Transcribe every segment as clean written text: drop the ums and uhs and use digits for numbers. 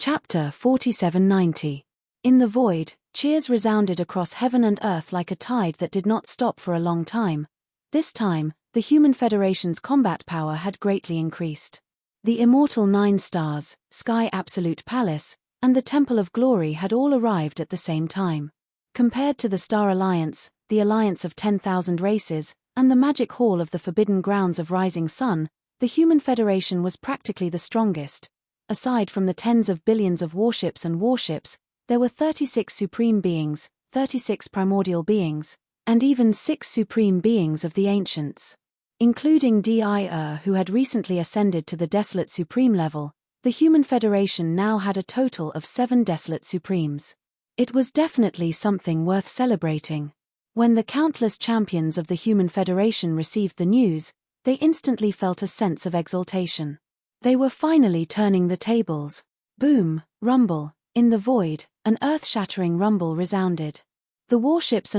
Chapter 4790. In the void, cheers resounded across heaven and earth like a tide that did not stop for a long time. This time, the Human Federation's combat power had greatly increased. The immortal 9 stars, Sky Absolute Palace, and the Temple of Glory had all arrived at the same time. Compared to the Star Alliance, the Alliance of 10,000 Races, and the Magic Hall of the Forbidden Grounds of Rising Sun, the Human Federation was practically the strongest. Aside from the tens of billions of warships, there were 36 supreme beings, 36 primordial beings, and even 6 supreme beings of the ancients. Including Devour, who had recently ascended to the Desolate Supreme level, the Human Federation now had a total of 7 Desolate Supremes. It was definitely something worth celebrating. When the countless champions of the Human Federation received the news, they instantly felt a sense of exultation. They were finally turning the tables. Boom, rumble, in the void, an earth-shattering rumble resounded. The warships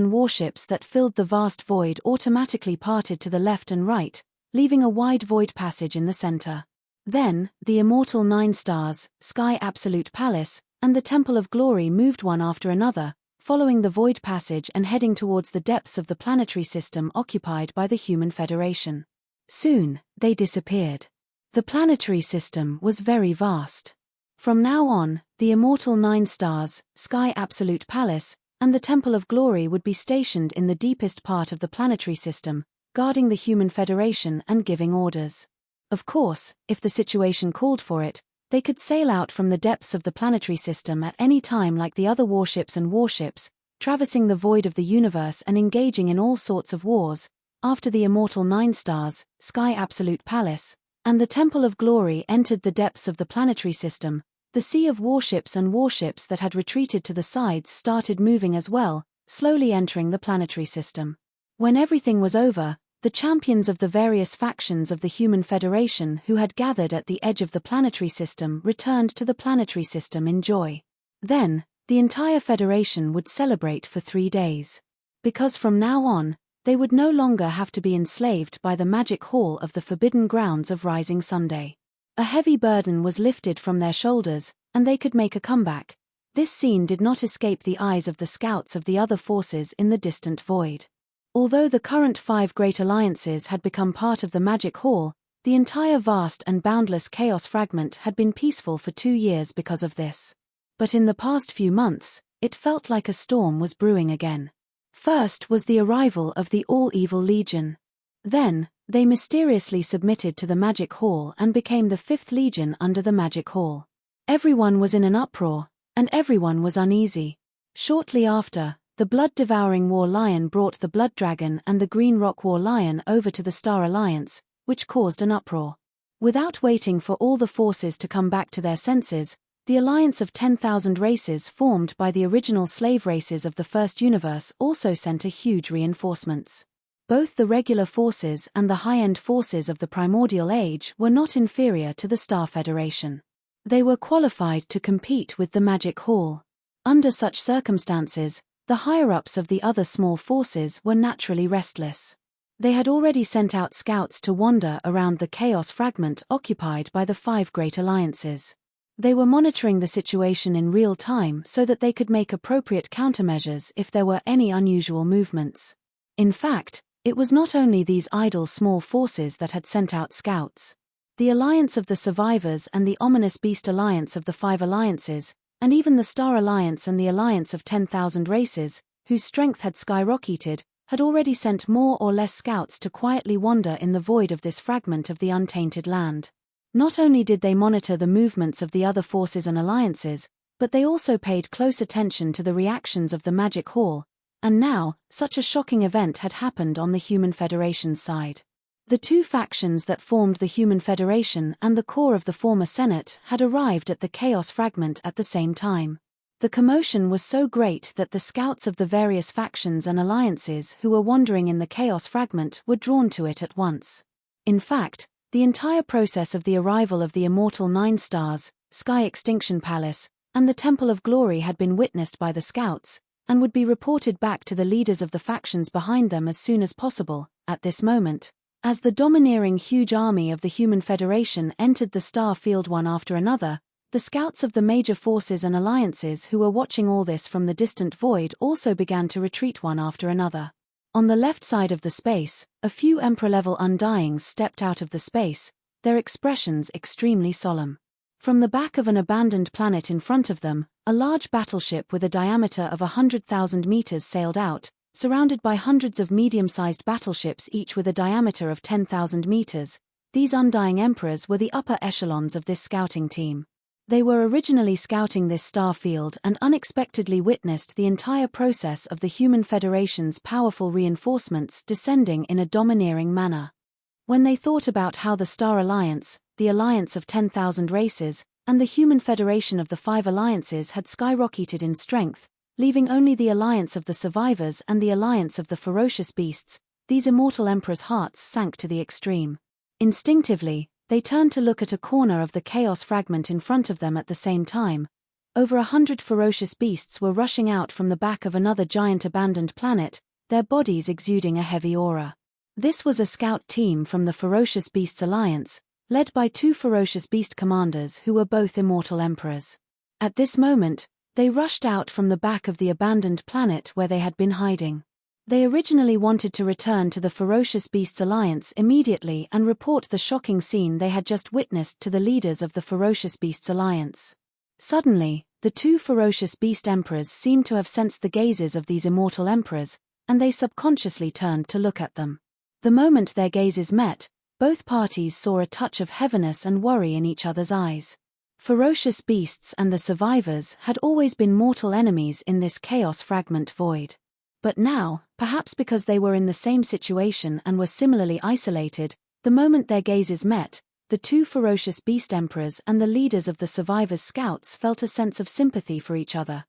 that filled the vast void automatically parted to the left and right, leaving a wide void passage in the center. Then, the immortal 9 stars, Sky Absolute Palace, and the Temple of Glory moved one after another, following the void passage and heading towards the depths of the planetary system occupied by the Human Federation. Soon, they disappeared. The planetary system was very vast. From now on, the immortal 9 stars, Sky Absolute Palace, and the Temple of Glory would be stationed in the deepest part of the planetary system, guarding the Human Federation and giving orders. Of course, if the situation called for it, they could sail out from the depths of the planetary system at any time like the other warships, traversing the void of the universe and engaging in all sorts of wars. After the immortal 9 stars, Sky Absolute Palace, and the Temple of Glory entered the depths of the planetary system, the sea of warships that had retreated to the sides started moving as well, slowly entering the planetary system. When everything was over, the champions of the various factions of the Human Federation who had gathered at the edge of the planetary system returned to the planetary system in joy. Then, the entire Federation would celebrate for 3 days. Because from now on, they would no longer have to be enslaved by the Magic Hall of the Forbidden Grounds of Rising Sunday. A heavy burden was lifted from their shoulders, and they could make a comeback. This scene did not escape the eyes of the scouts of the other forces in the distant void. Although the current 5 great alliances had become part of the Magic Hall, the entire vast and boundless chaos fragment had been peaceful for 2 years because of this. But in the past few months, it felt like a storm was brewing again. First was the arrival of the All-Evil Legion. Then, they mysteriously submitted to the Magic Hall and became the 5th Legion under the Magic Hall. Everyone was in an uproar, and everyone was uneasy. Shortly after, the blood-devouring War Lion brought the Blood Dragon and the Green Rock War Lion over to the Star Alliance, which caused an uproar. Without waiting for all the forces to come back to their senses, the Alliance of 10,000 Races formed by the original slave races of the First Universe also sent a huge reinforcements. Both the regular forces and the high-end forces of the Primordial Age were not inferior to the Star Federation. They were qualified to compete with the Magic Hall. Under such circumstances, the higher-ups of the other small forces were naturally restless. They had already sent out scouts to wander around the chaos fragment occupied by the 5 great alliances. They were monitoring the situation in real time so that they could make appropriate countermeasures if there were any unusual movements. In fact, it was not only these idle small forces that had sent out scouts. The Alliance of the Survivors and the Ominous Beast Alliance of the 5 alliances, and even the Star Alliance and the Alliance of 10,000 Races, whose strength had skyrocketed, had already sent more or less scouts to quietly wander in the void of this fragment of the untainted land. Not only did they monitor the movements of the other forces and alliances, but they also paid close attention to the reactions of the Magic Hall, and now, such a shocking event had happened on the Human Federation's side. The 2 factions that formed the Human Federation and the core of the former Senate had arrived at the Chaos Fragment at the same time. The commotion was so great that the scouts of the various factions and alliances who were wandering in the Chaos Fragment were drawn to it at once. In fact, the entire process of the arrival of the immortal 9 stars, Sky Extinction Palace, and the Temple of Glory had been witnessed by the scouts, and would be reported back to the leaders of the factions behind them as soon as possible. At this moment, as the domineering huge army of the Human Federation entered the star field one after another, The scouts of the major forces and alliances who were watching all this from the distant void also began to retreat one after another. On the left side of the space, a few Emperor-level Undyings stepped out of the space, their expressions extremely solemn. From the back of an abandoned planet in front of them, a large battleship with a diameter of 100,000 meters sailed out, surrounded by hundreds of medium-sized battleships each with a diameter of 10,000 meters. These Undying Emperors were the upper echelons of this scouting team. They were originally scouting this star field and unexpectedly witnessed the entire process of the Human Federation's powerful reinforcements descending in a domineering manner. When they thought about how the Star Alliance, the alliance of 10,000 races, and the Human Federation of the 5 alliances had skyrocketed in strength, leaving only the alliance of the survivors and the alliance of the ferocious beasts, these immortal emperors' hearts sank to the extreme. Instinctively, they turned to look at a corner of the chaos fragment in front of them at the same time. Over 100 ferocious beasts were rushing out from the back of another giant abandoned planet, their bodies exuding a heavy aura. This was a scout team from the Ferocious Beasts Alliance, led by 2 ferocious beast commanders who were both immortal emperors. At this moment, they rushed out from the back of the abandoned planet where they had been hiding. They originally wanted to return to the Ferocious Beasts Alliance immediately and report the shocking scene they had just witnessed to the leaders of the Ferocious Beasts Alliance. Suddenly, the 2 ferocious beast emperors seemed to have sensed the gazes of these immortal emperors, and they subconsciously turned to look at them. The moment their gazes met, both parties saw a touch of heaviness and worry in each other's eyes. Ferocious beasts and the survivors had always been mortal enemies in this chaos fragment void. But now, perhaps because they were in the same situation and were similarly isolated, the moment their gazes met, the 2 ferocious beast emperors and the leaders of the survivors' scouts felt a sense of sympathy for each other.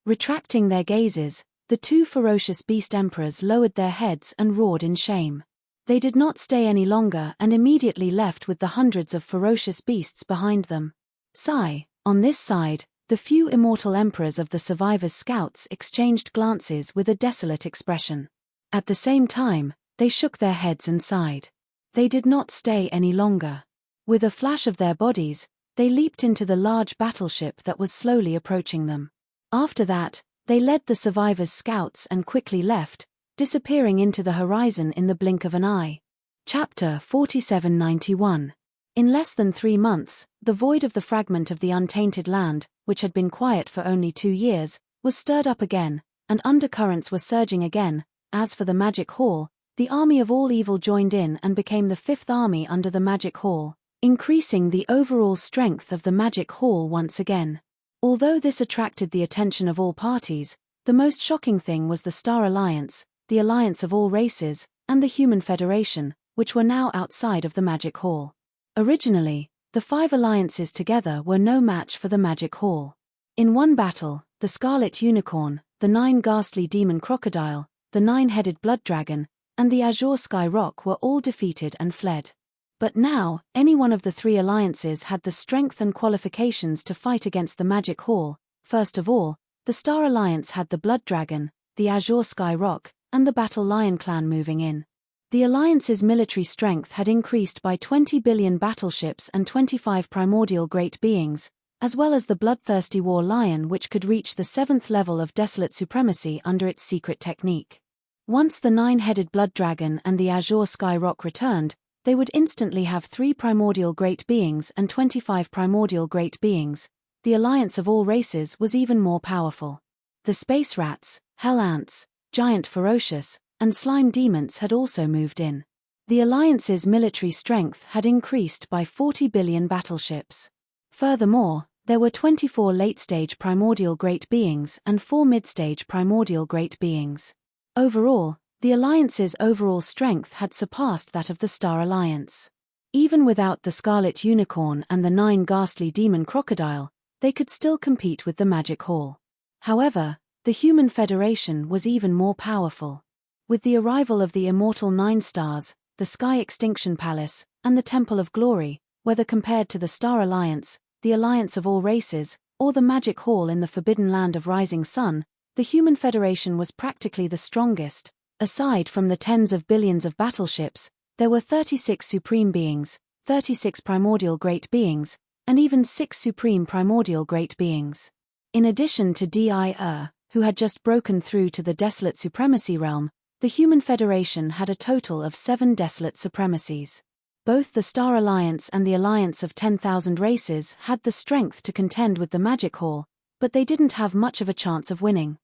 Retracting their gazes, the 2 ferocious beast emperors lowered their heads and roared in shame. They did not stay any longer and immediately left with the hundreds of ferocious beasts behind them. Sigh. On this side, the few immortal emperors of the survivors' scouts exchanged glances with a desolate expression. At the same time, they shook their heads and sighed. They did not stay any longer. With a flash of their bodies, they leaped into the large battleship that was slowly approaching them. After that, they led the survivors' scouts and quickly left, disappearing into the horizon in the blink of an eye. Chapter 4791. In less than 3 months, the void of the fragment of the untainted land, which had been quiet for only 2 years, was stirred up again, and undercurrents were surging again. As for the Magic Hall, the army of all evil joined in and became the 5th army under the Magic Hall, increasing the overall strength of the Magic Hall once again. Although this attracted the attention of all parties, the most shocking thing was the Star Alliance, the alliance of all races, and the Human Federation, which were now outside of the Magic Hall. Originally, the 5 alliances together were no match for the Magic Hall. In one battle, the Scarlet Unicorn, the 9 ghastly demon crocodile, the 9-headed blood dragon, and the Azure Sky Rock were all defeated and fled. But now, any one of the 3 alliances had the strength and qualifications to fight against the Magic Hall. First of all, the Star Alliance had the Blood Dragon, the Azure Sky Rock, and the Battle Lion clan moving in. The Alliance's military strength had increased by 20 billion battleships and 25 primordial great beings, as well as the bloodthirsty War Lion which could reach the 7th level of desolate supremacy under its secret technique. Once the 9-headed Blood Dragon and the Azure Sky Rock returned, they would instantly have 3 primordial great beings and 25 primordial great beings. The alliance of all races was even more powerful. The space rats, hell ants, giant ferocious, and slime demons had also moved in. The alliance's military strength had increased by 40 billion battleships. Furthermore, there were 24 late-stage primordial great beings and 4 mid-stage primordial great beings. Overall, the alliance's overall strength had surpassed that of the Star Alliance. Even without the Scarlet Unicorn and the 9 ghastly demon crocodile, they could still compete with the Magic Hall. However, the Human Federation was even more powerful. With the arrival of the immortal 9 stars, the Sky Extinction Palace, and the Temple of Glory, whether compared to the Star Alliance, the Alliance of all races, or the Magic Hall in the Forbidden Land of Rising Sun, the Human Federation was practically the strongest. Aside from the tens of billions of battleships, there were 36 supreme beings, 36 primordial great beings, and even 6 supreme primordial great beings. In addition to Devour, who had just broken through to the desolate supremacy realm, the Human Federation had a total of 7 desolate supremacies. Both the Star Alliance and the Alliance of 10,000 Races had the strength to contend with the Magic Hall, but they didn't have much of a chance of winning.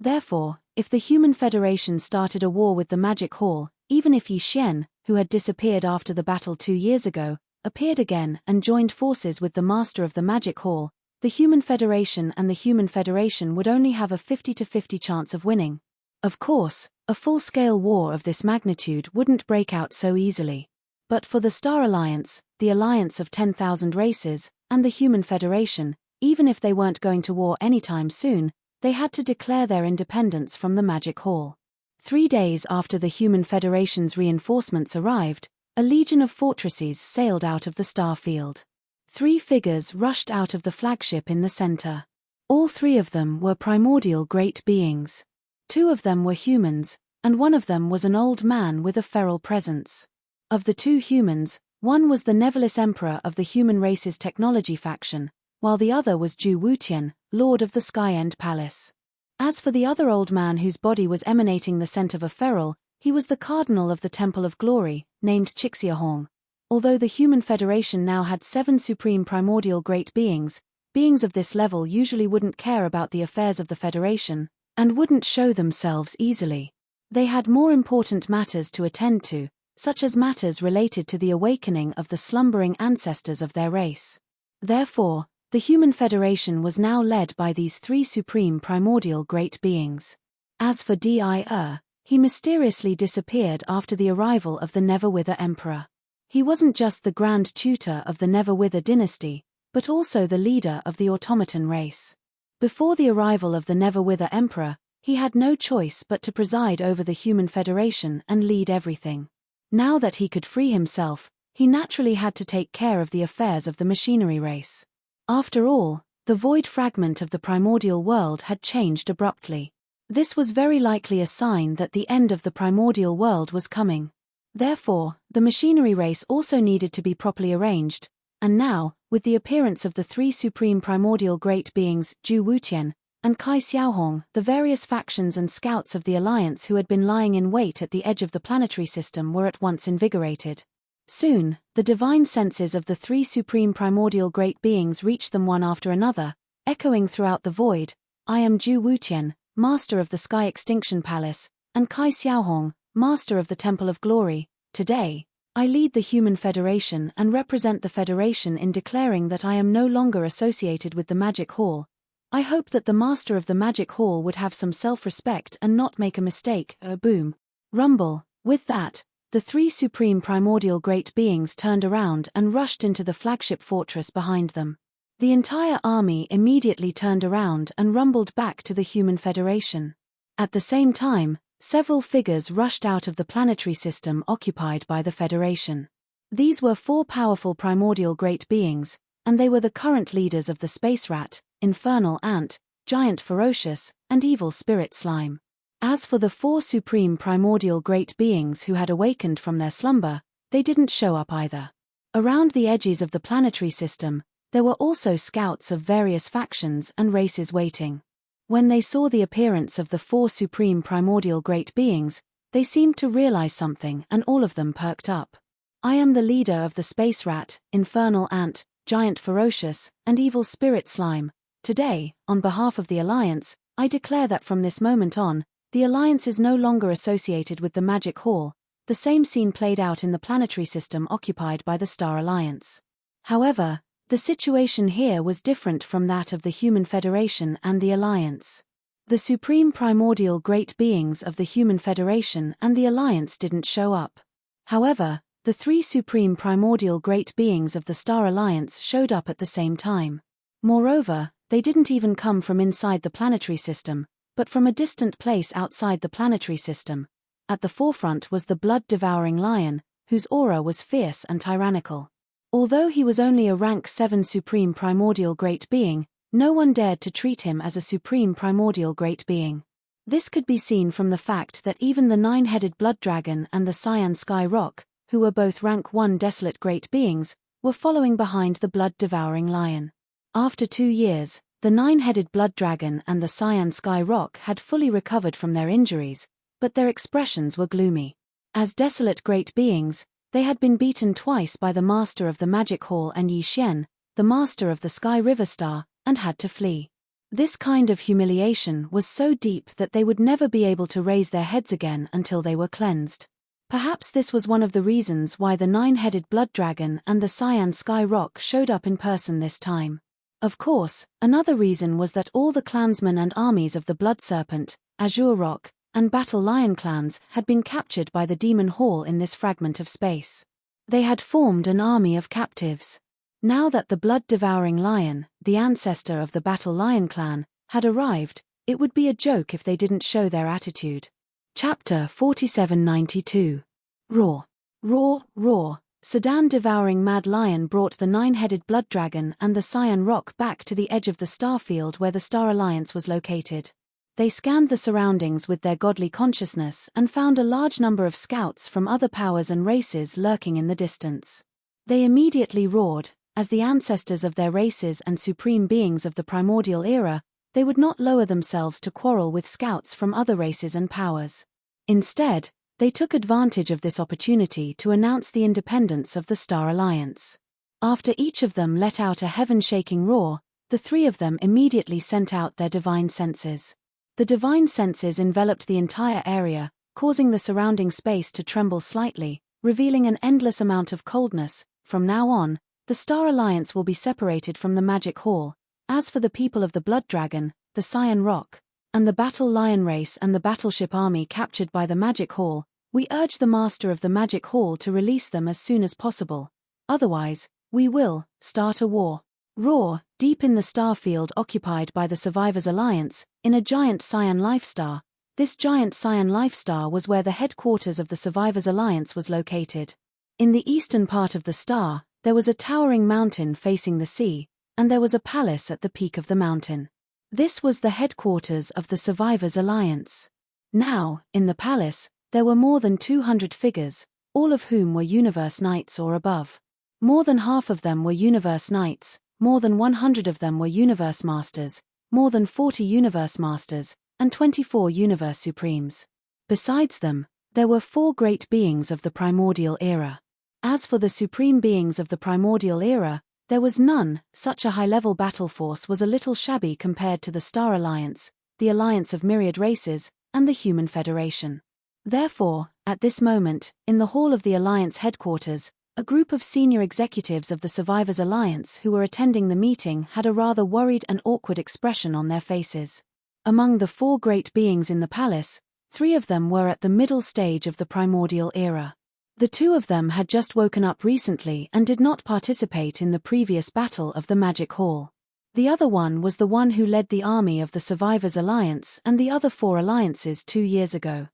Therefore, if the Human Federation started a war with the Magic Hall, even if Yi Xian, who had disappeared after the battle 2 years ago, appeared again and joined forces with the Master of the Magic Hall, the Human Federation and the Human Federation would only have a 50-50 chance of winning. Of course, a full-scale war of this magnitude wouldn't break out so easily. But for the Star Alliance, the Alliance of 10,000 Races, and the Human Federation, even if they weren't going to war anytime soon, they had to declare their independence from the Magic Hall. 3 days after the Human Federation's reinforcements arrived, a legion of fortresses sailed out of the star field. 3 figures rushed out of the flagship in the center. All 3 of them were primordial great beings. 2 of them were humans, and 1 of them was an old man with a feral presence. Of the 2 humans, one was the Neverless Emperor of the Human Race's technology faction, while the other was Zhu Wutian, Lord of the Sky End Palace. As for the other old man whose body was emanating the scent of a feral, he was the Cardinal of the Temple of Glory, named Chixiahong. Although the Human Federation now had 7 supreme primordial great beings, beings of this level usually wouldn't care about the affairs of the Federation, and wouldn't show themselves easily. They had more important matters to attend to, such as matters related to the awakening of the slumbering ancestors of their race. Therefore, the Human Federation was now led by these 3 supreme primordial great beings. As for Devour, he mysteriously disappeared after the arrival of the Neverwither Emperor. He wasn't just the Grand Tutor of the Neverwither dynasty, but also the leader of the automaton race. Before the arrival of the Neverwither Emperor, he had no choice but to preside over the Human Federation and lead everything. Now that he could free himself, he naturally had to take care of the affairs of the machinery race. After all, the void fragment of the primordial world had changed abruptly. This was very likely a sign that the end of the primordial world was coming. Therefore, the machinery race also needed to be properly arranged, and now, with the appearance of the 3 supreme primordial great beings, Zhu Wutian and Kai Xiaohong, the various factions and scouts of the Alliance who had been lying in wait at the edge of the planetary system were at once invigorated. Soon, the divine senses of the 3 supreme primordial great beings reached them one after another, echoing throughout the void. I am Zhu Wutian, Master of the Sky Extinction Palace, and Kai Xiaohong, Master of the Temple of Glory. Today, I lead the Human Federation and represent the Federation in declaring that I am no longer associated with the Magic Hall. I hope that the Master of the Magic Hall would have some self-respect and not make a mistake. Boom. Rumble. With that, the 3 supreme primordial great beings turned around and rushed into the flagship fortress behind them. The entire army immediately turned around and rumbled back to the Human Federation. At the same time, several figures rushed out of the planetary system occupied by the Federation. These were 4 powerful primordial great beings, and they were the current leaders of the Space Rat, Infernal Ant, Giant Ferocious, and Evil Spirit Slime. As for the 4 supreme primordial great beings who had awakened from their slumber, they didn't show up either. Around the edges of the planetary system, there were also scouts of various factions and races waiting. When they saw the appearance of the 4 supreme primordial great beings, they seemed to realize something and all of them perked up. I am the leader of the Space Rat, Infernal Ant, Giant Ferocious, and Evil Spirit Slime. Today, on behalf of the Alliance, I declare that from this moment on, the Alliance is no longer associated with the Magic Hall. The same scene played out in the planetary system occupied by the Star Alliance. However, the situation here was different from that of the Human Federation and the Alliance. The supreme primordial great beings of the Human Federation and the Alliance didn't show up. However, the 3 supreme primordial great beings of the Star Alliance showed up at the same time. Moreover, they didn't even come from inside the planetary system, but from a distant place outside the planetary system. At the forefront was the blood-devouring lion, whose aura was fierce and tyrannical. Although he was only a rank 7 supreme primordial great being, no one dared to treat him as a supreme primordial great being. This could be seen from the fact that even the 9-headed blood dragon and the cyan sky rock, who were both rank 1 desolate great beings, were following behind the blood-devouring lion. After 2 years, the 9-headed blood dragon and the cyan sky rock had fully recovered from their injuries, but their expressions were gloomy. As desolate great beings, they had been beaten twice by the master of the magic hall and Yi Xian, the master of the Sky River Star, and had to flee. This kind of humiliation was so deep that they would never be able to raise their heads again until they were cleansed. Perhaps this was one of the reasons why the 9-headed blood dragon and the cyan sky rock showed up in person this time. Of course, another reason was that all the clansmen and armies of the Blood Serpent, Azure Rock, and Battle Lion clans had been captured by the Demon Hall in this fragment of space. They had formed an army of captives. Now that the blood-devouring lion, the ancestor of the Battle Lion clan, had arrived, it would be a joke if they didn't show their attitude. Chapter 4792. Roar. Roar, roar. Sedan-devouring mad lion brought the 9-headed blood dragon and the cyan rock back to the edge of the starfield where the Star Alliance was located. They scanned the surroundings with their godly consciousness and found a large number of scouts from other powers and races lurking in the distance. They immediately roared. As the ancestors of their races and supreme beings of the primordial era, they would not lower themselves to quarrel with scouts from other races and powers. Instead, they took advantage of this opportunity to announce the independence of the Star Alliance. After each of them let out a heaven-shaking roar, the 3 of them immediately sent out their divine senses. The divine senses enveloped the entire area, causing the surrounding space to tremble slightly, revealing an endless amount of coldness. From now on, the Star Alliance will be separated from the Magic Hall. As for the people of the Blood Dragon, the Cyan Rock, and the Battle Lion race and the battleship army captured by the Magic Hall, we urge the Master of the Magic Hall to release them as soon as possible. Otherwise, we will start a war. Roar, deep in the starfield occupied by the Survivors Alliance, in a giant cyan life star. This giant cyan life star was where the headquarters of the Survivors Alliance was located. In the eastern part of the star, there was a towering mountain facing the sea, and there was a palace at the peak of the mountain. This was the headquarters of the Survivors Alliance. Now, in the palace, there were more than 200 figures, all of whom were Universe Knights or above. More than half of them were Universe Knights, more than 100 of them were Universe Masters, more than 40 Universe Masters, and 24 Universe Supremes. Besides them, there were 4 great beings of the primordial era. As for the supreme beings of the primordial era, there was none. Such a high-level battle force was a little shabby compared to the Star Alliance, the alliance of myriad races, and the Human Federation. Therefore, at this moment, in the hall of the Alliance headquarters, a group of senior executives of the Survivors Alliance who were attending the meeting had a rather worried and awkward expression on their faces. Among the 4 great beings in the palace, 3 of them were at the middle stage of the primordial era. The 2 of them had just woken up recently and did not participate in the previous battle of the Magic Hall. The other one was the one who led the army of the Survivors Alliance and the other 4 alliances 2 years ago.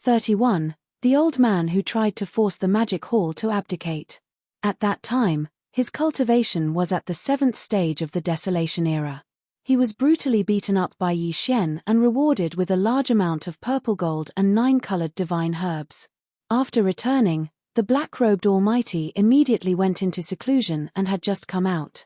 31, the old man who tried to force the Magic Hall to abdicate. At that time, his cultivation was at the 7th stage of the Desolation era. He was brutally beaten up by Yi Xian and rewarded with a large amount of purple gold and 9-colored divine herbs. After returning, the black-robed Almighty immediately went into seclusion and had just come out.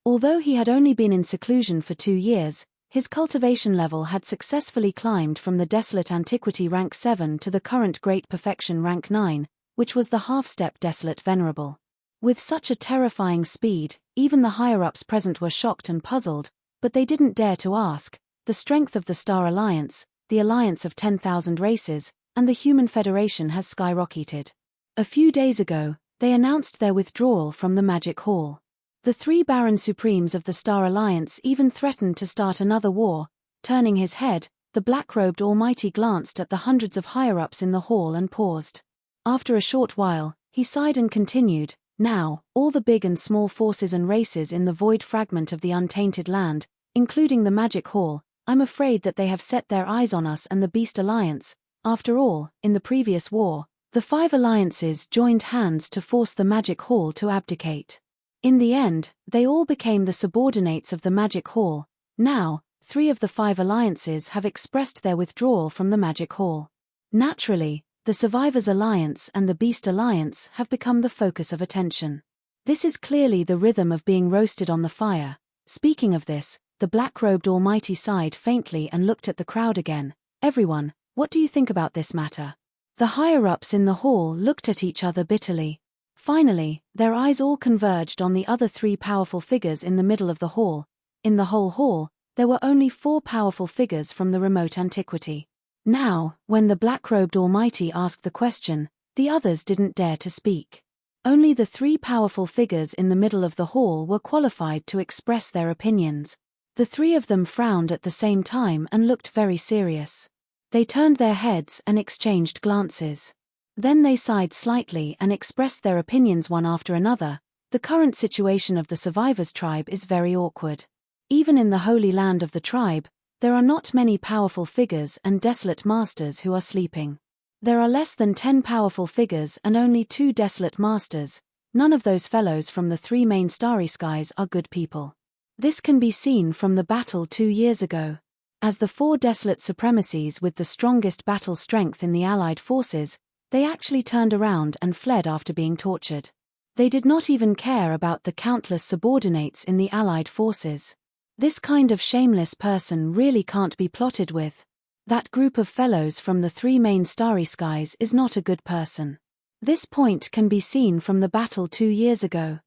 Although he had only been in seclusion for 2 years, his cultivation level had successfully climbed from the Desolate Antiquity rank 7 to the current Great Perfection rank 9, which was the half-step Desolate Venerable. With such a terrifying speed, even the higher-ups present were shocked and puzzled, but they didn't dare to ask. The strength of the Star Alliance, the alliance of 10,000 races, and the Human Federation has skyrocketed. A few days ago, they announced their withdrawal from the Magic Hall. The 3 Baron Supremes of the Star Alliance even threatened to start another war. Turning his head, the black-robed Almighty glanced at the hundreds of higher-ups in the hall and paused. After a short while, he sighed and continued, "Now, all the big and small forces and races in the void fragment of the untainted land, including the Magic Hall, I'm afraid that they have set their eyes on us and the Beast Alliance. After all, in the previous war, the 5 alliances joined hands to force the Magic Hall to abdicate. In the end, they all became the subordinates of the Magic Hall. Now, 3 of the 5 alliances have expressed their withdrawal from the Magic Hall. Naturally, the Survivors Alliance and the Beast Alliance have become the focus of attention. This is clearly the rhythm of being roasted on the fire. Speaking of this, the black-robed Almighty sighed faintly and looked at the crowd again. Everyone, what do you think about this matter? The higher-ups in the hall looked at each other bitterly. Finally, their eyes all converged on the other three powerful figures in the middle of the hall. In the whole hall, there were only 4 powerful figures from the remote antiquity. Now, when the black-robed Almighty asked the question, the others didn't dare to speak. Only the 3 powerful figures in the middle of the hall were qualified to express their opinions. The 3 of them frowned at the same time and looked very serious. They turned their heads and exchanged glances. Then they sighed slightly and expressed their opinions one after another. The current situation of the survivors' tribe is very awkward. Even in the holy land of the tribe, there are not many powerful figures and desolate masters who are sleeping. There are less than 10 powerful figures and only 2 desolate masters. None of those fellows from the 3 main starry skies are good people. This can be seen from the battle 2 years ago. As the 4 desolate supremacies with the strongest battle strength in the Allied forces, they actually turned around and fled after being tortured. They did not even care about the countless subordinates in the Allied forces. This kind of shameless person really can't be plotted with. That group of fellows from the 3 main starry skies is not a good person. This point can be seen from the battle 2 years ago.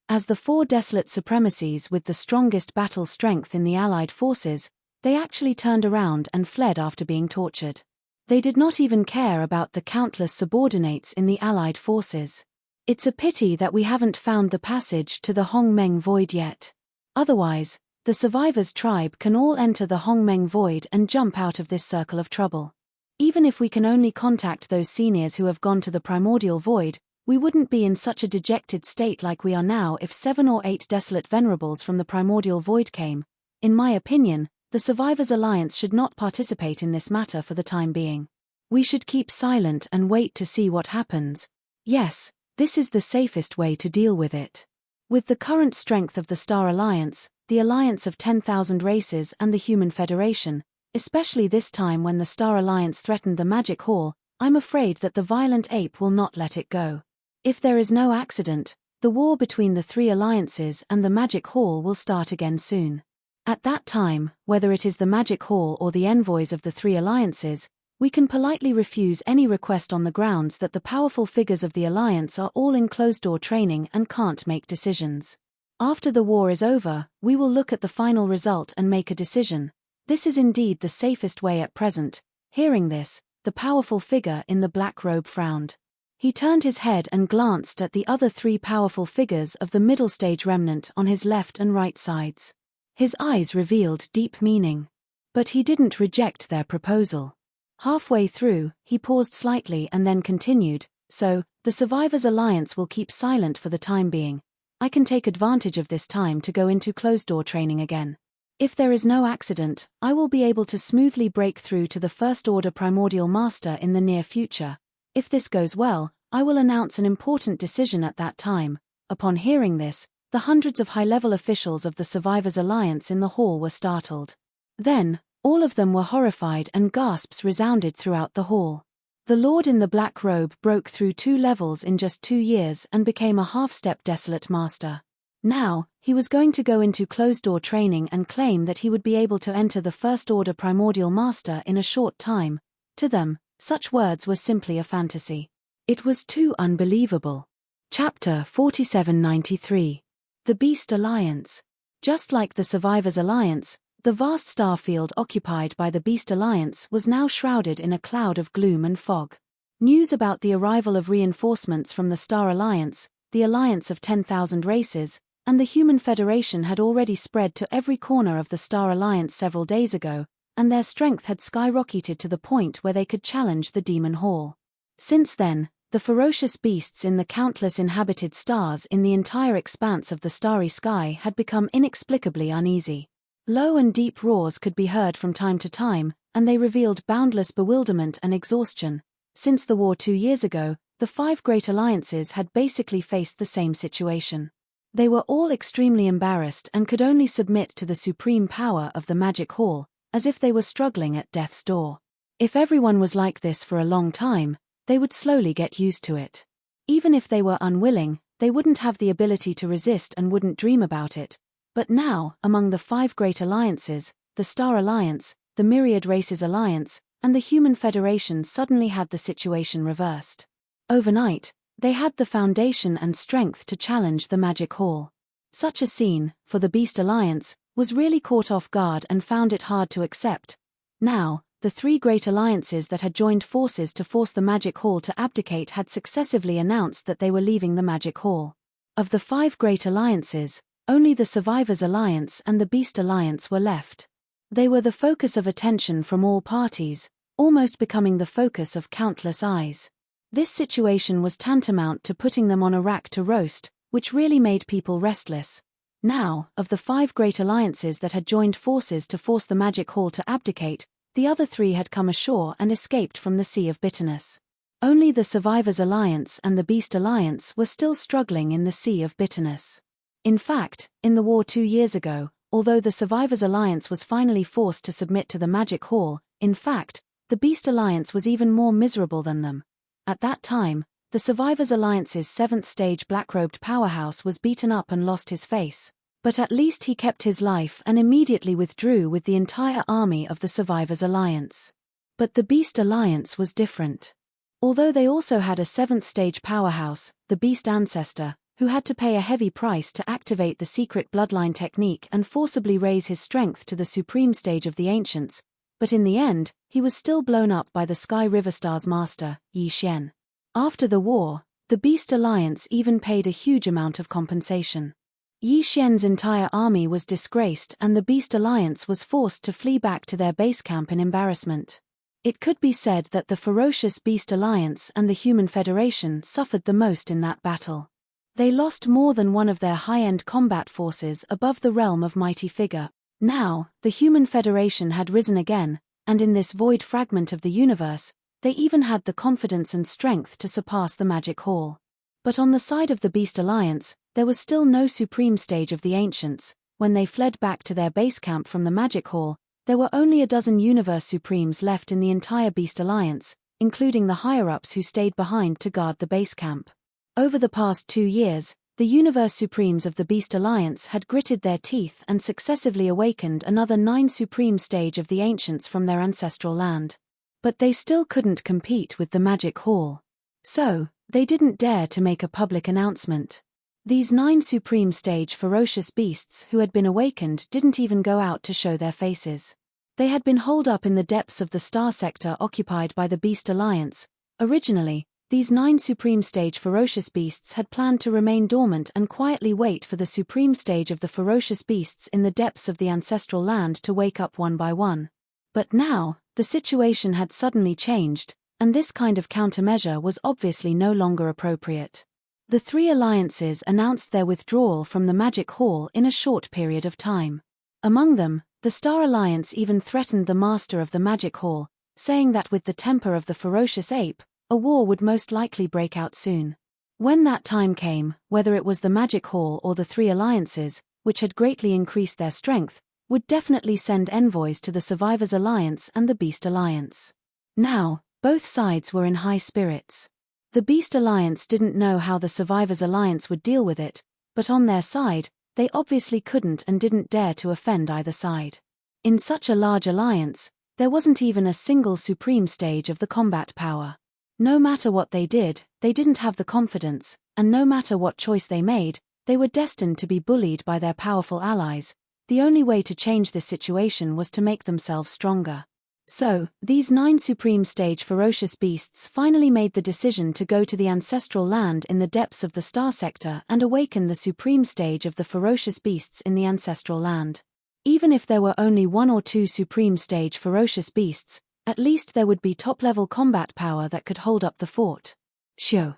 As the 4 desolate supremacies with the strongest battle strength in the Allied forces, they actually turned around and fled after being tortured. They did not even care about the countless subordinates in the Allied forces. It's a pity that we haven't found the passage to the Hongmeng Void yet. Otherwise, the survivors' tribe can all enter the Hongmeng Void and jump out of this circle of trouble. Even if we can only contact those seniors who have gone to the primordial void, we wouldn't be in such a dejected state like we are now if 7 or 8 desolate venerables from the primordial void came. In my opinion, the Survivors Alliance should not participate in this matter for the time being. We should keep silent and wait to see what happens. Yes, this is the safest way to deal with it. With the current strength of the Star Alliance, the Alliance of 10,000 Races and the Human Federation, especially this time when the Star Alliance threatened the Magic Hall, I'm afraid that the violent ape will not let it go. If there is no accident, the war between the 3 alliances and the Magic Hall will start again soon. At that time, whether it is the Magic Hall or the envoys of the 3 alliances, we can politely refuse any request on the grounds that the powerful figures of the alliance are all in closed-door training and can't make decisions. After the war is over, we will look at the final result and make a decision. This is indeed the safest way at present. Hearing this, the powerful figure in the black robe frowned. He turned his head and glanced at the other 3 powerful figures of the middle stage remnant on his left and right sides. His eyes revealed deep meaning. But he didn't reject their proposal. Halfway through, he paused slightly and then continued, "So, the Survivors Alliance will keep silent for the time being. I can take advantage of this time to go into closed-door training again. If there is no accident, I will be able to smoothly break through to the First Order Primordial Master in the near future. If this goes well, I will announce an important decision at that time." Upon hearing this, the hundreds of high-level officials of the Survivors Alliance in the hall were startled. Then, all of them were horrified and gasps resounded throughout the hall. The Lord in the black robe broke through 2 levels in just 2 years and became a half-step desolate master. Now, he was going to go into closed-door training and claim that he would be able to enter the First Order Primordial Master in a short time. To them, such words were simply a fantasy. It was too unbelievable. Chapter 4793. The Beast Alliance. Just like the Survivors Alliance, the vast star field occupied by the Beast Alliance was now shrouded in a cloud of gloom and fog. News about the arrival of reinforcements from the Star Alliance, the Alliance of 10,000 Races, and the Human Federation had already spread to every corner of the Star Alliance several days ago, and their strength had skyrocketed to the point where they could challenge the Demon Hall. Since then, the ferocious beasts in the countless inhabited stars in the entire expanse of the starry sky had become inexplicably uneasy. Low and deep roars could be heard from time to time, and they revealed boundless bewilderment and exhaustion. Since the war 2 years ago, the 5 great alliances had basically faced the same situation. They were all extremely embarrassed and could only submit to the supreme power of the Magic Hall, as if they were struggling at death's door. If everyone was like this for a long time, they would slowly get used to it. Even if they were unwilling, they wouldn't have the ability to resist and wouldn't dream about it. But now, among the 5 great alliances, the Star Alliance, the Myriad Races Alliance, and the Human Federation suddenly had the situation reversed. Overnight, they had the foundation and strength to challenge the Magic Hall. Such a scene, for the Beast Alliance, was really caught off guard and found it hard to accept. Now, the 3 great alliances that had joined forces to force the Magic Hall to abdicate had successively announced that they were leaving the Magic Hall. Of the 5 great alliances, only the Survivors Alliance and the Beast Alliance were left. They were the focus of attention from all parties, almost becoming the focus of countless eyes. This situation was tantamount to putting them on a rack to roast, which really made people restless. Now, of the 5 great alliances that had joined forces to force the Magic Hall to abdicate, the other 3 had come ashore and escaped from the sea of bitterness. Only the Survivors Alliance and the Beast Alliance were still struggling in the sea of bitterness. In fact, in the war 2 years ago, although the Survivors Alliance was finally forced to submit to the Magic Hall, in fact, the Beast Alliance was even more miserable than them. At that time, the Survivors Alliance's 7th stage black-robed powerhouse was beaten up and lost his face. But at least he kept his life and immediately withdrew with the entire army of the Survivors Alliance. But the Beast Alliance was different. Although they also had a 7th stage powerhouse, the Beast Ancestor, who had to pay a heavy price to activate the secret bloodline technique and forcibly raise his strength to the supreme stage of the Ancients, but in the end, he was still blown up by the Sky River Star's master, Yi Xian. After the war, the Beast Alliance even paid a huge amount of compensation. Yi Xian's entire army was disgraced and the Beast Alliance was forced to flee back to their base camp in embarrassment. It could be said that the ferocious Beast Alliance and the Human Federation suffered the most in that battle. They lost more than one of their high-end combat forces above the realm of mighty figure. Now, the Human Federation had risen again, and in this void fragment of the universe, they even had the confidence and strength to surpass the Magic Hall. But on the side of the Beast Alliance, there was still no supreme stage of the Ancients. When they fled back to their base camp from the Magic Hall, there were only a dozen Universe Supremes left in the entire Beast Alliance, including the higher-ups who stayed behind to guard the base camp. Over the past 2 years, the Universe Supremes of the Beast Alliance had gritted their teeth and successively awakened another 9 supreme stage of the Ancients from their ancestral land. But they still couldn't compete with the Magic Hall. So, they didn't dare to make a public announcement. These 9 supreme stage ferocious beasts who had been awakened didn't even go out to show their faces. They had been holed up in the depths of the star sector occupied by the Beast Alliance. Originally, these 9 supreme stage ferocious beasts had planned to remain dormant and quietly wait for the supreme stage of the ferocious beasts in the depths of the ancestral land to wake up one by one. But now, the situation had suddenly changed, and this kind of countermeasure was obviously no longer appropriate. The 3 alliances announced their withdrawal from the Magic Hall in a short period of time. Among them, the Star Alliance even threatened the master of the Magic Hall, saying that with the temper of the ferocious ape, a war would most likely break out soon. When that time came, whether it was the Magic Hall or the 3 alliances, which had greatly increased their strength, would definitely send envoys to the Survivors Alliance and the Beast Alliance. Now, both sides were in high spirits. The Beast Alliance didn't know how the Survivors Alliance would deal with it, but on their side, they obviously couldn't and didn't dare to offend either side. In such a large alliance, there wasn't even a single supreme stage of the combat power. No matter what they didn't have the confidence, and no matter what choice they made, they were destined to be bullied by their powerful allies. The only way to change this situation was to make themselves stronger. So, these 9 supreme stage ferocious beasts finally made the decision to go to the ancestral land in the depths of the star sector and awaken the supreme stage of the ferocious beasts in the ancestral land. Even if there were only 1 or 2 supreme stage ferocious beasts, at least there would be top-level combat power that could hold up the fort. Shio.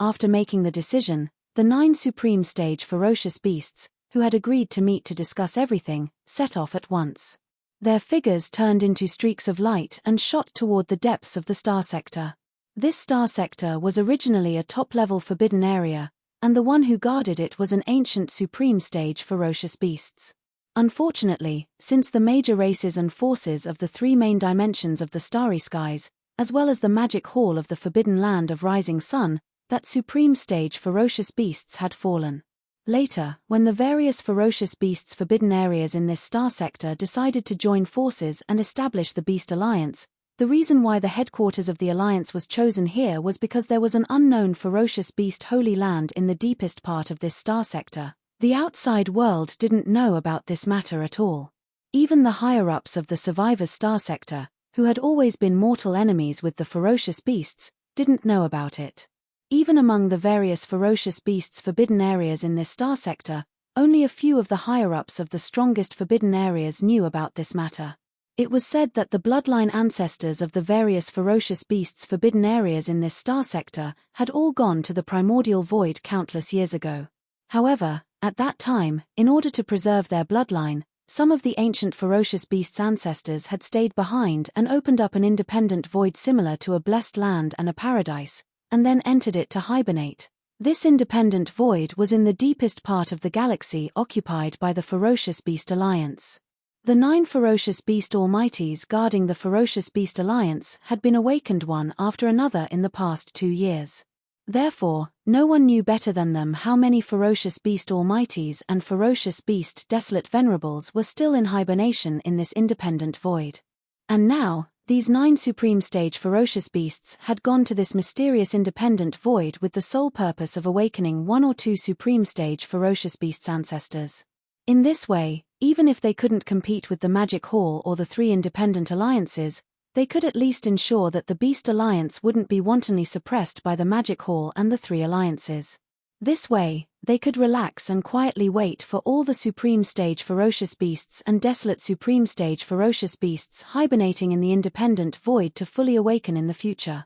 After making the decision, the 9 supreme stage ferocious beasts, who had agreed to meet to discuss everything, set off at once. Their figures turned into streaks of light and shot toward the depths of the star sector. This star sector was originally a top-level forbidden area, and the one who guarded it was an ancient supreme stage ferocious beasts. Unfortunately, since the major races and forces of the 3 main dimensions of the starry skies, as well as the Magic Hall of the Forbidden Land of Rising Sun, That supreme stage ferocious beasts had fallen. Later, when the various ferocious beasts' forbidden areas in this star sector decided to join forces and establish the Beast Alliance, the reason why the headquarters of the Alliance was chosen here was because there was an unknown ferocious beast holy land in the deepest part of this star sector. The outside world didn't know about this matter at all. Even the higher-ups of the survivors' star sector, who had always been mortal enemies with the ferocious beasts, didn't know about it. Even among the various ferocious beasts' forbidden areas in this star sector, only a few of the higher-ups of the strongest forbidden areas knew about this matter. It was said that the bloodline ancestors of the various ferocious beasts' forbidden areas in this star sector had all gone to the primordial void countless years ago. However, at that time, in order to preserve their bloodline, some of the ancient ferocious beasts' ancestors had stayed behind and opened up an independent void similar to a blessed land and a paradise, and then entered it to hibernate. This independent void was in the deepest part of the galaxy occupied by the Ferocious Beast Alliance. The 9 ferocious beast almighties guarding the Ferocious Beast Alliance had been awakened one after another in the past 2 years. Therefore, no one knew better than them how many ferocious beast almighties and ferocious beast desolate venerables were still in hibernation in this independent void. And now, these 9 supreme stage ferocious beasts had gone to this mysterious independent void with the sole purpose of awakening 1 or 2 supreme stage ferocious beasts' ancestors. In this way, even if they couldn't compete with the Magic Hall or the 3 independent alliances, they could at least ensure that the Beast Alliance wouldn't be wantonly suppressed by the Magic Hall and the 3 alliances. This way, they could relax and quietly wait for all the Supreme Stage Ferocious Beasts and Desolate Supreme Stage Ferocious Beasts hibernating in the independent void to fully awaken in the future.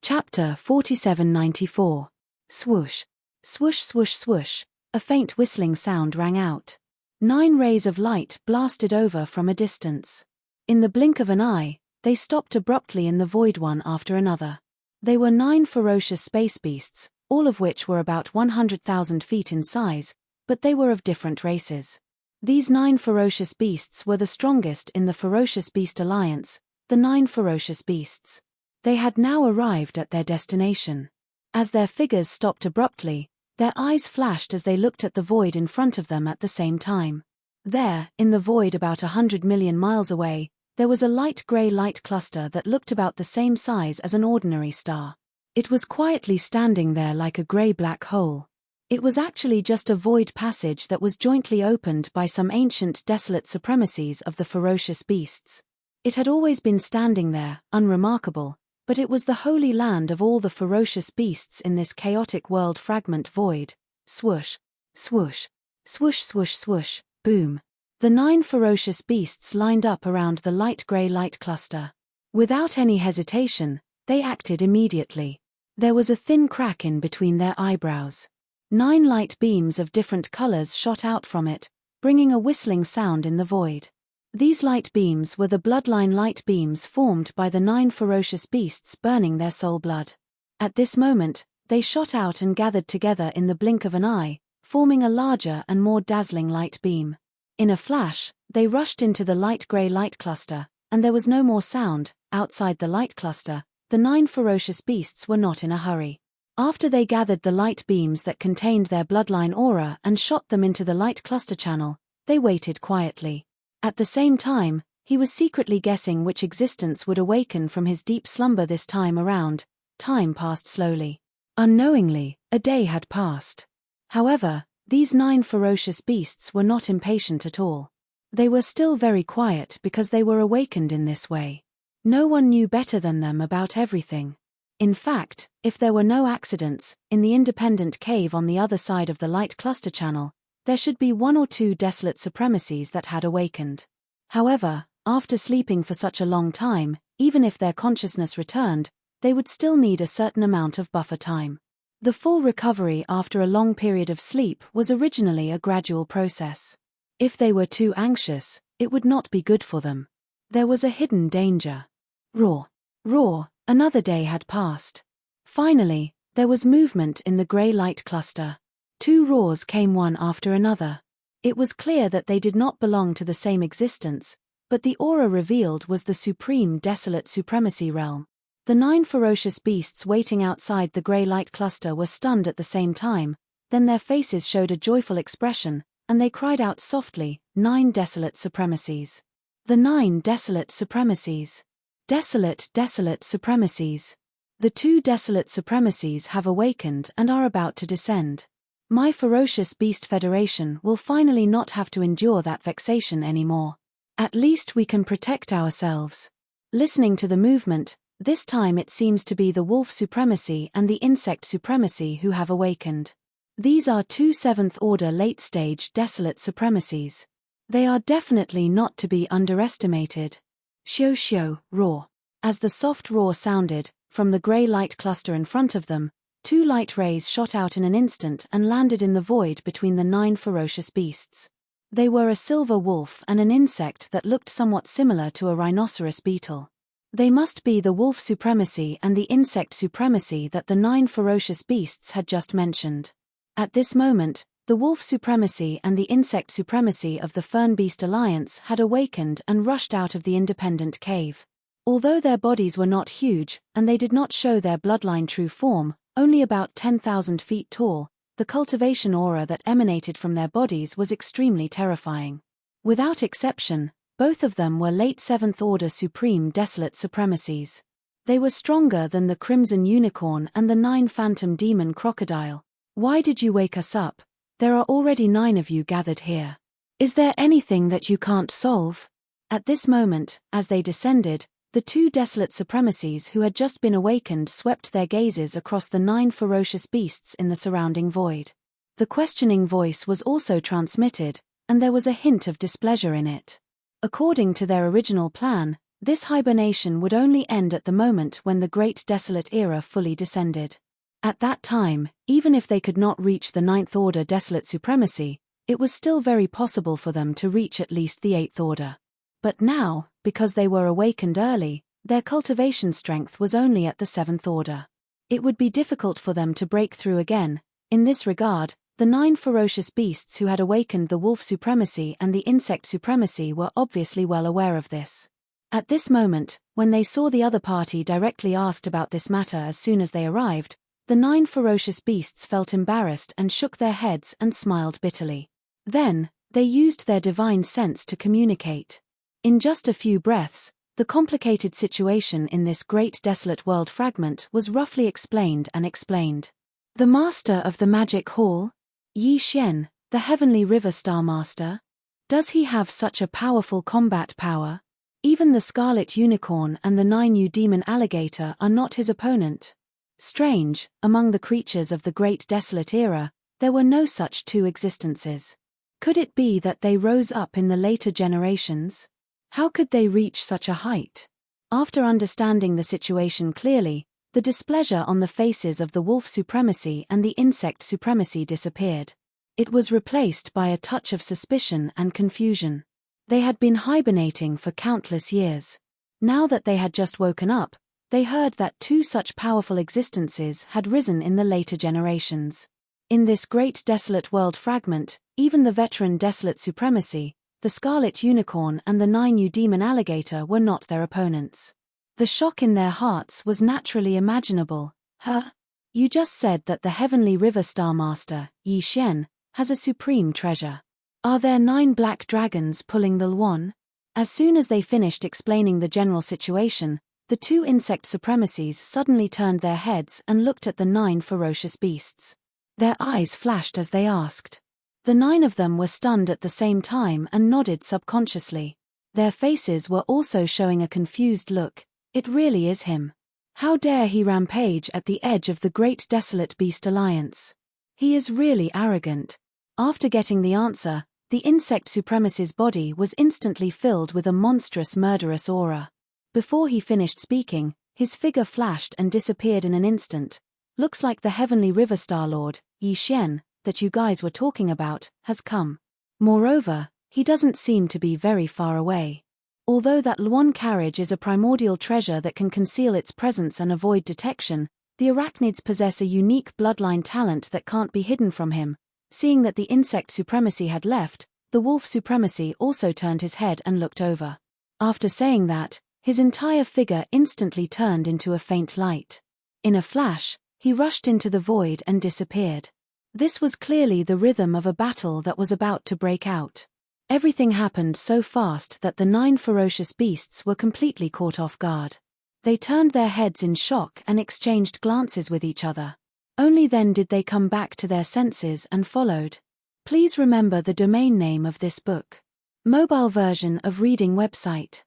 Chapter 4794. Swoosh. Swoosh swoosh swoosh, a faint whistling sound rang out. 9 rays of light blasted over from a distance. In the blink of an eye, they stopped abruptly in the void one after another. They were 9 ferocious space beasts, all of which were about 100,000 feet in size, but they were of different races. These 9 ferocious beasts were the strongest in the Ferocious Beast Alliance, the 9 ferocious beasts. They had now arrived at their destination. As their figures stopped abruptly, their eyes flashed as they looked at the void in front of them at the same time. There, in the void about 100 million miles away, there was a light gray light cluster that looked about the same size as an ordinary star. It was quietly standing there like a gray black hole. It was actually just a void passage that was jointly opened by some ancient desolate supremacies of the ferocious beasts. It had always been standing there, unremarkable, but it was the holy land of all the ferocious beasts in this chaotic world fragment void. Swoosh, swoosh, swoosh swoosh swoosh, boom. The 9 ferocious beasts lined up around the light gray light cluster. Without any hesitation, they acted immediately. There was a thin crack in between their eyebrows. 9 light beams of different colors shot out from it, bringing a whistling sound in the void. These light beams were the bloodline light beams formed by the 9 ferocious beasts burning their soul blood. At this moment, they shot out and gathered together in the blink of an eye, forming a larger and more dazzling light beam. In a flash, they rushed into the light gray light cluster, and there was no more sound. Outside the light cluster, the 9 ferocious beasts were not in a hurry. After they gathered the light beams that contained their bloodline aura and shot them into the light cluster channel, they waited quietly. At the same time, he was secretly guessing which existence would awaken from his deep slumber this time around. Time passed slowly. Unknowingly, a day had passed. However, these 9 ferocious beasts were not impatient at all. They were still very quiet because they were awakened in this way. No one knew better than them about everything. In fact, if there were no accidents, in the independent cave on the other side of the light cluster channel, there should be 1 or 2 desolate supremacies that had awakened. However, after sleeping for such a long time, even if their consciousness returned, they would still need a certain amount of buffer time. The full recovery after a long period of sleep was originally a gradual process. If they were too anxious, it would not be good for them. There was a hidden danger. Roar. Roar, another day had passed. Finally, there was movement in the grey light cluster. 2 roars came one after another. It was clear that they did not belong to the same existence, but the aura revealed was the supreme desolate supremacy realm. The 9 ferocious beasts waiting outside the grey light cluster were stunned at the same time, then their faces showed a joyful expression, and they cried out softly, 9 desolate supremacies. The 9 desolate supremacies. Desolate, desolate supremacies. The 2 desolate supremacies have awakened and are about to descend. My ferocious beast federation will finally not have to endure that vexation anymore. At least we can protect ourselves. Listening to the movement, this time it seems to be the wolf supremacy and the insect supremacy who have awakened. These are 2 7th-order late-stage desolate supremacies. They are definitely not to be underestimated. Shio shio, roar. As the soft roar sounded, from the grey light cluster in front of them, 2 light rays shot out in an instant and landed in the void between the 9 ferocious beasts. They were a silver wolf and an insect that looked somewhat similar to a rhinoceros beetle. They must be the wolf supremacy and the insect supremacy that the 9 ferocious beasts had just mentioned. At this moment, the wolf supremacy and the insect supremacy of the Fern Beast Alliance had awakened and rushed out of the independent cave. Although their bodies were not huge, and they did not show their bloodline true form, only about 10,000 feet tall, the cultivation aura that emanated from their bodies was extremely terrifying. Without exception, both of them were late 7th-order supreme desolate supremacies. They were stronger than the Crimson Unicorn and the 9 Phantom Demon Crocodile. Why did you wake us up? There are already 9 of you gathered here. Is there anything that you can't solve? At this moment, as they descended, the 2 desolate supremacies who had just been awakened swept their gazes across the 9 ferocious beasts in the surrounding void. The questioning voice was also transmitted, and there was a hint of displeasure in it. According to their original plan, this hibernation would only end at the moment when the Great Desolate Era fully descended. At that time, even if they could not reach the 9th-order desolate supremacy, it was still very possible for them to reach at least the 8th order. But now, because they were awakened early, their cultivation strength was only at the 7th order. It would be difficult for them to break through again. In this regard, the 9 ferocious beasts who had awakened the wolf supremacy and the insect supremacy were obviously well aware of this. At this moment, when they saw the other party directly asked about this matter as soon as they arrived, the 9 ferocious beasts felt embarrassed and shook their heads and smiled bitterly. Then, they used their divine sense to communicate. In just a few breaths, the complicated situation in this great desolate world fragment was roughly explained and explained. The master of the magic hall? Yi Xian, the heavenly river star master? Does he have such a powerful combat power? Even the scarlet unicorn and the 9U demon alligator are not his opponent. Strange, among the creatures of the Great Desolate Era, there were no such 2 existences. Could it be that they rose up in the later generations? How could they reach such a height? After understanding the situation clearly, the displeasure on the faces of the wolf supremacy and the insect supremacy disappeared. It was replaced by a touch of suspicion and confusion. They had been hibernating for countless years. Now that they had just woken up, they heard that 2 such powerful existences had risen in the later generations. In this great desolate world fragment, even the veteran desolate supremacy, the scarlet unicorn and the 9U demon alligator were not their opponents. The shock in their hearts was naturally imaginable. Huh? You just said that the heavenly river star master, Yi Xian, has a supreme treasure. Are there 9 black dragons pulling the Luan? As soon as they finished explaining the general situation, the 2 insect supremacies suddenly turned their heads and looked at the 9 ferocious beasts. Their eyes flashed as they asked. The 9 of them were stunned at the same time and nodded subconsciously. Their faces were also showing a confused look. It really is him. How dare he rampage at the edge of the Great Desolate Beast Alliance? He is really arrogant. After getting the answer, the insect supremacy's body was instantly filled with a monstrous murderous aura. Before he finished speaking, his figure flashed and disappeared in an instant. Looks like the heavenly river star lord, Yi Xian, that you guys were talking about, has come. Moreover, he doesn't seem to be very far away. Although that Luan carriage is a primordial treasure that can conceal its presence and avoid detection, the arachnids possess a unique bloodline talent that can't be hidden from him. Seeing that the insect supremacy had left, the wolf supremacy also turned his head and looked over. After saying that, His entire figure instantly turned into a faint light. In a flash, he rushed into the void and disappeared. This was clearly the rhythm of a battle that was about to break out. Everything happened so fast that the 9 ferocious beasts were completely caught off guard. They turned their heads in shock and exchanged glances with each other. Only then did they come back to their senses and followed. Please remember the domain name of this book. Mobile version of reading website.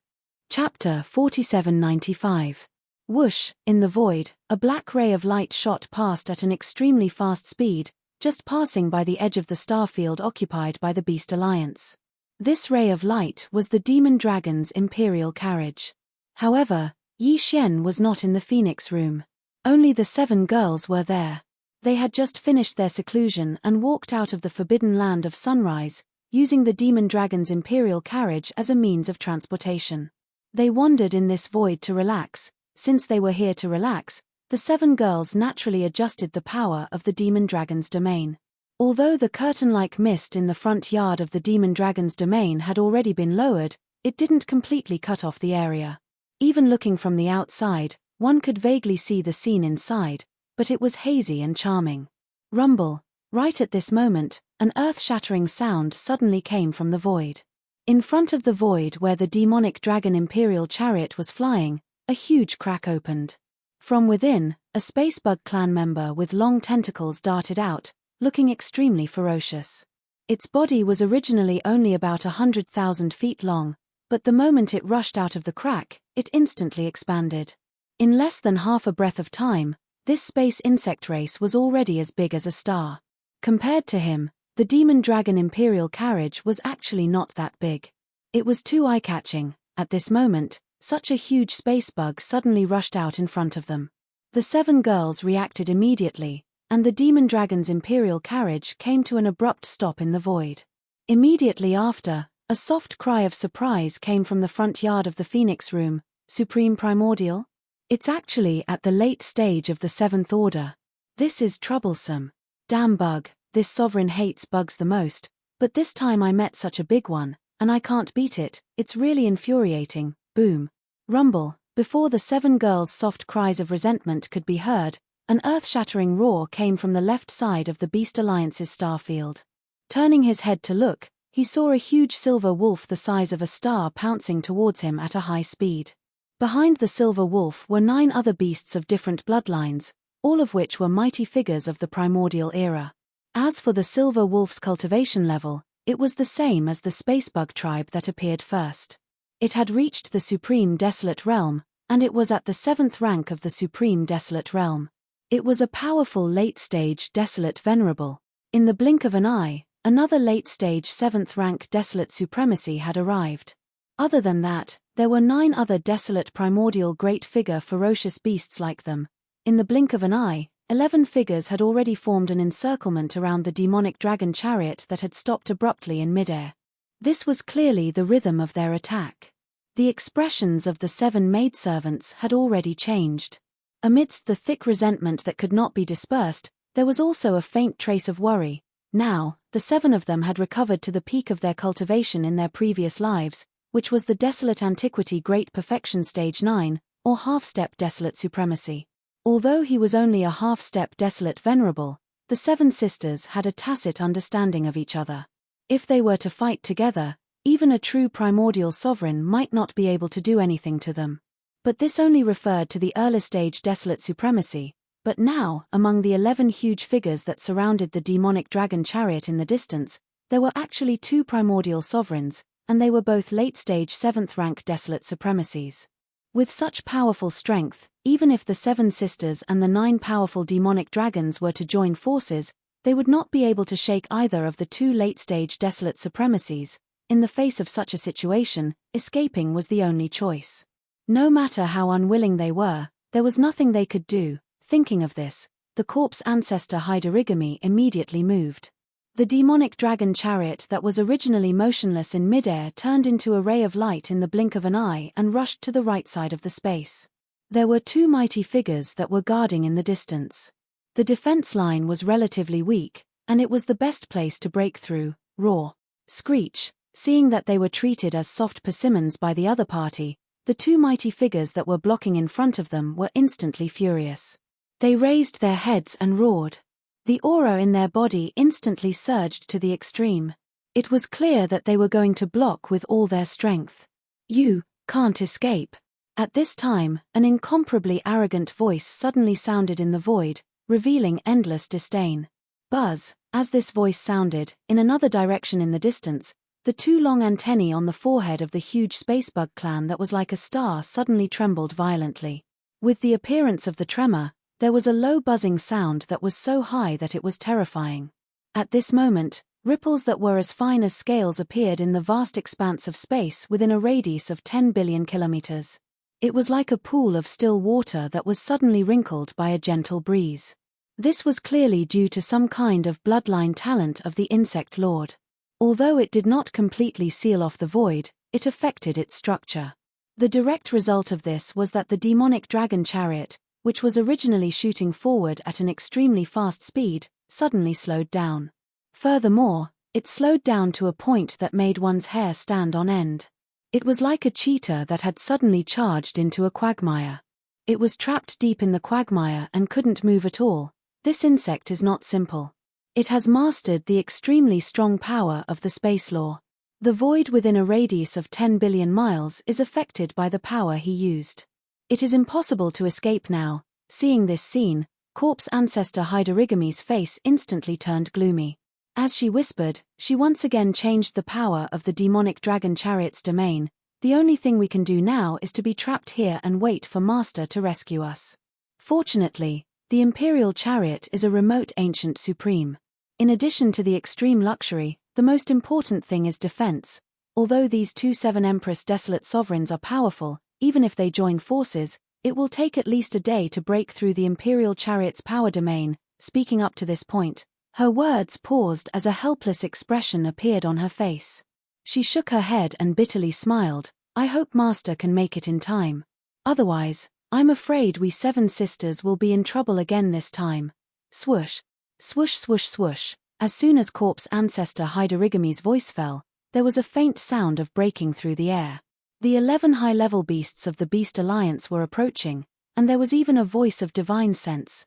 Chapter 4795. Whoosh, in the void, a black ray of light shot past at an extremely fast speed, just passing by the edge of the starfield occupied by the Beast Alliance. This ray of light was the demon dragon's imperial carriage. However, Yi Xian was not in the Phoenix room. Only the 7 girls were there. They had just finished their seclusion and walked out of the forbidden land of sunrise, using the demon dragon's imperial carriage as a means of transportation. They wandered in this void to relax. Since they were here to relax, the 7 girls naturally adjusted the power of the demon dragon's domain. Although the curtain-like mist in the front yard of the demon dragon's domain had already been lowered, it didn't completely cut off the area. Even looking from the outside, one could vaguely see the scene inside, but it was hazy and charming. Rumble. Right at this moment, an earth-shattering sound suddenly came from the void. In front of the void where the demonic dragon imperial chariot was flying, a huge crack opened. From within, a Spacebug clan member with long tentacles darted out, looking extremely ferocious. Its body was originally only about 100,000 feet long, but the moment it rushed out of the crack, it instantly expanded. In less than half a breath of time, this space insect race was already as big as a star. Compared to him, the demon dragon imperial carriage was actually not that big. It was too eye-catching. At this moment, such a huge space bug suddenly rushed out in front of them. The 7 girls reacted immediately, and the demon dragon's imperial carriage came to an abrupt stop in the void. Immediately after, a soft cry of surprise came from the front yard of the Phoenix room. Supreme Primordial? It's actually at the late stage of the 7th order. This is troublesome. Damn bug, this sovereign hates bugs the most, but this time I met such a big one, and I can't beat it. It's really infuriating. Boom. Rumble. Before the 7 girls' soft cries of resentment could be heard, an earth-shattering roar came from the left side of the Beast Alliance's starfield. Turning his head to look, he saw a huge silver wolf the size of a star pouncing towards him at a high speed. Behind the silver wolf were 9 other beasts of different bloodlines, all of which were mighty figures of the primordial era. As for the silver wolf's cultivation level, it was the same as the Spacebug tribe that appeared first. It had reached the Supreme Desolate Realm, and it was at the 7th rank of the Supreme Desolate Realm. It was a powerful late-stage Desolate Venerable. In the blink of an eye, another late-stage 7th rank Desolate Supremacy had arrived. Other than that, there were 9 other Desolate Primordial Great Figure ferocious beasts like them. In the blink of an eye, 11 figures had already formed an encirclement around the demonic dragon chariot that had stopped abruptly in midair. This was clearly the rhythm of their attack. The expressions of the 7 maidservants had already changed. Amidst the thick resentment that could not be dispersed, there was also a faint trace of worry. Now, the 7 of them had recovered to the peak of their cultivation in their previous lives, which was the Desolate Antiquity Great Perfection Stage 9, or Half-Step Desolate Supremacy. Although he was only a half-step Desolate Venerable, the 7 sisters had a tacit understanding of each other. If they were to fight together, even a true primordial sovereign might not be able to do anything to them. But this only referred to the early-stage Desolate Supremacy. But now, among the 11 huge figures that surrounded the demonic dragon chariot in the distance, there were actually 2 primordial sovereigns, and they were both late-stage 7th rank Desolate Supremacies. With such powerful strength, even if the 7 sisters and the 9 powerful demonic dragons were to join forces, they would not be able to shake either of the 2 late-stage Desolate Supremacies. In the face of such a situation, escaping was the only choice. No matter how unwilling they were, there was nothing they could do. Thinking of this, the corpse ancestor Hyderigami immediately moved. The demonic dragon chariot that was originally motionless in midair turned into a ray of light in the blink of an eye and rushed to the right side of the space. There were 2 mighty figures that were guarding in the distance. The defense line was relatively weak, and it was the best place to break through. Roar. Screech. Seeing that they were treated as soft persimmons by the other party, the two mighty figures that were blocking in front of them were instantly furious. They raised their heads and roared. The aura in their body instantly surged to the extreme. It was clear that they were going to block with all their strength. "You can't escape." At this time, an incomparably arrogant voice suddenly sounded in the void, revealing endless disdain. Buzz, as this voice sounded, in another direction in the distance, the two long antennae on the forehead of the huge spacebug clan that was like a star suddenly trembled violently. With the appearance of the tremor, there was a low buzzing sound that was so high that it was terrifying. At this moment, ripples that were as fine as scales appeared in the vast expanse of space within a radius of 10 billion kilometers. It was like a pool of still water that was suddenly wrinkled by a gentle breeze. This was clearly due to some kind of bloodline talent of the insect lord. Although it did not completely seal off the void, it affected its structure. The direct result of this was that the demonic dragon chariot, which was originally shooting forward at an extremely fast speed, suddenly slowed down. Furthermore, it slowed down to a point that made one's hair stand on end. It was like a cheetah that had suddenly charged into a quagmire. It was trapped deep in the quagmire and couldn't move at all. This insect is not simple. It has mastered the extremely strong power of the space law. The void within a radius of 10 billion miles is affected by the power he used. It is impossible to escape now. Seeing this scene, corpse ancestor Hyderigami's face instantly turned gloomy. As she whispered, she once again changed the power of the demonic dragon chariot's domain. "The only thing we can do now is to be trapped here and wait for Master to rescue us." Fortunately, the Imperial chariot is a remote ancient supreme. In addition to the extreme luxury, the most important thing is defense. Although these two Seven Empress desolate sovereigns are powerful, even if they join forces, it will take at least a day to break through the Imperial chariot's power domain. Speaking up to this point, her words paused as a helpless expression appeared on her face. She shook her head and bitterly smiled. "I hope Master can make it in time. Otherwise, I'm afraid we seven sisters will be in trouble again this time." Swoosh. Swoosh swoosh swoosh. As soon as corpse ancestor Hyderigami's voice fell, there was a faint sound of breaking through the air. The 11 high-level beasts of the Beast Alliance were approaching, and there was even a voice of divine sense.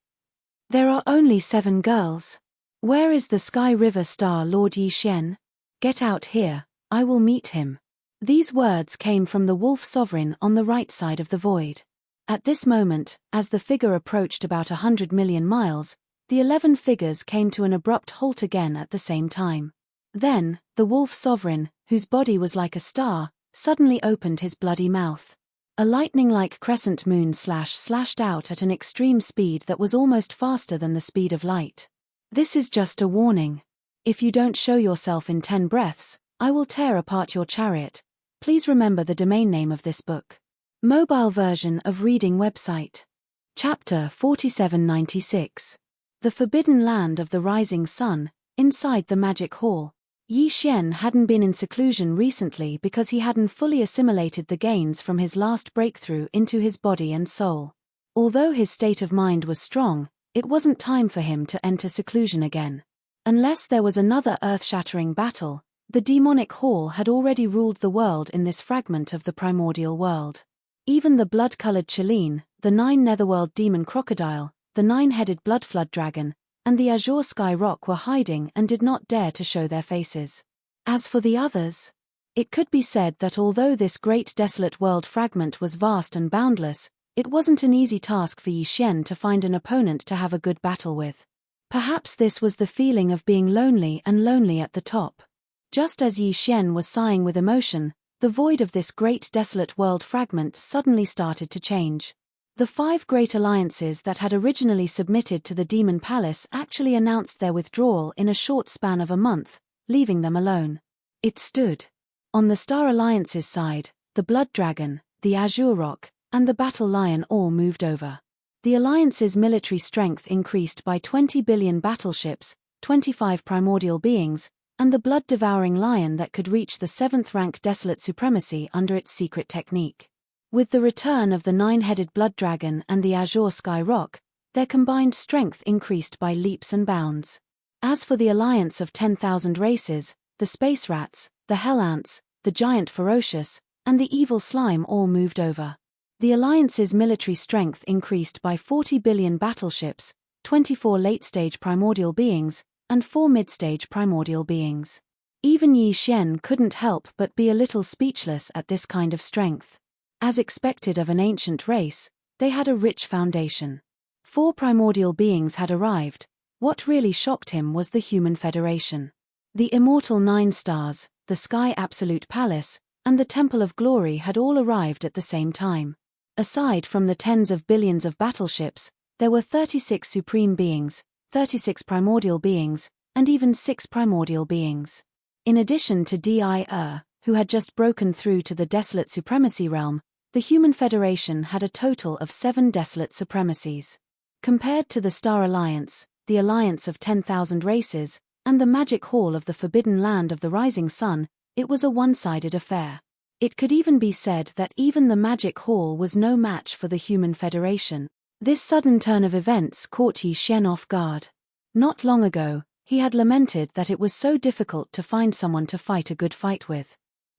"There are only 7 girls. Where is the Sky River Star Lord Yi Xian? Get out here, I will meet him." These words came from the Wolf Sovereign on the right side of the void. At this moment, as the figure approached about 100 million miles, the 11 figures came to an abrupt halt again at the same time. Then, the Wolf Sovereign, whose body was like a star, suddenly opened his bloody mouth. A lightning-like crescent moon slashed out at an extreme speed that was almost faster than the speed of light. "This is just a warning. If you don't show yourself in 10 breaths, I will tear apart your chariot. Please remember the domain name of this book." Mobile version of reading website. Chapter 4796. The Forbidden Land of the Rising Sun, inside the Magic Hall. Yi Xian hadn't been in seclusion recently because he hadn't fully assimilated the gains from his last breakthrough into his body and soul. Although his state of mind was strong, it wasn't time for him to enter seclusion again. Unless there was another earth-shattering battle, the demonic hall had already ruled the world in this fragment of the primordial world. Even the blood-colored Chelene, the 9 netherworld demon crocodile, the 9-headed blood flood dragon, and the azure sky rock were hiding and did not dare to show their faces. As for the others, it could be said that although this great desolate world fragment was vast and boundless, it wasn't an easy task for Yi Xian to find an opponent to have a good battle with. Perhaps this was the feeling of being lonely and lonely at the top. Just as Yi Xian was sighing with emotion, the void of this great desolate world fragment suddenly started to change. The 5 great alliances that had originally submitted to the Demon Palace actually announced their withdrawal in a short span of a month, leaving them alone. It stood. On the Star Alliance's side, the Blood Dragon, the Azure Rock, and the Battle Lion all moved over. The Alliance's military strength increased by 20 billion battleships, 25 primordial beings, and the blood-devouring lion that could reach the 7th rank desolate supremacy under its secret technique. With the return of the 9-headed blood dragon and the azure sky rock, their combined strength increased by leaps and bounds. As for the alliance of 10,000 races, the space rats, the hell ants, the giant ferocious, and the evil slime all moved over. The Alliance's military strength increased by 40 billion battleships, 24 late-stage primordial beings, and 4 mid-stage primordial beings. Even Yi Xian couldn't help but be a little speechless at this kind of strength. As expected of an ancient race, they had a rich foundation. 4 primordial beings had arrived. What really shocked him was the Human Federation. The immortal 9 stars, the Sky Absolute Palace, and the Temple of Glory had all arrived at the same time. Aside from the tens of billions of battleships, there were 36 supreme beings, 36 primordial beings, and even 6 primordial beings. In addition to Dire, who had just broken through to the Desolate Supremacy realm, the Human Federation had a total of 7 Desolate Supremacies. Compared to the Star Alliance, the Alliance of 10,000 races, and the Magic Hall of the Forbidden Land of the Rising Sun, it was a one-sided affair. It could even be said that even the Magic Hall was no match for the Human Federation. This sudden turn of events caught Yi Xian off guard. Not long ago, he had lamented that it was so difficult to find someone to fight a good fight with.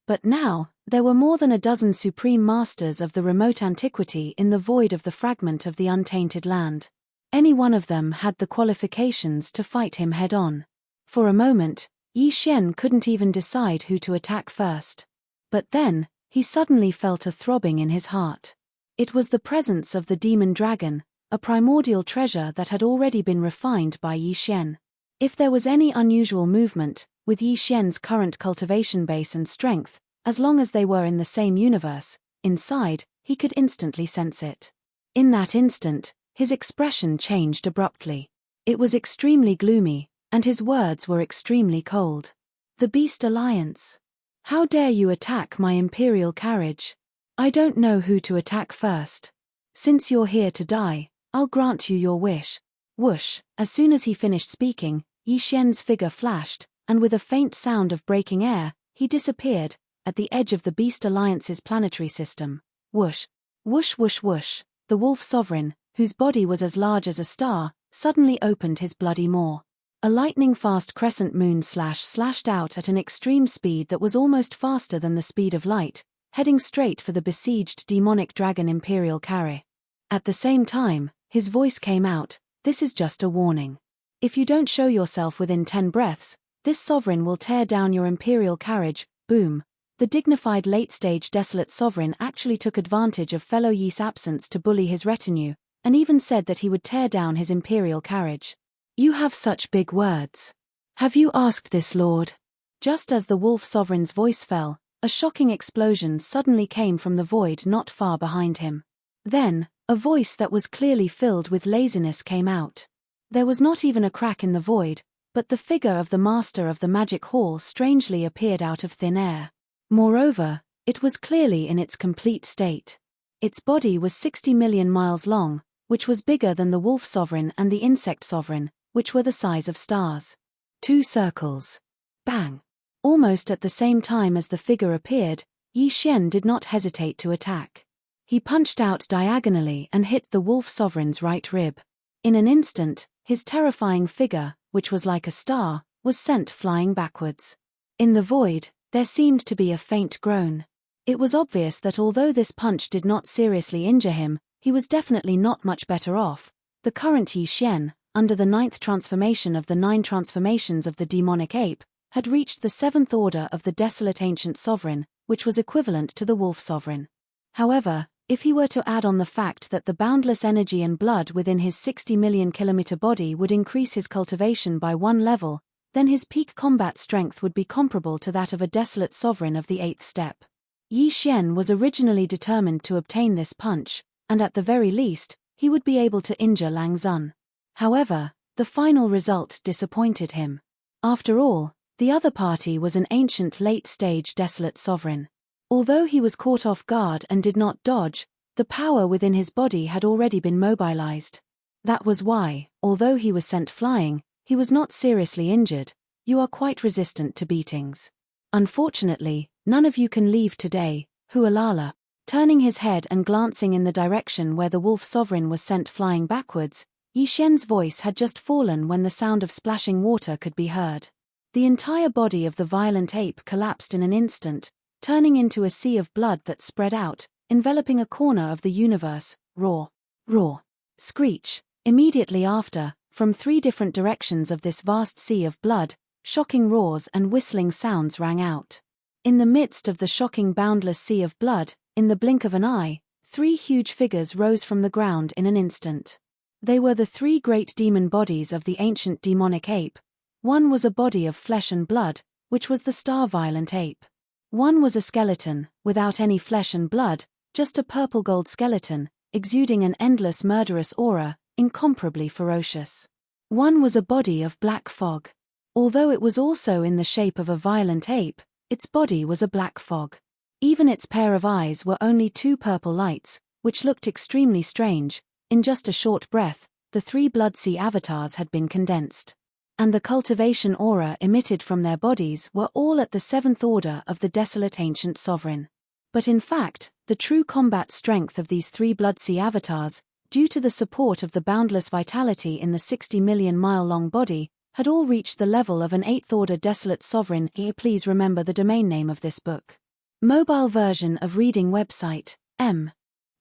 But now, there were more than a dozen supreme masters of the remote antiquity in the void of the fragment of the untainted land. Any one of them had the qualifications to fight him head-on. For a moment, Yi Xian couldn't even decide who to attack first. But then, he suddenly felt a throbbing in his heart. It was the presence of the demon dragon, a primordial treasure that had already been refined by Yi Xian. If there was any unusual movement, with Yi Xian's current cultivation base and strength, as long as they were in the same universe, inside, he could instantly sense it. In that instant, his expression changed abruptly. It was extremely gloomy, and his words were extremely cold. The Beast Alliance. How dare you attack my imperial carriage? I don't know who to attack first. Since you're here to die, I'll grant you your wish. Whoosh! As soon as he finished speaking, Yi Xian's figure flashed, and with a faint sound of breaking air, he disappeared, at the edge of the Beast Alliance's planetary system. Whoosh! Whoosh whoosh whoosh! The Wolf Sovereign, whose body was as large as a star, suddenly opened his bloody maw. A lightning-fast crescent moon slashed out at an extreme speed that was almost faster than the speed of light, heading straight for the besieged demonic dragon Imperial Carry. At the same time, his voice came out, "This is just a warning. If you don't show yourself within 10 breaths, this sovereign will tear down your Imperial carriage." Boom. The dignified late-stage Desolate Sovereign actually took advantage of fellow Yi's absence to bully his retinue, and even said that he would tear down his Imperial carriage. "You have such big words. Have you asked this, Lord?" Just as the Wolf Sovereign's voice fell, a shocking explosion suddenly came from the void not far behind him. Then, a voice that was clearly filled with laziness came out. There was not even a crack in the void, but the figure of the master of the Magic Hall strangely appeared out of thin air. Moreover, it was clearly in its complete state. Its body was 60 million miles long, which was bigger than the Wolf Sovereign and the Insect Sovereign, which were the size of stars. 2 circles. Bang! Almost at the same time as the figure appeared, Yi Xian did not hesitate to attack. He punched out diagonally and hit the Wolf Sovereign's right rib. In an instant, his terrifying figure, which was like a star, was sent flying backwards. In the void, there seemed to be a faint groan. It was obvious that although this punch did not seriously injure him, he was definitely not much better off. The current Yi Xian, under the 9th transformation of the 9 transformations of the demonic ape, had reached the 7th order of the desolate ancient sovereign, which was equivalent to the Wolf Sovereign. However, if he were to add on the fact that the boundless energy and blood within his 60 million kilometer body would increase his cultivation by 1 level, then his peak combat strength would be comparable to that of a desolate sovereign of the 8th step. Yi Xian was originally determined to obtain this punch, and at the very least, he would be able to injure Lang Zun. However, the final result disappointed him. After all, the other party was an ancient late-stage desolate sovereign. Although he was caught off guard and did not dodge, the power within his body had already been mobilized. That was why, although he was sent flying, he was not seriously injured. "You are quite resistant to beatings. Unfortunately, none of you can leave today, Hualala." Turning his head and glancing in the direction where the Wolf Sovereign was sent flying backwards, Yi Xian's voice had just fallen when the sound of splashing water could be heard. The entire body of the violent ape collapsed in an instant, turning into a sea of blood that spread out, enveloping a corner of the universe. Roar, roar, screech. Immediately after, from 3 different directions of this vast sea of blood, shocking roars and whistling sounds rang out. In the midst of the shocking boundless sea of blood, in the blink of an eye, 3 huge figures rose from the ground in an instant. They were the 3 great demon bodies of the ancient demonic ape. One was a body of flesh and blood, which was the star-violent ape. One was a skeleton, without any flesh and blood, just a purple-gold skeleton, exuding an endless murderous aura, incomparably ferocious. One was a body of black fog. Although it was also in the shape of a violent ape, its body was a black fog. Even its pair of eyes were only 2 purple lights, which looked extremely strange. In just a short breath, the 3 Bloodsea avatars had been condensed. And the cultivation aura emitted from their bodies were all at the 7th order of the desolate ancient sovereign. But in fact, the true combat strength of these 3 Bloodsea avatars, due to the support of the boundless vitality in the 60 million mile long body, had all reached the level of an 8th order desolate sovereign. Here please remember the domain name of this book. Mobile version of reading website, M.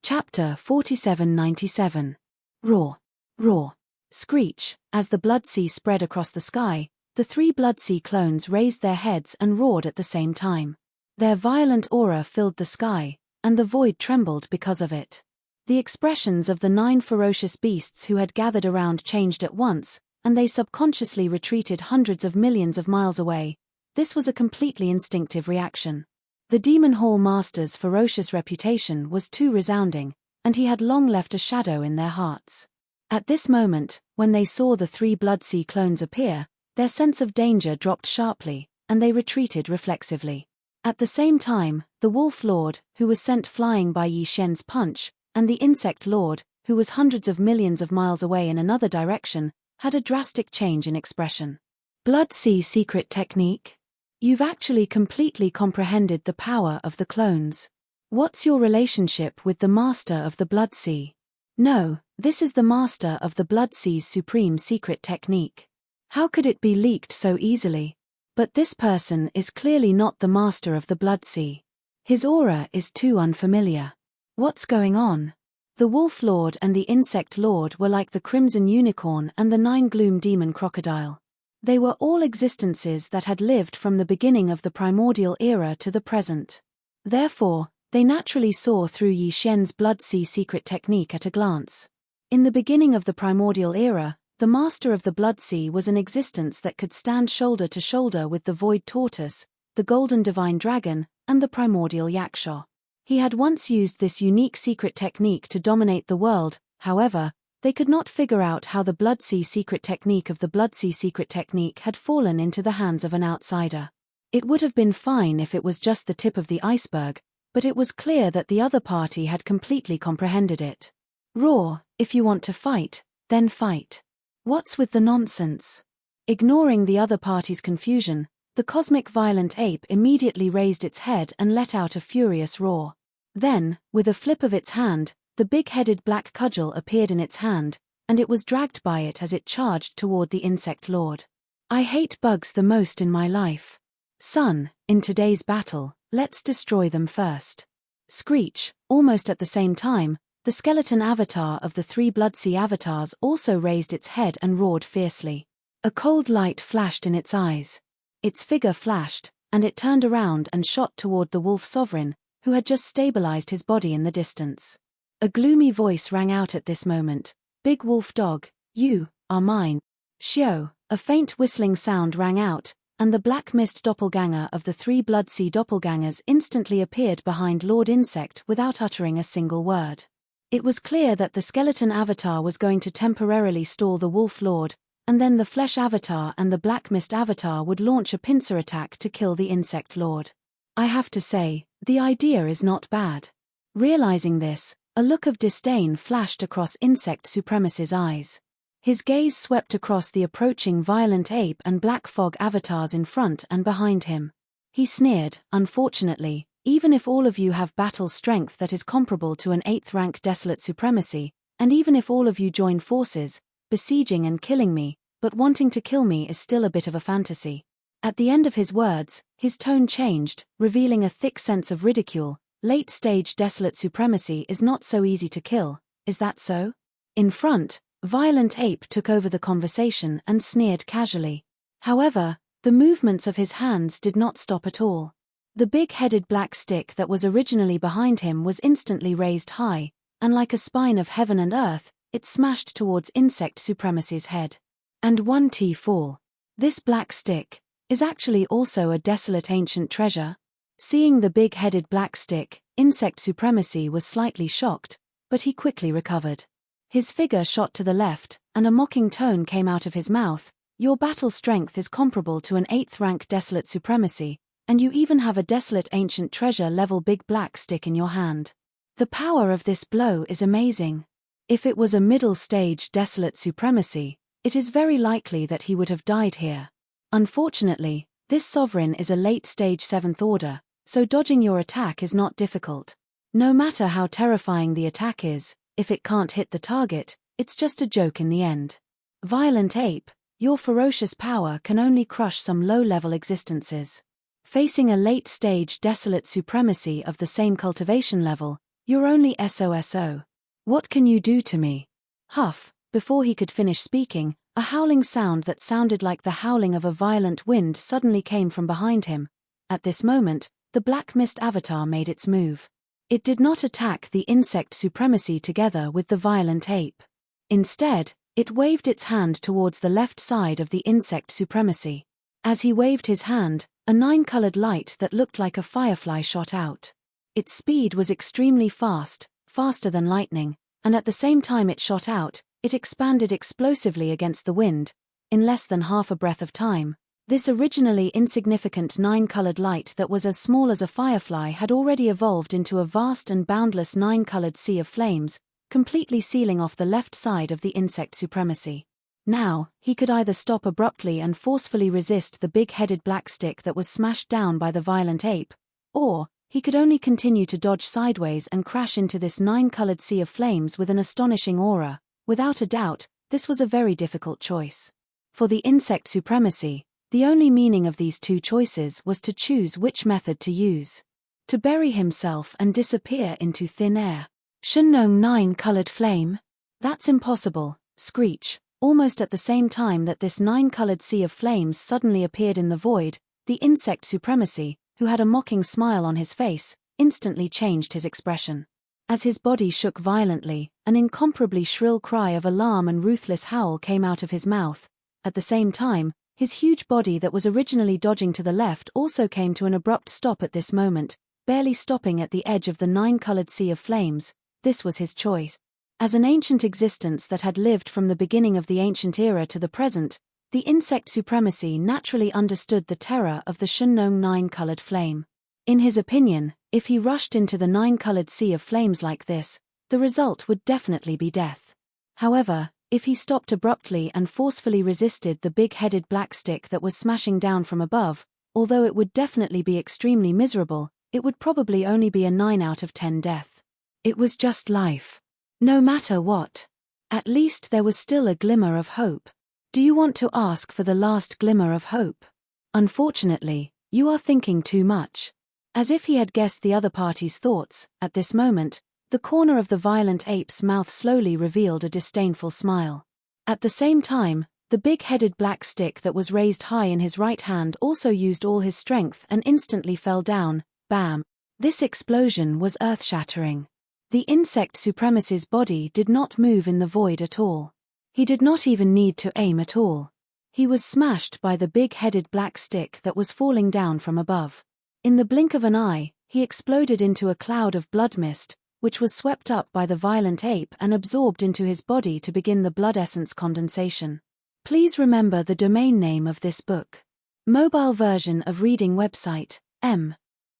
Chapter 4797. Roar, roar, screech. As the Bloodsea spread across the sky, the 3 Bloodsea clones raised their heads and roared at the same time. Their violent aura filled the sky, and the void trembled because of it. The expressions of the 9 ferocious beasts who had gathered around changed at once, and they subconsciously retreated hundreds of millions of miles away. This was a completely instinctive reaction. The Demon Hall Master's ferocious reputation was too resounding, and he had long left a shadow in their hearts. At this moment, when they saw the 3 Bloodsea clones appear, their sense of danger dropped sharply, and they retreated reflexively. At the same time, the Wolf Lord, who was sent flying by Yi Shen's punch, and the Insect Lord, who was hundreds of millions of miles away in another direction, had a drastic change in expression. Bloodsea secret technique? You've actually completely comprehended the power of the clones. What's your relationship with the Master of the Bloodsea? No, this is the Master of the Bloodsea's supreme secret technique. How could it be leaked so easily? But this person is clearly not the Master of the Bloodsea. His aura is too unfamiliar. What's going on? The Wolf Lord and the Insect Lord were like the Crimson Unicorn and the 9 Gloom Demon Crocodile. They were all existences that had lived from the beginning of the primordial era to the present. Therefore, they naturally saw through Yi Shen's Bloodsea secret technique at a glance. In the beginning of the primordial era, the Master of the Bloodsea was an existence that could stand shoulder to shoulder with the Void Tortoise, the Golden Divine Dragon, and the primordial Yaksha. He had once used this unique secret technique to dominate the world. However, they could not figure out how the Bloodsea secret technique of the Bloodsea secret technique had fallen into the hands of an outsider. It would have been fine if it was just the tip of the iceberg, but it was clear that the other party had completely comprehended it. Roar, if you want to fight, then fight. What's with the nonsense? Ignoring the other party's confusion, the cosmic violent ape immediately raised its head and let out a furious roar. Then, with a flip of its hand, the big-headed black cudgel appeared in its hand, and it was dragged by it as it charged toward the Insect Lord. I hate bugs the most in my life. Son, in today's battle, let's destroy them first. Screech. Almost at the same time, the skeleton avatar of the 3 Bloodsea avatars also raised its head and roared fiercely. A cold light flashed in its eyes. Its figure flashed, and it turned around and shot toward the Wolf Sovereign, who had just stabilized his body in the distance. A gloomy voice rang out at this moment. Big Wolf Dog, you are mine. Shio. A faint whistling sound rang out, and the black mist doppelganger of the 3 Bloodsea doppelgangers instantly appeared behind Lord Insect without uttering a single word. It was clear that the skeleton avatar was going to temporarily stall the Wolf Lord, and then the flesh avatar and the black mist avatar would launch a pincer attack to kill the Insect Lord. I have to say, the idea is not bad. Realizing this, a look of disdain flashed across Insect Supremacist's eyes. His gaze swept across the approaching violent ape and black fog avatars in front and behind him. He sneered, unfortunately, even if all of you have battle strength that is comparable to an 8th rank desolate supremacy, and even if all of you join forces, besieging and killing me, but wanting to kill me is still a bit of a fantasy. At the end of his words, his tone changed, revealing a thick sense of ridicule. Late-stage desolate supremacy is not so easy to kill, is that so? In front, Violent Ape took over the conversation and sneered casually. However, the movements of his hands did not stop at all. The big-headed black stick that was originally behind him was instantly raised high, and like a spine of heaven and earth, it smashed towards Insect Supremacy's head. And 1T fall. This black stick is actually also a desolate ancient treasure. Seeing the big-headed black stick, Insect Supremacy was slightly shocked, but he quickly recovered. His figure shot to the left, and a mocking tone came out of his mouth. Your battle strength is comparable to an 8th-rank desolate supremacy, and you even have a desolate ancient treasure level big black stick in your hand. The power of this blow is amazing. If it was a middle-stage desolate supremacy, it is very likely that he would have died here. Unfortunately, this sovereign is a late-stage 7th order, so dodging your attack is not difficult. No matter how terrifying the attack is, if it can't hit the target, it's just a joke in the end. Violent Ape, your ferocious power can only crush some low-level existences. Facing a late-stage desolate supremacy of the same cultivation level, you're only SOSO. What can you do to me? Huff. Before he could finish speaking, a howling sound that sounded like the howling of a violent wind suddenly came from behind him. At this moment, the Black Mist avatar made its move. It did not attack the insect supremacy together with the violent ape. Instead, it waved its hand towards the left side of the insect supremacy. As he waved his hand, a 9-colored light that looked like a firefly shot out. Its speed was extremely fast, faster than lightning, and at the same time it shot out, it expanded explosively against the wind. In less than half a breath of time, this originally insignificant 9-colored light that was as small as a firefly had already evolved into a vast and boundless 9-colored sea of flames, completely sealing off the left side of the insect supremacy. Now, he could either stop abruptly and forcefully resist the big-headed black stick that was smashed down by the violent ape, or he could only continue to dodge sideways and crash into this 9-colored sea of flames with an astonishing aura. Without a doubt, this was a very difficult choice. For the insect supremacy, the only meaning of these two choices was to choose which method to use. To bury himself and disappear into thin air. Shunnong 9-colored flame? That's impossible, screech. Almost at the same time that this 9-colored sea of flames suddenly appeared in the void, the insect supremacy, who had a mocking smile on his face, instantly changed his expression. As his body shook violently, an incomparably shrill cry of alarm and ruthless howl came out of his mouth. At the same time, his huge body that was originally dodging to the left also came to an abrupt stop at this moment, barely stopping at the edge of the 9-colored sea of flames. This was his choice. As an ancient existence that had lived from the beginning of the ancient era to the present, the insect supremacy naturally understood the terror of the Shunnong 9-colored flame. In his opinion, if he rushed into the 9-colored sea of flames like this, the result would definitely be death. However, if he stopped abruptly and forcefully resisted the big-headed black stick that was smashing down from above, although it would definitely be extremely miserable, it would probably only be a 9 out of 10 death. It was just life. No matter what. At least there was still a glimmer of hope. Do you want to ask for the last glimmer of hope? Unfortunately, you are thinking too much. As if he had guessed the other party's thoughts, at this moment, the corner of the violent ape's mouth slowly revealed a disdainful smile. At the same time, the big-headed black stick that was raised high in his right hand also used all his strength and instantly fell down. Bam! This explosion was earth-shattering. The insect supremacy's body did not move in the void at all. He did not even need to aim at all. He was smashed by the big-headed black stick that was falling down from above. In the blink of an eye, he exploded into a cloud of blood mist, which was swept up by the violent ape and absorbed into his body to begin the blood essence condensation. Please remember the domain name of this book. Mobile version of reading website, M.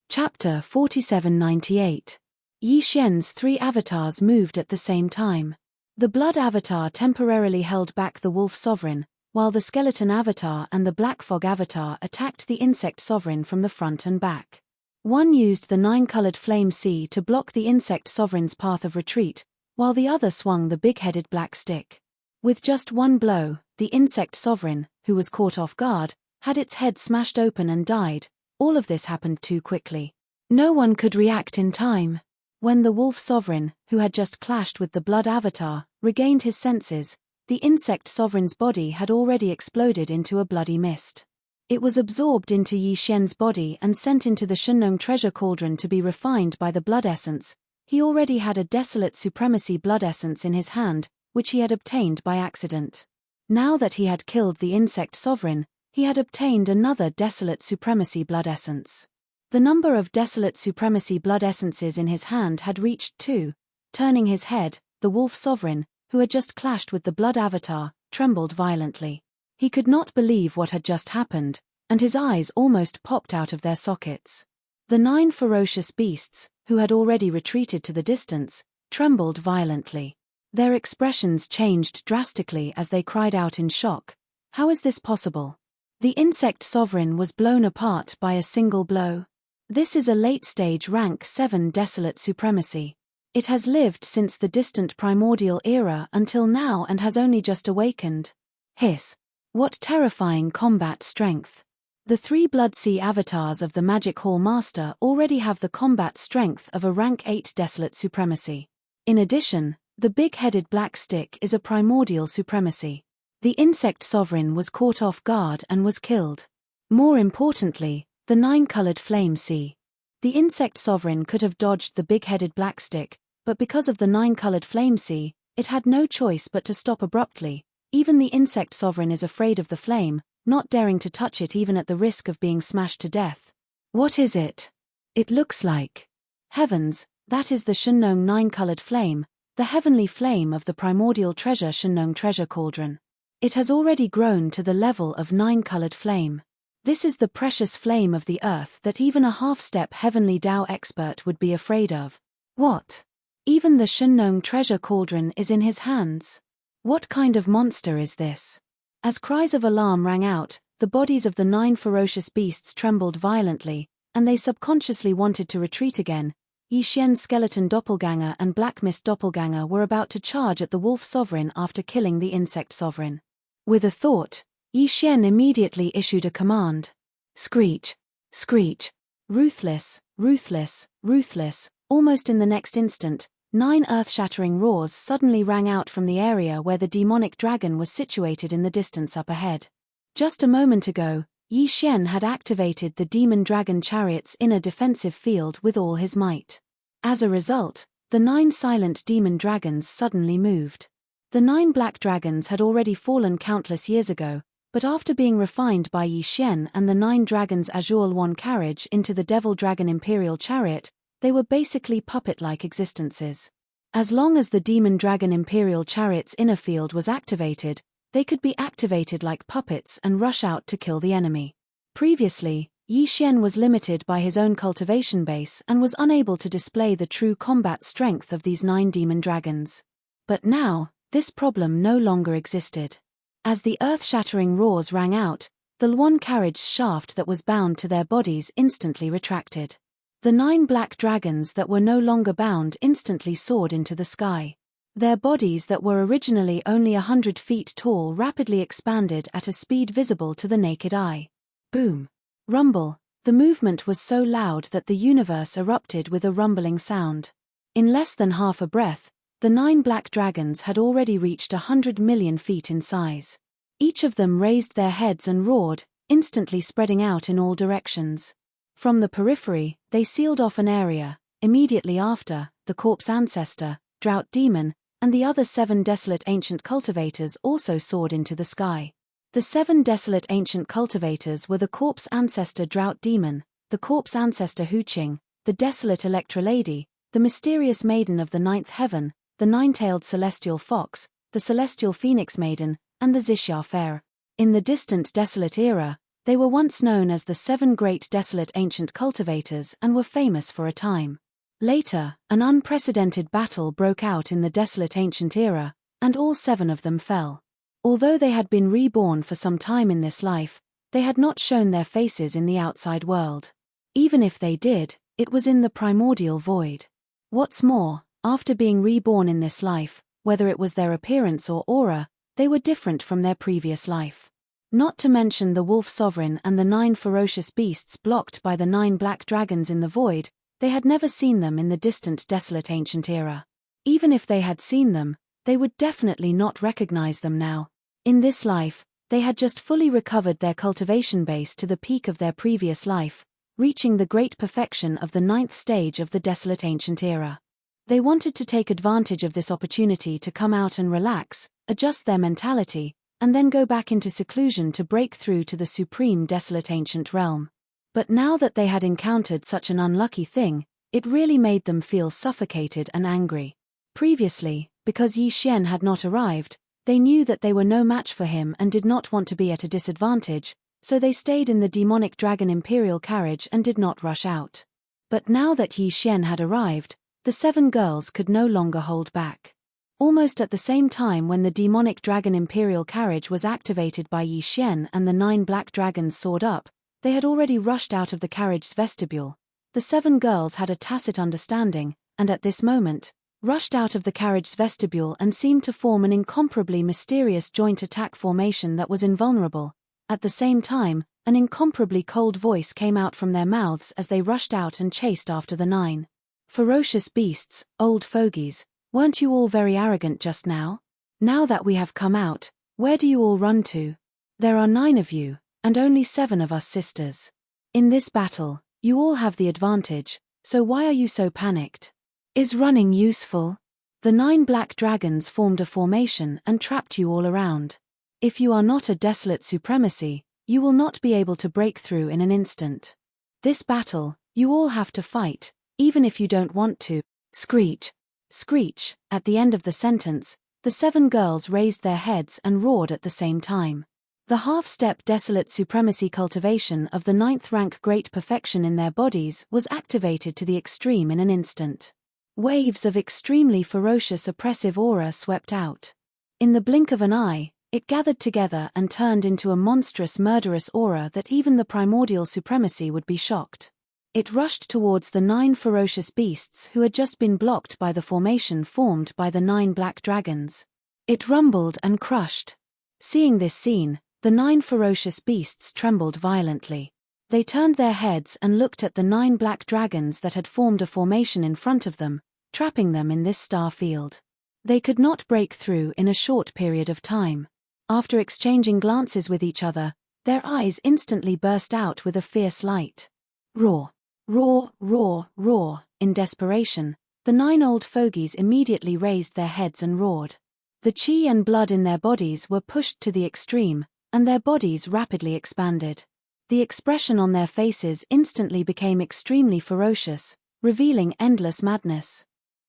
Chapter 4798. Yi Xian's 3 avatars moved at the same time. The blood avatar temporarily held back the wolf sovereign, while the skeleton avatar and the black fog avatar attacked the insect sovereign from the front and back. One used the 9-colored flame sea to block the insect sovereign's path of retreat, while the other swung the big-headed black stick. With just one blow, the insect sovereign, who was caught off guard, had its head smashed open and died. All of this happened too quickly. No one could react in time. When the wolf sovereign, who had just clashed with the blood avatar, regained his senses, the insect sovereign's body had already exploded into a bloody mist. It was absorbed into Yi Xian's body and sent into the Shenong treasure cauldron to be refined by the blood essence. He already had a desolate supremacy blood essence in his hand, which he had obtained by accident. Now that he had killed the insect sovereign, he had obtained another desolate supremacy blood essence. The number of desolate supremacy blood essences in his hand had reached 2. Turning his head, the wolf sovereign, who had just clashed with the blood avatar, trembled violently. He could not believe what had just happened, and his eyes almost popped out of their sockets. The 9 ferocious beasts, who had already retreated to the distance, trembled violently. Their expressions changed drastically as they cried out in shock. How is this possible? The insect sovereign was blown apart by a single blow. This is a late-stage rank 7 desolate supremacy. It has lived since the distant primordial era until now and has only just awakened. Hiss! What terrifying combat strength! The 3 Bloodsea avatars of the Magic Hall Master already have the combat strength of a rank 8 desolate supremacy. In addition, the big-headed black stick is a primordial supremacy. The insect sovereign was caught off guard and was killed. More importantly, the 9-colored flame sea. The insect sovereign could have dodged the big-headed black stick, but because of the 9-colored flame sea, it had no choice but to stop abruptly. Even the insect sovereign is afraid of the flame, not daring to touch it even at the risk of being smashed to death. What is it? It looks like. Heavens, that is the Shenong 9-colored flame, the heavenly flame of the primordial treasure Shenong treasure cauldron. It has already grown to the level of 9-colored flame. This is the precious flame of the earth that even a half-step heavenly Tao expert would be afraid of. What? Even the Shenong treasure cauldron is in his hands. What kind of monster is this? As cries of alarm rang out, the bodies of the 9 ferocious beasts trembled violently, and they subconsciously wanted to retreat again. Yi Xian's skeleton doppelganger and Black Mist doppelganger were about to charge at the wolf sovereign after killing the insect sovereign. With a thought, Yi Xian immediately issued a command. Screech! Screech! Ruthless, ruthless, ruthless. Almost in the next instant, 9 earth-shattering roars suddenly rang out from the area where the demonic dragon was situated in the distance up ahead. Just a moment ago, Yi Xian had activated the demon dragon chariot's inner defensive field with all his might. As a result, the 9 silent demon dragons suddenly moved. The 9 black dragons had already fallen countless years ago, but after being refined by Yi Xian and the 9 dragons' Azure One carriage into the Devil Dragon Imperial Chariot, they were basically puppet-like existences. As long as the Demon Dragon Imperial Chariot's inner field was activated, they could be activated like puppets and rush out to kill the enemy. Previously, Yi Xian was limited by his own cultivation base and was unable to display the true combat strength of these 9 demon dragons. But now, this problem no longer existed. As the earth-shattering roars rang out, the Luan carriage's shaft that was bound to their bodies instantly retracted. The 9 black dragons that were no longer bound instantly soared into the sky. Their bodies that were originally only 100 feet tall rapidly expanded at a speed visible to the naked eye. Boom! Rumble! The movement was so loud that the universe erupted with a rumbling sound. In less than half a breath, the 9 black dragons had already reached 100 million feet in size. Each of them raised their heads and roared, instantly spreading out in all directions. From the periphery, they sealed off an area. Immediately after, the corpse ancestor, drought demon, and the other 7 desolate ancient cultivators also soared into the sky. The 7 desolate ancient cultivators were the corpse ancestor drought demon, the corpse ancestor Huqing, the desolate Electra lady, the mysterious maiden of the 9th heaven, the 9-tailed celestial fox, the celestial phoenix maiden, and the Xixia fair. In the distant desolate era, they were once known as the 7 great desolate ancient cultivators and were famous for a time. Later, an unprecedented battle broke out in the desolate ancient era, and all 7 of them fell. Although they had been reborn for some time in this life, they had not shown their faces in the outside world. Even if they did, it was in the primordial void. What's more, after being reborn in this life, whether it was their appearance or aura, they were different from their previous life. Not to mention the wolf sovereign and the 9 ferocious beasts blocked by the 9 black dragons in the void, they had never seen them in the distant desolate ancient era. Even if they had seen them, they would definitely not recognize them now. In this life, they had just fully recovered their cultivation base to the peak of their previous life, reaching the great perfection of the 9th stage of the desolate ancient era. They wanted to take advantage of this opportunity to come out and relax, adjust their mentality, and then go back into seclusion to break through to the supreme desolate ancient realm. But now that they had encountered such an unlucky thing, it really made them feel suffocated and angry. Previously, because Yi Xian had not arrived, they knew that they were no match for him and did not want to be at a disadvantage, so they stayed in the demonic dragon imperial carriage and did not rush out. But now that Yi Xian had arrived, the 7 girls could no longer hold back. Almost at the same time when the demonic dragon imperial carriage was activated by Yi Xian and the 9 black dragons soared up, they had already rushed out of the carriage's vestibule. The 7 girls had a tacit understanding, and at this moment, rushed out of the carriage's vestibule and seemed to form an incomparably mysterious joint attack formation that was invulnerable. At the same time, an incomparably cold voice came out from their mouths as they rushed out and chased after the 9 ferocious beasts. Old fogies, weren't you all very arrogant just now? Now that we have come out, where do you all run to? There are 9 of you, and only 7 of us sisters. In this battle, you all have the advantage, so why are you so panicked? Is running useful? The 9 black dragons formed a formation and trapped you all around. If you are not a desolate supremacy, you will not be able to break through in an instant. This battle, you all have to fight, even if you don't want to. Screech. Screech. At the end of the sentence, the 7 girls raised their heads and roared at the same time. The half-step desolate supremacy cultivation of the 9th rank great perfection in their bodies was activated to the extreme in an instant. Waves of extremely ferocious oppressive aura swept out. In the blink of an eye, it gathered together and turned into a monstrous murderous aura that even the primordial supremacy would be shocked. It rushed towards the 9 ferocious beasts who had just been blocked by the formation formed by the 9 black dragons. It rumbled and crushed. Seeing this scene, the 9 ferocious beasts trembled violently. They turned their heads and looked at the 9 black dragons that had formed a formation in front of them, trapping them in this star field. They could not break through in a short period of time. After exchanging glances with each other, their eyes instantly burst out with a fierce light. Roar! Roar! Roar! Roar! In desperation, the 9 old fogies immediately raised their heads and roared. The chi and blood in their bodies were pushed to the extreme, and their bodies rapidly expanded. The expression on their faces instantly became extremely ferocious, revealing endless madness.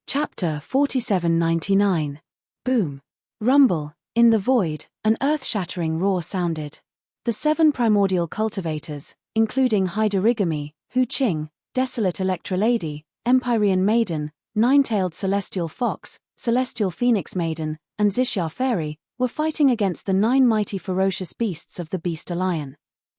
Chapter 4799. Boom. Rumble. In the void, an earth-shattering roar sounded. The 7 primordial cultivators, including Haidarigami, Hu Qing, Desolate Electra Lady, Empyrean Maiden, 9-tailed Celestial Fox, Celestial Phoenix Maiden, and Xixia Fairy, were fighting against the 9 mighty ferocious beasts of the Beast Lion.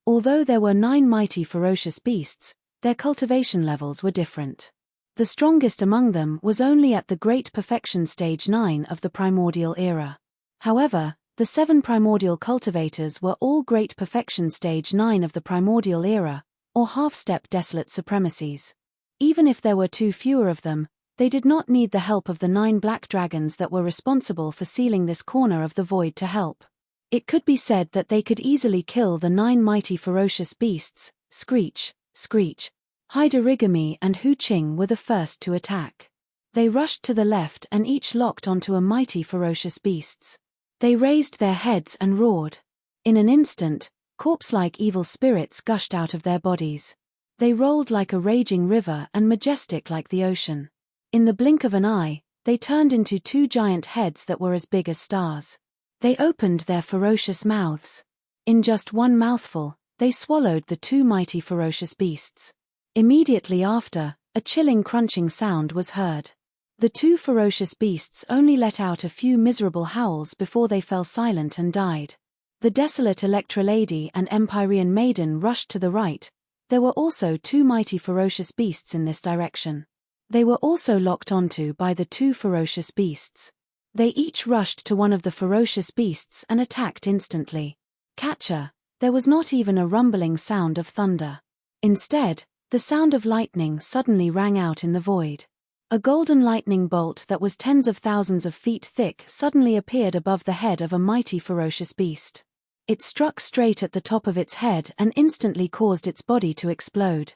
Although there were 9 mighty ferocious beasts, their cultivation levels were different. The strongest among them was only at the Great Perfection Stage 9 of the Primordial Era. However, the 7 primordial cultivators were all Great Perfection Stage 9 of the Primordial Era, or half-step desolate supremacies. Even if there were 2 fewer of them, they did not need the help of the 9 black dragons that were responsible for sealing this corner of the void to help. It could be said that they could easily kill the 9 mighty ferocious beasts. Screech, Screech. Haidarigami and Hu Qing were the first to attack. They rushed to the left and each locked onto a mighty ferocious beasts. They raised their heads and roared. In an instant, corpse-like evil spirits gushed out of their bodies. They rolled like a raging river and majestic like the ocean. In the blink of an eye, they turned into 2 giant heads that were as big as stars. They opened their ferocious mouths. In just one mouthful, they swallowed the 2 mighty ferocious beasts. Immediately after, a chilling crunching sound was heard. The 2 ferocious beasts only let out a few miserable howls before they fell silent and died. The desolate Electra Lady and Empyrean Maiden rushed to the right. There were also 2 mighty ferocious beasts in this direction. They were also locked onto by the 2 ferocious beasts. They each rushed to one of the ferocious beasts and attacked instantly. Catcher, there was not even a rumbling sound of thunder. Instead, the sound of lightning suddenly rang out in the void. A golden lightning bolt that was tens of thousands of feet thick suddenly appeared above the head of a mighty ferocious beast. It struck straight at the top of its head and instantly caused its body to explode.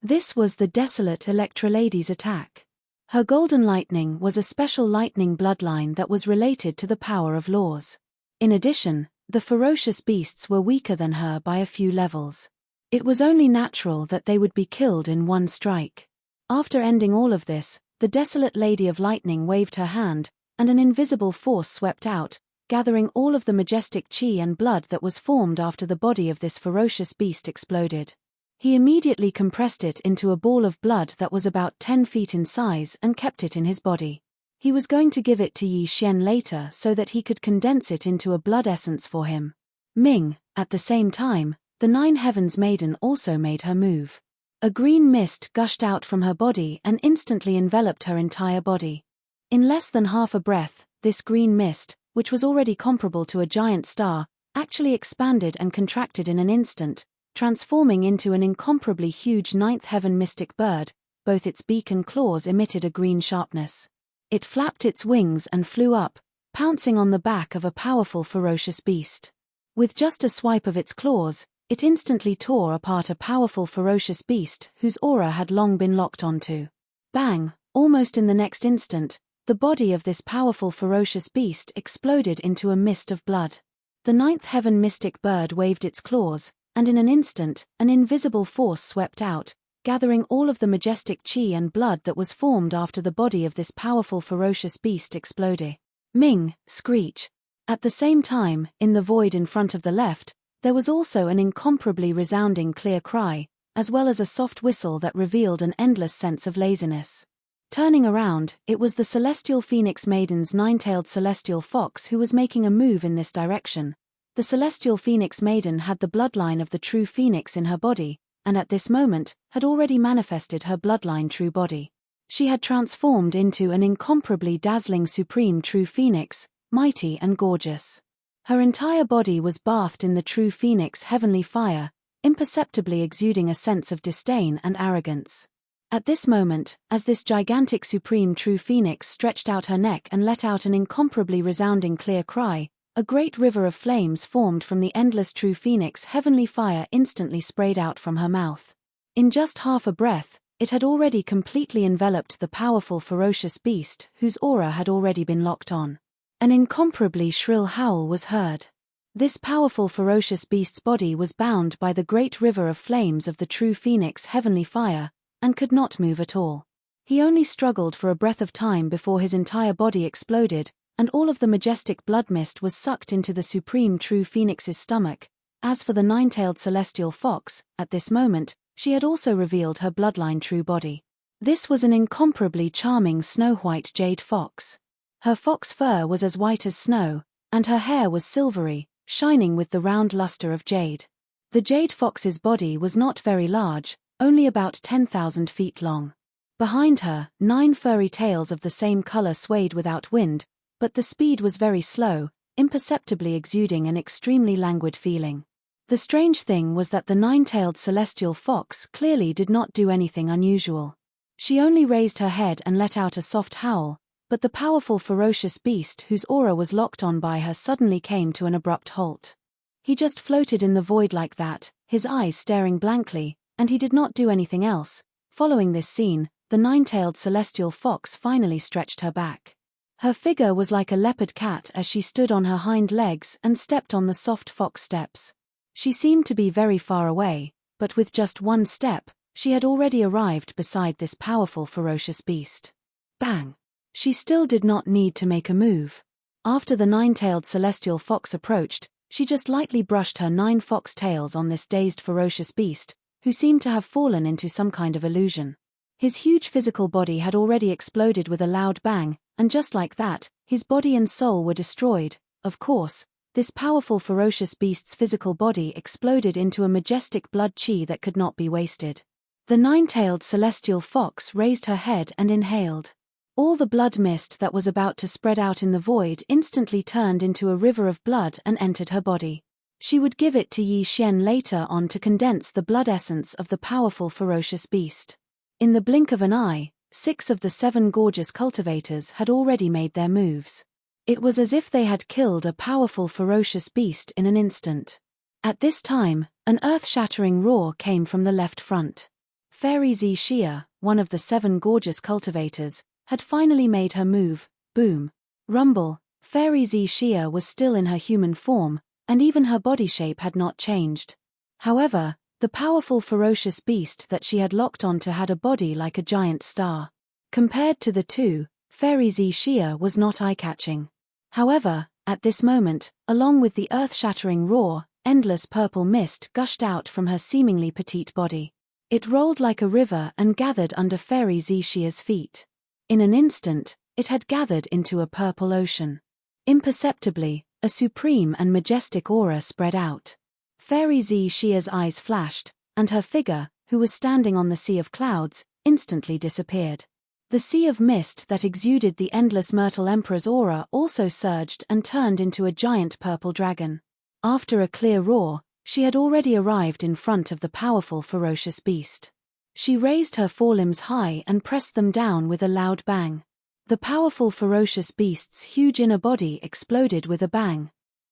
This was the desolate Electra Lady's attack. Her golden lightning was a special lightning bloodline that was related to the power of laws. In addition, the ferocious beasts were weaker than her by a few levels. It was only natural that they would be killed in one strike. After ending all of this, the desolate Lady of Lightning waved her hand, and an invisible force swept out, gathering all of the majestic chi and blood that was formed after the body of this ferocious beast exploded. He immediately compressed it into a ball of blood that was about 10 feet in size and kept it in his body. He was going to give it to Yi Xian later so that he could condense it into a blood essence for him. Ming, at the same time, the Nine Heavens Maiden also made her move. A green mist gushed out from her body and instantly enveloped her entire body. In less than half a breath, this green mist, which was already comparable to a giant star, actually expanded and contracted in an instant, transforming into an incomparably huge ninth heaven mystic bird. Both its beak and claws emitted a green sharpness. It flapped its wings and flew up, pouncing on the back of a powerful ferocious beast. With just a swipe of its claws, it instantly tore apart a powerful ferocious beast whose aura had long been locked onto. Bang! Almost in the next instant, the body of this powerful ferocious beast exploded into a mist of blood. The ninth heaven mystic bird waved its claws, and in an instant, an invisible force swept out, gathering all of the majestic chi and blood that was formed after the body of this powerful ferocious beast exploded. Ming, screech. At the same time, in the void in front of the left, there was also an incomparably resounding clear cry, as well as a soft whistle that revealed an endless sense of laziness. Turning around, it was the Celestial Phoenix Maiden's nine-tailed Celestial Fox who was making a move in this direction. The Celestial Phoenix Maiden had the bloodline of the true Phoenix in her body, and at this moment, had already manifested her bloodline true body. She had transformed into an incomparably dazzling supreme true Phoenix, mighty and gorgeous. Her entire body was bathed in the true Phoenix heavenly fire, imperceptibly exuding a sense of disdain and arrogance. At this moment, as this gigantic supreme true Phoenix stretched out her neck and let out an incomparably resounding clear cry, a great river of flames formed from the endless true Phoenix heavenly fire instantly sprayed out from her mouth. In just half a breath, it had already completely enveloped the powerful ferocious beast whose aura had already been locked on. An incomparably shrill howl was heard. This powerful ferocious beast's body was bound by the great river of flames of the true Phoenix heavenly fire, and could not move at all. He only struggled for a breath of time before his entire body exploded, and all of the majestic blood mist was sucked into the supreme true Phoenix's stomach. As for the nine-tailed celestial fox, at this moment, she had also revealed her bloodline true body. This was an incomparably charming snow-white jade fox. Her fox fur was as white as snow, and her hair was silvery, shining with the round luster of jade. The jade fox's body was not very large, only about 10,000 feet long. Behind her, 9 furry tails of the same color swayed without wind, but the speed was very slow, imperceptibly exuding an extremely languid feeling. The strange thing was that the 9-tailed celestial fox clearly did not do anything unusual. She only raised her head and let out a soft howl, but the powerful ferocious beast whose aura was locked on by her suddenly came to an abrupt halt. He just floated in the void like that, his eyes staring blankly, and he did not do anything else. Following this scene, the 9-tailed celestial fox finally stretched her back. Her figure was like a leopard cat as she stood on her hind legs and stepped on the soft fox steps. She seemed to be very far away, but with just one step, she had already arrived beside this powerful ferocious beast. Bang! She still did not need to make a move. After the 9-tailed celestial fox approached, she just lightly brushed her 9 fox tails on this dazed ferocious beast, who seemed to have fallen into some kind of illusion. His huge physical body had already exploded with a loud bang, and just like that, his body and soul were destroyed. Of course, this powerful ferocious beast's physical body exploded into a majestic blood chi that could not be wasted. The 9-tailed celestial fox raised her head and inhaled. All the blood mist that was about to spread out in the void instantly turned into a river of blood and entered her body. She would give it to Yi Xian later on to condense the blood essence of the powerful ferocious beast. In the blink of an eye, 6 of the 7 gorgeous cultivators had already made their moves. It was as if they had killed a powerful ferocious beast in an instant. At this time, an earth-shattering roar came from the left front. Fairy Zi Xia, one of the 7 gorgeous cultivators, had finally made her move. Boom. Rumble. Fairy Zi Xia was still in her human form, and even her body shape had not changed. However, the powerful ferocious beast that she had locked onto had a body like a giant star. Compared to the two, Fairy Zi Xia was not eye-catching. However, at this moment, along with the earth-shattering roar, endless purple mist gushed out from her seemingly petite body. It rolled like a river and gathered under Fairy Zi Xia's feet. In an instant, it had gathered into a purple ocean. Imperceptibly, a supreme and majestic aura spread out. Fairy Zi Xia's eyes flashed, and her figure, who was standing on the sea of clouds, instantly disappeared. The sea of mist that exuded the endless Myrtle Emperor's aura also surged and turned into a giant purple dragon. After a clear roar, she had already arrived in front of the powerful ferocious beast. She raised her forelimbs high and pressed them down with a loud bang. The powerful ferocious beast's huge inner body exploded with a bang.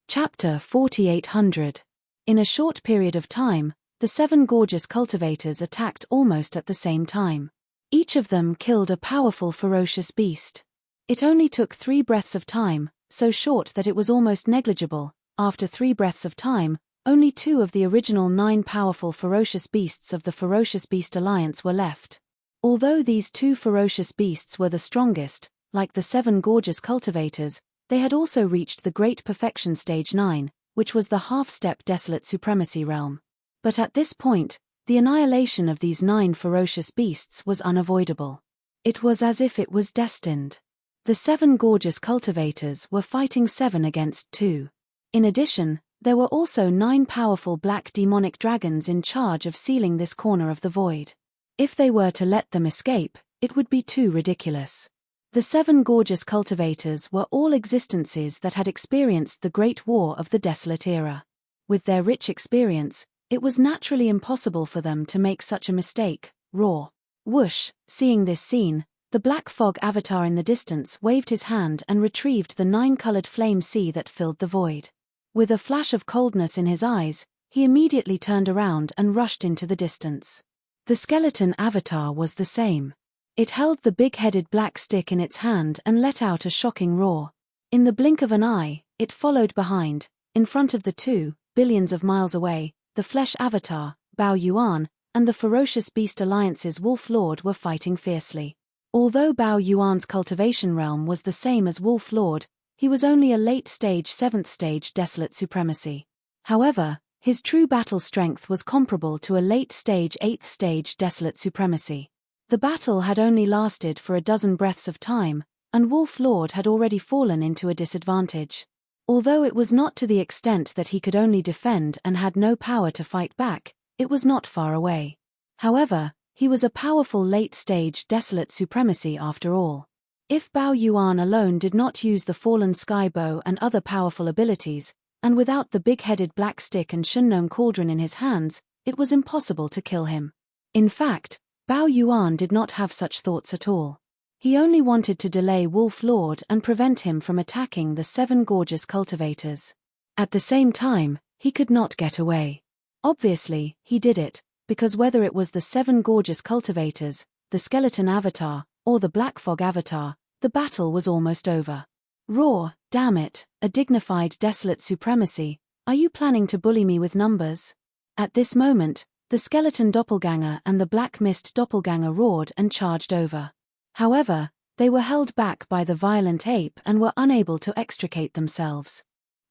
Chapter 4800. In a short period of time, the 7 gorgeous cultivators attacked almost at the same time. Each of them killed a powerful ferocious beast. It only took 3 breaths of time, so short that it was almost negligible. After 3 breaths of time, only 2 of the original 9 powerful ferocious beasts of the Ferocious Beast Alliance were left. Although these 2 ferocious beasts were the strongest, like the 7 gorgeous cultivators, they had also reached the Great Perfection Stage 9, which was the half-step Desolate Supremacy realm. But at this point, the annihilation of these 9 ferocious beasts was unavoidable. It was as if it was destined. The 7 gorgeous cultivators were fighting 7 against 2. In addition, there were also 9 powerful black demonic dragons in charge of sealing this corner of the void. If they were to let them escape, it would be too ridiculous. The 7 gorgeous cultivators were all existences that had experienced the Great War of the Desolate Era. With their rich experience, it was naturally impossible for them to make such a mistake. Roar. Whoosh. Seeing this scene, the black fog avatar in the distance waved his hand and retrieved the 9-colored flame sea that filled the void. With a flash of coldness in his eyes, he immediately turned around and rushed into the distance. The skeleton avatar was the same. It held the big-headed black stick in its hand and let out a shocking roar. In the blink of an eye, it followed behind. In front of the 2, billions of miles away, the flesh avatar, Bao Yuan, and the Ferocious Beast Alliance's Wolf Lord were fighting fiercely. Although Bao Yuan's cultivation realm was the same as Wolf Lord, he was only a late-stage 7th stage Desolate Supremacy. However, his true battle strength was comparable to a late-stage 8th stage Desolate Supremacy. The battle had only lasted for a dozen breaths of time, and Wolf Lord had already fallen into a disadvantage. Although it was not to the extent that he could only defend and had no power to fight back, it was not far away. However, he was a powerful late-stage Desolate Supremacy after all. If Bao Yuan alone did not use the Fallen Sky Bow and other powerful abilities, and without the big-headed black stick and Shunnong Cauldron in his hands, it was impossible to kill him. In fact, Bao Yuan did not have such thoughts at all. He only wanted to delay Wolf Lord and prevent him from attacking the 7 gorgeous cultivators. At the same time, he could not get away. Obviously, he did it, because whether it was the 7 gorgeous cultivators, the skeleton avatar, or the black fog avatar, the battle was almost over. Roar, damn it, a dignified Desolate Supremacy, are you planning to bully me with numbers? At this moment, the skeleton doppelganger and the black mist doppelganger roared and charged over. However, they were held back by the violent ape and were unable to extricate themselves.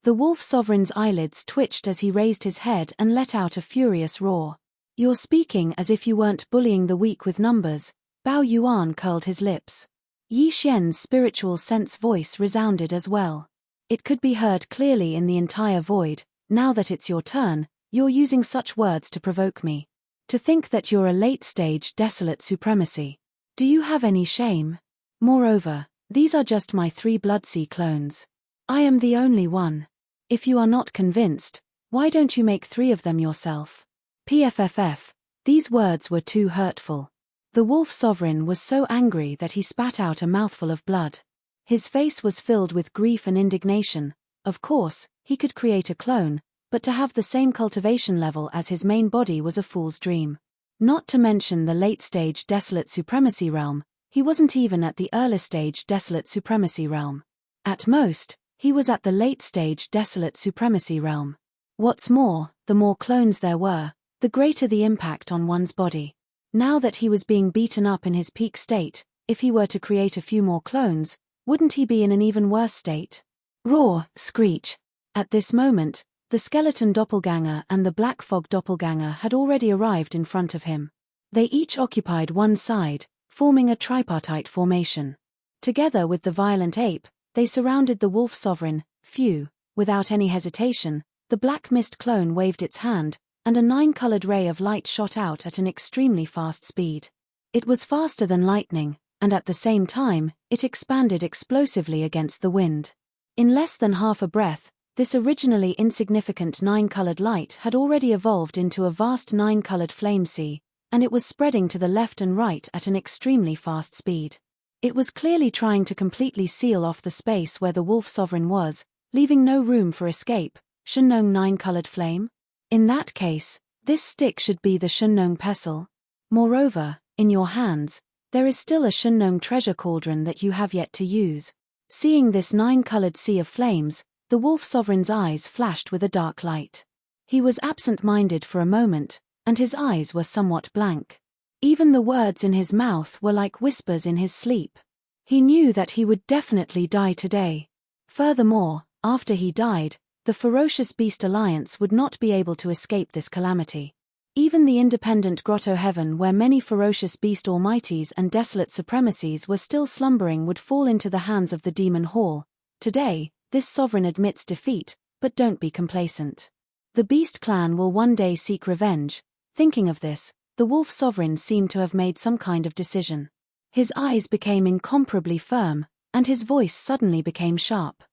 The wolf sovereign's eyelids twitched as he raised his head and let out a furious roar. You're speaking as if you weren't bullying the weak with numbers. Bao Yuan curled his lips. Yi Xian's spiritual sense voice resounded as well. It could be heard clearly in the entire void. Now that it's your turn, you're using such words to provoke me. To think that you're a late-stage Desolate Supremacy. Do you have any shame? Moreover, these are just my 3 Bloodsea clones. I am the only one. If you are not convinced, Why don't you make 3 of them yourself? PFFF. These words were too hurtful. The wolf sovereign was so angry that he spat out a mouthful of blood. His face was filled with grief and indignation. Of course, he could create a clone, but to have the same cultivation level as his main body was a fool's dream. Not to mention the late-stage Desolate Supremacy realm, he wasn't even at the early-stage Desolate Supremacy realm. At most, he was at the late-stage Desolate Supremacy realm. What's more, the more clones there were, the greater the impact on one's body. Now that he was being beaten up in his peak state, if he were to create a few more clones, wouldn't he be in an even worse state? Roar, screech. At this moment, the skeleton doppelganger and the black fog doppelganger had already arrived in front of him. They each occupied one side, forming a tripartite formation. Together with the violent ape, they surrounded the wolf sovereign. Phew. Without any hesitation, the black mist clone waved its hand, and a 9-colored ray of light shot out at an extremely fast speed. It was faster than lightning, and at the same time, it expanded explosively against the wind. In less than half a breath, this originally insignificant 9-colored light had already evolved into a vast 9-colored flame sea, and it was spreading to the left and right at an extremely fast speed. It was clearly trying to completely seal off the space where the wolf sovereign was, leaving no room for escape. Shunnong 9-colored flame? In that case, this stick should be the Shunnong pestle. Moreover, in your hands, there is still a Shunnong treasure cauldron that you have yet to use. Seeing this 9-colored sea of flames, the wolf sovereign's eyes flashed with a dark light. He was absent-minded for a moment, and his eyes were somewhat blank. Even the words in his mouth were like whispers in his sleep. He knew that he would definitely die today. Furthermore, after he died, the ferocious Beast Alliance would not be able to escape this calamity. Even the independent Grotto Heaven, where many ferocious Beast Almighties and desolate supremacies were still slumbering, would fall into the hands of the Demon Hall. Today, this sovereign admits defeat, but don't be complacent. The Beast Clan will one day seek revenge. Thinking of this, the wolf sovereign seemed to have made some kind of decision. His eyes became incomparably firm, and his voice suddenly became sharp.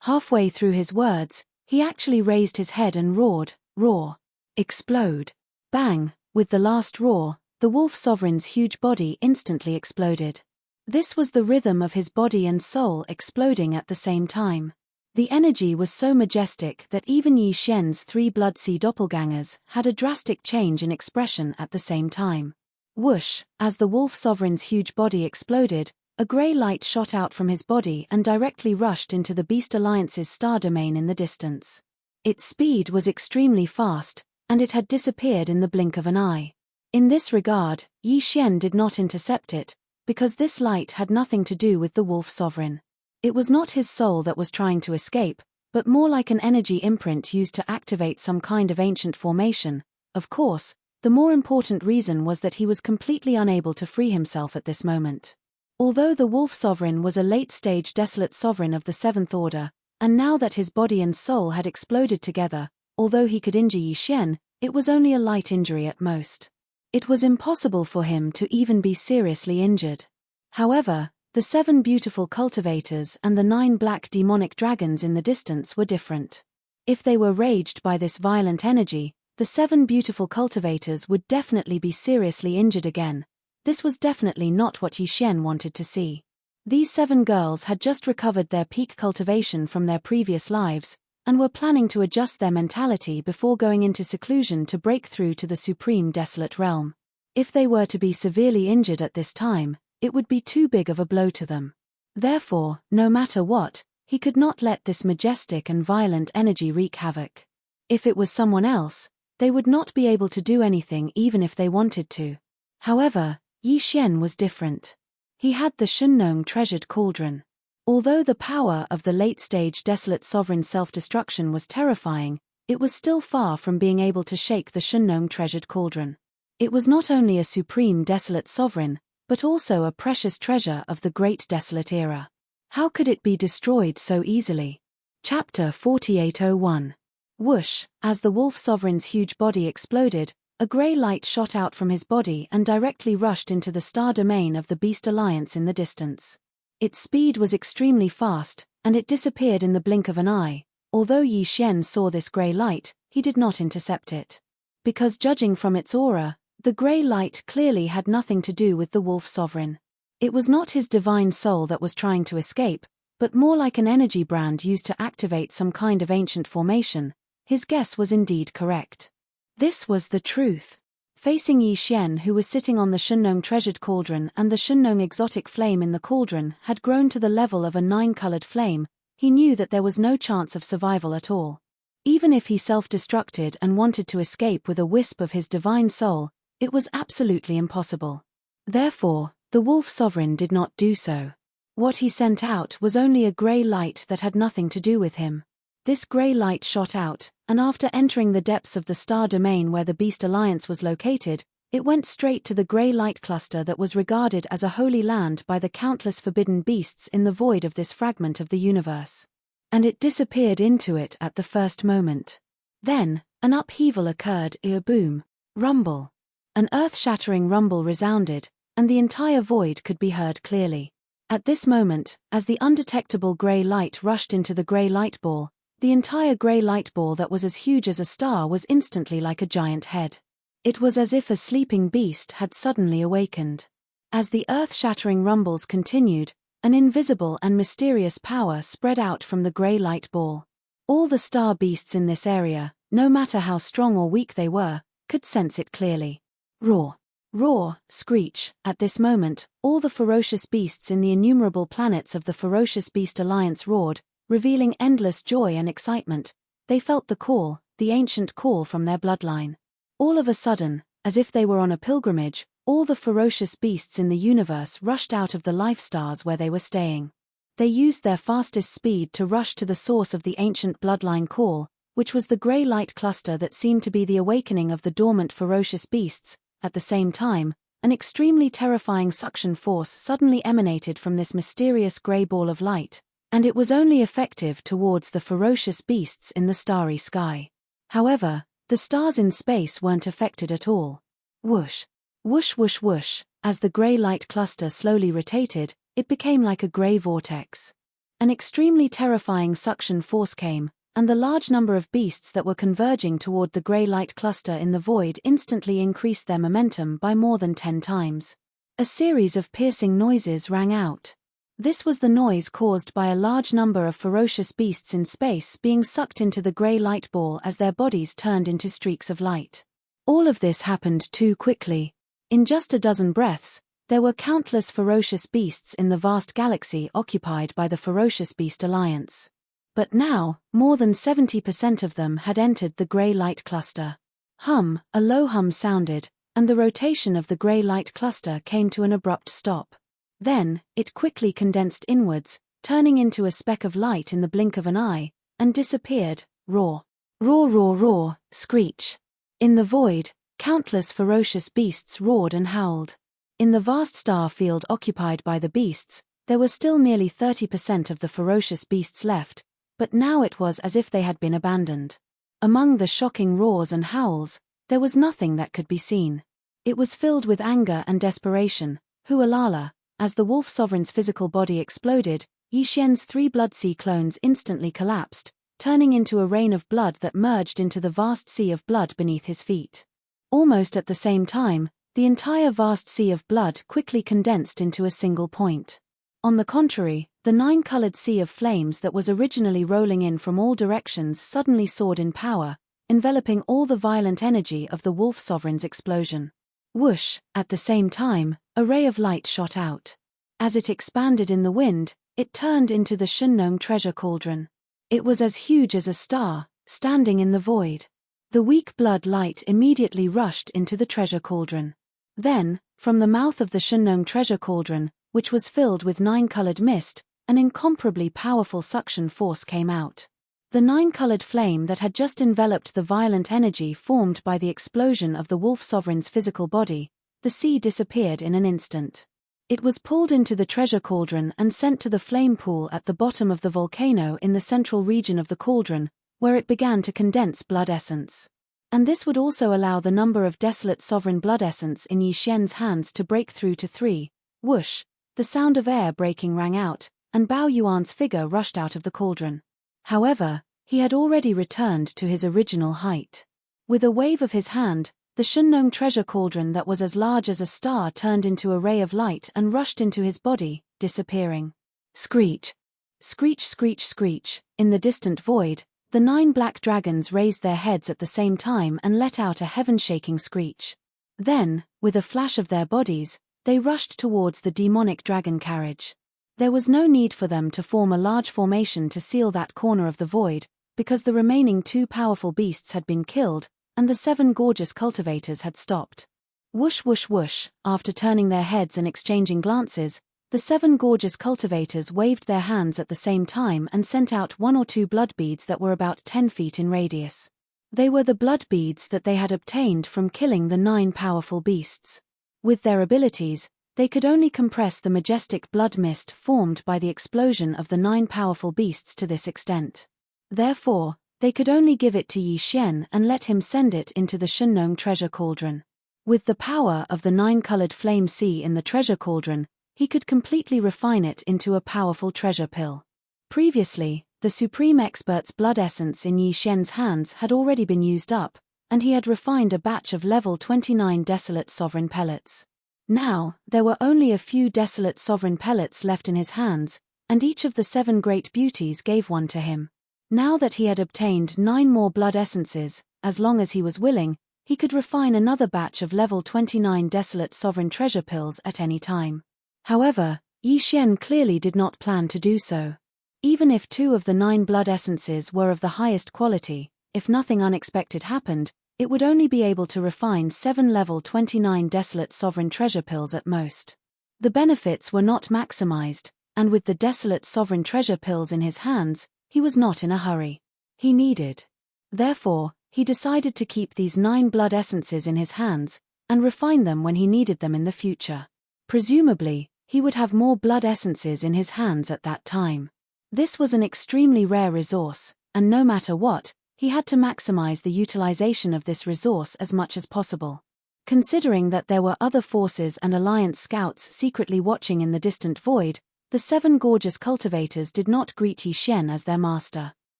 Halfway through his words, he actually raised his head and roared, roar, explode. Bang! With the last roar, the wolf sovereign's huge body instantly exploded. This was the rhythm of his body and soul exploding at the same time. The energy was so majestic that even Yi Xian's 3 Blood Sea doppelgangers had a drastic change in expression at the same time. Whoosh! As the wolf sovereign's huge body exploded, a grey light shot out from his body and directly rushed into the Beast Alliance's star domain in the distance. Its speed was extremely fast, and it had disappeared in the blink of an eye. In this regard, Yi Xian did not intercept it, because this light had nothing to do with the wolf sovereign. It was not his soul that was trying to escape, but more like an energy imprint used to activate some kind of ancient formation. Of course, the more important reason was that he was completely unable to free himself at this moment. Although the wolf sovereign was a late-stage desolate sovereign of the 7th order, and now that his body and soul had exploded together, although he could injure Yi Xian, it was only a light injury at most. It was impossible for him to even be seriously injured. However, the 7 beautiful cultivators and the 9 black demonic dragons in the distance were different. If they were raged by this violent energy, the 7 beautiful cultivators would definitely be seriously injured again. This was definitely not what Yi Xian wanted to see. These 7 girls had just recovered their peak cultivation from their previous lives, and were planning to adjust their mentality before going into seclusion to break through to the supreme desolate realm. If they were to be severely injured at this time, it would be too big of a blow to them. Therefore, no matter what, he could not let this majestic and violent energy wreak havoc. If it was someone else, they would not be able to do anything even if they wanted to. However, Yi Xian was different. He had the Shunnong treasured cauldron. Although the power of the late-stage desolate sovereign self-destruction was terrifying, it was still far from being able to shake the Shunnong treasured cauldron. It was not only a supreme desolate sovereign, but also a precious treasure of the great desolate era. How could it be destroyed so easily? Chapter 4801. Whoosh! As the wolf sovereign's huge body exploded, a grey light shot out from his body and directly rushed into the star domain of the Beast Alliance in the distance. Its speed was extremely fast, and it disappeared in the blink of an eye. Although Yi Xian saw this grey light, he did not intercept it. Because judging from its aura, the grey light clearly had nothing to do with the wolf sovereign. It was not his divine soul that was trying to escape, but more like an energy brand used to activate some kind of ancient formation. His guess was indeed correct. This was the truth. Facing Yi Xian, who was sitting on the Shennong treasured cauldron, and the Shennong exotic flame in the cauldron had grown to the level of a 9-colored flame, he knew that there was no chance of survival at all. Even if he self-destructed and wanted to escape with a wisp of his divine soul, it was absolutely impossible. Therefore, the wolf sovereign did not do so. What he sent out was only a grey light that had nothing to do with him. This grey light shot out, and after entering the depths of the star domain where the Beast Alliance was located, it went straight to the grey light cluster that was regarded as a holy land by the countless forbidden beasts in the void of this fragment of the universe. And it disappeared into it at the first moment. Then, an upheaval occurred, a boom, rumble. An earth-shattering rumble resounded, and the entire void could be heard clearly. At this moment, as the undetectable grey light rushed into the grey light ball, the entire grey light ball that was as huge as a star was instantly like a giant head. It was as if a sleeping beast had suddenly awakened. As the earth-shattering rumbles continued, an invisible and mysterious power spread out from the grey light ball. All the star beasts in this area, no matter how strong or weak they were, could sense it clearly. Roar, roar, screech. At this moment, all the ferocious beasts in the innumerable planets of the Ferocious Beast Alliance roared, revealing endless joy and excitement. They felt the call, the ancient call from their bloodline. All of a sudden, as if they were on a pilgrimage, all the ferocious beasts in the universe rushed out of the life stars where they were staying. They used their fastest speed to rush to the source of the ancient bloodline call, which was the grey light cluster that seemed to be the awakening of the dormant ferocious beasts. At the same time, an extremely terrifying suction force suddenly emanated from this mysterious grey ball of light, and it was only effective towards the ferocious beasts in the starry sky. However, the stars in space weren't affected at all. Whoosh, whoosh whoosh whoosh, as the grey light cluster slowly rotated, it became like a grey vortex. An extremely terrifying suction force came, and the large number of beasts that were converging toward the grey light cluster in the void instantly increased their momentum by more than 10 times. A series of piercing noises rang out. This was the noise caused by a large number of ferocious beasts in space being sucked into the grey light ball as their bodies turned into streaks of light. All of this happened too quickly. In just a dozen breaths, there were countless ferocious beasts in the vast galaxy occupied by the Ferocious Beast Alliance. But now, more than 70% of them had entered the grey light cluster. A low hum sounded, and the rotation of the grey light cluster came to an abrupt stop. Then, it quickly condensed inwards, turning into a speck of light in the blink of an eye, and disappeared. Roar. Roar roar roar, screech. In the void, countless ferocious beasts roared and howled. In the vast star field occupied by the beasts, there were still nearly 30% of the ferocious beasts left, but now it was as if they had been abandoned. Among the shocking roars and howls, there was nothing that could be seen. It was filled with anger and desperation. Hualala. As the wolf sovereign's physical body exploded, Yi Xian's 3 blood sea clones instantly collapsed, turning into a rain of blood that merged into the vast sea of blood beneath his feet. Almost at the same time, the entire vast sea of blood quickly condensed into a single point. On the contrary, the 9-colored sea of flames that was originally rolling in from all directions suddenly soared in power, enveloping all the violent energy of the wolf sovereign's explosion. Whoosh, at the same time, a ray of light shot out. As it expanded in the wind, it turned into the Shennong treasure cauldron. It was as huge as a star, standing in the void. The weak blood light immediately rushed into the treasure cauldron. Then, from the mouth of the Shennong treasure cauldron, which was filled with 9-colored mist, an incomparably powerful suction force came out. The 9-colored flame that had just enveloped the violent energy formed by the explosion of the wolf sovereign's physical body, the sea disappeared in an instant. It was pulled into the treasure cauldron and sent to the flame pool at the bottom of the volcano in the central region of the cauldron, where it began to condense blood essence. And this would also allow the number of desolate sovereign blood essence in Yi Xian's hands to break through to 3. Whoosh! The sound of air breaking rang out, and Bao Yuan's figure rushed out of the cauldron. However, He had already returned to his original height. With a wave of his hand, the Shunnong treasure cauldron that was as large as a star turned into a ray of light and rushed into his body, disappearing. Screech! Screech, screech, screech. In the distant void, the 9 black dragons raised their heads at the same time and let out a heaven-shaking screech. Then, with a flash of their bodies, they rushed towards the demonic dragon carriage. There was no need for them to form a large formation to seal that corner of the void, because the remaining 2 powerful beasts had been killed, and the 7 gorgeous cultivators had stopped. Whoosh whoosh whoosh, after turning their heads and exchanging glances, the 7 gorgeous cultivators waved their hands at the same time and sent out 1 or 2 blood beads that were about 10 feet in radius. They were the blood beads that they had obtained from killing the 9 powerful beasts. With their abilities, they could only compress the majestic blood mist formed by the explosion of the 9 powerful beasts to this extent. Therefore, they could only give it to Yi Xian and let him send it into the Shunnong treasure cauldron. With the power of the 9-colored flame sea in the treasure cauldron, he could completely refine it into a powerful treasure pill. Previously, the supreme expert's blood essence in Yi Xian's hands had already been used up, and he had refined a batch of level 29 desolate sovereign pellets. Now, there were only a few desolate sovereign pellets left in his hands, and each of the 7 great beauties gave one to him. Now that he had obtained 9 more blood essences, as long as he was willing, he could refine another batch of level 29 desolate sovereign treasure pills at any time. However, Yi Xian clearly did not plan to do so. Even if 2 of the 9 blood essences were of the highest quality, if nothing unexpected happened, it would only be able to refine 7 level 29 desolate sovereign treasure pills at most. The benefits were not maximized, and with the desolate sovereign treasure pills in his hands, he was not in a hurry. He needed. Therefore, he decided to keep these 9 blood essences in his hands, and refine them when he needed them in the future. Presumably, he would have more blood essences in his hands at that time. This was an extremely rare resource, and no matter what, he had to maximize the utilization of this resource as much as possible. Considering that there were other forces and Alliance scouts secretly watching in the distant void, the 7 gorgeous cultivators did not greet Yi Xian as their master.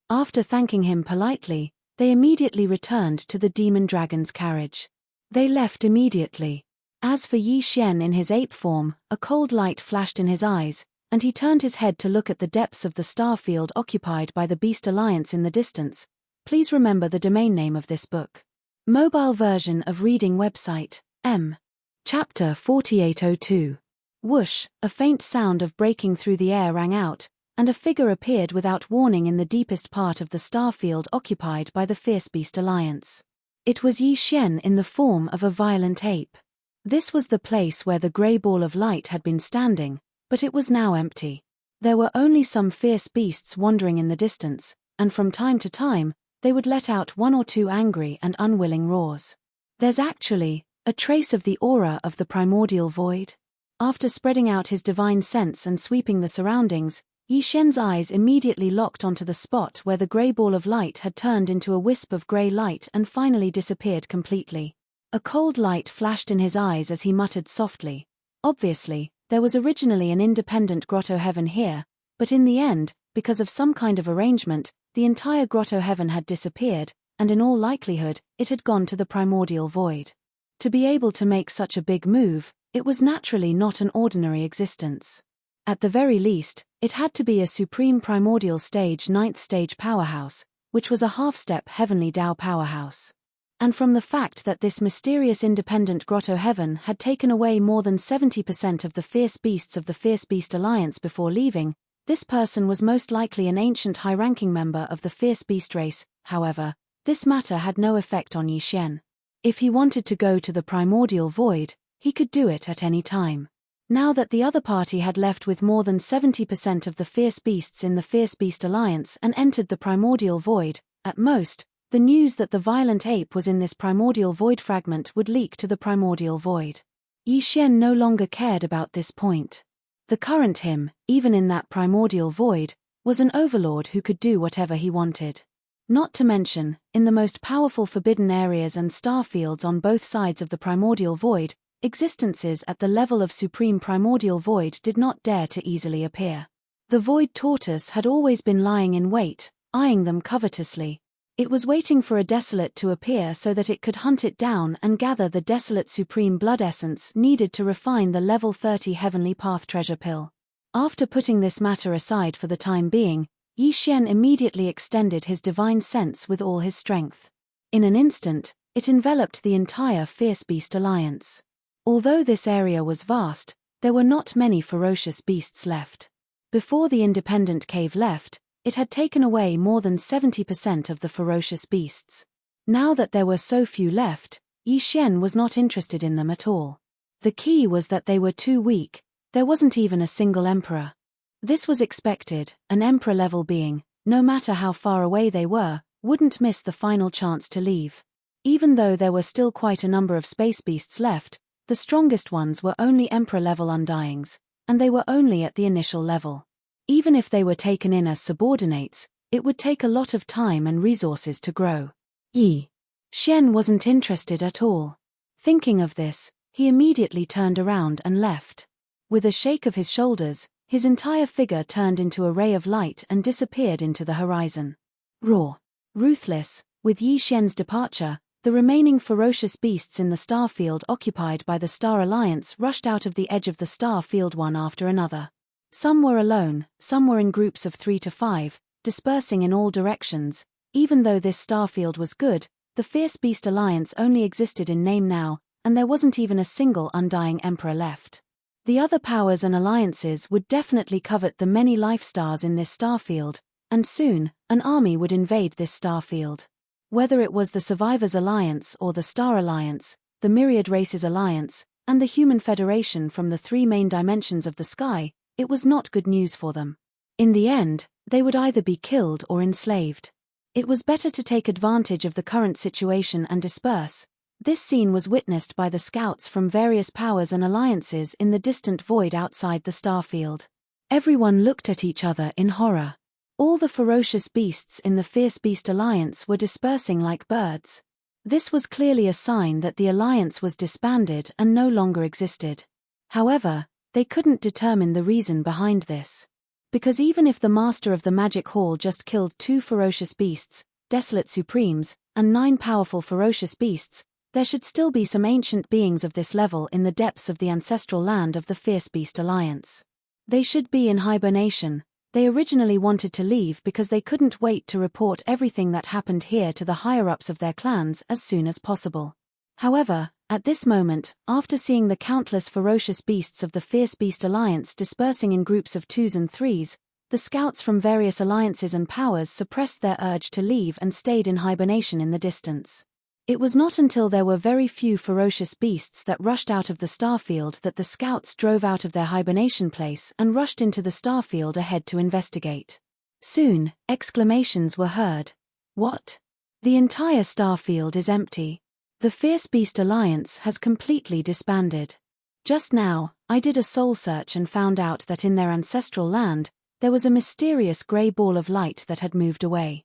After thanking him politely, they immediately returned to the demon dragon's carriage. They left immediately. As for Yi Xian in his ape form, a cold light flashed in his eyes, and he turned his head to look at the depths of the star field occupied by the Beast Alliance in the distance. Please remember the domain name of this book. Mobile version of reading website, M. Chapter 4802. Whoosh, a faint sound of breaking through the air rang out, and a figure appeared without warning in the deepest part of the star field occupied by the Fierce Beast Alliance. It was Yi Xian in the form of a violent ape. This was the place where the grey ball of light had been standing, but it was now empty. There were only some fierce beasts wandering in the distance, and from time to time, they would let out 1 or 2 angry and unwilling roars. There's actually a trace of the aura of the primordial void. After spreading out his divine sense and sweeping the surroundings, Yi Xian's eyes immediately locked onto the spot where the grey ball of light had turned into a wisp of grey light and finally disappeared completely. A cold light flashed in his eyes as he muttered softly. Obviously, there was originally an independent grotto heaven here, but in the end, because of some kind of arrangement, the entire grotto heaven had disappeared, and in all likelihood, it had gone to the primordial void. To be able to make such a big move, it was naturally not an ordinary existence. At the very least, it had to be a supreme primordial stage 9th stage powerhouse, which was a half-step heavenly Tao powerhouse. And from the fact that this mysterious independent grotto heaven had taken away more than 70% of the fierce beasts of the Fierce Beast Alliance before leaving, this person was most likely an ancient high-ranking member of the Fierce Beast race. However, this matter had no effect on Yi Xian. If he wanted to go to the primordial void, he could do it at any time. Now that the other party had left with more than 70% of the fierce beasts in the Fierce Beast Alliance and entered the primordial void, at most, the news that the violent ape was in this primordial void fragment would leak to the primordial void. Yi Xian no longer cared about this point. The current him, even in that primordial void, was an overlord who could do whatever he wanted. Not to mention, in the most powerful forbidden areas and star fields on both sides of the primordial void, existences at the level of supreme primordial void did not dare to easily appear. The void tortoise had always been lying in wait, eyeing them covetously. It was waiting for a desolate to appear so that it could hunt it down and gather the desolate supreme blood essence needed to refine the level 30 heavenly path treasure pill. After putting this matter aside for the time being, Yi Xian immediately extended his divine sense with all his strength. In an instant, it enveloped the entire Fierce Beast Alliance. Although this area was vast, there were not many ferocious beasts left. Before the independent cave left, it had taken away more than 70% of the ferocious beasts. Now that there were so few left, Yi Xian was not interested in them at all. The key was that they were too weak. There wasn't even a single emperor. This was expected. An emperor-level being, no matter how far away they were, wouldn't miss the final chance to leave. Even though there were still quite a number of space beasts left, the strongest ones were only emperor-level undyings, and they were only at the initial level. Even if they were taken in as subordinates, it would take a lot of time and resources to grow. Yi Xian wasn't interested at all. Thinking of this, he immediately turned around and left. With a shake of his shoulders, his entire figure turned into a ray of light and disappeared into the horizon. Raw. Ruthless, with Yi Xian's departure, the remaining ferocious beasts in the star field occupied by the Star Alliance rushed out of the edge of the star field one after another. Some were alone, some were in groups of 3 to 5, dispersing in all directions. Even though this starfield was good, the Fierce Beast Alliance only existed in name now, and there wasn't even a single undying emperor left. The other powers and alliances would definitely covet the many life stars in this starfield, and soon, an army would invade this starfield. Whether it was the Survivors Alliance or the Star Alliance, the Myriad Races Alliance, and the Human Federation from the 3 main dimensions of the sky, it was not good news for them. In the end, they would either be killed or enslaved. It was better to take advantage of the current situation and disperse. This scene was witnessed by the scouts from various powers and alliances in the distant void outside the starfield. Everyone looked at each other in horror. All the ferocious beasts in the Fierce Beast Alliance were dispersing like birds. This was clearly a sign that the alliance was disbanded and no longer existed. However, they couldn't determine the reason behind this. Because even if the master of the magic hall just killed 2 ferocious beasts, desolate supremes, and 9 powerful ferocious beasts, there should still be some ancient beings of this level in the depths of the ancestral land of the Fierce Beast Alliance. They should be in hibernation. They originally wanted to leave because they couldn't wait to report everything that happened here to the higher-ups of their clans as soon as possible. However, at this moment, after seeing the countless ferocious beasts of the Fierce Beast Alliance dispersing in groups of 2s and 3s, the scouts from various alliances and powers suppressed their urge to leave and stayed in hibernation in the distance. It was not until there were very few ferocious beasts that rushed out of the starfield that the scouts drove out of their hibernation place and rushed into the starfield ahead to investigate. Soon, exclamations were heard. What? The entire starfield is empty. The Fierce Beast Alliance has completely disbanded. Just now, I did a soul search and found out that in their ancestral land, there was a mysterious grey ball of light that had moved away.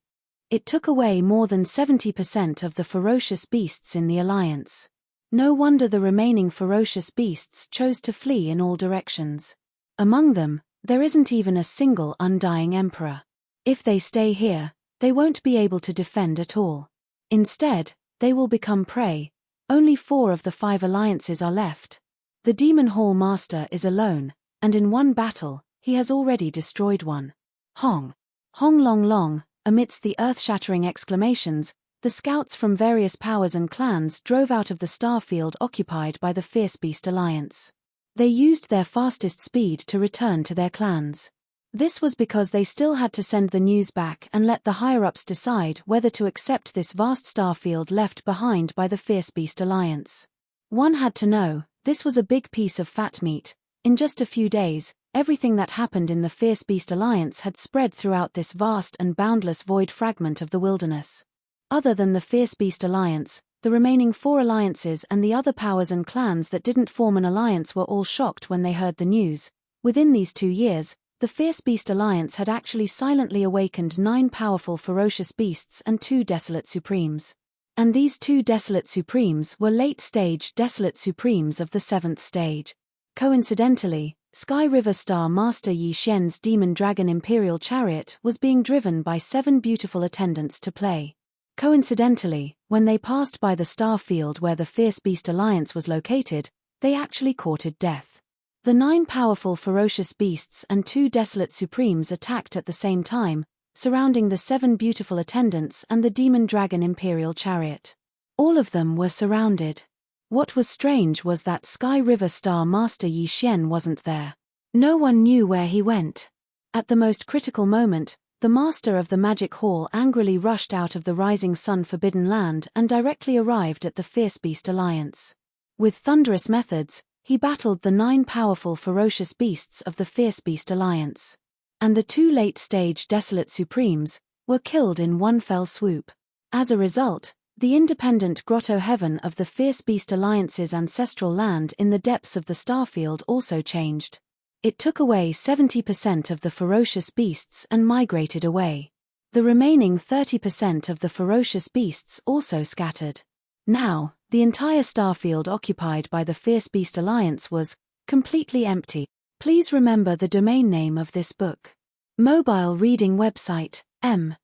It took away more than 70% of the ferocious beasts in the Alliance. No wonder the remaining ferocious beasts chose to flee in all directions. Among them, there isn't even a single undying emperor. If they stay here, they won't be able to defend at all. Instead, they will become prey. Only 4 of the 5 alliances are left. The Demon Hall Master is alone, and in one battle, he has already destroyed one. Hong. Hong Long Long. Amidst the earth-shattering exclamations, the scouts from various powers and clans drove out of the starfield occupied by the Fierce Beast Alliance. They used their fastest speed to return to their clans. This was because they still had to send the news back and let the higher-ups decide whether to accept this vast starfield left behind by the Fierce Beast Alliance. One had to know, this was a big piece of fat meat. In just a few days, everything that happened in the Fierce Beast Alliance had spread throughout this vast and boundless void fragment of the wilderness. Other than the Fierce Beast Alliance, the remaining 4 alliances and the other powers and clans that didn't form an alliance were all shocked when they heard the news. Within these 2 years, the Fierce Beast Alliance had actually silently awakened 9 powerful ferocious beasts and 2 desolate supremes. And these 2 desolate supremes were late-stage desolate supremes of the 7th stage. Coincidentally, Sky River Star Master Yi Shen's Demon Dragon Imperial Chariot was being driven by 7 beautiful attendants to play. Coincidentally, when they passed by the star field where the Fierce Beast Alliance was located, they actually courted death. The 9 powerful ferocious beasts and 2 desolate supremes attacked at the same time, surrounding the 7 beautiful attendants and the Demon Dragon Imperial Chariot. All of them were surrounded. What was strange was that Sky River Star Master Yi Shen wasn't there. No one knew where he went. At the most critical moment, the master of the Magic Hall angrily rushed out of the Rising Sun Forbidden Land and directly arrived at the Fierce Beast Alliance. With thunderous methods, he battled the 9 powerful ferocious beasts of the Fierce Beast Alliance. And the 2 late-stage Desolate Supremes were killed in one fell swoop. As a result, the independent grotto heaven of the Fierce Beast Alliance's ancestral land in the depths of the starfield also changed. It took away 70% of the ferocious beasts and migrated away. The remaining 30% of the ferocious beasts also scattered. Now, the entire starfield occupied by the Fierce Beast Alliance was completely empty. Please remember the domain name of this book. Mobile reading website, M.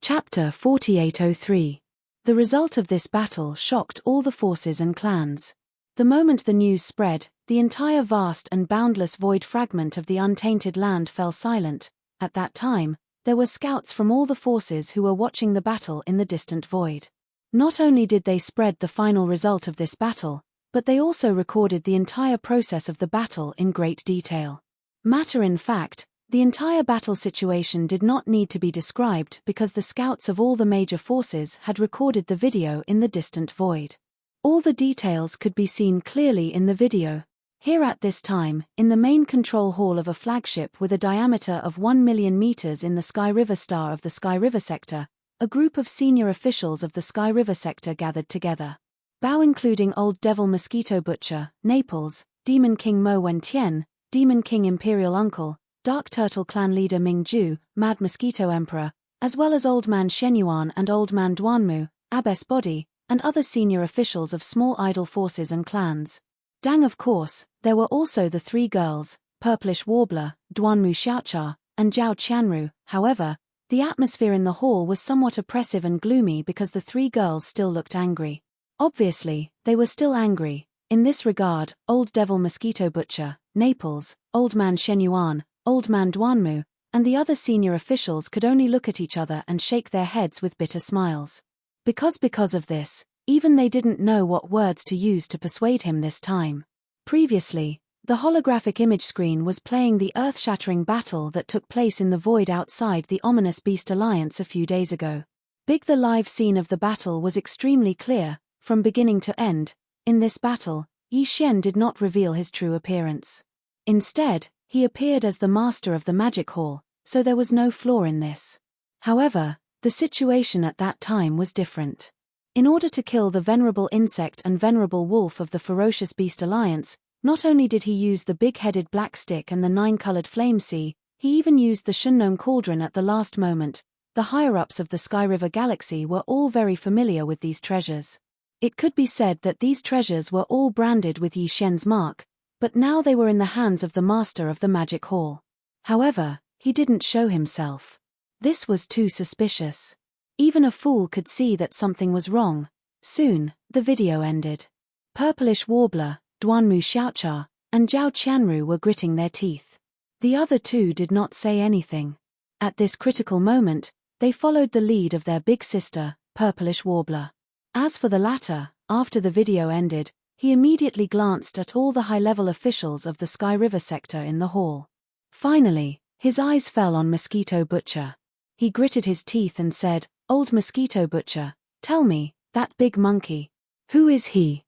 Chapter 4803. The result of this battle shocked all the forces and clans. The moment the news spread, the entire vast and boundless void fragment of the untainted land fell silent. At that time, there were scouts from all the forces who were watching the battle in the distant void. Not only did they spread the final result of this battle, but they also recorded the entire process of the battle in great detail. Matter in fact, the entire battle situation did not need to be described because the scouts of all the major forces had recorded the video in the distant void. All the details could be seen clearly in the video. Here at this time, in the main control hall of a flagship with a diameter of 1 million meters in the Sky River Star of the Sky River Sector, a group of senior officials of the Sky River Sector gathered together. Bao including Old Devil Mosquito Butcher, Naples, Demon King Mo Wen-Tien, Demon King Imperial Uncle, Dark Turtle Clan leader Ming Ju, Mad Mosquito Emperor, as well as Old Man Shenyuan and Old Man Duanmu, Abbess Body, and other senior officials of small idol forces and clans. Dang, of course, there were also the 3 girls, Purplish Warbler, Duanmu Xiaocha, and Zhao Qianru. However, the atmosphere in the hall was somewhat oppressive and gloomy because the 3 girls still looked angry. Obviously, they were still angry. In this regard, Old Devil Mosquito Butcher, Naples, Old Man Shenyuan, Old Man Duanmu, and the other senior officials could only look at each other and shake their heads with bitter smiles. Because of this, even they didn't know what words to use to persuade him this time. Previously, the holographic image screen was playing the earth-shattering battle that took place in the void outside the ominous Beast Alliance a few days ago. The live scene of the battle was extremely clear, from beginning to end. In this battle, Yi Shen did not reveal his true appearance. Instead, he appeared as the master of the Magic Hall, so there was no flaw in this. However, the situation at that time was different. In order to kill the venerable insect and venerable wolf of the ferocious Beast Alliance, not only did he use the big-headed black stick and the 9-colored flame sea, he even used the Shunnong cauldron at the last moment. The higher-ups of the Sky River Galaxy were all very familiar with these treasures. It could be said that these treasures were all branded with Yi Shen's mark, but now they were in the hands of the master of the Magic Hall. However, he didn't show himself. This was too suspicious. Even a fool could see that something was wrong. Soon, the video ended. Purplish Warbler, Duanmu Xiaocha, and Zhao Qianru were gritting their teeth. The other 2 did not say anything. At this critical moment, they followed the lead of their big sister, Purplish Warbler. As for the latter, after the video ended, he immediately glanced at all the high-level officials of the Sky River sector in the hall. Finally, his eyes fell on Mosquito Butcher. He gritted his teeth and said, "Old Mosquito Butcher, tell me, that big monkey. Who is he?"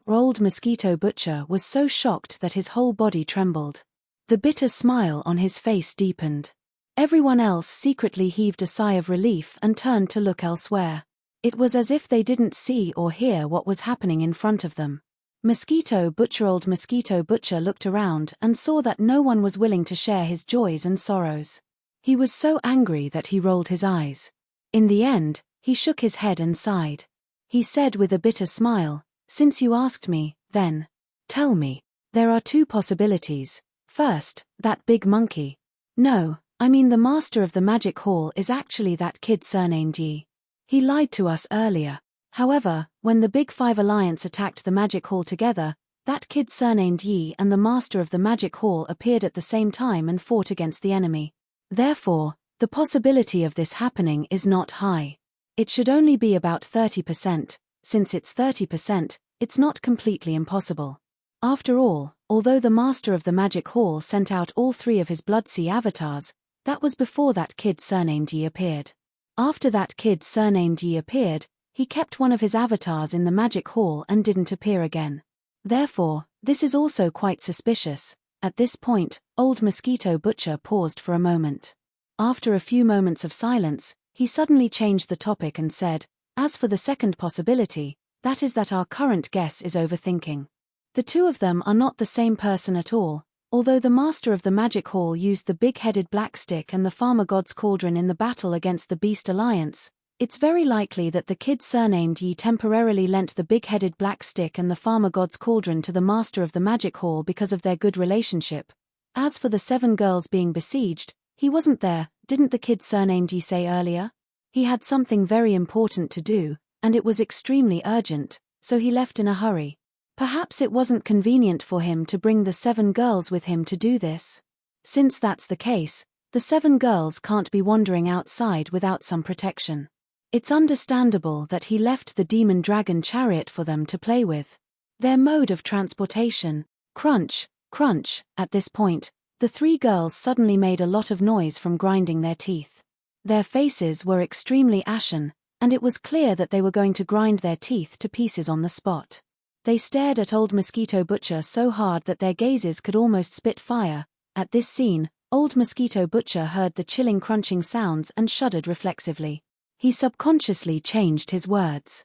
Old Mosquito Butcher was so shocked that his whole body trembled. The bitter smile on his face deepened. Everyone else secretly heaved a sigh of relief and turned to look elsewhere. It was as if they didn't see or hear what was happening in front of them. Old Mosquito Butcher looked around and saw that no one was willing to share his joys and sorrows. He was so angry that he rolled his eyes. In the end, he shook his head and sighed. He said with a bitter smile, "Since you asked me, then, tell me. There are 2 possibilities. First, that big monkey. No, I mean the master of the magic hall is actually that kid surnamed Yi. He lied to us earlier. However, when the Big Five Alliance attacked the magic hall together, that kid surnamed Yi and the master of the magic hall appeared at the same time and fought against the enemy. Therefore, the possibility of this happening is not high. It should only be about 30%. Since it's 30%, it's not completely impossible. After all, although the master of the magic hall sent out all three of his Bloodsea avatars, that was before that kid surnamed Yi appeared. After that kid surnamed Yi appeared, he kept one of his avatars in the magic hall and didn't appear again. Therefore, this is also quite suspicious. At this point, old Mosquito Butcher paused for a moment. After a few moments of silence, he suddenly changed the topic and said, "As for the second possibility, that is that our current guess is overthinking. The two of them are not the same person at all. Although the master of the magic hall used the big-headed black stick and the farmer god's cauldron in the battle against the Beast Alliance, it's very likely that the kid surnamed Yi temporarily lent the big-headed black stick and the farmer god's cauldron to the master of the magic hall because of their good relationship. As for the 7 girls being besieged, he wasn't there, didn't the kid surnamed Yi say earlier? He had something very important to do, and it was extremely urgent, so he left in a hurry. Perhaps it wasn't convenient for him to bring the 7 girls with him to do this. Since that's the case, the 7 girls can't be wandering outside without some protection. It's understandable that he left the demon dragon chariot for them to play with. Their mode of transportation, crunch, crunch. At this point, the 3 girls suddenly made a lot of noise from grinding their teeth. Their faces were extremely ashen, and it was clear that they were going to grind their teeth to pieces on the spot. They stared at old Mosquito Butcher so hard that their gazes could almost spit fire. At this scene, old Mosquito Butcher heard the chilling crunching sounds and shuddered reflexively. He subconsciously changed his words.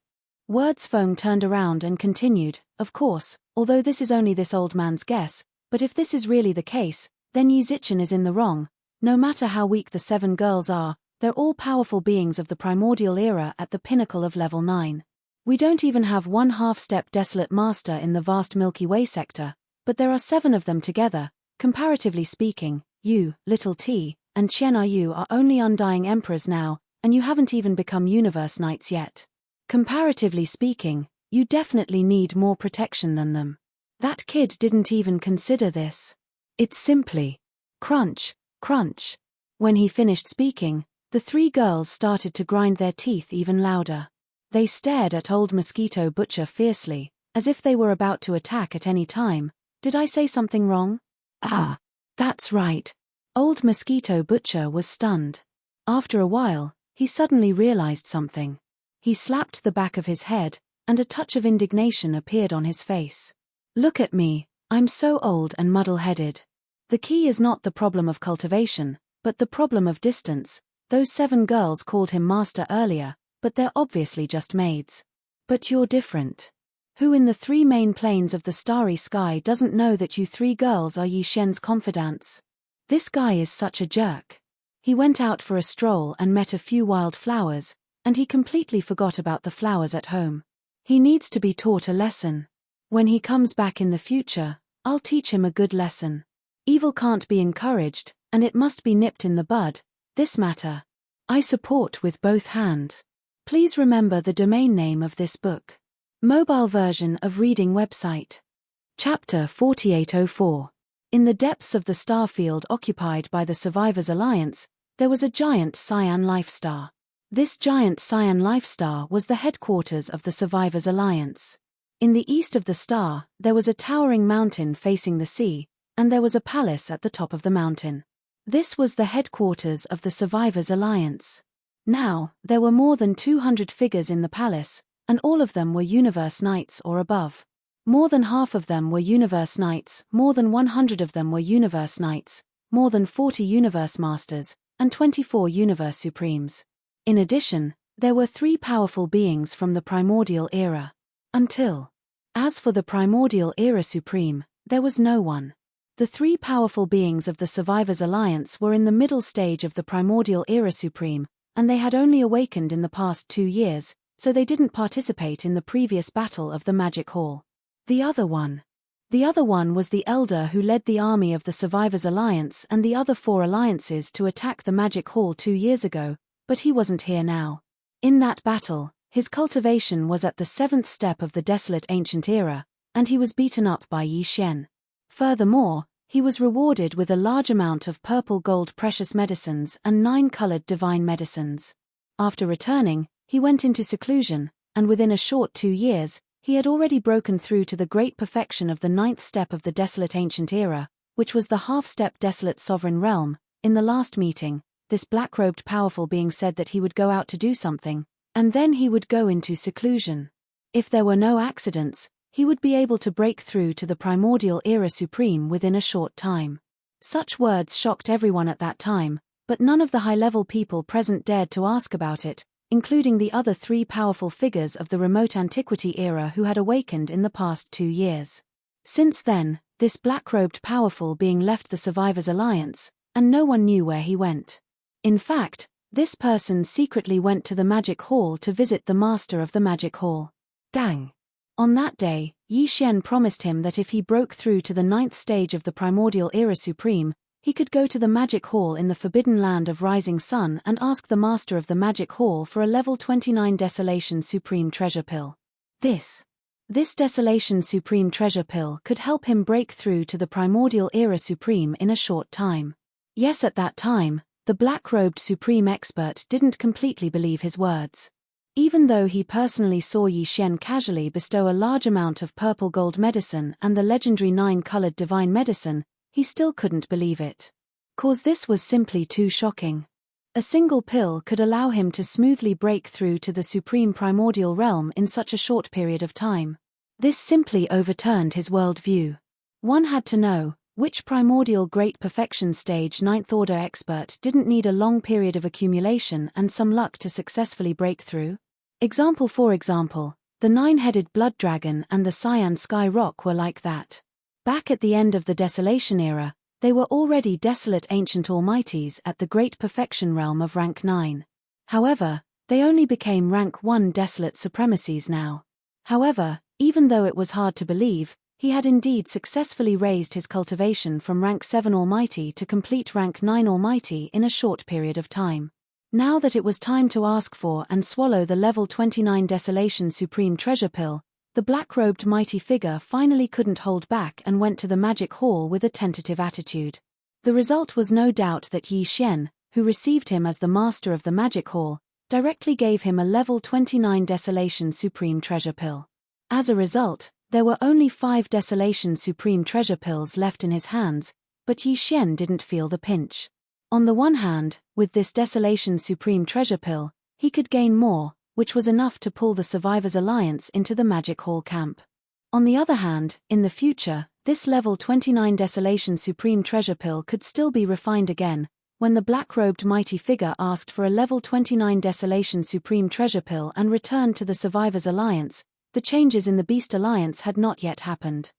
Wordsfong turned around and continued, "Of course, although this is only this old man's guess, but if this is really the case, then Yi Zichen is in the wrong. No matter how weak the 7 girls are, they're all powerful beings of the primordial era at the pinnacle of level 9. We don't even have one half-step desolate master in the vast Milky Way sector, but there are 7 of them together. Comparatively speaking, you, Little T, and Qian Yu are only undying emperors now, and you haven't even become universe knights yet. Comparatively speaking, you definitely need more protection than them. That kid didn't even consider this. It's simply crunch, crunch." When he finished speaking, the 3 girls started to grind their teeth even louder. They stared at old Mosquito Butcher fiercely, as if they were about to attack at any time. "Did I say something wrong?" "Ah, that's right." Old Mosquito Butcher was stunned. After a while, he suddenly realized something. He slapped the back of his head, and a touch of indignation appeared on his face. "Look at me, I'm so old and muddle-headed. The key is not the problem of cultivation, but the problem of distance. Those 7 girls called him master earlier, but they're obviously just maids. But you're different. Who in the 3 main planes of the starry sky doesn't know that you 3 girls are Yi Shen's confidants? This guy is such a jerk. He went out for a stroll and met a few wild flowers, and he completely forgot about the flowers at home. He needs to be taught a lesson. When he comes back in the future, I'll teach him a good lesson. Evil can't be encouraged, and it must be nipped in the bud. This matter I support with both hands." Please remember the domain name of this book. Mobile version of reading website. Chapter 4804. In the depths of the star field occupied by the Survivors Alliance, there was a giant cyan life star. This giant cyan life star was the headquarters of the Survivors Alliance. In the east of the star, there was a towering mountain facing the sea, and there was a palace at the top of the mountain. This was the headquarters of the Survivors Alliance. Now, there were more than 200 figures in the palace, and all of them were Universe Knights or above. More than half of them were Universe Knights, more than 100 of them were Universe Knights, more than 40 Universe Masters, and 24 Universe Supremes. In addition, there were 3 powerful beings from the Primordial Era. As for the Primordial Era Supreme, there was no one. The 3 powerful beings of the Survivors Alliance were in the middle stage of the Primordial Era Supreme, and they had only awakened in the past 2 years, so they didn't participate in the previous battle of the Magic Hall. The other one. The other one was the elder who led the army of the Survivors Alliance and the other 4 alliances to attack the Magic Hall 2 years ago, but he wasn't here now. In that battle, his cultivation was at the 7th step of the Desolate Ancient Era, and he was beaten up by Yi Xian. Furthermore, he was rewarded with a large amount of purple gold precious medicines and 9 colored divine medicines. After returning, he went into seclusion, and within a short 2 years, he had already broken through to the great perfection of the 9th step of the Desolate Ancient Era, which was the half-step Desolate Sovereign Realm. In the last meeting, this black-robed powerful being said that he would go out to do something, and then he would go into seclusion. If there were no accidents, he would be able to break through to the Primordial Era Supreme within a short time. Such words shocked everyone at that time, but none of the high-level people present dared to ask about it, including the other 3 powerful figures of the remote antiquity era who had awakened in the past 2 years. Since then, this black-robed powerful being left the Survivors Alliance, and no one knew where he went. In fact, this person secretly went to the Magic Hall to visit the Master of the Magic Hall. Dang! On that day, Yi Xian promised him that if he broke through to the 9th stage of the Primordial Era Supreme, he could go to the Magic Hall in the Forbidden Land of Rising Sun and ask the Master of the Magic Hall for a level 29 Desolation Supreme Treasure Pill. This Desolation Supreme Treasure Pill could help him break through to the Primordial Era Supreme in a short time. Yes, at that time, the black-robed Supreme Expert didn't completely believe his words. Even though he personally saw Yi Xian casually bestow a large amount of purple gold medicine and the legendary 9-colored divine medicine, he still couldn't believe it. 'Cause this was simply too shocking. A single pill could allow him to smoothly break through to the supreme primordial realm in such a short period of time. This simply overturned his worldview. One had to know, which primordial great perfection stage 9th order expert didn't need a long period of accumulation and some luck to successfully break through? For example, the 9-headed blood dragon and the cyan sky rock were like that. Back at the end of the Desolation Era, they were already desolate ancient almighties at the great perfection realm of rank 9. However, they only became rank 1 desolate supremacies now. However, even though it was hard to believe, he had indeed successfully raised his cultivation from rank 7 almighty to complete rank 9 almighty in a short period of time. Now that it was time to ask for and swallow the level 29 Desolation Supreme Treasure Pill, the black-robed mighty figure finally couldn't hold back and went to the Magic Hall with a tentative attitude. The result was no doubt that Yi Xian, who received him as the Master of the Magic Hall, directly gave him a level 29 Desolation Supreme Treasure Pill. As a result, there were only 5 Desolation Supreme Treasure Pills left in his hands, but Yi Xian didn't feel the pinch. On the one hand, with this Desolation Supreme Treasure Pill, he could gain more, which was enough to pull the Survivors Alliance into the Magic Hall camp. On the other hand, in the future, this level 29 Desolation Supreme Treasure Pill could still be refined again. When the black-robed mighty figure asked for a level 29 Desolation Supreme Treasure Pill and returned to the Survivors Alliance, the changes in the Beast Alliance had not yet happened.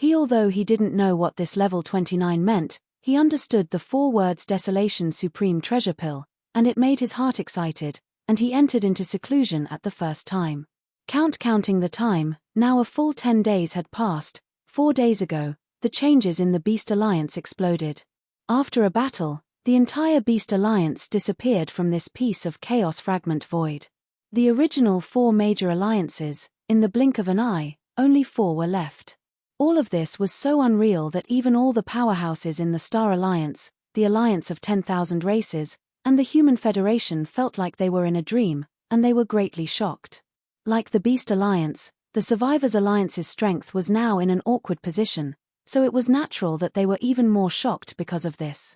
Although he didn't know what this level 29 meant, he understood the 4 words Desolation Supreme Treasure Pill, and it made his heart excited, and he entered into seclusion at the first time. Counting the time, now a full 10 days had passed. 4 days ago, the changes in the Beast Alliance exploded. After a battle, the entire Beast Alliance disappeared from this piece of chaos fragment void. The original 4 major alliances, in the blink of an eye, only 4 were left. All of this was so unreal that even all the powerhouses in the Star Alliance, the Alliance of 10,000 Races, and the Human Federation felt like they were in a dream, and they were greatly shocked. Like the Beast Alliance, the Survivors Alliance's strength was now in an awkward position, so it was natural that they were even more shocked because of this.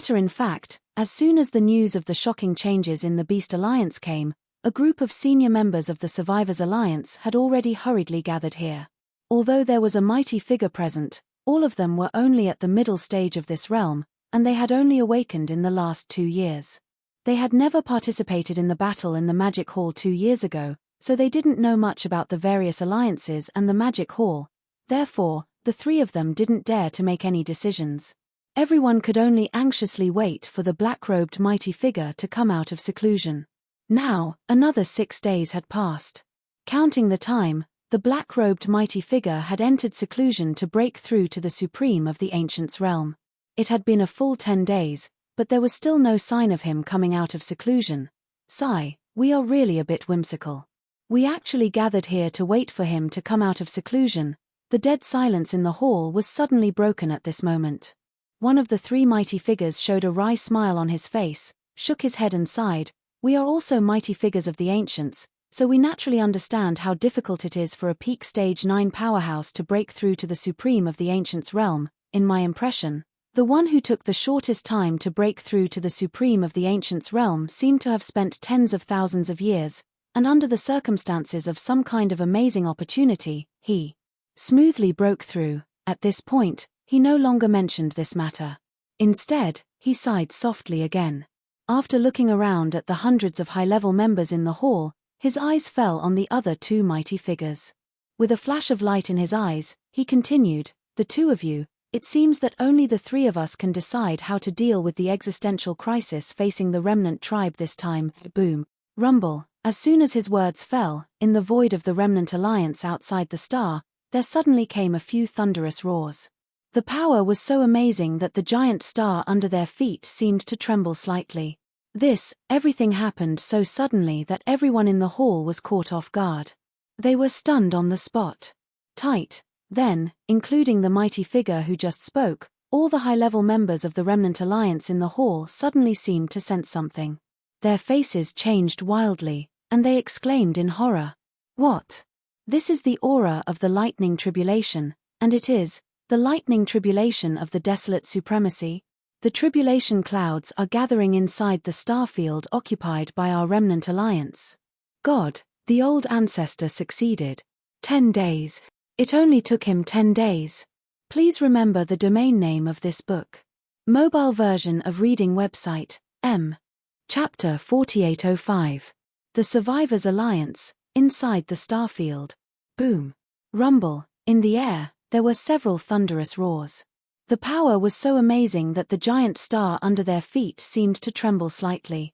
In fact, as soon as the news of the shocking changes in the Beast Alliance came, a group of senior members of the Survivors Alliance had already hurriedly gathered here. Although there was a mighty figure present, all of them were only at the middle stage of this realm, and they had only awakened in the last 2 years. They had never participated in the battle in the Magic Hall 2 years ago, so they didn't know much about the various alliances and the Magic Hall. Therefore, the 3 of them didn't dare to make any decisions. Everyone could only anxiously wait for the black-robed mighty figure to come out of seclusion. Now, another 6 days had passed. Counting the time, The black-robed mighty figure had entered seclusion to break through to the supreme of the Ancients' realm. It had been a full 10 days, but there was still no sign of him coming out of seclusion. Sigh, we are really a bit whimsical. We actually gathered here to wait for him to come out of seclusion. The dead silence in the hall was suddenly broken at this moment. One of the three mighty figures showed a wry smile on his face, shook his head and sighed. We are also mighty figures of the Ancients, so we naturally understand how difficult it is for a peak stage 9 powerhouse to break through to the supreme of the Ancients' realm. In my impression, the one who took the shortest time to break through to the supreme of the Ancients' realm seemed to have spent tens of thousands of years, and under the circumstances of some kind of amazing opportunity, he smoothly broke through. At this point, he no longer mentioned this matter. Instead, he sighed softly again. After looking around at the hundreds of high-level members in the hall, his eyes fell on the other two mighty figures. With a flash of light in his eyes, he continued, "The two of you, it seems that only the three of us can decide how to deal with the existential crisis facing the remnant tribe this time." Boom. Rumble. As soon as his words fell, in the void of the remnant alliance outside the star, there suddenly came a few thunderous roars. The power was so amazing that the giant star under their feet seemed to tremble slightly. Everything happened so suddenly that everyone in the hall was caught off guard. They were stunned on the spot. Then, including the mighty figure who just spoke, all the high-level members of the Remnant Alliance in the hall suddenly seemed to sense something. Their faces changed wildly, and they exclaimed in horror. "What? This is the aura of the lightning tribulation, and it is the lightning tribulation of the desolate supremacy. The tribulation clouds are gathering inside the star field occupied by our remnant alliance. God, the old ancestor succeeded. 10 days. It only took him 10 days. Please remember the domain name of this book. Mobile version of reading website, M. Chapter 4805. The Survivors Alliance, inside the star field. Boom. Rumble. In the air, there were several thunderous roars. The power was so amazing that the giant star under their feet seemed to tremble slightly.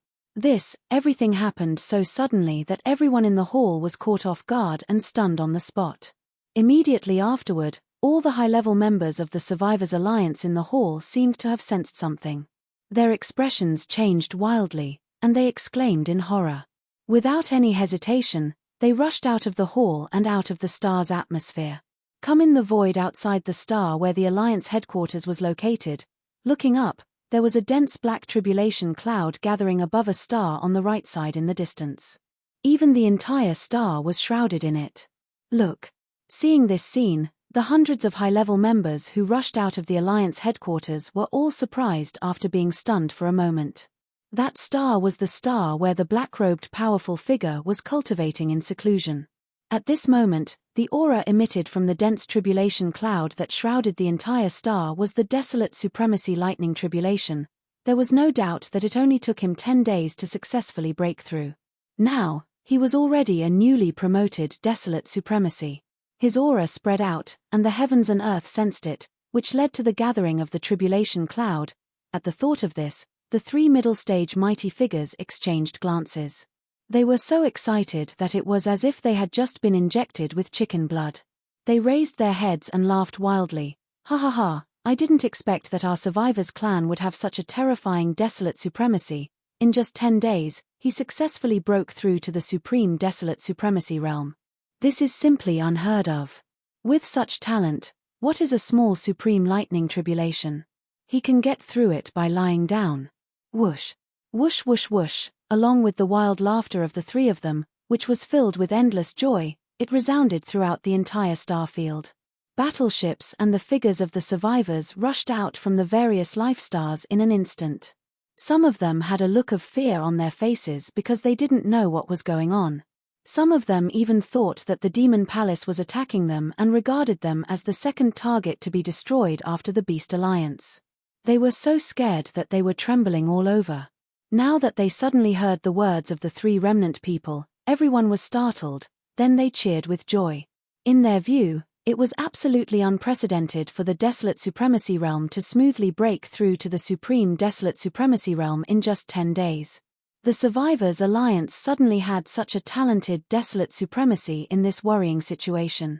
Everything happened so suddenly that everyone in the hall was caught off guard and stunned on the spot. Immediately afterward, all the high-level members of the Survivors Alliance in the hall seemed to have sensed something. Their expressions changed wildly, and they exclaimed in horror. Without any hesitation, they rushed out of the hall and out of the star's atmosphere. Come in the void outside the star where the Alliance headquarters was located. Looking up, there was a dense black tribulation cloud gathering above a star on the right side in the distance. Even the entire star was shrouded in it. Look. Seeing this scene, the hundreds of high-level members who rushed out of the Alliance headquarters were all surprised after being stunned for a moment. That star was the star where the black-robed powerful figure was cultivating in seclusion. At this moment, the aura emitted from the dense tribulation cloud that shrouded the entire star was the desolate supremacy lightning tribulation. There was no doubt that it only took him 10 days to successfully break through. Now, he was already a newly promoted desolate supremacy. His aura spread out, and the heavens and earth sensed it, which led to the gathering of the tribulation cloud. At the thought of this, the three middle-stage mighty figures exchanged glances. They were so excited that it was as if they had just been injected with chicken blood. They raised their heads and laughed wildly. "Ha ha ha, I didn't expect that our survivors clan would have such a terrifying desolate supremacy. In just 10 days, he successfully broke through to the supreme desolate supremacy realm. This is simply unheard of. With such talent, what is a small supreme lightning tribulation? He can get through it by lying down." Whoosh. Whoosh whoosh whoosh. Along with the wild laughter of the three of them, which was filled with endless joy, it resounded throughout the entire starfield. Battleships and the figures of the survivors rushed out from the various life stars in an instant. Some of them had a look of fear on their faces because they didn't know what was going on. Some of them even thought that the Demon Palace was attacking them and regarded them as the second target to be destroyed after the Beast Alliance. They were so scared that they were trembling all over. Now that they suddenly heard the words of the three remnant people, everyone was startled, then they cheered with joy. In their view, it was absolutely unprecedented for the desolate supremacy realm to smoothly break through to the supreme desolate supremacy realm in just 10 days. The Survivors Alliance suddenly had such a talented desolate supremacy in this worrying situation.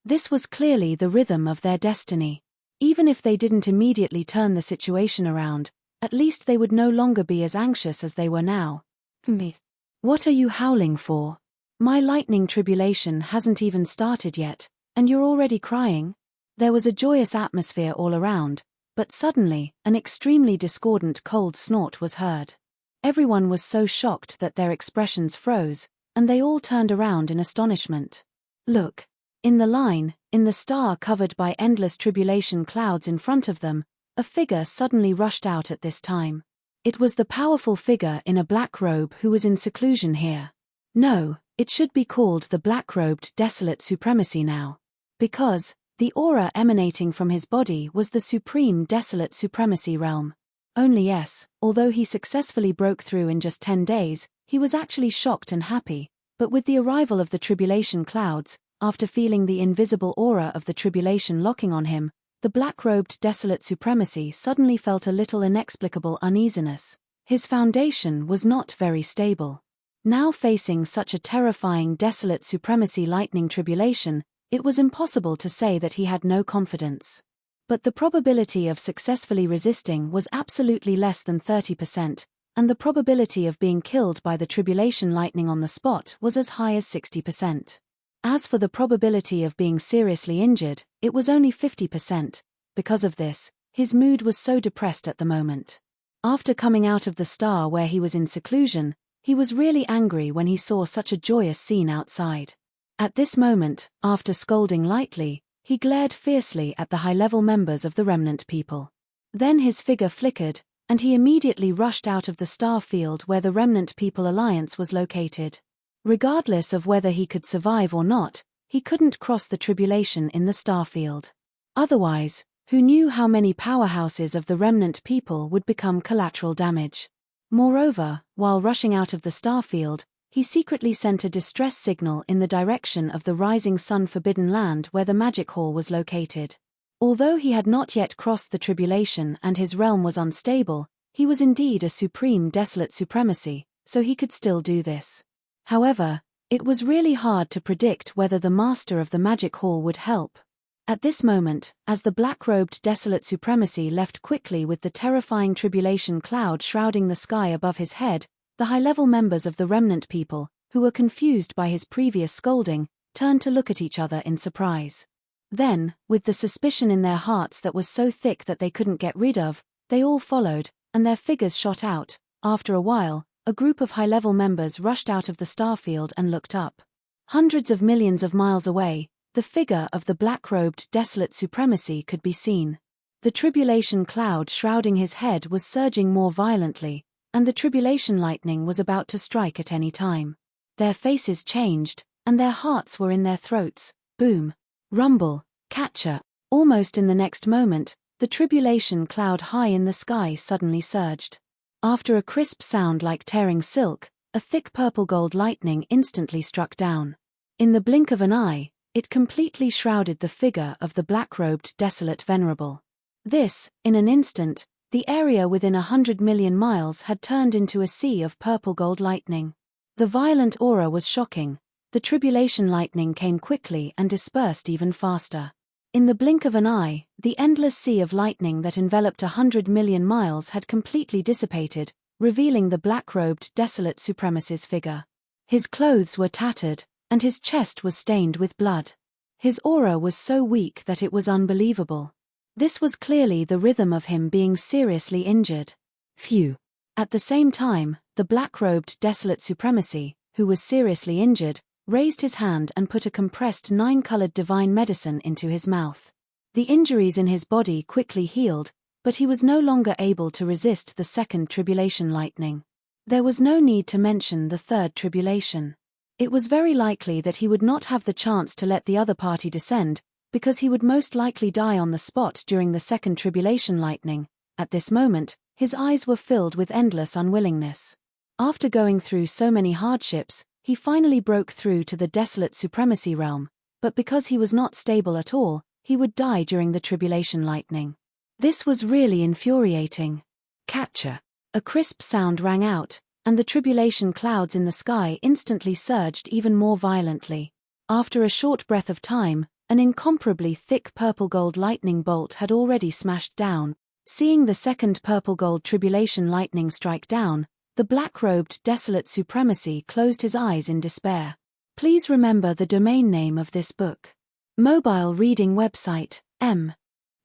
This was clearly the rhythm of their destiny. Even if they didn't immediately turn the situation around, at least they would no longer be as anxious as they were now. Me. What are you howling for? My lightning tribulation hasn't even started yet, and you're already crying? There was a joyous atmosphere all around, but suddenly, an extremely discordant cold snort was heard. Everyone was so shocked that their expressions froze, and they all turned around in astonishment. Look! In the star covered by endless tribulation clouds in front of them, a figure suddenly rushed out at this time. It was the powerful figure in a black robe who was in seclusion here. No, it should be called the black-robed desolate supremacy now. Because the aura emanating from his body was the supreme desolate supremacy realm. Only yes, although he successfully broke through in just 10 days, he was actually shocked and happy, but with the arrival of the tribulation clouds, after feeling the invisible aura of the tribulation locking on him, the black-robed desolate supremacy suddenly felt a little inexplicable uneasiness. His foundation was not very stable. Now facing such a terrifying desolate supremacy lightning tribulation, it was impossible to say that he had no confidence. But the probability of successfully resisting was absolutely less than 30%, and the probability of being killed by the tribulation lightning on the spot was as high as 60%. As for the probability of being seriously injured, it was only 50%. Because of this, his mood was so depressed at the moment. After coming out of the star where he was in seclusion, he was really angry when he saw such a joyous scene outside. At this moment, after scolding lightly, he glared fiercely at the high-level members of the remnant people. Then his figure flickered, and he immediately rushed out of the star field where the Remnant People Alliance was located. Regardless of whether he could survive or not, he couldn't cross the tribulation in the star field. Otherwise, who knew how many powerhouses of the remnant people would become collateral damage? Moreover, while rushing out of the star field, he secretly sent a distress signal in the direction of the rising sun forbidden land where the magic hall was located. Although he had not yet crossed the tribulation and his realm was unstable, he was indeed a supreme desolate supremacy, so he could still do this. However, it was really hard to predict whether the master of the magic hall would help. At this moment, as the black-robed desolate supremacy left quickly with the terrifying tribulation cloud shrouding the sky above his head, the high-level members of the remnant people, who were confused by his previous scolding, turned to look at each other in surprise. Then, with the suspicion in their hearts that was so thick that they couldn't get rid of, they all followed, and their figures shot out. After a while, a group of high-level members rushed out of the starfield and looked up. Hundreds of millions of miles away, the figure of the black-robed desolate supremacy could be seen. The tribulation cloud shrouding his head was surging more violently, and the tribulation lightning was about to strike at any time. Their faces changed, and their hearts were in their throats. Boom! Rumble! Catcher! Almost in the next moment, the tribulation cloud high in the sky suddenly surged. After a crisp sound like tearing silk, a thick purple-gold lightning instantly struck down. In the blink of an eye, it completely shrouded the figure of the black-robed desolate venerable. This, in an instant, the area within 100 million miles had turned into a sea of purple-gold lightning. The violent aura was shocking. The tribulation lightning came quickly and dispersed even faster. In the blink of an eye, the endless sea of lightning that enveloped 100 million miles had completely dissipated, revealing the black-robed desolate supremacist's figure. His clothes were tattered, and his chest was stained with blood. His aura was so weak that it was unbelievable. This was clearly the rhythm of him being seriously injured. Phew! At the same time, the black-robed desolate supremacy, who was seriously injured, raised his hand and put a compressed 9-colored divine medicine into his mouth. The injuries in his body quickly healed, but he was no longer able to resist the second tribulation lightning. There was no need to mention the third tribulation. It was very likely that he would not have the chance to let the other party descend, because he would most likely die on the spot during the second tribulation lightning. At this moment, his eyes were filled with endless unwillingness. After going through so many hardships, he finally broke through to the desolate supremacy realm, but because he was not stable at all, he would die during the tribulation lightning. This was really infuriating. Catcher! A crisp sound rang out, and the tribulation clouds in the sky instantly surged even more violently. After a short breath of time, an incomparably thick purple-gold lightning bolt had already smashed down. Seeing the second purple-gold tribulation lightning strike down, the black-robed desolate supremacy closed his eyes in despair. Please remember the domain name of this book. Mobile reading website, M.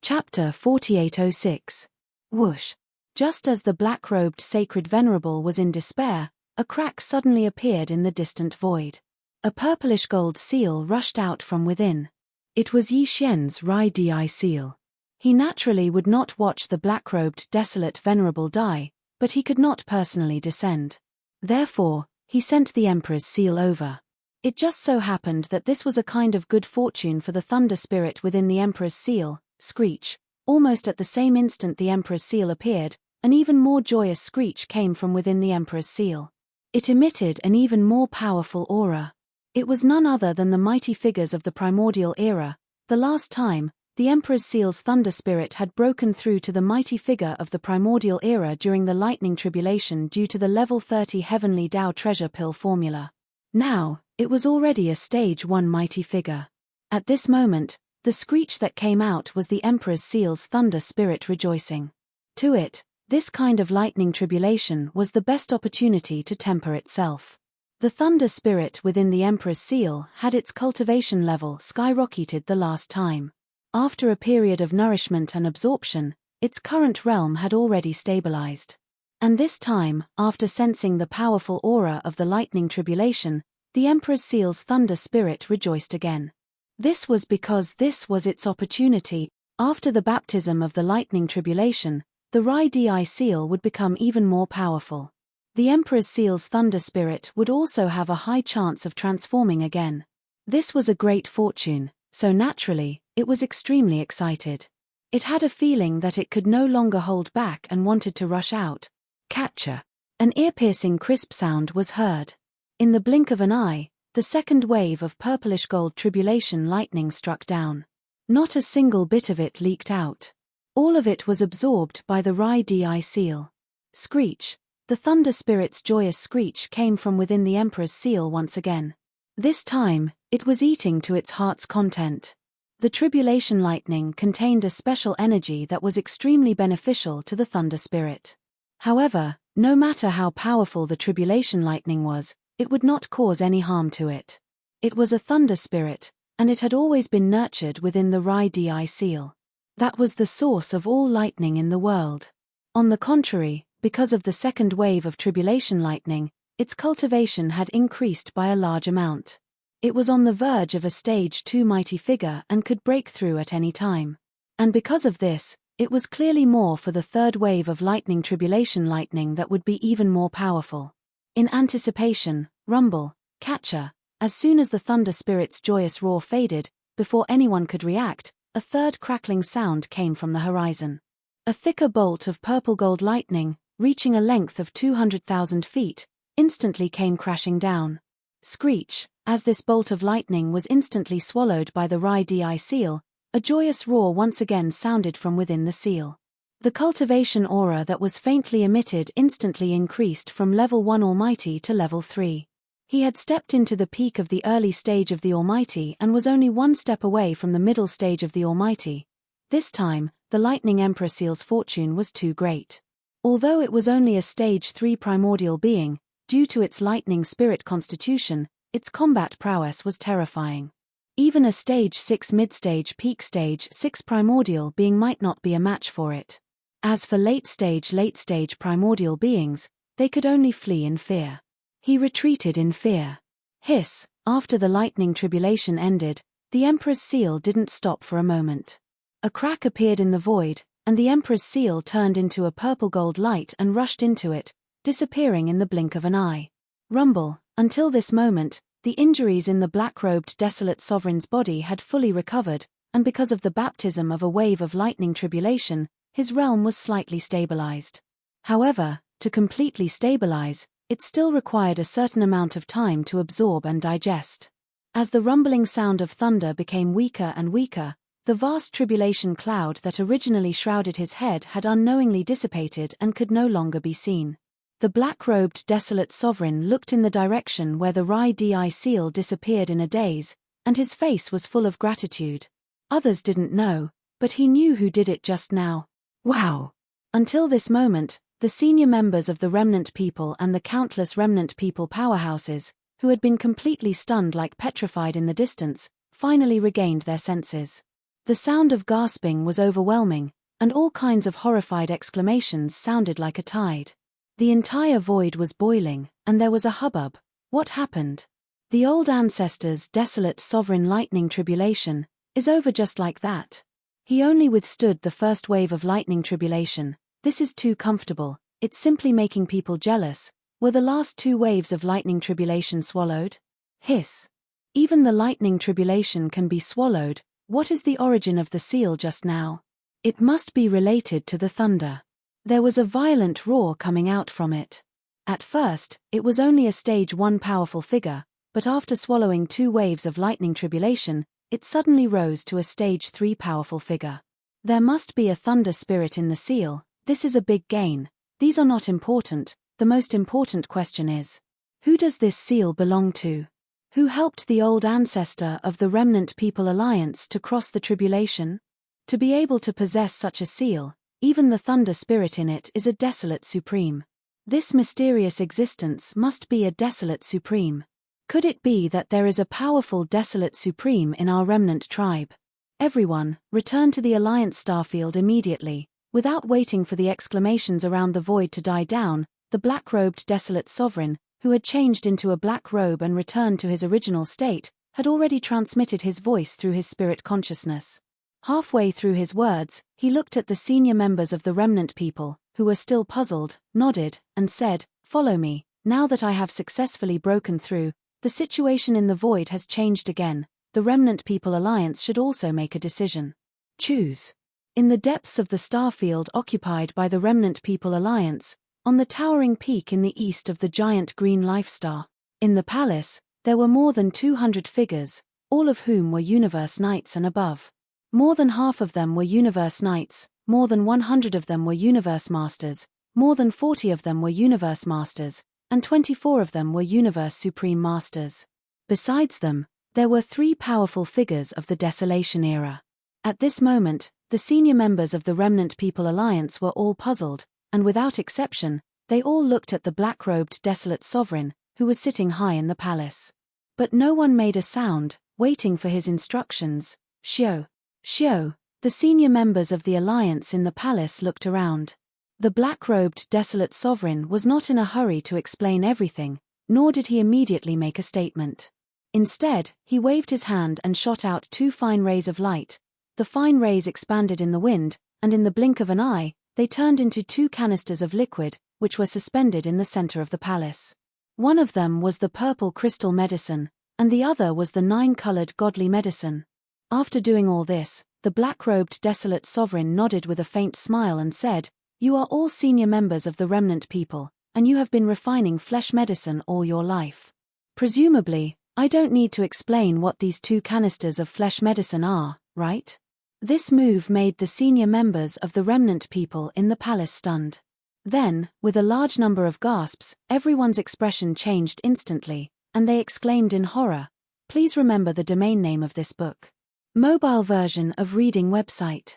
Chapter 4806. Whoosh. Just as the black-robed sacred venerable was in despair, a crack suddenly appeared in the distant void. A purplish-gold seal rushed out from within. It was Yi Xian's Rai Di seal. He naturally would not watch the black-robed desolate venerable die, but he could not personally descend. Therefore, he sent the Emperor's seal over. It just so happened that this was a kind of good fortune for the thunder spirit within the Emperor's seal, Screech. Almost at the same instant the Emperor's seal appeared, an even more joyous screech came from within the Emperor's seal. It emitted an even more powerful aura. It was none other than the mighty figures of the primordial era. The last time, the Emperor's seal's thunder spirit had broken through to the mighty figure of the primordial era during the lightning tribulation due to the level 30 heavenly Tao treasure pill formula. Now, it was already a stage 1 mighty figure. At this moment, the screech that came out was the Emperor's seal's thunder spirit rejoicing. To it, this kind of lightning tribulation was the best opportunity to temper itself. The thunder spirit within the Emperor's seal had its cultivation level skyrocketed the last time. After a period of nourishment and absorption, its current realm had already stabilized. And this time, after sensing the powerful aura of the lightning tribulation, the Emperor's seal's thunder spirit rejoiced again. This was because this was its opportunity. After the baptism of the lightning tribulation, the Rai Di seal would become even more powerful. The Emperor's seal's thunder spirit would also have a high chance of transforming again. This was a great fortune, so naturally, it was extremely excited. It had a feeling that it could no longer hold back and wanted to rush out. Catcher. An ear-piercing crisp sound was heard. In the blink of an eye, the second wave of purplish-gold tribulation lightning struck down. Not a single bit of it leaked out. All of it was absorbed by the Rai Di seal. Screech. The thunder spirit's joyous screech came from within the Emperor's seal once again. This time, it was eating to its heart's content. The tribulation lightning contained a special energy that was extremely beneficial to the thunder spirit. However, no matter how powerful the tribulation lightning was, it would not cause any harm to it. It was a thunder spirit, and it had always been nurtured within the Rai Di seal. That was the source of all lightning in the world. On the contrary, because of the second wave of tribulation lightning, its cultivation had increased by a large amount. It was on the verge of a stage 2 mighty figure and could break through at any time. And because of this, it was clearly more for the third wave of lightning tribulation lightning that would be even more powerful. In anticipation, rumble, catcher, as soon as the thunder spirit's joyous roar faded, before anyone could react, a third crackling sound came from the horizon. A thicker bolt of purple-gold lightning, reaching a length of 200,000 feet, instantly came crashing down. Screech. As this bolt of lightning was instantly swallowed by the Rai Di seal, a joyous roar once again sounded from within the seal. The cultivation aura that was faintly emitted instantly increased from level 1 Almighty to level 3. He had stepped into the peak of the early stage of the Almighty and was only one step away from the middle stage of the Almighty. This time, the Lightning Emperor seal's fortune was too great. Although it was only a stage 3 primordial being, due to its lightning spirit constitution, its combat prowess was terrifying. Even a stage 6 mid-stage peak stage 6 primordial being might not be a match for it. As for late-stage primordial beings, they could only flee in fear. He retreated in fear. Hiss. After the lightning tribulation ended, the Emperor's seal didn't stop for a moment. A crack appeared in the void, and the Emperor's seal turned into a purple-gold light and rushed into it, disappearing in the blink of an eye. Rumble. Until this moment, the injuries in the black-robed desolate sovereign's body had fully recovered, and because of the baptism of a wave of lightning tribulation, his realm was slightly stabilized. However, to completely stabilize, it still required a certain amount of time to absorb and digest. As the rumbling sound of thunder became weaker and weaker, the vast tribulation cloud that originally shrouded his head had unknowingly dissipated and could no longer be seen. The black-robed desolate sovereign looked in the direction where the Rai-Di seal disappeared in a daze, and his face was full of gratitude. Others didn't know, but he knew who did it just now. Wow! Until this moment, the senior members of the remnant people and the countless remnant people powerhouses, who had been completely stunned like petrified in the distance, finally regained their senses. The sound of gasping was overwhelming, and all kinds of horrified exclamations sounded like a tide. The entire void was boiling, and there was a hubbub. What happened? The old ancestor's desolate sovereign lightning tribulation is over just like that. He only withstood the first wave of lightning tribulation. This is too comfortable, it's simply making people jealous. Were the last 2 waves of lightning tribulation swallowed? Hiss. Even the lightning tribulation can be swallowed. What is the origin of the seal just now? It must be related to the thunder. There was a violent roar coming out from it. At first, it was only a stage 1 powerful figure, but after swallowing 2 waves of lightning tribulation, it suddenly rose to a stage 3 powerful figure. There must be a thunder spirit in the seal. This is a big gain. These are not important. The most important question is, who does this seal belong to? Who helped the old ancestor of the Remnant People Alliance to cross the tribulation? To be able to possess such a seal, even the thunder spirit in it is a desolate supreme. This mysterious existence must be a desolate supreme. Could it be that there is a powerful desolate supreme in our remnant tribe? Everyone, return to the Alliance starfield immediately. Without waiting for the exclamations around the void to die down, the black-robed desolate sovereign, who had changed into a black robe and returned to his original state, had already transmitted his voice through his spirit consciousness. Halfway through his words, he looked at the senior members of the remnant people, who were still puzzled, nodded, and said, "Follow me. Now that I have successfully broken through, the situation in the void has changed again. The Remnant People Alliance should also make a decision. Choose." In the depths of the starfield occupied by the Remnant People Alliance, on the towering peak in the east of the giant green life star, in the palace, there were more than 200 figures, all of whom were Universe Knights and above. More than half of them were Universe Knights, more than 100 of them were Universe Masters, more than 40 of them were Universe Masters, and 24 of them were Universe Supreme Masters. Besides them, there were 3 powerful figures of the Desolation era. At this moment, the senior members of the Remnant People Alliance were all puzzled, and without exception, they all looked at the black-robed desolate sovereign, who was sitting high in the palace. But no one made a sound, waiting for his instructions. Shio. Shio. The senior members of the Alliance in the palace looked around. The black-robed desolate sovereign was not in a hurry to explain everything, nor did he immediately make a statement. Instead, he waved his hand and shot out 2 fine rays of light. The fine rays expanded in the wind, and in the blink of an eye, they turned into 2 canisters of liquid, which were suspended in the center of the palace. One of them was the purple crystal medicine, and the other was the 9-colored godly medicine. After doing all this, the black-robed desolate sovereign nodded with a faint smile and said, "You are all senior members of the remnant people, and you have been refining flesh medicine all your life. Presumably, I don't need to explain what these 2 canisters of flesh medicine are, right?" This move made the senior members of the remnant people in the palace stunned. Then, with a large number of gasps, everyone's expression changed instantly, and they exclaimed in horror, "Please remember the domain name of this book." Mobile version of reading website.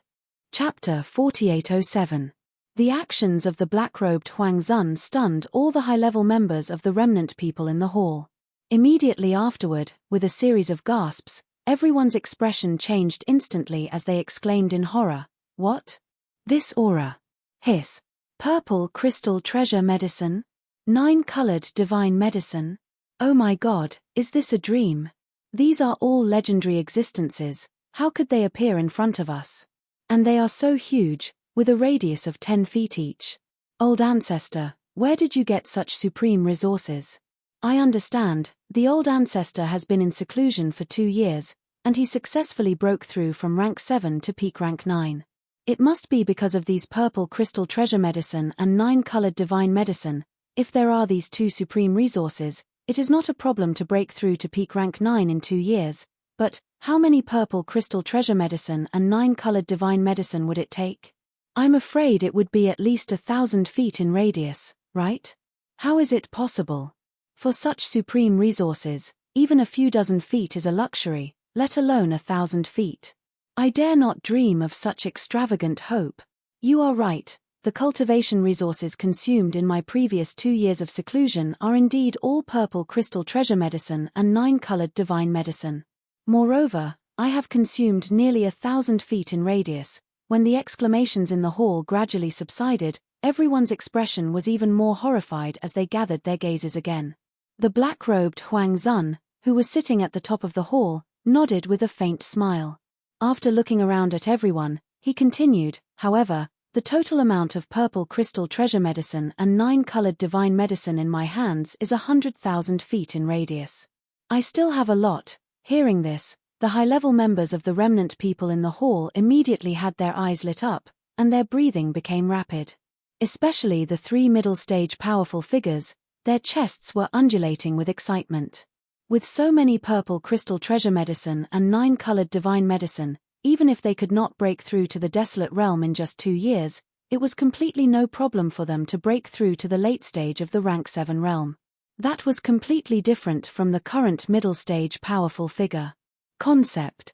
Chapter 4807. The actions of the black-robed Huang Zun stunned all the high-level members of the remnant people in the hall. Immediately afterward, with a series of gasps, everyone's expression changed instantly as they exclaimed in horror, "What? This aura. Hiss. Purple crystal treasure medicine? 9-colored divine medicine? Oh my god, is this a dream? These are all legendary existences, how could they appear in front of us? And they are so huge, with a radius of 10 feet each. Old ancestor, where did you get such supreme resources? I understand, the old ancestor has been in seclusion for 2 years, and he successfully broke through from rank 7 to peak rank 9. It must be because of these purple crystal treasure medicine and 9-colored divine medicine. If there are these 2 supreme resources, it is not a problem to break through to peak rank 9 in 2 years, but how many purple crystal treasure medicine and 9-colored divine medicine would it take? I'm afraid it would be at least 1,000 feet in radius, right? How is it possible? For such supreme resources, even a few dozen feet is a luxury, let alone 1,000 feet. I dare not dream of such extravagant hope. You are right, the cultivation resources consumed in my previous 2 years of seclusion are indeed all purple crystal treasure medicine and 9-colored divine medicine. Moreover, I have consumed nearly 1,000 feet in radius. When the exclamations in the hall gradually subsided, everyone's expression was even more horrified as they gathered their gazes again. The black-robed Huang Zun, who was sitting at the top of the hall, nodded with a faint smile. After looking around at everyone, he continued, however, the total amount of purple crystal treasure medicine and 9-colored divine medicine in my hands is 100,000 feet in radius. I still have a lot. Hearing this, the high-level members of the remnant people in the hall immediately had their eyes lit up, and their breathing became rapid. Especially the 3 middle-stage powerful figures, their chests were undulating with excitement. With so many purple crystal treasure medicine and 9-colored divine medicine, even if they could not break through to the desolate realm in just 2 years, it was completely no problem for them to break through to the late stage of the rank 7 realm. That was completely different from the current middle-stage powerful figure. Concept.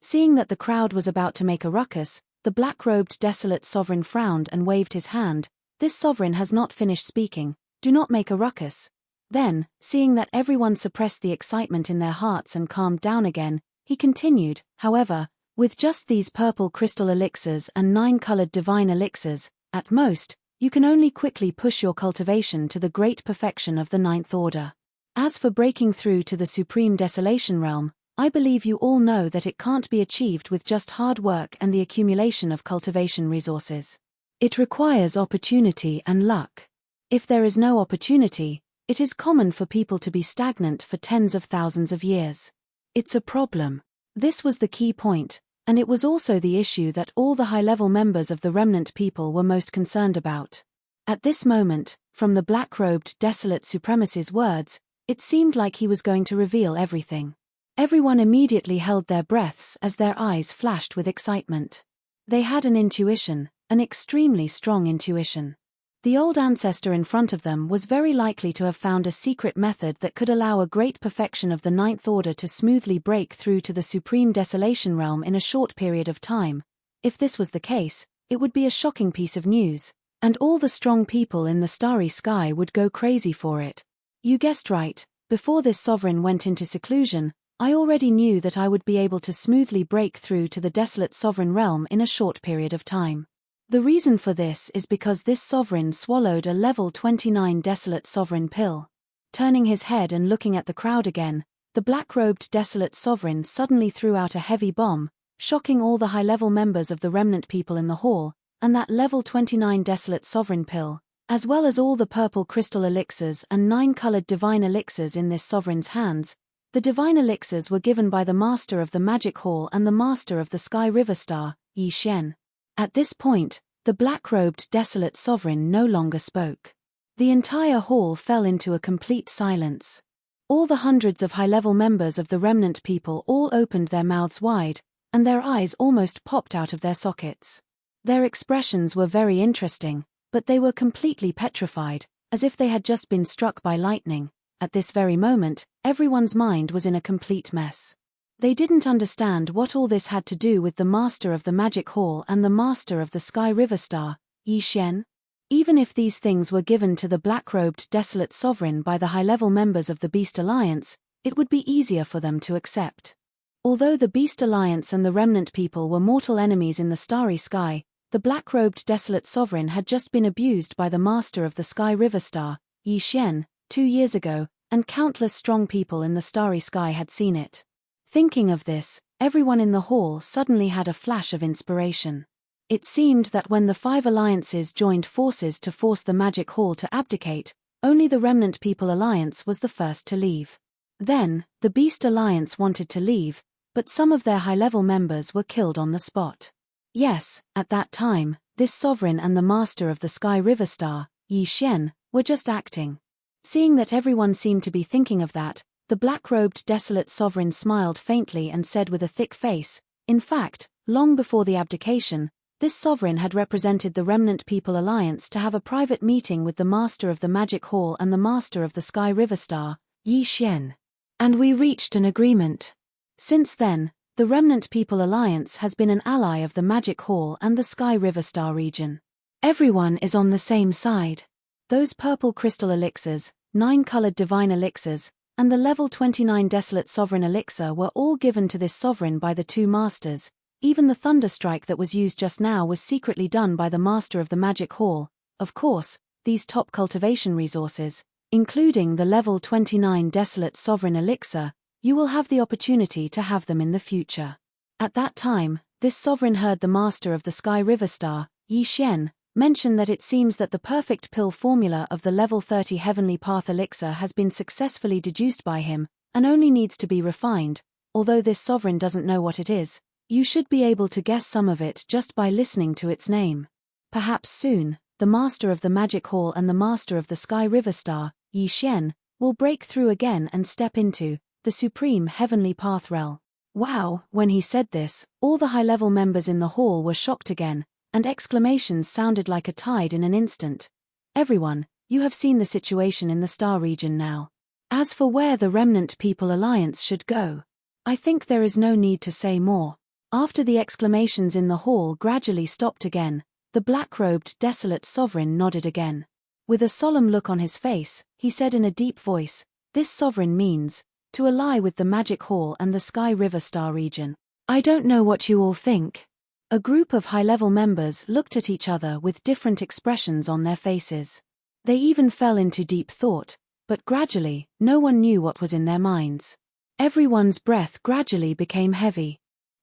Seeing that the crowd was about to make a ruckus, the black-robed desolate sovereign frowned and waved his hand. This sovereign has not finished speaking, do not make a ruckus. Then, seeing that everyone suppressed the excitement in their hearts and calmed down again, he continued, however, with just these purple crystal elixirs and 9-colored divine elixirs, at most, you can only quickly push your cultivation to the great perfection of the 9th order. As for breaking through to the supreme desolation realm, I believe you all know that it can't be achieved with just hard work and the accumulation of cultivation resources. It requires opportunity and luck. If there is no opportunity, it is common for people to be stagnant for tens of thousands of years. It's a problem. This was the key point, and it was also the issue that all the high-level members of the remnant people were most concerned about. At this moment, from the black-robed desolate supremacist's words, it seemed like he was going to reveal everything. Everyone immediately held their breaths as their eyes flashed with excitement. They had an intuition, an extremely strong intuition. The old ancestor in front of them was very likely to have found a secret method that could allow a great perfection of the 9th order to smoothly break through to the supreme desolation realm in a short period of time. If this was the case, it would be a shocking piece of news, and all the strong people in the starry sky would go crazy for it. You guessed right, before this sovereign went into seclusion, I already knew that I would be able to smoothly break through to the desolate sovereign realm in a short period of time. The reason for this is because this sovereign swallowed a level 29 desolate sovereign pill. Turning his head and looking at the crowd again, the black-robed desolate sovereign suddenly threw out a heavy bomb, shocking all the high-level members of the remnant people in the hall, and that level 29 desolate sovereign pill, as well as all the purple crystal elixirs and 9-colored divine elixirs in this sovereign's hands. The divine elixirs were given by the master of the magic hall and the master of the sky river star, Yi Xian. At this point, the black-robed desolate sovereign no longer spoke. The entire hall fell into a complete silence. All the hundreds of high-level members of the remnant people all opened their mouths wide, and their eyes almost popped out of their sockets. Their expressions were very interesting, but they were completely petrified, as if they had just been struck by lightning. At this very moment, everyone's mind was in a complete mess. They didn't understand what all this had to do with the master of the magic hall and the master of the sky river star, Yi Xian. Even if these things were given to the black-robed desolate sovereign by the high-level members of the Beast Alliance, it would be easier for them to accept. Although the Beast Alliance and the remnant people were mortal enemies in the starry sky, the black-robed desolate sovereign had just been abused by the master of the sky river star, Yi Xian, 2 years ago, and countless strong people in the starry sky had seen it. Thinking of this, everyone in the hall suddenly had a flash of inspiration. It seemed that when the 5 alliances joined forces to force the magic hall to abdicate, only the remnant people alliance was the first to leave. Then, the Beast Alliance wanted to leave, but some of their high-level members were killed on the spot. Yes, at that time, this sovereign and the master of the sky river star, Yi Xian, were just acting. Seeing that everyone seemed to be thinking of that, the black-robed desolate sovereign smiled faintly and said with a thick face, in fact, long before the abdication, This sovereign had represented the Remnant People Alliance to have a private meeting with the Master of the Magic Hall and the Master of the Sky River Star, Yi Xian. And we reached an agreement. Since then, the Remnant People Alliance has been an ally of the Magic Hall and the Sky River Star region. Everyone is on the same side. Those purple crystal elixirs, 9-colored divine elixirs, and the level 29 desolate sovereign elixir were all given to this sovereign by the two masters. Even the thunderstrike that was used just now was secretly done by the Master of the Magic Hall. Of course, these top cultivation resources, including the level 29 desolate sovereign elixir, you will have the opportunity to have them in the future. At that time, this sovereign heard the Master of the Sky River Star, Yi Xian, mention that it seems that the perfect pill formula of the level 30 Heavenly Path elixir has been successfully deduced by him, and only needs to be refined. Although this sovereign doesn't know what it is, you should be able to guess some of it just by listening to its name. Perhaps soon, the Master of the Magic Hall and the Master of the Sky River Star, Yi Xian, will break through again and step into the supreme Heavenly Path realm. Wow! When he said this, all the high-level members in the hall were shocked again, and exclamations sounded like a tide in an instant. Everyone, you have seen the situation in the Star region now. As for where the Remnant People Alliance should go, I think there is no need to say more. After the exclamations in the hall gradually stopped again, the black-robed desolate sovereign nodded again. With a solemn look on his face, he said in a deep voice, "This sovereign means to ally with the Magic Hall and the Sky River Star region. I don't know what you all think." A group of high-level members looked at each other with different expressions on their faces. They even fell into deep thought, but gradually, no one knew what was in their minds. Everyone's breath gradually became heavy.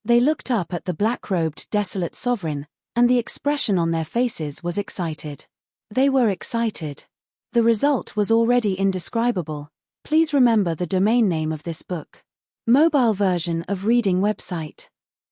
They looked up at the black-robed desolate sovereign, and the expression on their faces was excited. They were excited. The result was already indescribable. Please remember the domain name of this book. Mobile version of reading website.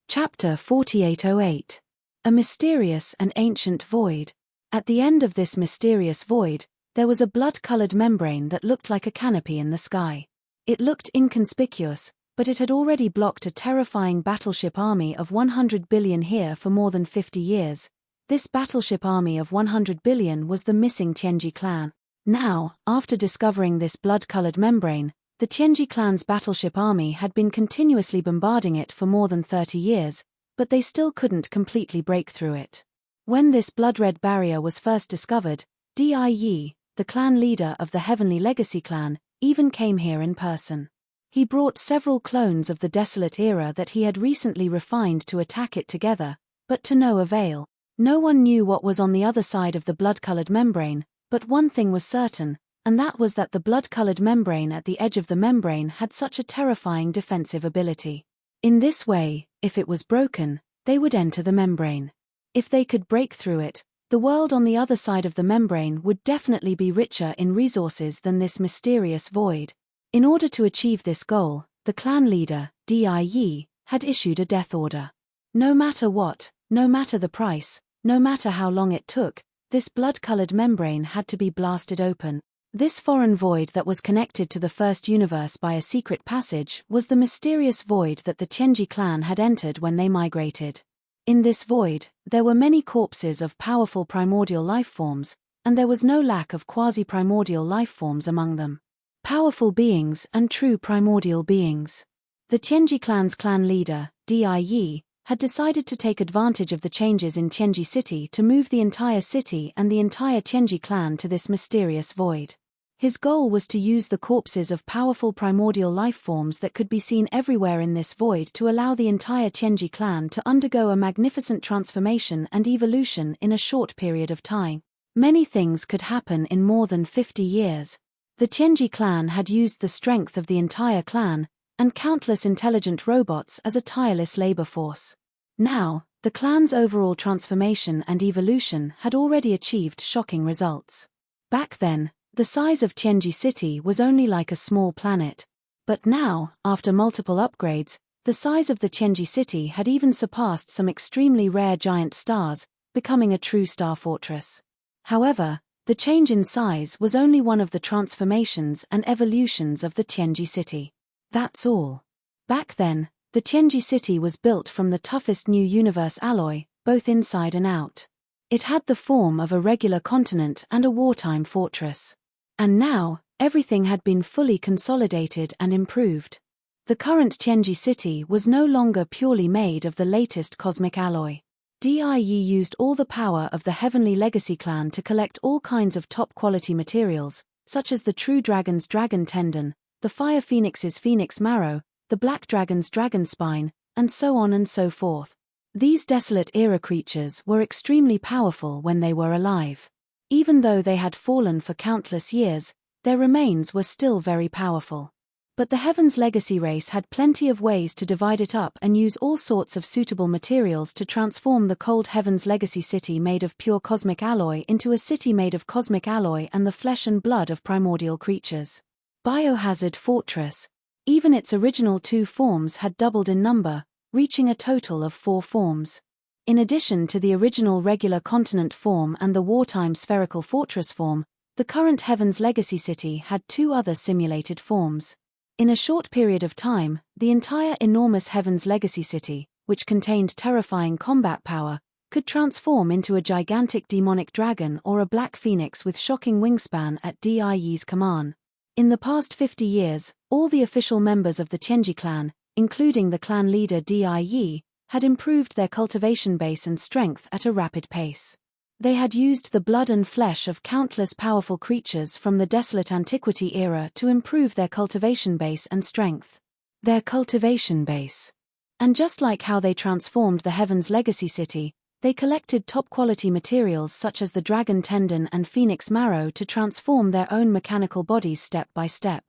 Chapter 4808. A mysterious and ancient void. At the end of this mysterious void, there was a blood-colored membrane that looked like a canopy in the sky. It looked inconspicuous, but it had already blocked a terrifying battleship army of 100 billion here for more than 50 years. This battleship army of 100 billion was the missing Tianji clan. Now, after discovering this blood-colored membrane, the Tianji clan's battleship army had been continuously bombarding it for more than 30 years, but they still couldn't completely break through it. When this blood-red barrier was first discovered, Di Yi, the clan leader of the Heavenly Legacy clan, even came here in person. He brought several clones of the Desolate Era that he had recently refined to attack it together, but to no avail. No one knew what was on the other side of the blood-colored membrane, but one thing was certain, and that was that the blood-colored membrane at the edge of the membrane had such a terrifying defensive ability. In this way, if it was broken, they would enter the membrane. If they could break through it, the world on the other side of the membrane would definitely be richer in resources than this mysterious void. In order to achieve this goal, the clan leader, Di Yi, had issued a death order. No matter what, no matter the price, no matter how long it took, this blood-colored membrane had to be blasted open. This foreign void that was connected to the first universe by a secret passage was the mysterious void that the Tianji clan had entered when they migrated. In this void, there were many corpses of powerful primordial life forms, and there was no lack of quasi-primordial life forms among them. Powerful beings and true primordial beings. The Tianji clan's clan leader, Di Yi, had decided to take advantage of the changes in Tianji City to move the entire city and the entire Tianji clan to this mysterious void. His goal was to use the corpses of powerful primordial life forms that could be seen everywhere in this void to allow the entire Tianji clan to undergo a magnificent transformation and evolution in a short period of time. Many things could happen in more than 50 years. The Tianji clan had used the strength of the entire clan, and countless intelligent robots as a tireless labor force. Now, the clan's overall transformation and evolution had already achieved shocking results. Back then, the size of Tianji City was only like a small planet. But now, after multiple upgrades, the size of the Tianji City had even surpassed some extremely rare giant stars, becoming a true star fortress. However, the change in size was only one of the transformations and evolutions of the Tianji City. That's all. Back then, the Tianji City was built from the toughest new universe alloy, both inside and out. It had the form of a regular continent and a wartime fortress. And now, everything had been fully consolidated and improved. The current Tianji city was no longer purely made of the latest cosmic alloy. DIE used all the power of the Heavenly Legacy clan to collect all kinds of top-quality materials, such as the True Dragon's dragon tendon, the Fire Phoenix's phoenix marrow, the Black Dragon's dragon spine, and so on and so forth. These desolate-era creatures were extremely powerful when they were alive. Even though they had fallen for countless years, their remains were still very powerful. But the Heaven's Legacy race had plenty of ways to divide it up and use all sorts of suitable materials to transform the cold Heaven's Legacy city made of pure cosmic alloy into a city made of cosmic alloy and the flesh and blood of primordial creatures. Biohazard Fortress. Even its original 2 forms had doubled in number, reaching a total of 4 forms. In addition to the original regular continent form and the wartime spherical fortress form, the current Heaven's Legacy city had 2 other simulated forms. In a short period of time, the entire enormous Heaven's Legacy city, which contained terrifying combat power, could transform into a gigantic demonic dragon or a black phoenix with shocking wingspan at DIE's command. In the past 50 years, all the official members of the Tianji clan, including the clan leader DIE, had improved their cultivation base and strength at a rapid pace. They had used the blood and flesh of countless powerful creatures from the desolate antiquity era to improve their cultivation base and strength. Their cultivation base. And just like how they transformed the Heaven's Legacy city, they collected top-quality materials such as the dragon tendon and phoenix marrow to transform their own mechanical bodies step by step.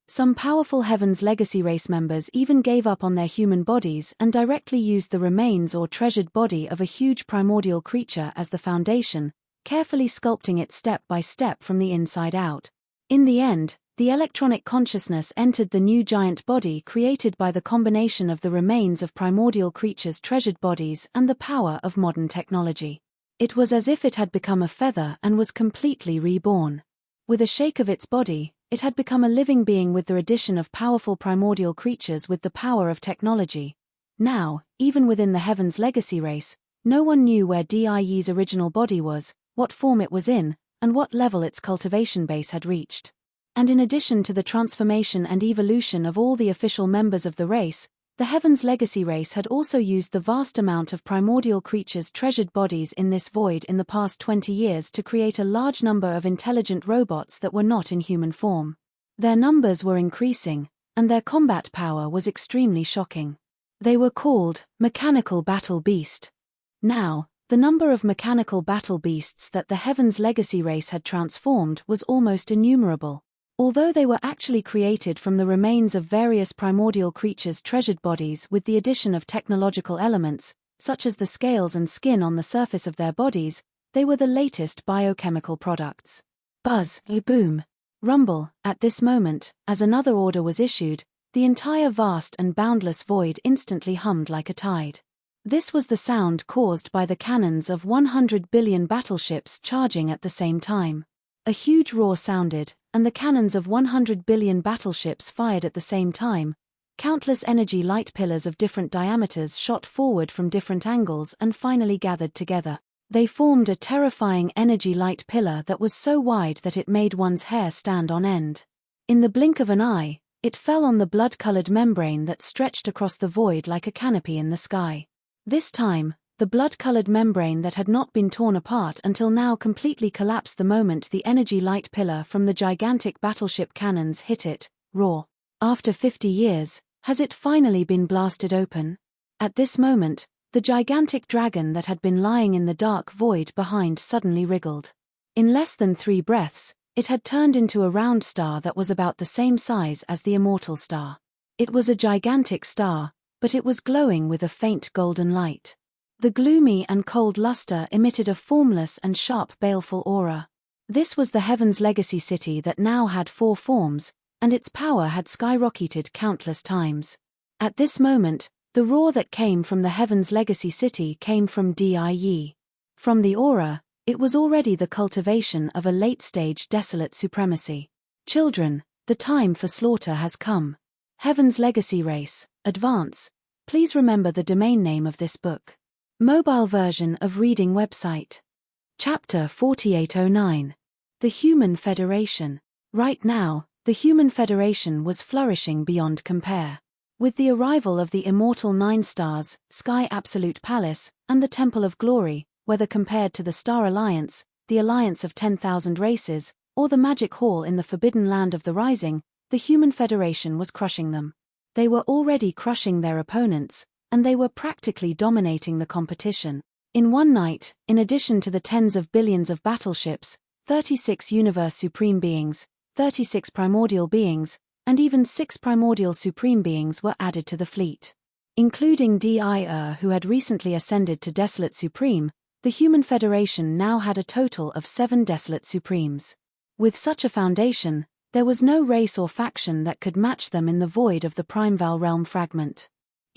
Some powerful Heaven's Legacy race members even gave up on their human bodies and directly used the remains or treasured body of a huge primordial creature as the foundation, carefully sculpting it step by step from the inside out. In the end, the electronic consciousness entered the new giant body created by the combination of the remains of primordial creatures' treasured bodies and the power of modern technology. It was as if it had become a feather and was completely reborn. With a shake of its body, it had become a living being with the addition of powerful primordial creatures with the power of technology. Now, even within the Heaven's Legacy race, no one knew where DIE's original body was, what form it was in, and what level its cultivation base had reached. And in addition to the transformation and evolution of all the official members of the race, the Heaven's Legacy race had also used the vast amount of primordial creatures' treasured bodies in this void in the past 20 years to create a large number of intelligent robots that were not in human form. Their numbers were increasing, and their combat power was extremely shocking. They were called Mechanical Battle Beast. Now, the number of mechanical battle beasts that the Heaven's Legacy race had transformed was almost innumerable. Although they were actually created from the remains of various primordial creatures' treasured bodies with the addition of technological elements, such as the scales and skin on the surface of their bodies, they were the latest biochemical products. Buzz, boom, rumble. At this moment, as another order was issued, the entire vast and boundless void instantly hummed like a tide. This was the sound caused by the cannons of 100 billion battleships charging at the same time. A huge roar sounded, and the cannons of 100 billion battleships fired at the same time. Countless energy light pillars of different diameters shot forward from different angles and finally gathered together. They formed a terrifying energy light pillar that was so wide that it made one's hair stand on end. In the blink of an eye, it fell on the blood-colored membrane that stretched across the void like a canopy in the sky. This time, the blood-colored membrane that had not been torn apart until now completely collapsed the moment the energy light pillar from the gigantic battleship cannons hit it, raw. After 50 years, has it finally been blasted open? At this moment, the gigantic dragon that had been lying in the dark void behind suddenly wriggled. In less than 3 breaths, it had turned into a round star that was about the same size as the immortal star. It was a gigantic star, but it was glowing with a faint golden light. The gloomy and cold luster emitted a formless and sharp baleful aura. This was the Heaven's Legacy city that now had 4 forms, and its power had skyrocketed countless times. At this moment, the roar that came from the Heaven's Legacy city came from DIE. From the aura, it was already the cultivation of a late-stage desolate supremacy. Children, the time for slaughter has come. Heaven's Legacy race, advance. Please remember the domain name of this book. Mobile version of reading website. Chapter 4809. The Human Federation. Right now, the Human Federation was flourishing beyond compare. With the arrival of the immortal 9 stars, Sky Absolute Palace, and the Temple of Glory, whether compared to the Star Alliance, the Alliance of 10,000 Races, or the Magic Hall in the Forbidden Land of the Rising, the Human Federation was crushing them. They were already crushing their opponents, and they were practically dominating the competition. In one night, in addition to the tens of billions of battleships, 36 Universe Supreme Beings, 36 Primordial Beings, and even 6 Primordial Supreme Beings were added to the fleet. Including Devour, who had recently ascended to Desolate Supreme, the Human Federation now had a total of 7 Desolate Supremes. With such a foundation, there was no race or faction that could match them in the void of the Primeval Realm fragment.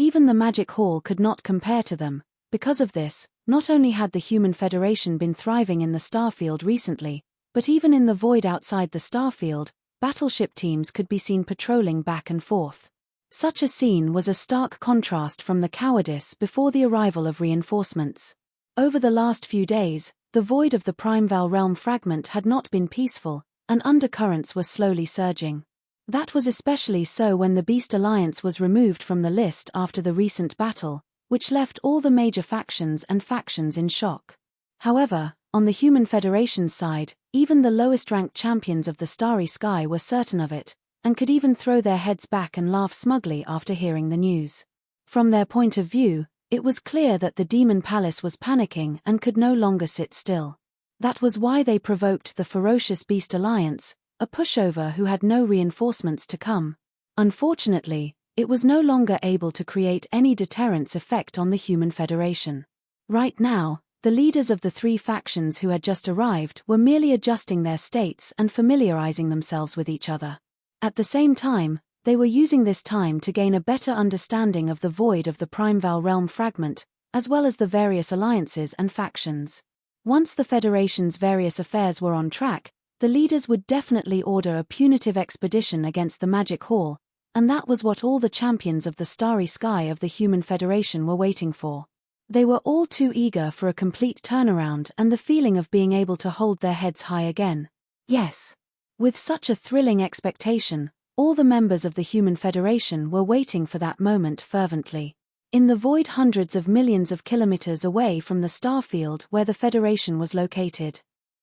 Even the Magic Hall could not compare to them. Because of this, not only had the Human Federation been thriving in the starfield recently, but even in the void outside the starfield, battleship teams could be seen patrolling back and forth. Such a scene was a stark contrast from the cowardice before the arrival of reinforcements. Over the last few days, the void of the Primeval Realm fragment had not been peaceful, and undercurrents were slowly surging. That was especially so when the Beast Alliance was removed from the list after the recent battle, which left all the major factions in shock. However, on the Human Federation's side, even the lowest-ranked champions of the Starry Sky were certain of it, and could even throw their heads back and laugh smugly after hearing the news. From their point of view, it was clear that the Demon Palace was panicking and could no longer sit still. That was why they provoked the ferocious Beast Alliance, a pushover who had no reinforcements to come. Unfortunately, it was no longer able to create any deterrence effect on the Human Federation. Right now, the leaders of the 3 factions who had just arrived were merely adjusting their states and familiarizing themselves with each other. At the same time, they were using this time to gain a better understanding of the void of the Primeval Realm fragment, as well as the various alliances and factions. Once the Federation's various affairs were on track, the leaders would definitely order a punitive expedition against the Magic Hall, and that was what all the champions of the Starry Sky of the Human Federation were waiting for. They were all too eager for a complete turnaround and the feeling of being able to hold their heads high again. Yes. With such a thrilling expectation, all the members of the Human Federation were waiting for that moment fervently. In the void hundreds of millions of kilometers away from the starfield where the Federation was located.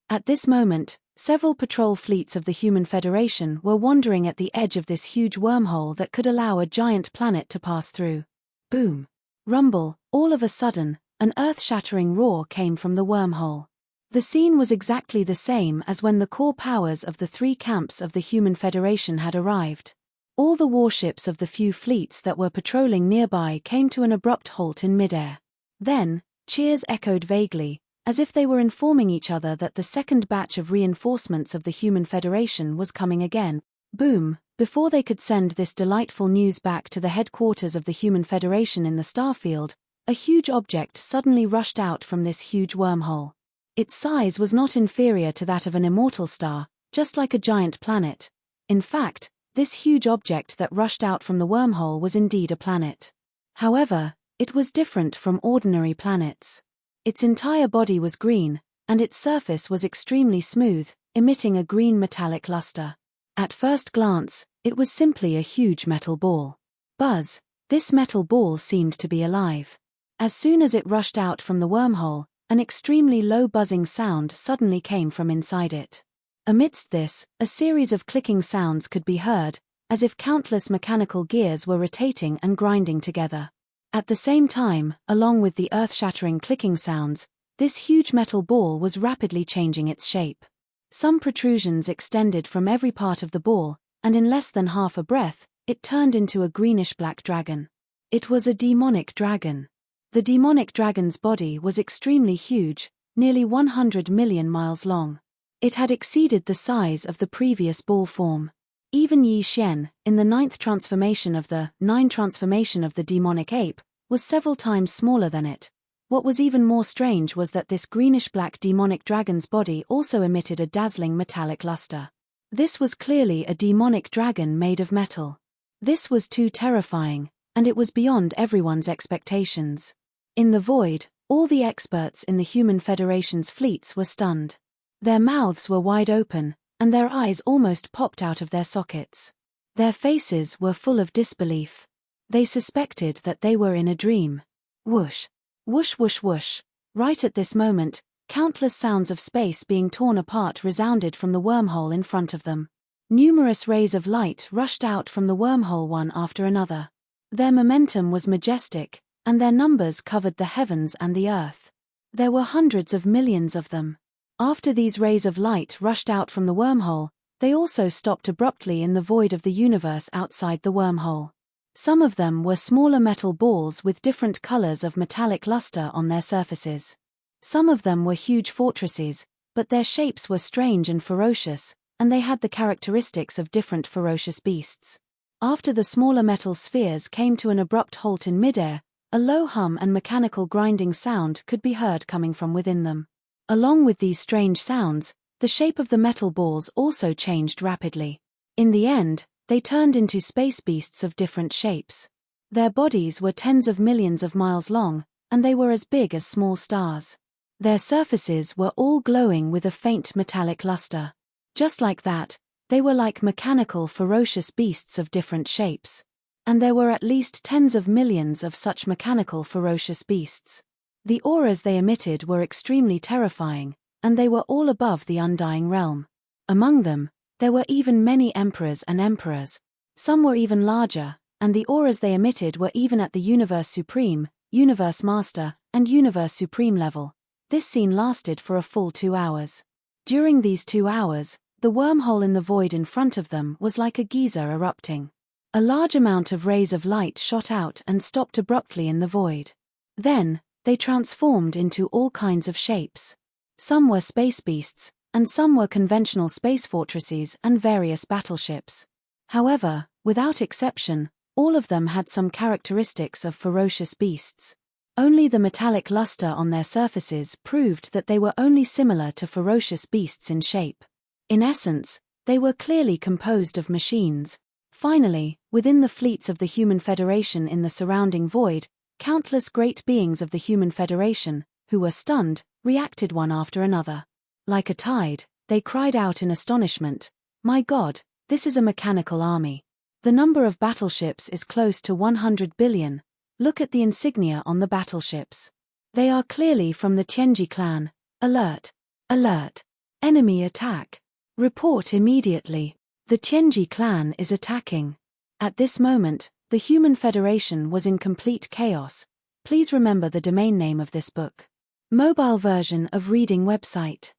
At this moment, several patrol fleets of the Human Federation were wandering at the edge of this huge wormhole that could allow a giant planet to pass through. Boom. Rumble, all of a sudden, an earth-shattering roar came from the wormhole. The scene was exactly the same as when the core powers of the 3 camps of the Human Federation had arrived. All the warships of the few fleets that were patrolling nearby came to an abrupt halt in midair. Then, cheers echoed vaguely, as if they were informing each other that the second batch of reinforcements of the Human Federation was coming again. Boom! Before they could send this delightful news back to the headquarters of the Human Federation in the starfield, a huge object suddenly rushed out from this huge wormhole. Its size was not inferior to that of an immortal star, just like a giant planet. In fact, this huge object that rushed out from the wormhole was indeed a planet. However, it was different from ordinary planets. Its entire body was green, and its surface was extremely smooth, emitting a green metallic luster. At first glance, it was simply a huge metal ball. Buzz, this metal ball seemed to be alive. As soon as it rushed out from the wormhole, an extremely low buzzing sound suddenly came from inside it. Amidst this, a series of clicking sounds could be heard, as if countless mechanical gears were rotating and grinding together. At the same time, along with the earth-shattering clicking sounds, this huge metal ball was rapidly changing its shape. Some protrusions extended from every part of the ball, and in less than half a breath, it turned into a greenish-black dragon. It was a demonic dragon. The demonic dragon's body was extremely huge, nearly 100 million miles long. It had exceeded the size of the previous ball form. Even Yi Xian, in the 9th transformation of the demonic ape, was several times smaller than it. What was even more strange was that this greenish-black demonic dragon's body also emitted a dazzling metallic luster. This was clearly a demonic dragon made of metal. This was too terrifying, and it was beyond everyone's expectations. In the void, All the experts in the Human Federation's fleets were stunned. Their mouths were wide open, and their eyes almost popped out of their sockets. Their faces were full of disbelief. They suspected that they were in a dream. Whoosh! Whoosh whoosh whoosh! Right at this moment, countless sounds of space being torn apart resounded from the wormhole in front of them. Numerous rays of light rushed out from the wormhole one after another. Their momentum was majestic, and their numbers covered the heavens and the earth. There were hundreds of millions of them. After these rays of light rushed out from the wormhole, they also stopped abruptly in the void of the universe outside the wormhole. Some of them were smaller metal balls with different colors of metallic luster on their surfaces. Some of them were huge fortresses, but their shapes were strange and ferocious, and they had the characteristics of different ferocious beasts. After the smaller metal spheres came to an abrupt halt in midair, a low hum and mechanical grinding sound could be heard coming from within them. Along with these strange sounds, the shape of the metal balls also changed rapidly. In the end, they turned into space beasts of different shapes. Their bodies were tens of millions of miles long, and they were as big as small stars. Their surfaces were all glowing with a faint metallic luster. Just like that, they were like mechanical ferocious beasts of different shapes. And there were at least tens of millions of such mechanical ferocious beasts. The auras they emitted were extremely terrifying, and they were all above the undying realm. Among them, there were even many emperors and emperors. Some were even larger, and the auras they emitted were even at the Universe Supreme, Universe Master, and Universe Supreme level. This scene lasted for a full 2 hours. During these 2 hours, the wormhole in the void in front of them was like a geyser erupting. A large amount of rays of light shot out and stopped abruptly in the void. Then, they transformed into all kinds of shapes. Some were space beasts, and some were conventional space fortresses and various battleships. However, without exception, all of them had some characteristics of ferocious beasts. Only the metallic luster on their surfaces proved that they were only similar to ferocious beasts in shape. In essence, they were clearly composed of machines. Finally, within the fleets of the Human Federation in the surrounding void, countless great beings of the Human Federation, who were stunned, reacted one after another. Like a tide, they cried out in astonishment, "My God, this is a mechanical army. The number of battleships is close to 100 billion. Look at the insignia on the battleships. They are clearly from the Tianji clan. Alert! Alert! Enemy attack! Report immediately. The Tianji clan is attacking." At this moment, the Human Federation was in complete chaos. Please remember the domain name of this book. Mobile version of reading website.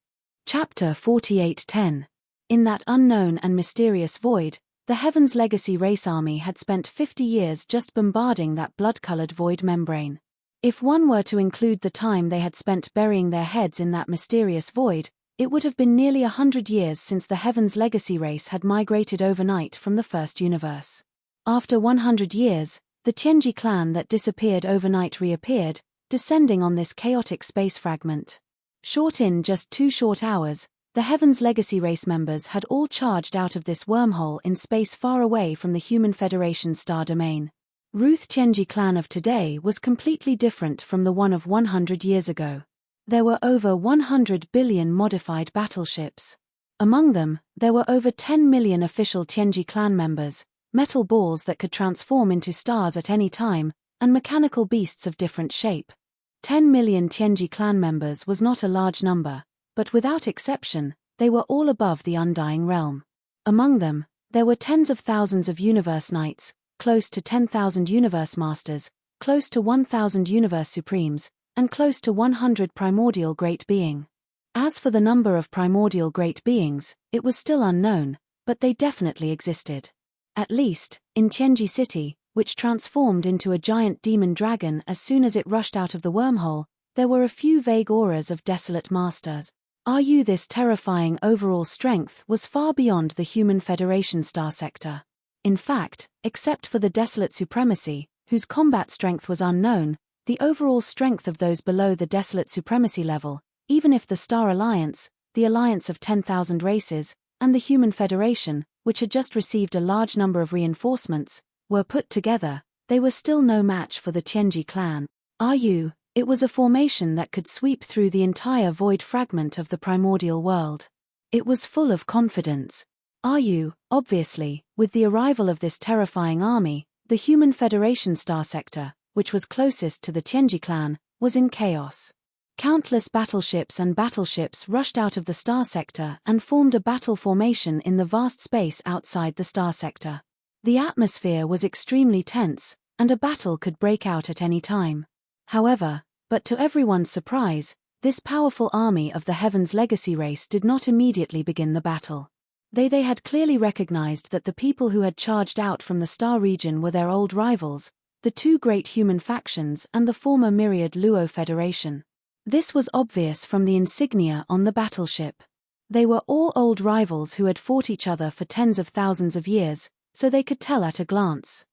Chapter 4810. In that unknown and mysterious void, the Heaven's Legacy race army had spent 50 years just bombarding that blood-colored void membrane. If one were to include the time they had spent burying their heads in that mysterious void, it would have been nearly 100 years since the Heaven's Legacy race had migrated overnight from the first universe. After 100 years, the Tianji clan that disappeared overnight reappeared, descending on this chaotic space fragment. In just 2 short hours, the Heaven's Legacy race members had all charged out of this wormhole in space far away from the Human Federation star domain. Ruth Tianji clan of today was completely different from the one of 100 years ago. There were over 100 billion modified battleships. Among them, there were over 10 million official Tianji clan members, metal balls that could transform into stars at any time, and mechanical beasts of different shape. 10 million Tianji clan members was not a large number, but without exception, they were all above the undying realm. Among them, there were tens of thousands of Universe Knights, close to 10,000 Universe Masters, close to 1,000 Universe Supremes, and close to 100 Primordial Great Being. As for the number of Primordial Great Beings, it was still unknown, but they definitely existed. At least, in Tianji City, which transformed into a giant demon dragon as soon as it rushed out of the wormhole, there were a few vague auras of desolate masters. This terrifying overall strength was far beyond the Human Federation star sector. In fact, except for the Desolate Supremacy, whose combat strength was unknown, the overall strength of those below the Desolate Supremacy level, even if the Star Alliance, the alliance of 10,000 races, and the Human Federation, which had just received a large number of reinforcements, were put together, they were still no match for the Tianji clan. It was a formation that could sweep through the entire void fragment of the primordial world. It was full of confidence. Obviously, with the arrival of this terrifying army, the Human Federation star sector, which was closest to the Tianji clan, was in chaos. Countless battleships rushed out of the star sector and formed a battle formation in the vast space outside the star sector. The atmosphere was extremely tense, and a battle could break out at any time. However, but to everyone's surprise, this powerful army of the Heaven's Legacy race did not immediately begin the battle. They had clearly recognized that the people who had charged out from the star region were their old rivals, the two great human factions and the former myriad Luo Federation. This was obvious from the insignia on the battleship. They were all old rivals who had fought each other for tens of thousands of years, so they could tell at a glance.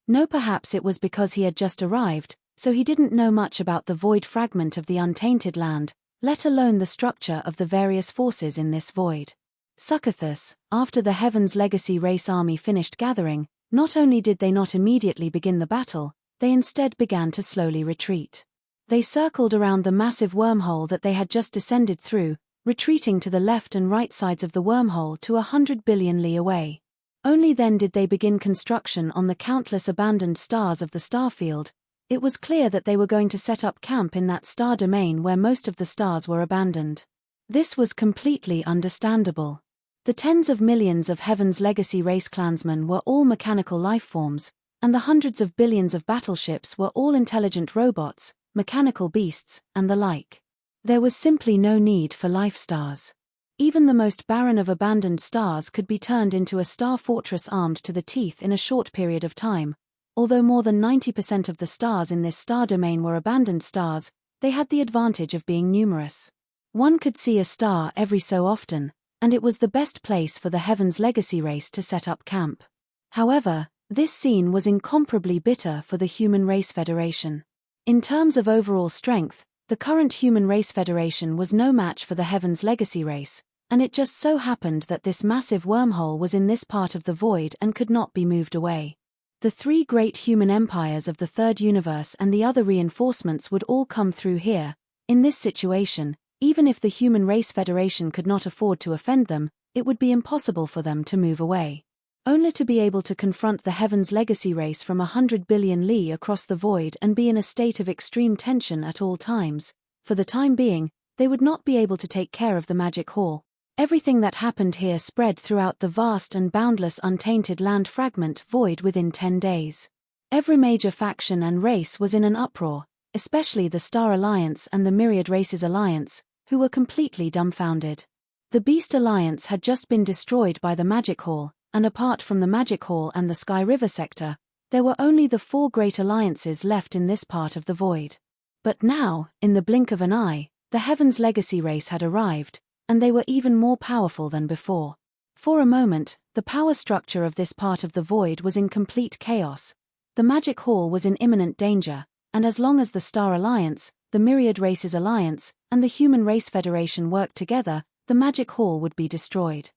No, perhaps it was because he had just arrived, so he didn't know much about the void fragment of the untainted land, let alone the structure of the various forces in this void. Succothus, after the Heaven's Legacy race army finished gathering, not only did they not immediately begin the battle, they instead began to slowly retreat. They circled around the massive wormhole that they had just descended through, retreating to the left and right sides of the wormhole to 100 billion li away. Only then did they begin construction on the countless abandoned stars of the starfield. It was clear that they were going to set up camp in that star domain where most of the stars were abandoned. This was completely understandable. The tens of millions of Heaven's Legacy race clansmen were all mechanical lifeforms, and the hundreds of billions of battleships were all intelligent robots, mechanical beasts, and the like. There was simply no need for life stars. Even the most barren of abandoned stars could be turned into a star fortress armed to the teeth in a short period of time. Although more than 90% of the stars in this star domain were abandoned stars, they had the advantage of being numerous. One could see a star every so often, and it was the best place for the Heaven's Legacy race to set up camp. However, this scene was incomparably bitter for the Human Race Federation. In terms of overall strength, the current Human Race Federation was no match for the Heaven's Legacy race, and it just so happened that this massive wormhole was in this part of the void and could not be moved away. The three great human empires of the Third Universe and the other reinforcements would all come through here. In this situation, even if the Human Race Federation could not afford to offend them, it would be impossible for them to move away. Only to be able to confront the Heaven's Legacy race from 100 billion li across the void and be in a state of extreme tension at all times. For the time being, they would not be able to take care of the Magic Hall. Everything that happened here spread throughout the vast and boundless untainted land fragment void within 10 days. Every major faction and race was in an uproar, especially the Star Alliance and the Myriad Races Alliance, who were completely dumbfounded. The Beast Alliance had just been destroyed by the Magic Hall, and apart from the Magic Hall and the Sky River sector, there were only the four great alliances left in this part of the void. But now, in the blink of an eye, the Heaven's Legacy race had arrived, and they were even more powerful than before. For a moment, the power structure of this part of the void was in complete chaos. The Magic Hall was in imminent danger, and as long as the Star Alliance, the Myriad Races Alliance, and the Human Race Federation worked together, the Magic Hall would be destroyed.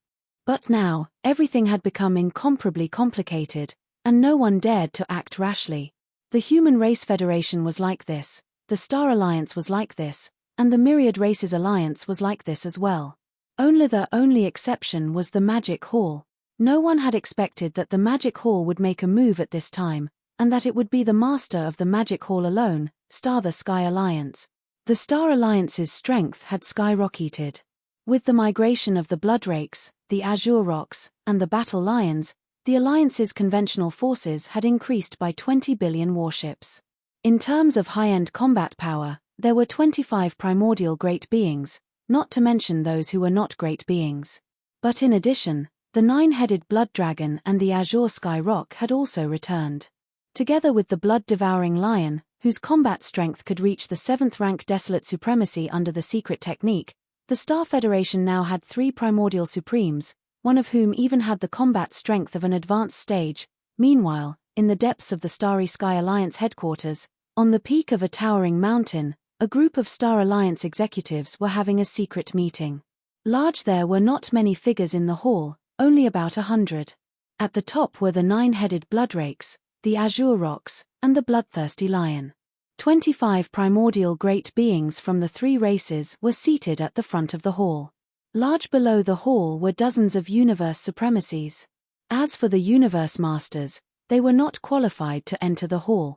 But now, everything had become incomparably complicated, and no one dared to act rashly. The Human Race Federation was like this, the Star Alliance was like this, and the Myriad Races Alliance was like this as well. Only the only exception was the Magic Hall. No one had expected that the Magic Hall would make a move at this time, and that it would be the master of the Magic Hall alone, the Sky Alliance. The Star Alliance's strength had skyrocketed. With the migration of the Bloodrakes, the Azure Rocks, and the Battle Lions, the Alliance's conventional forces had increased by 20 billion warships. In terms of high-end combat power, there were 25 primordial great beings, not to mention those who were not great beings. But in addition, the 9-headed Blood Dragon and the Azure Sky Rock had also returned. Together with the blood-devouring lion, whose combat strength could reach the 7th rank Desolate Supremacy under the secret technique, the Star Federation now had 3 primordial supremes, one of whom even had the combat strength of an advanced stage. Meanwhile, in the depths of the Starry Sky Alliance headquarters, on the peak of a towering mountain, a group of Star Alliance executives were having a secret meeting. Large there were not many figures in the hall, only about 100. At the top were the 9-headed Bloodrakes, the Azure Rocks, and the Bloodthirsty Lion. 25 primordial great beings from the 3 races were seated at the front of the hall. Large below the hall were dozens of universe supremacies. As for the universe masters, they were not qualified to enter the hall.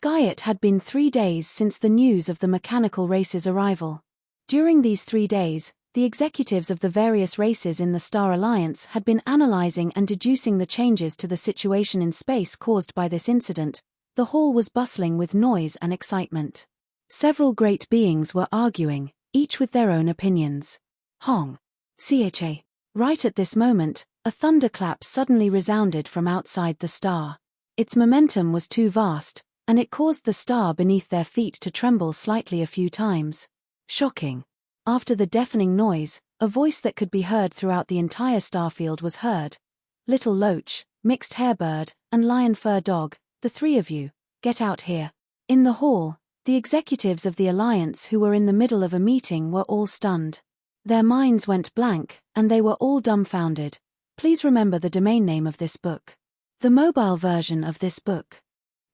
It had been 3 days since the news of the mechanical race's arrival. During these 3 days, the executives of the various races in the Star Alliance had been analyzing and deducing the changes to the situation in space caused by this incident. The hall was bustling with noise and excitement. Several great beings were arguing, each with their own opinions. Hong. Cha. Right at this moment, a thunderclap suddenly resounded from outside the star. Its momentum was too vast, and it caused the star beneath their feet to tremble slightly a few times. Shocking. After the deafening noise, a voice that could be heard throughout the entire starfield was heard. Little Loach, Mixed Hairbird, and Lion Fur Dog, the 3 of you, get out here. In the hall, the executives of the Alliance who were in the middle of a meeting were all stunned. Their minds went blank, and they were all dumbfounded. Please remember the domain name of this book. The mobile version of this book.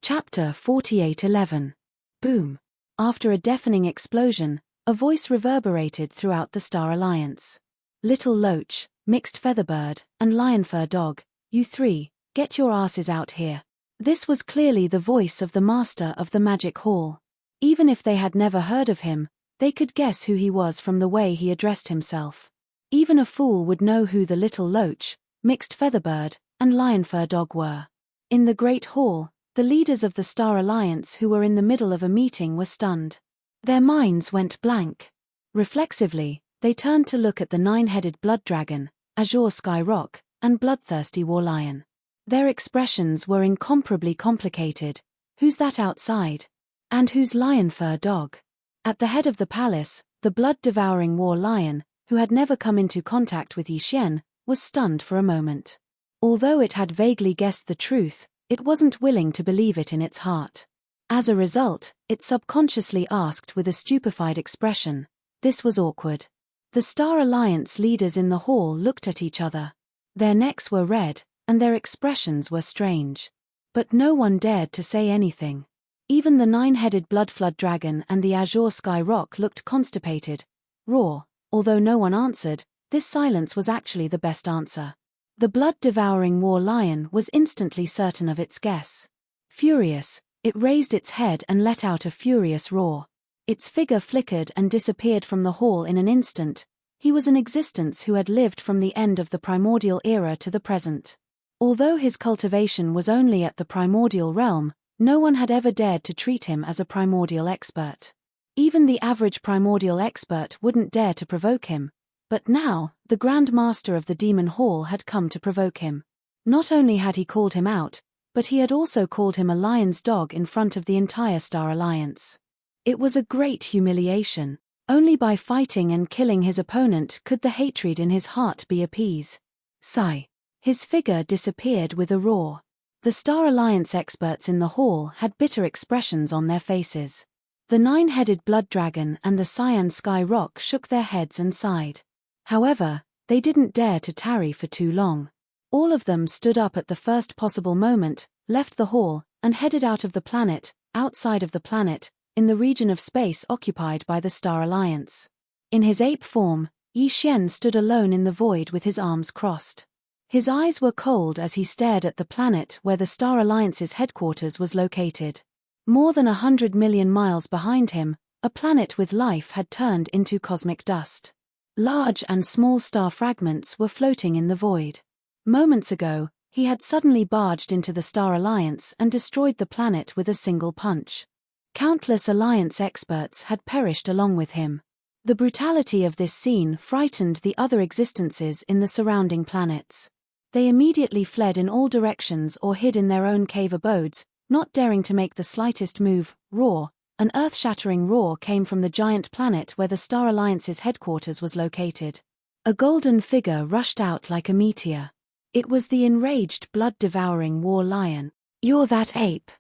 Chapter 4811. Boom. After a deafening explosion, a voice reverberated throughout the Star Alliance. Little Loach, Mixed Featherbird, and Lionfur Dog, you 3, get your asses out here. This was clearly the voice of the master of the Magic Hall. Even if they had never heard of him, they could guess who he was from the way he addressed himself. Even a fool would know who the Little Loach, Mixed Featherbird, and Lionfur Dog were. In the Great Hall, the leaders of the Star Alliance who were in the middle of a meeting were stunned. Their minds went blank. Reflexively, they turned to look at the 9-headed blood dragon, Azure Sky Rock, and bloodthirsty war lion. Their expressions were incomparably complicated. Who's that outside? And who's Lionfur Dog? At the head of the palace, the blood-devouring war lion, who had never come into contact with Yi Xian, was stunned for a moment. Although it had vaguely guessed the truth, it wasn't willing to believe it in its heart. As a result, it subconsciously asked with a stupefied expression. This was awkward. The Star Alliance leaders in the hall looked at each other. Their necks were red, and their expressions were strange. But no one dared to say anything. Even the 9-headed blood-flood dragon and the Azure Sky Rock looked constipated. Raw. Although no one answered, this silence was actually the best answer. The blood-devouring war lion was instantly certain of its guess. Furious, it raised its head and let out a furious roar. Its figure flickered and disappeared from the hall in an instant. He was an existence who had lived from the end of the primordial era to the present. Although his cultivation was only at the primordial realm, no one had ever dared to treat him as a primordial expert. Even the average primordial expert wouldn't dare to provoke him. But now, the Grand Master of the Demon Hall had come to provoke him. Not only had he called him out, but he had also called him a lion's dog in front of the entire Star Alliance. It was a great humiliation. Only by fighting and killing his opponent could the hatred in his heart be appeased. Sigh. His figure disappeared with a roar. The Star Alliance experts in the hall had bitter expressions on their faces. The 9-headed blood dragon and the cyan sky rock shook their heads and sighed. However, they didn't dare to tarry for too long. All of them stood up at the first possible moment, left the hall, and headed out of the planet, outside of the planet, in the region of space occupied by the Star Alliance. In his ape form, Yi Xian stood alone in the void with his arms crossed. His eyes were cold as he stared at the planet where the Star Alliance's headquarters was located. More than 100 million miles behind him, a planet with life had turned into cosmic dust. Large and small star fragments were floating in the void. Moments ago, he had suddenly barged into the Star Alliance and destroyed the planet with a single punch. Countless Alliance experts had perished along with him. The brutality of this scene frightened the other existences in the surrounding planets. They immediately fled in all directions or hid in their own cave abodes, not daring to make the slightest move. Roar. An earth-shattering roar came from the giant planet where the Star Alliance's headquarters was located. A golden figure rushed out like a meteor. It was the enraged, blood-devouring war lion. You're that ape.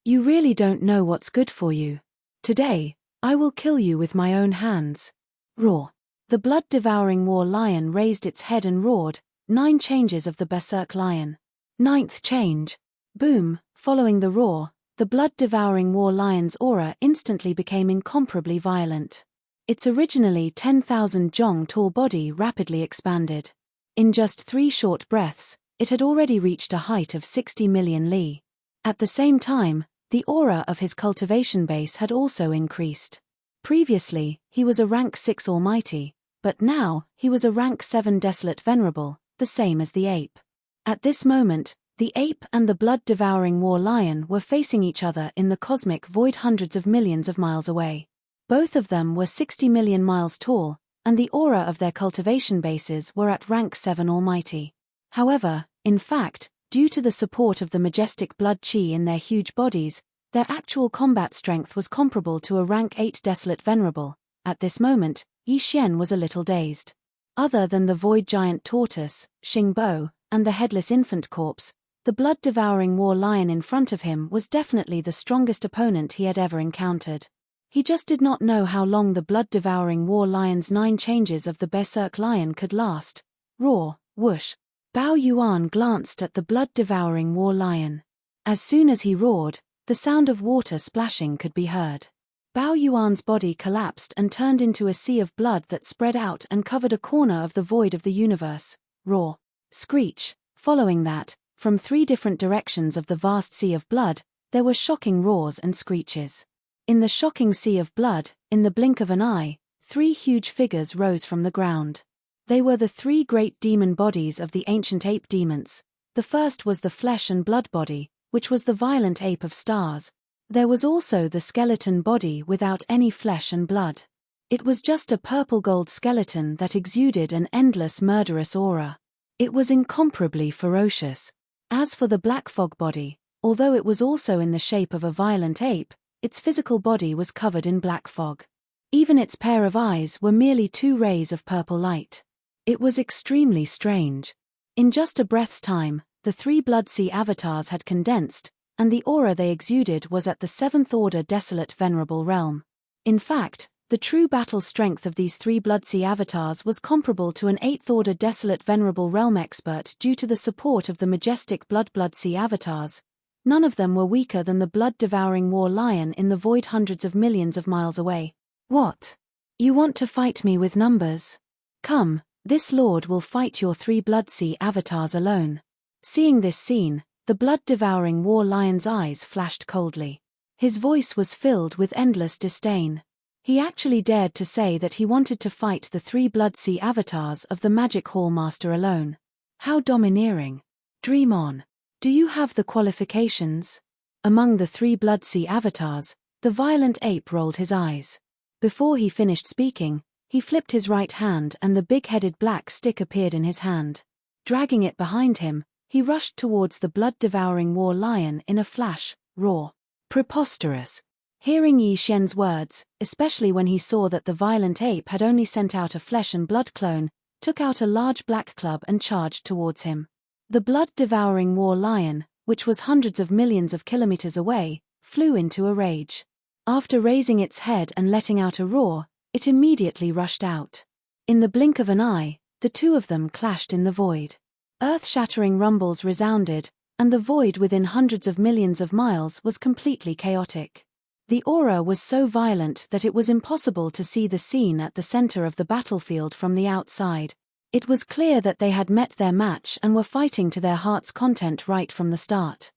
You really don't know what's good for you. Today, I will kill you with my own hands. Roar. The blood-devouring war lion raised its head and roared. 9 changes of the Berserk lion. 9th change. Boom. Following the roar, the blood-devouring war lion's aura instantly became incomparably violent. Its originally 10,000 jong tall body rapidly expanded. In just 3 short breaths, it had already reached a height of 60 million li. At the same time, the aura of his cultivation base had also increased. Previously, he was a rank 6 almighty, but now, he was a rank 7 desolate venerable, the same as the ape. At this moment, the ape and the blood-devouring war lion were facing each other in the cosmic void hundreds of millions of miles away. Both of them were 60 million miles tall, and the aura of their cultivation bases were at rank 7 almighty. However, in fact, due to the support of the majestic blood chi in their huge bodies, their actual combat strength was comparable to a rank 8 desolate venerable. At this moment, Yi Xian was a little dazed. Other than the void giant tortoise, Xing Bo, and the headless infant corpse, the blood-devouring war lion in front of him was definitely the strongest opponent he had ever encountered. He just did not know how long the blood-devouring war lion's 9 changes of the berserk lion could last. Roar, whoosh. Bao Yuan glanced at the blood-devouring war lion. As soon as he roared, the sound of water splashing could be heard. Bao Yuan's body collapsed and turned into a sea of blood that spread out and covered a corner of the void of the universe. Roar. Screech. Following that, from 3 different directions of the vast sea of blood, there were shocking roars and screeches. In the shocking sea of blood, in the blink of an eye, 3 huge figures rose from the ground. They were the 3 great demon bodies of the ancient ape demons. The first was the flesh and blood body, which was the violent ape of stars. There was also the skeleton body without any flesh and blood. It was just a purple-gold skeleton that exuded an endless murderous aura. It was incomparably ferocious. As for the black fog body, although it was also in the shape of a violent ape, its physical body was covered in black fog. Even its pair of eyes were merely 2 rays of purple light. It was extremely strange. In just a breath's time, the 3 Blood Sea avatars had condensed, and the aura they exuded was at the 7th order desolate venerable realm. In fact, the true battle strength of these 3 Blood Sea avatars was comparable to an 8th order desolate venerable realm expert due to the support of the majestic Blood Sea avatars. None of them were weaker than the blood-devouring war lion in the void hundreds of millions of miles away. What? You want to fight me with numbers? Come, this lord will fight your 3 Blood Sea avatars alone. Seeing this scene, the blood-devouring war lion's eyes flashed coldly. His voice was filled with endless disdain. He actually dared to say that he wanted to fight the 3 Blood Sea avatars of the Magic Hall Master alone. How domineering. Dream on. Do you have the qualifications? Among the 3 Blood Sea avatars, the violent ape rolled his eyes. Before he finished speaking, he flipped his right hand and the big-headed black stick appeared in his hand. Dragging it behind him, he rushed towards the blood-devouring war lion in a flash. Roar. Preposterous. Hearing Yi Xian's words, especially when he saw that the violent ape had only sent out a flesh and blood clone, took out a large black club and charged towards him. The blood-devouring war lion, which was hundreds of millions of kilometers away, flew into a rage. After raising its head and letting out a roar, it immediately rushed out. In the blink of an eye, the 2 of them clashed in the void. Earth-shattering rumbles resounded, and the void within hundreds of millions of miles was completely chaotic. The aura was so violent that it was impossible to see the scene at the center of the battlefield from the outside. It was clear that they had met their match and were fighting to their heart's content right from the start.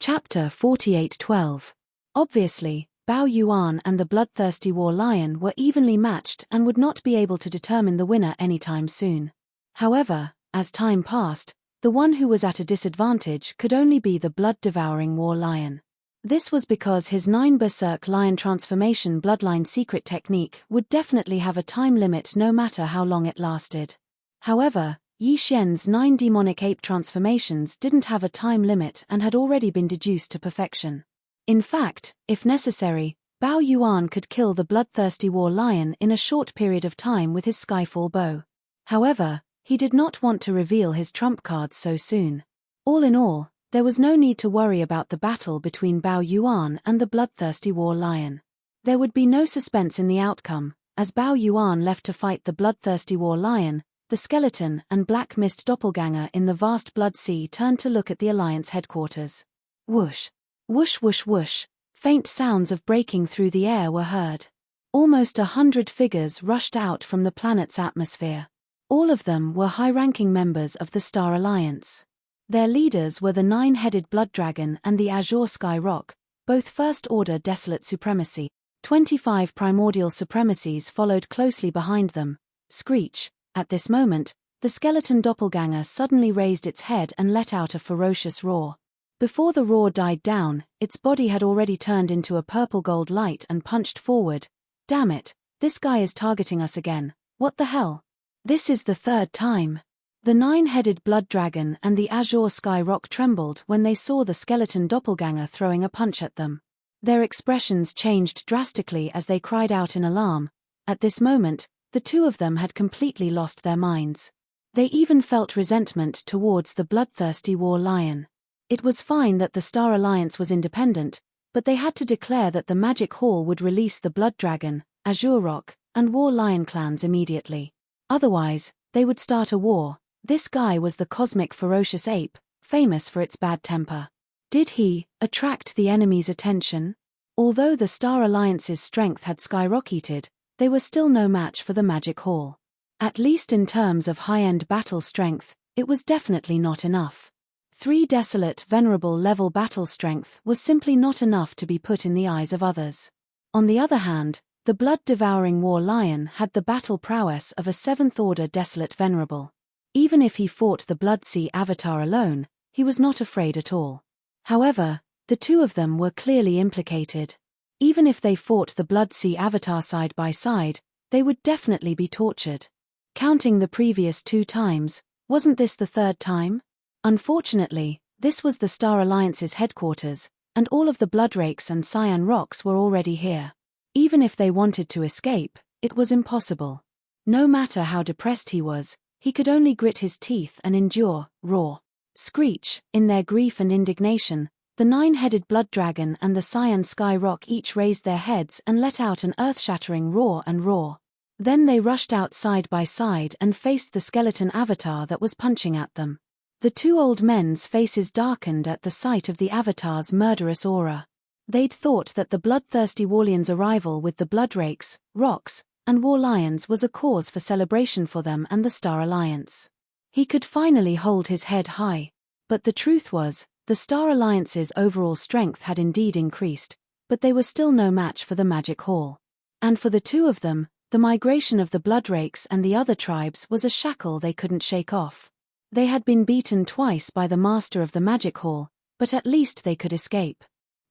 Chapter 48:12. Obviously, Bao Yuan and the bloodthirsty war lion were evenly matched and would not be able to determine the winner anytime soon. However, as time passed, the one who was at a disadvantage could only be the blood-devouring war lion. This was because his 9 berserk lion transformation bloodline secret technique would definitely have a time limit no matter how long it lasted. However, Yi Xian's 9 demonic ape transformations didn't have a time limit and had already been deduced to perfection. In fact, if necessary, Bao Yuan could kill the bloodthirsty war lion in a short period of time with his Skyfall bow. However, he did not want to reveal his trump cards so soon. All in all, there was no need to worry about the battle between Bao Yuan and the bloodthirsty war lion. There would be no suspense in the outcome, as Bao Yuan left to fight the bloodthirsty war lion. The skeleton and black mist doppelganger in the vast blood sea turned to look at the Alliance headquarters. Whoosh. Whoosh whoosh whoosh, faint sounds of breaking through the air were heard. Almost 100 figures rushed out from the planet's atmosphere. All of them were high-ranking members of the Star Alliance. Their leaders were the nine-headed Blood Dragon and the Azure Sky Rock, both First-Order Desolate Supremacy. 25 primordial supremacies followed closely behind them. Screech. At this moment, the skeleton doppelganger suddenly raised its head and let out a ferocious roar. Before the roar died down, its body had already turned into a purple-gold light and punched forward. Damn it, this guy is targeting us again. What the hell? This is the third time. The nine-headed Blood Dragon and the Azure Sky Rock trembled when they saw the skeleton doppelganger throwing a punch at them. Their expressions changed drastically as they cried out in alarm. At this moment, the two of them had completely lost their minds. They even felt resentment towards the bloodthirsty War Lion. It was fine that the Star Alliance was independent, but they had to declare that the Magic Hall would release the Blood Dragon, Azure Rock, and War Lion clans immediately. Otherwise, they would start a war. This guy was the cosmic ferocious ape, famous for its bad temper. Did he attract the enemy's attention? Although the Star Alliance's strength had skyrocketed, they were still no match for the Magic Hall. At least in terms of high-end battle strength, it was definitely not enough. 3 desolate, venerable level battle strength was simply not enough to be put in the eyes of others. On the other hand, the blood-devouring War Lion had the battle prowess of a 7th-order desolate venerable. Even if he fought the Blood Sea Avatar alone, he was not afraid at all. However, the two of them were clearly implicated. Even if they fought the Blood Sea Avatar side by side, they would definitely be tortured. Counting the previous 2 times, wasn't this the third time? Unfortunately, this was the Star Alliance's headquarters, and all of the Bloodrakes and Cyan Rocks were already here. Even if they wanted to escape, it was impossible. No matter how depressed he was, he could only grit his teeth and endure. Roar. Screech. In their grief and indignation, the nine-headed Blood Dragon and the Cyan Sky Rock each raised their heads and let out an earth-shattering roar and roar. Then they rushed out side by side and faced the skeleton avatar that was punching at them. The 2 old men's faces darkened at the sight of the avatar's murderous aura. They'd thought that the bloodthirsty Warlion's arrival with the Bloodrakes, Rocks, and War Lions was a cause for celebration for them and the Star Alliance. He could finally hold his head high. But the truth was, the Star Alliance's overall strength had indeed increased, but they were still no match for the Magic Hall. And for the 2 of them, the migration of the Bloodrakes and the other tribes was a shackle they couldn't shake off. They had been beaten twice by the master of the Magic Hall, but at least they could escape.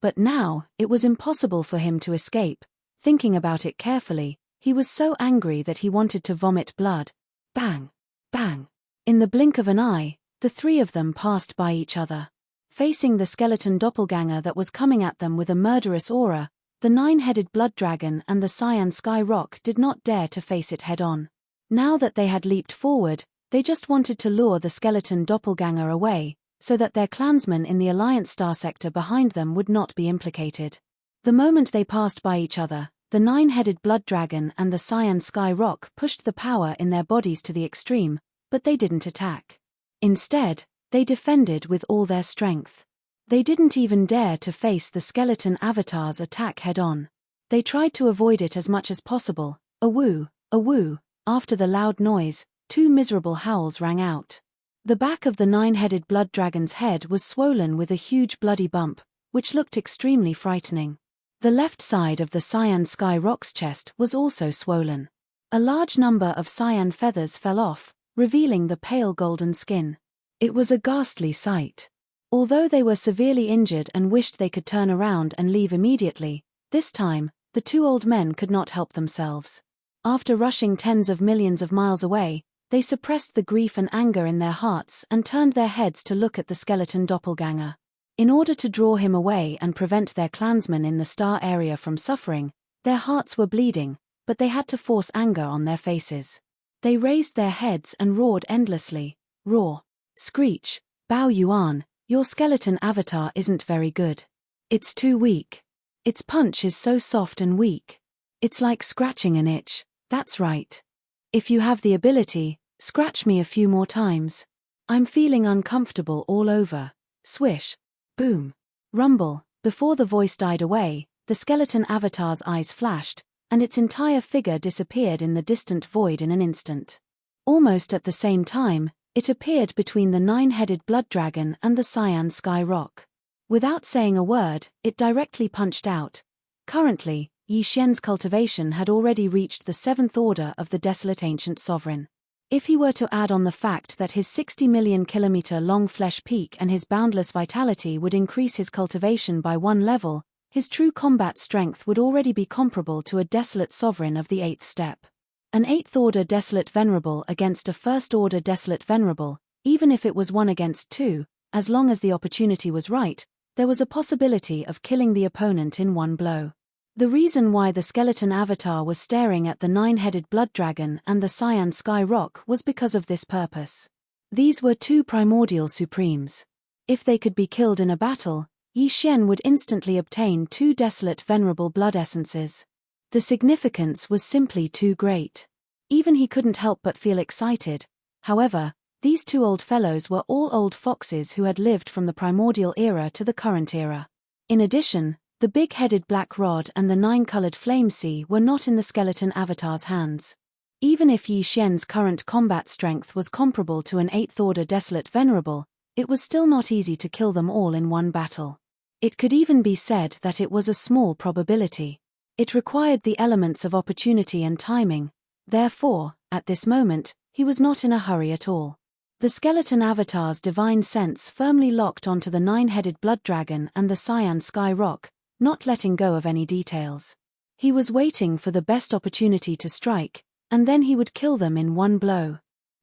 But now, it was impossible for him to escape. Thinking about it carefully, he was so angry that he wanted to vomit blood. Bang! Bang! In the blink of an eye, the 3 of them passed by each other. Facing the skeleton doppelganger that was coming at them with a murderous aura, the nine-headed Blood Dragon and the Cyan Sky Rock did not dare to face it head-on. Now that they had leaped forward, they just wanted to lure the skeleton doppelganger away, so that their clansmen in the Alliance star sector behind them would not be implicated. The moment they passed by each other, the nine-headed Blood Dragon and the Cyan Sky Rock pushed the power in their bodies to the extreme, but they didn't attack. Instead, they defended with all their strength. They didn't even dare to face the skeleton avatar's attack head-on. They tried to avoid it as much as possible. A woo, a woo. After the loud noise, 2 miserable howls rang out. The back of the nine-headed Blood Dragon's head was swollen with a huge bloody bump, which looked extremely frightening. The left side of the Cyan Sky Rock's chest was also swollen. A large number of cyan feathers fell off, revealing the pale golden skin. It was a ghastly sight. Although they were severely injured and wished they could turn around and leave immediately, this time, the 2 old men could not help themselves. After rushing tens of millions of miles away, they suppressed the grief and anger in their hearts and turned their heads to look at the skeleton doppelganger. In order to draw him away and prevent their clansmen in the star area from suffering, their hearts were bleeding, but they had to force anger on their faces. They raised their heads and roared endlessly. Roar. Screech. Bao Yuan, your skeleton avatar isn't very good. It's too weak. Its punch is so soft and weak. It's like scratching an itch. That's right. If you have the ability, scratch me a few more times. I'm feeling uncomfortable all over. Swish. Boom. Rumble. Before the voice died away, the skeleton avatar's eyes flashed, and its entire figure disappeared in the distant void in an instant. Almost at the same time, it appeared between the 9-headed blood dragon and the cyan sky rock. Without saying a word, it directly punched out. Currently, Yi Xian's cultivation had already reached the 7th order of the desolate ancient sovereign. If he were to add on the fact that his 60 million kilometer long flesh peak and his boundless vitality would increase his cultivation by 1 level, his true combat strength would already be comparable to a desolate sovereign of the 8th step. An 8th order desolate venerable against a 1st order desolate venerable, even if it was 1 against 2, as long as the opportunity was right, there was a possibility of killing the opponent in 1 blow. The reason why the skeleton avatar was staring at the 9-headed blood dragon and the cyan sky rock was because of this purpose. These were 2 primordial supremes. If they could be killed in a battle, Yi Xian would instantly obtain 2 desolate venerable blood essences. The significance was simply too great. Even he couldn't help but feel excited. However, these 2 old fellows were all old foxes who had lived from the primordial era to the current era. In addition, the big-headed black rod and the 9-colored flame sea were not in the skeleton avatar's hands. Even if Yi Xian's current combat strength was comparable to an 8th order desolate venerable, it was still not easy to kill them all in 1 battle. It could even be said that it was a small probability. It required the elements of opportunity and timing. Therefore, at this moment, he was not in a hurry at all. The skeleton avatar's divine sense firmly locked onto the 9-headed blood dragon and the cyan sky rock, not letting go of any details. He was waiting for the best opportunity to strike, and then he would kill them in 1 blow.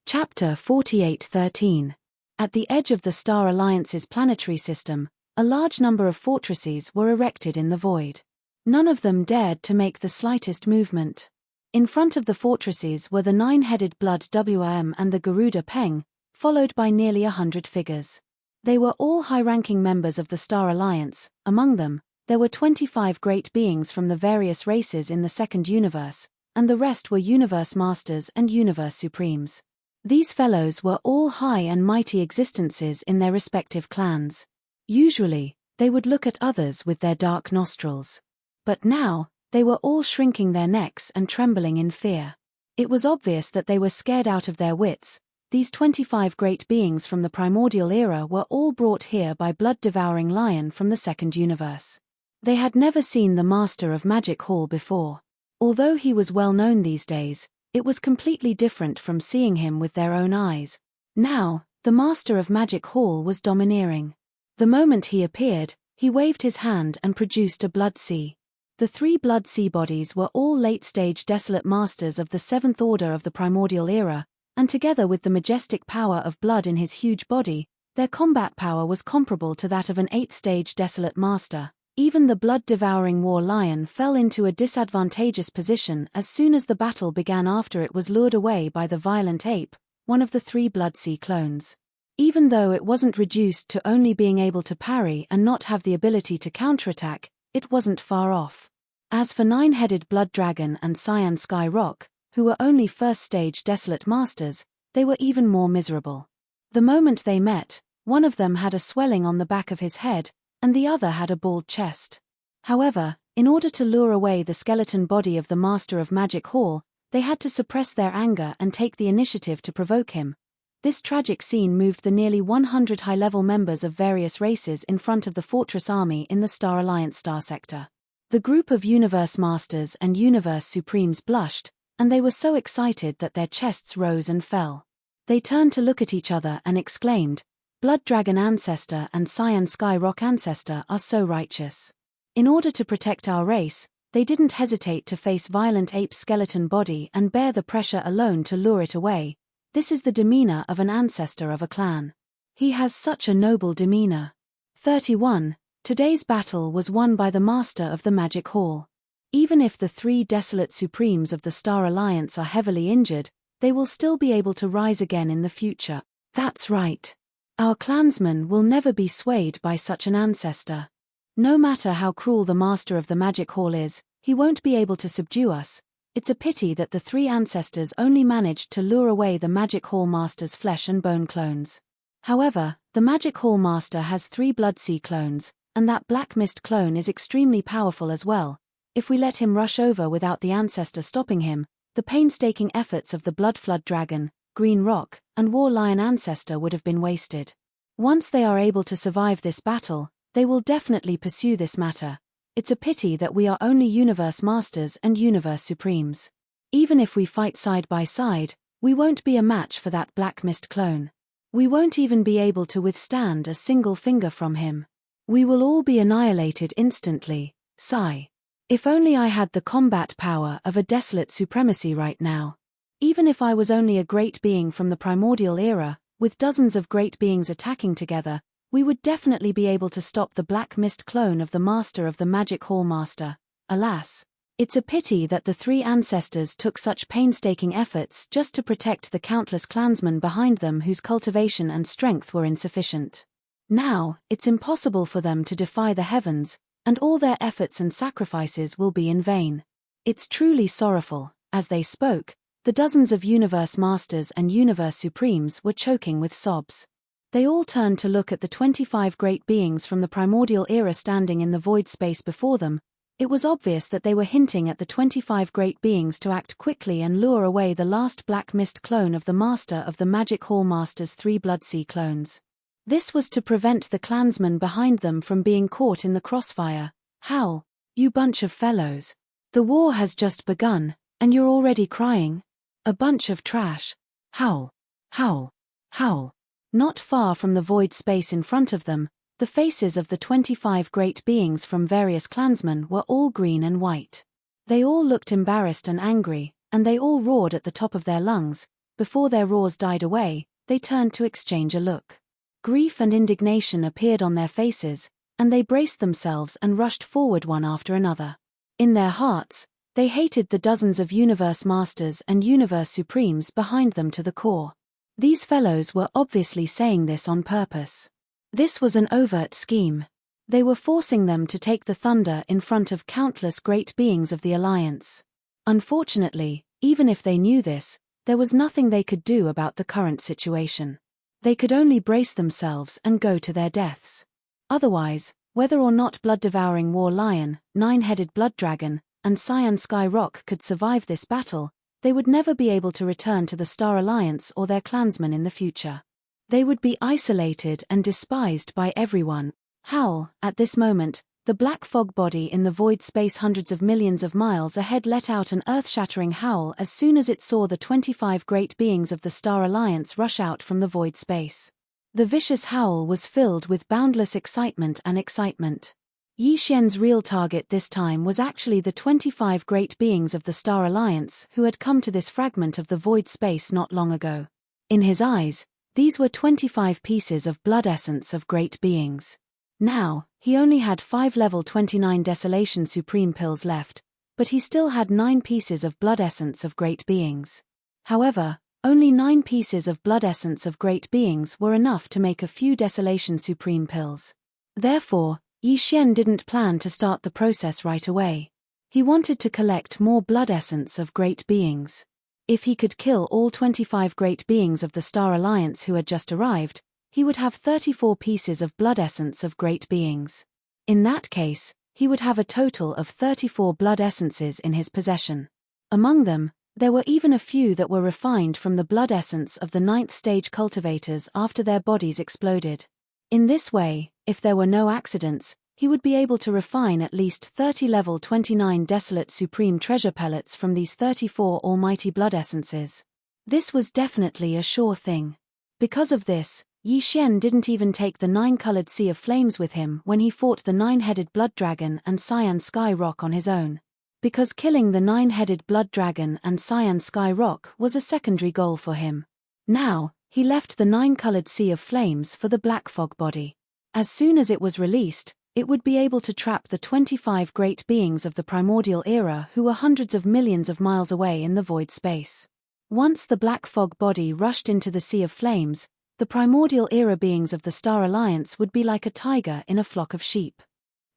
Chapter 48:13. At the edge of the Star Alliance's planetary system, a large number of fortresses were erected in the void. None of them dared to make the slightest movement. In front of the fortresses were the 9-headed blood WM and the Garuda Peng, followed by nearly 100 figures. They were all high-ranking members of the Star Alliance. Among them, there were 25 great beings from the various races in the 2nd universe, and the rest were universe masters and universe supremes. These fellows were all high and mighty existences in their respective clans. Usually, they would look at others with their dark nostrils. But now, they were all shrinking their necks and trembling in fear. It was obvious that they were scared out of their wits. These 25 great beings from the primordial era were all brought here by blood-devouring lion from the 2nd universe. They had never seen the Master of Magic Hall before. Although he was well known these days, it was completely different from seeing him with their own eyes. Now, the Master of Magic Hall was domineering. The moment he appeared, he waved his hand and produced a blood sea. The 3 blood sea bodies were all late-stage desolate masters of the 7th order of the primordial era, and together with the majestic power of blood in his huge body, their combat power was comparable to that of an 8th-stage desolate master. Even the blood-devouring war lion fell into a disadvantageous position as soon as the battle began after it was lured away by the violent ape, one of the 3 blood sea clones. Even though it wasn't reduced to only being able to parry and not have the ability to counterattack, it wasn't far off. As for 9-headed blood dragon and cyan sky rock, who were only 1st-stage desolate masters, they were even more miserable. The moment they met, one of them had a swelling on the back of his head, and the other had a bald chest. However, in order to lure away the skeleton body of the Master of Magic Hall, they had to suppress their anger and take the initiative to provoke him. This tragic scene moved the nearly 100 high-level members of various races in front of the Fortress Army in the Star Alliance star sector. The group of Universe Masters and Universe Supremes blushed, and they were so excited that their chests rose and fell. They turned to look at each other and exclaimed, "Blood Dragon Ancestor and Cyan Sky Rock Ancestor are so righteous." In order to protect our race, they didn't hesitate to face violent ape skeleton body and bear the pressure alone to lure it away. This is the demeanor of an ancestor of a clan. He has such a noble demeanor. 31. Today's battle was won by the Master of the Magic Hall. Even if the 3 desolate supremes of the Star Alliance are heavily injured, they will still be able to rise again in the future. That's right. Our clansmen will never be swayed by such an ancestor. No matter how cruel the Master of the Magic Hall is, he won't be able to subdue us. It's a pity that the 3 ancestors only managed to lure away the Magic Hall Master's flesh and bone clones. However, the Magic Hall Master has 3 Blood Sea clones, and that black mist clone is extremely powerful as well. If we let him rush over without the ancestor stopping him, the painstaking efforts of the Blood Flood Dragon, Green Rock, and War Lion ancestor would have been wasted. Once they are able to survive this battle, they will definitely pursue this matter. It's a pity that we are only Universe Masters and Universe Supremes. Even if we fight side by side, we won't be a match for that Black Mist clone. We won't even be able to withstand a single finger from him. We will all be annihilated instantly. Sigh. If only I had the combat power of a desolate supremacy right now. Even if I was only a great being from the primordial era, with dozens of great beings attacking together, we would definitely be able to stop the Black Mist clone of the Master of the Magic Hall Master. Alas. It's a pity that the three ancestors took such painstaking efforts just to protect the countless clansmen behind them whose cultivation and strength were insufficient. Now, it's impossible for them to defy the heavens, and all their efforts and sacrifices will be in vain. It's truly sorrowful. As they spoke, the dozens of Universe Masters and Universe Supremes were choking with sobs. They all turned to look at the 25 great beings from the primordial era standing in the void space before them. It was obvious that they were hinting at the 25 great beings to act quickly and lure away the last Black Mist clone of the Master of the Magic Hall Master's 3 Bloodsea clones. This was to prevent the clansmen behind them from being caught in the crossfire. Howl, you bunch of fellows. The war has just begun, and you're already crying? A bunch of trash. Howl, howl, howl. Not far from the void space in front of them, the faces of the 25 great beings from various clansmen were all green and white. They all looked embarrassed and angry, and they all roared at the top of their lungs. Before their roars died away, they turned to exchange a look. Grief and indignation appeared on their faces, and they braced themselves and rushed forward one after another. In their hearts, they hated the dozens of Universe Masters and Universe Supremes behind them to the core. These fellows were obviously saying this on purpose. This was an overt scheme. They were forcing them to take the thunder in front of countless great beings of the Alliance. Unfortunately, even if they knew this, there was nothing they could do about the current situation. They could only brace themselves and go to their deaths. Otherwise, whether or not blood-devouring War Lion, Nine-Headed Blood Dragon, and Cyan Sky Rock could survive this battle, they would never be able to return to the Star Alliance or their clansmen in the future. They would be isolated and despised by everyone. Howl, at this moment, the black fog body in the void space hundreds of millions of miles ahead let out an earth-shattering howl as soon as it saw the 25 great beings of the Star Alliance rush out from the void space. The vicious howl was filled with boundless excitement and excitement. Yi Xian's real target this time was actually the 25 great beings of the Star Alliance who had come to this fragment of the void space not long ago. In his eyes, these were 25 pieces of blood essence of great beings. Now, he only had 5 level 29 Desolation Supreme pills left, but he still had 9 pieces of blood essence of great beings. However, only 9 pieces of blood essence of great beings were enough to make a few Desolation Supreme pills. Therefore, Yi Xian didn't plan to start the process right away. He wanted to collect more blood essence of great beings. If he could kill all 25 great beings of the Star Alliance who had just arrived, he would have 34 pieces of blood essence of great beings. In that case, he would have a total of 34 blood essences in his possession. Among them, there were even a few that were refined from the blood essence of the 9th stage cultivators after their bodies exploded. In this way, if there were no accidents, he would be able to refine at least 30 level 29 Desolate Supreme treasure pellets from these 34 almighty blood essences. This was definitely a sure thing. Because of this, Yi Xian didn't even take the 9-colored Sea of Flames with him when he fought the 9-headed Blood Dragon and Cyan Sky Rock on his own. Because killing the 9-headed Blood Dragon and Cyan Sky Rock was a secondary goal for him. Now, he left the 9-colored Sea of Flames for the Black Fog body. As soon as it was released, it would be able to trap the 25 great beings of the primordial era who were hundreds of millions of miles away in the void space. Once the Black Fog body rushed into the Sea of Flames, the primordial era beings of the Star Alliance would be like a tiger in a flock of sheep.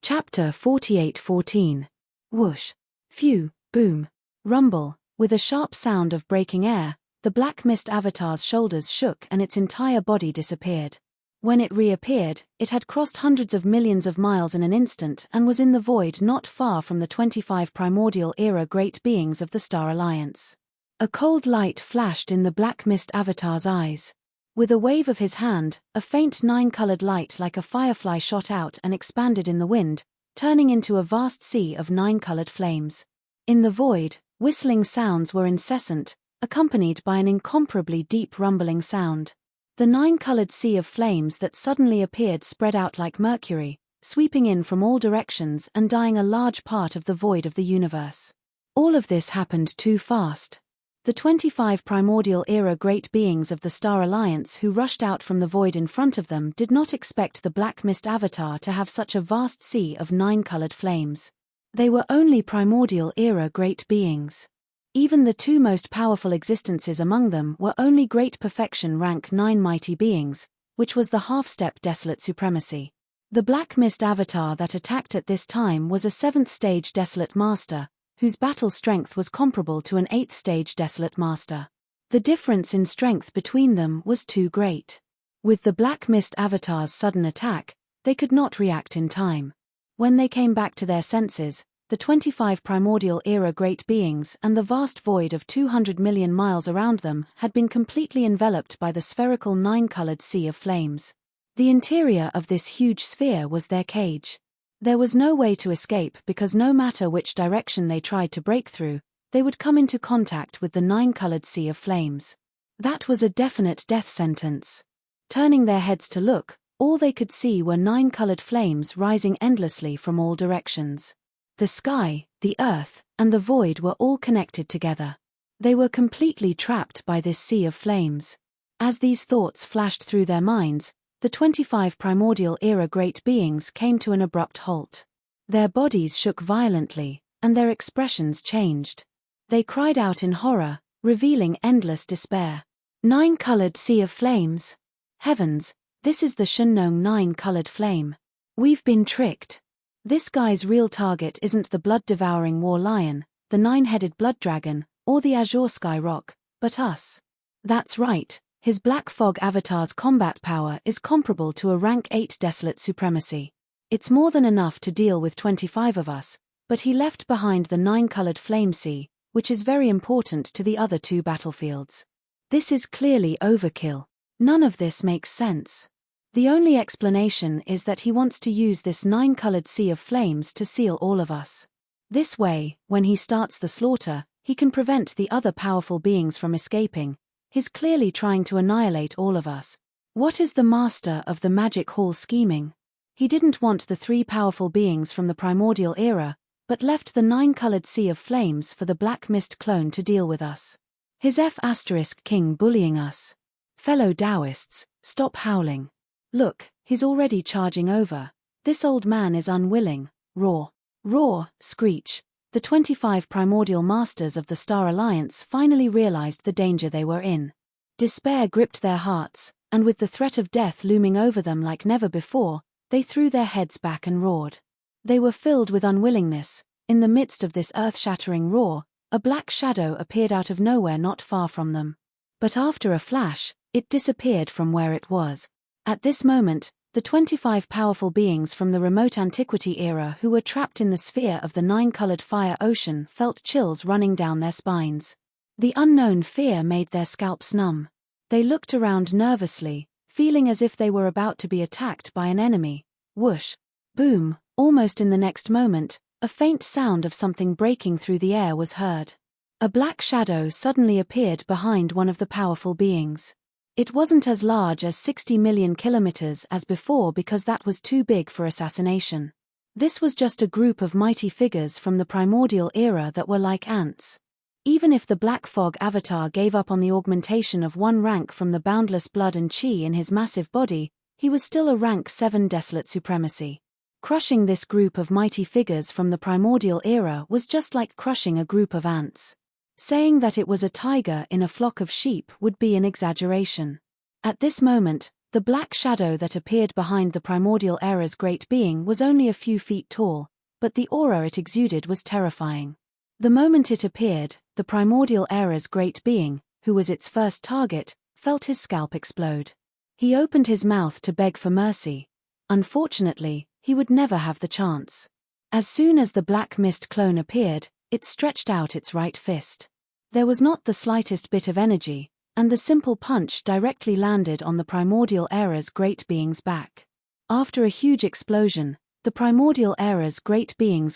Chapter 48:14. Whoosh. Phew, boom. Rumble. With a sharp sound of breaking air, the Black Mist Avatar's shoulders shook and its entire body disappeared. When it reappeared, it had crossed hundreds of millions of miles in an instant and was in the void not far from the 25 primordial era great beings of the Star Alliance. A cold light flashed in the black mist avatar's eyes. With a wave of his hand, a faint 9-colored light like a firefly shot out and expanded in the wind, turning into a vast sea of 9-colored flames. In the void, whistling sounds were incessant, accompanied by an incomparably deep rumbling sound. The 9-colored sea of flames that suddenly appeared spread out like mercury, sweeping in from all directions and dyeing a large part of the void of the universe. All of this happened too fast. The 25 primordial era great beings of the Star Alliance who rushed out from the void in front of them did not expect the black mist avatar to have such a vast sea of 9-colored flames. They were only primordial era great beings. Even the two most powerful existences among them were only great perfection rank 9 mighty beings, which was the half-step desolate supremacy. The black mist avatar that attacked at this time was a 7th stage desolate master, whose battle strength was comparable to an 8th stage desolate master. The difference in strength between them was too great. With the black mist avatar's sudden attack, they could not react in time. When they came back to their senses, the 25 primordial era great beings and the vast void of 200 million miles around them had been completely enveloped by the spherical 9-colored sea of flames. The interior of this huge sphere was their cage. There was no way to escape because no matter which direction they tried to break through, they would come into contact with the 9-colored sea of flames. That was a definite death sentence. Turning their heads to look, all they could see were 9-colored flames rising endlessly from all directions. The sky, the earth, and the void were all connected together. They were completely trapped by this sea of flames. As these thoughts flashed through their minds, the 25 primordial era great beings came to an abrupt halt. Their bodies shook violently, and their expressions changed. They cried out in horror, revealing endless despair. 9-colored sea of flames. Heavens, this is the Shunnong 9-colored flame. We've been tricked. This guy's real target isn't the blood-devouring war lion, the 9-headed blood dragon, or the azure sky rock, but us. That's right. His black fog avatar's combat power is comparable to a rank 8 desolate supremacy. It's more than enough to deal with 25 of us, but he left behind the 9-colored flame sea, which is very important to the other 2 battlefields. This is clearly overkill. None of this makes sense. The only explanation is that he wants to use this 9-colored sea of flames to seal all of us. This way, when he starts the slaughter, he can prevent the other powerful beings from escaping. He's clearly trying to annihilate all of us. What is the master of the magic hall scheming? He didn't want the 3 powerful beings from the primordial era, but left the 9-colored sea of flames for the black mist clone to deal with us. His F*King bullying us. Fellow Taoists, stop howling. Look, he's already charging over. This old man is unwilling. Roar. Roar, screech. The 25 primordial masters of the Star Alliance finally realized the danger they were in. Despair gripped their hearts, and with the threat of death looming over them like never before, they threw their heads back and roared. They were filled with unwillingness. In the midst of this earth-shattering roar, a black shadow appeared out of nowhere not far from them. But after a flash, it disappeared from where it was. At this moment, the 25 powerful beings from the remote antiquity era who were trapped in the sphere of the 9-colored fire ocean felt chills running down their spines. The unknown fear made their scalps numb. They looked around nervously, feeling as if they were about to be attacked by an enemy. Whoosh! Boom! Almost in the next moment, a faint sound of something breaking through the air was heard. A black shadow suddenly appeared behind one of the powerful beings. It wasn't as large as 60 million kilometers as before because that was too big for assassination. This was just a group of mighty figures from the primordial era that were like ants. Even if the Black Fog avatar gave up on the augmentation of 1 rank from the boundless blood and chi in his massive body, he was still a rank 7 desolate supremacy. Crushing this group of mighty figures from the primordial era was just like crushing a group of ants. Saying that it was a tiger in a flock of sheep would be an exaggeration. At this moment, the black shadow that appeared behind the primordial era's great being was only a few feet tall, but the aura it exuded was terrifying. The moment it appeared, the primordial era's great being, who was its first target, felt his scalp explode. He opened his mouth to beg for mercy. Unfortunately, he would never have the chance. As soon as the black mist clone appeared, it stretched out its right fist. There was not the slightest bit of energy, and the simple punch directly landed on the primordial era's great being's back. After a huge explosion, the primordial era's great being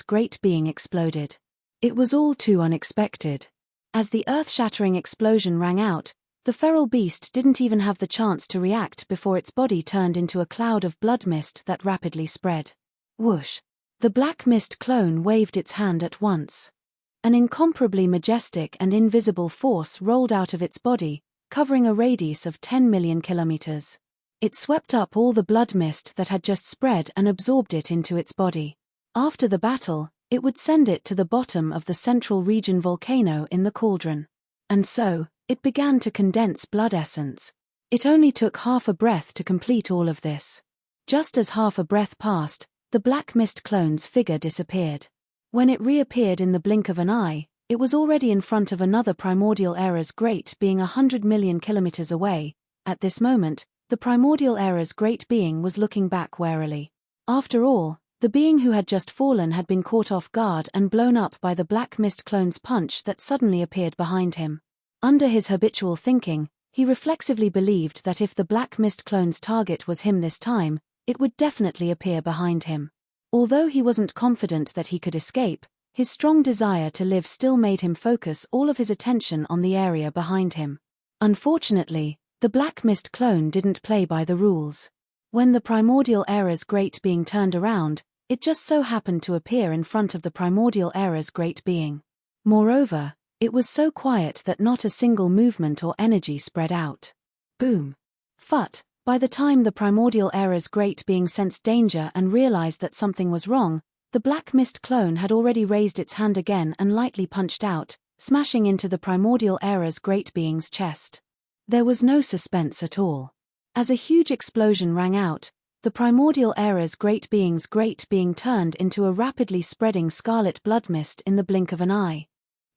exploded. It was all too unexpected. As the earth-shattering explosion rang out, the feral beast didn't even have the chance to react before its body turned into a cloud of blood mist that rapidly spread. Whoosh! The black mist clone waved its hand at once. An incomparably majestic and invisible force rolled out of its body, covering a radius of 10 million kilometers. It swept up all the blood mist that had just spread and absorbed it into its body. After the battle, it would send it to the bottom of the central region volcano in the cauldron. And so, it began to condense blood essence. It only took half a breath to complete all of this. Just as half a breath passed, the black mist clone's figure disappeared. When it reappeared in the blink of an eye, it was already in front of another primordial era's great being 100 million kilometers away. At this moment, the primordial era's great being was looking back warily. After all, the being who had just fallen had been caught off guard and blown up by the black mist clone's punch that suddenly appeared behind him. Under his habitual thinking, he reflexively believed that if the black mist clone's target was him this time, it would definitely appear behind him. Although he wasn't confident that he could escape, his strong desire to live still made him focus all of his attention on the area behind him. Unfortunately, the black mist clone didn't play by the rules. When the primordial era's great being turned around, it just so happened to appear in front of the primordial era's great being. Moreover, it was so quiet that not a single movement or energy spread out. Boom! Phut! By the time the primordial era's great being sensed danger and realized that something was wrong, the black mist clone had already raised its hand again and lightly punched out, smashing into the primordial era's great being's chest. There was no suspense at all. As a huge explosion rang out, the primordial era's great being turned into a rapidly spreading scarlet blood mist in the blink of an eye.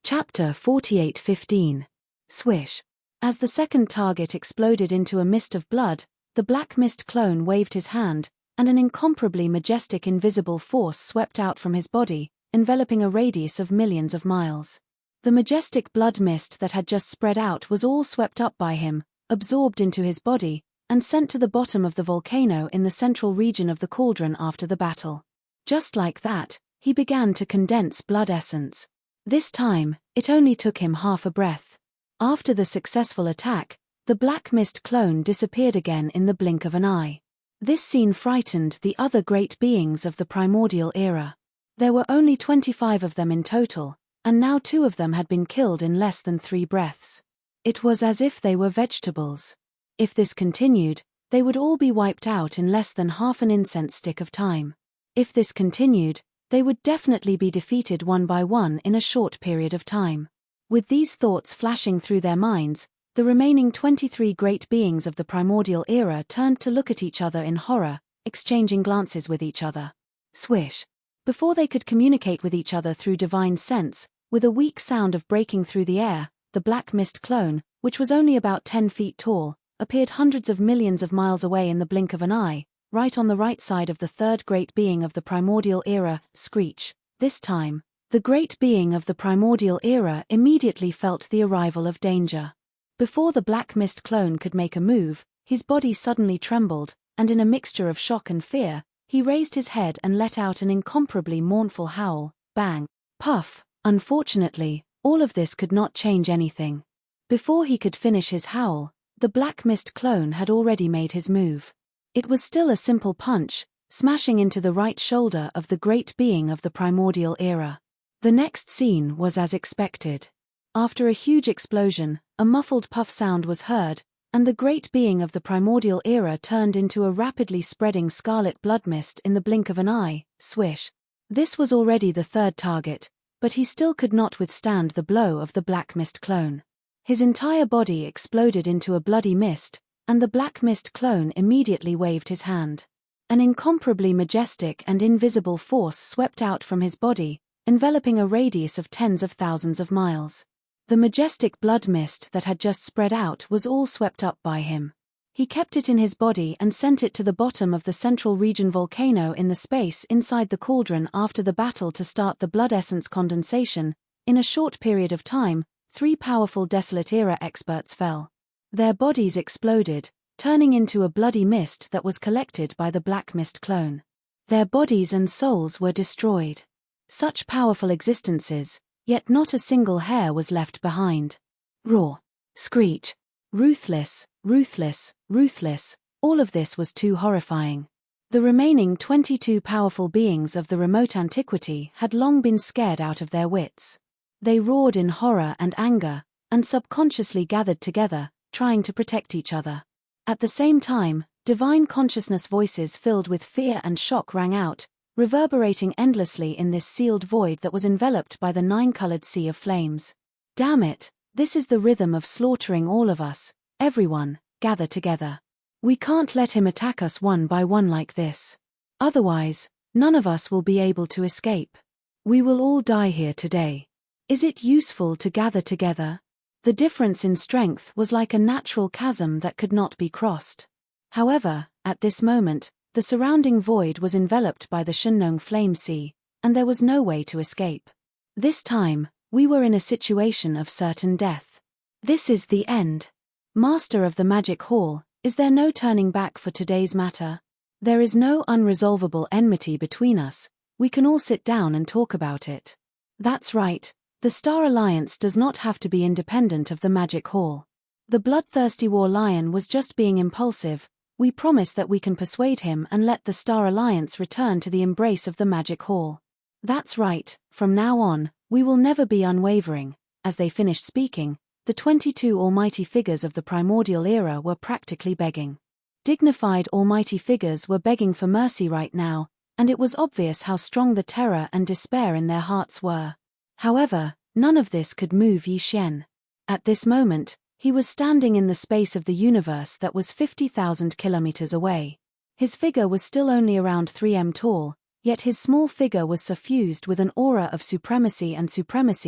Chapter 48:15. Swish. As the second target exploded into a mist of blood, the black mist clone waved his hand, and an incomparably majestic invisible force swept out from his body, enveloping a radius of millions of miles. The majestic blood mist that had just spread out was all swept up by him, absorbed into his body, and sent to the bottom of the volcano in the central region of the cauldron after the battle. Just like that, he began to condense blood essence. This time, it only took him half a breath. After the successful attack, the black mist clone disappeared again in the blink of an eye. This scene frightened the other great beings of the primordial era. There were only 25 of them in total, and now 2 of them had been killed in less than 3 breaths. It was as if they were vegetables. If this continued, they would all be wiped out in less than half an incense stick of time. If this continued, they would definitely be defeated one by one in a short period of time. With these thoughts flashing through their minds, the remaining 23 great beings of the primordial era turned to look at each other in horror, exchanging glances with each other. Swish! Before they could communicate with each other through divine sense, with a weak sound of breaking through the air, the black mist clone, which was only about 10 feet tall, appeared hundreds of millions of miles away in the blink of an eye, right on the right side of the third great being of the primordial era, Screech. This time, the great being of the primordial era immediately felt the arrival of danger. Before the black mist clone could make a move, his body suddenly trembled, and in a mixture of shock and fear, he raised his head and let out an incomparably mournful howl. Bang! Puff! Unfortunately, all of this could not change anything. Before he could finish his howl, the black mist clone had already made his move. It was still a simple punch, smashing into the right shoulder of the great being of the primordial era. The next scene was as expected. After a huge explosion, a muffled puff sound was heard, and the great being of the primordial era turned into a rapidly spreading scarlet blood mist in the blink of an eye. Swish! This was already the third target, but he still could not withstand the blow of the black mist clone. His entire body exploded into a bloody mist, and the black mist clone immediately waved his hand. An incomparably majestic and invisible force swept out from his body, enveloping a radius of tens of thousands of miles. The majestic blood mist that had just spread out was all swept up by him. He kept it in his body and sent it to the bottom of the Central Region volcano in the space inside the cauldron after the battle to start the blood essence condensation. In a short period of time, 3 powerful Desolate Era experts fell. Their bodies exploded, turning into a bloody mist that was collected by the Black Mist clone. Their bodies and souls were destroyed. Such powerful existences, yet not a single hair was left behind. Roar. Screech. Ruthless, ruthless, ruthless, all of this was too horrifying. The remaining 22 powerful beings of the remote antiquity had long been scared out of their wits. They roared in horror and anger, and subconsciously gathered together, trying to protect each other. At the same time, divine consciousness voices filled with fear and shock rang out, reverberating endlessly in this sealed void that was enveloped by the 9-colored sea of flames. Damn it, this is the rhythm of slaughtering all of us. Everyone, gather together. We can't let him attack us one by one like this. Otherwise, none of us will be able to escape. We will all die here today. Is it useful to gather together? The difference in strength was like a natural chasm that could not be crossed. However, at this moment, the surrounding void was enveloped by the Shunnong flame sea, and there was no way to escape. This time, we were in a situation of certain death. This is the end. Master of the Magic Hall, is there no turning back for today's matter? There is no unresolvable enmity between us, we can all sit down and talk about it. That's right, the Star Alliance does not have to be independent of the Magic Hall. The bloodthirsty war lion was just being impulsive, we promise that we can persuade him and let the Star Alliance return to the embrace of the Magic Hall. That's right, from now on, we will never be unwavering. As they finished speaking, the 22 almighty figures of the primordial era were practically begging. Dignified almighty figures were begging for mercy right now, and it was obvious how strong the terror and despair in their hearts were. However, none of this could move Yi Xian. At this moment, he was standing in the space of the universe that was 50,000 kilometers away. His figure was still only around 3 m tall, yet his small figure was suffused with an aura of supremacy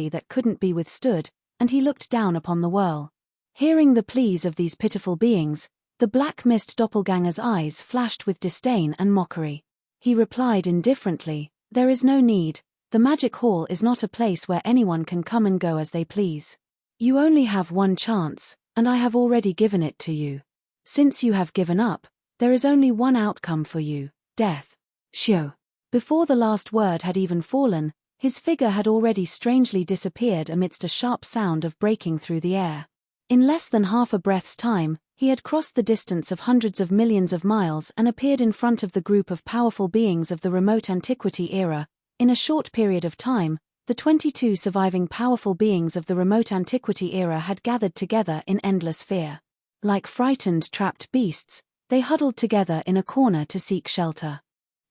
that couldn't be withstood, and he looked down upon the whirl. Hearing the pleas of these pitiful beings, the Black Mist doppelganger's eyes flashed with disdain and mockery. He replied indifferently, "There is no need, the Magic Hall is not a place where anyone can come and go as they please. You only have one chance, and I have already given it to you. Since you have given up, there is only one outcome for you, death. Shio." Before the last word had even fallen, his figure had already strangely disappeared amidst a sharp sound of breaking through the air. In less than half a breath's time, he had crossed the distance of hundreds of millions of miles and appeared in front of the group of powerful beings of the remote antiquity era. In a short period of time, the 22 surviving powerful beings of the remote antiquity era had gathered together in endless fear. Like frightened, trapped beasts, they huddled together in a corner to seek shelter.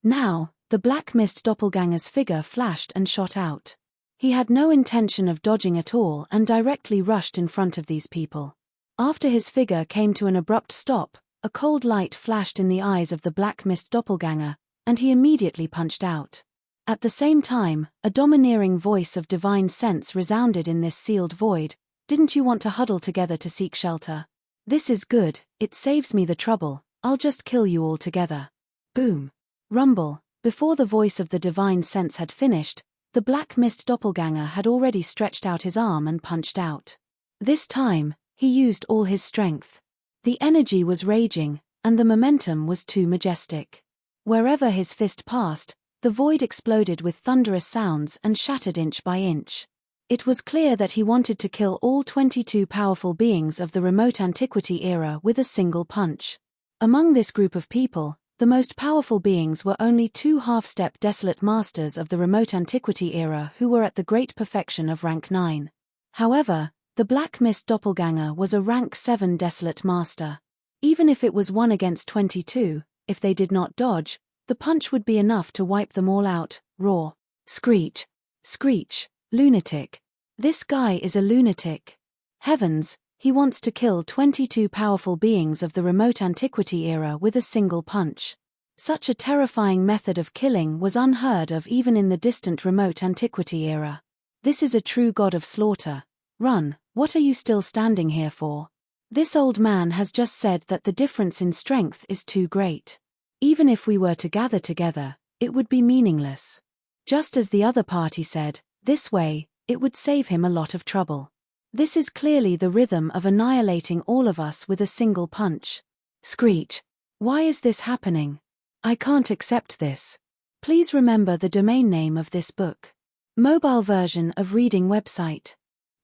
Now, the Black Mist doppelganger's figure flashed and shot out. He had no intention of dodging at all and directly rushed in front of these people. After his figure came to an abrupt stop, a cold light flashed in the eyes of the Black Mist doppelganger, and he immediately punched out. At the same time, a domineering voice of divine sense resounded in this sealed void. "Didn't you want to huddle together to seek shelter? This is good, it saves me the trouble, I'll just kill you all together." Boom. Rumble. Before the voice of the divine sense had finished, the Black Mist doppelganger had already stretched out his arm and punched out. This time, he used all his strength. The energy was raging, and the momentum was too majestic. Wherever his fist passed, the void exploded with thunderous sounds and shattered inch by inch. It was clear that he wanted to kill all 22 powerful beings of the remote antiquity era with a single punch. Among this group of people, the most powerful beings were only 2 half-step desolate masters of the remote antiquity era who were at the great perfection of rank 9. However, the Black Mist doppelganger was a rank 7 desolate master. Even if it was 1 against 22, if they did not dodge, the punch would be enough to wipe them all out. Roar. Screech. Screech. Lunatic. This guy is a lunatic. Heavens, he wants to kill 22 powerful beings of the remote antiquity era with a single punch. Such a terrifying method of killing was unheard of even in the distant remote antiquity era. This is a true god of slaughter. Run, what are you still standing here for? This old man has just said that the difference in strength is too great. Even if we were to gather together, it would be meaningless. Just as the other party said, this way, it would save him a lot of trouble. This is clearly the rhythm of annihilating all of us with a single punch. Screech. Why is this happening? I can't accept this. Please remember the domain name of this book. Mobile version of reading website.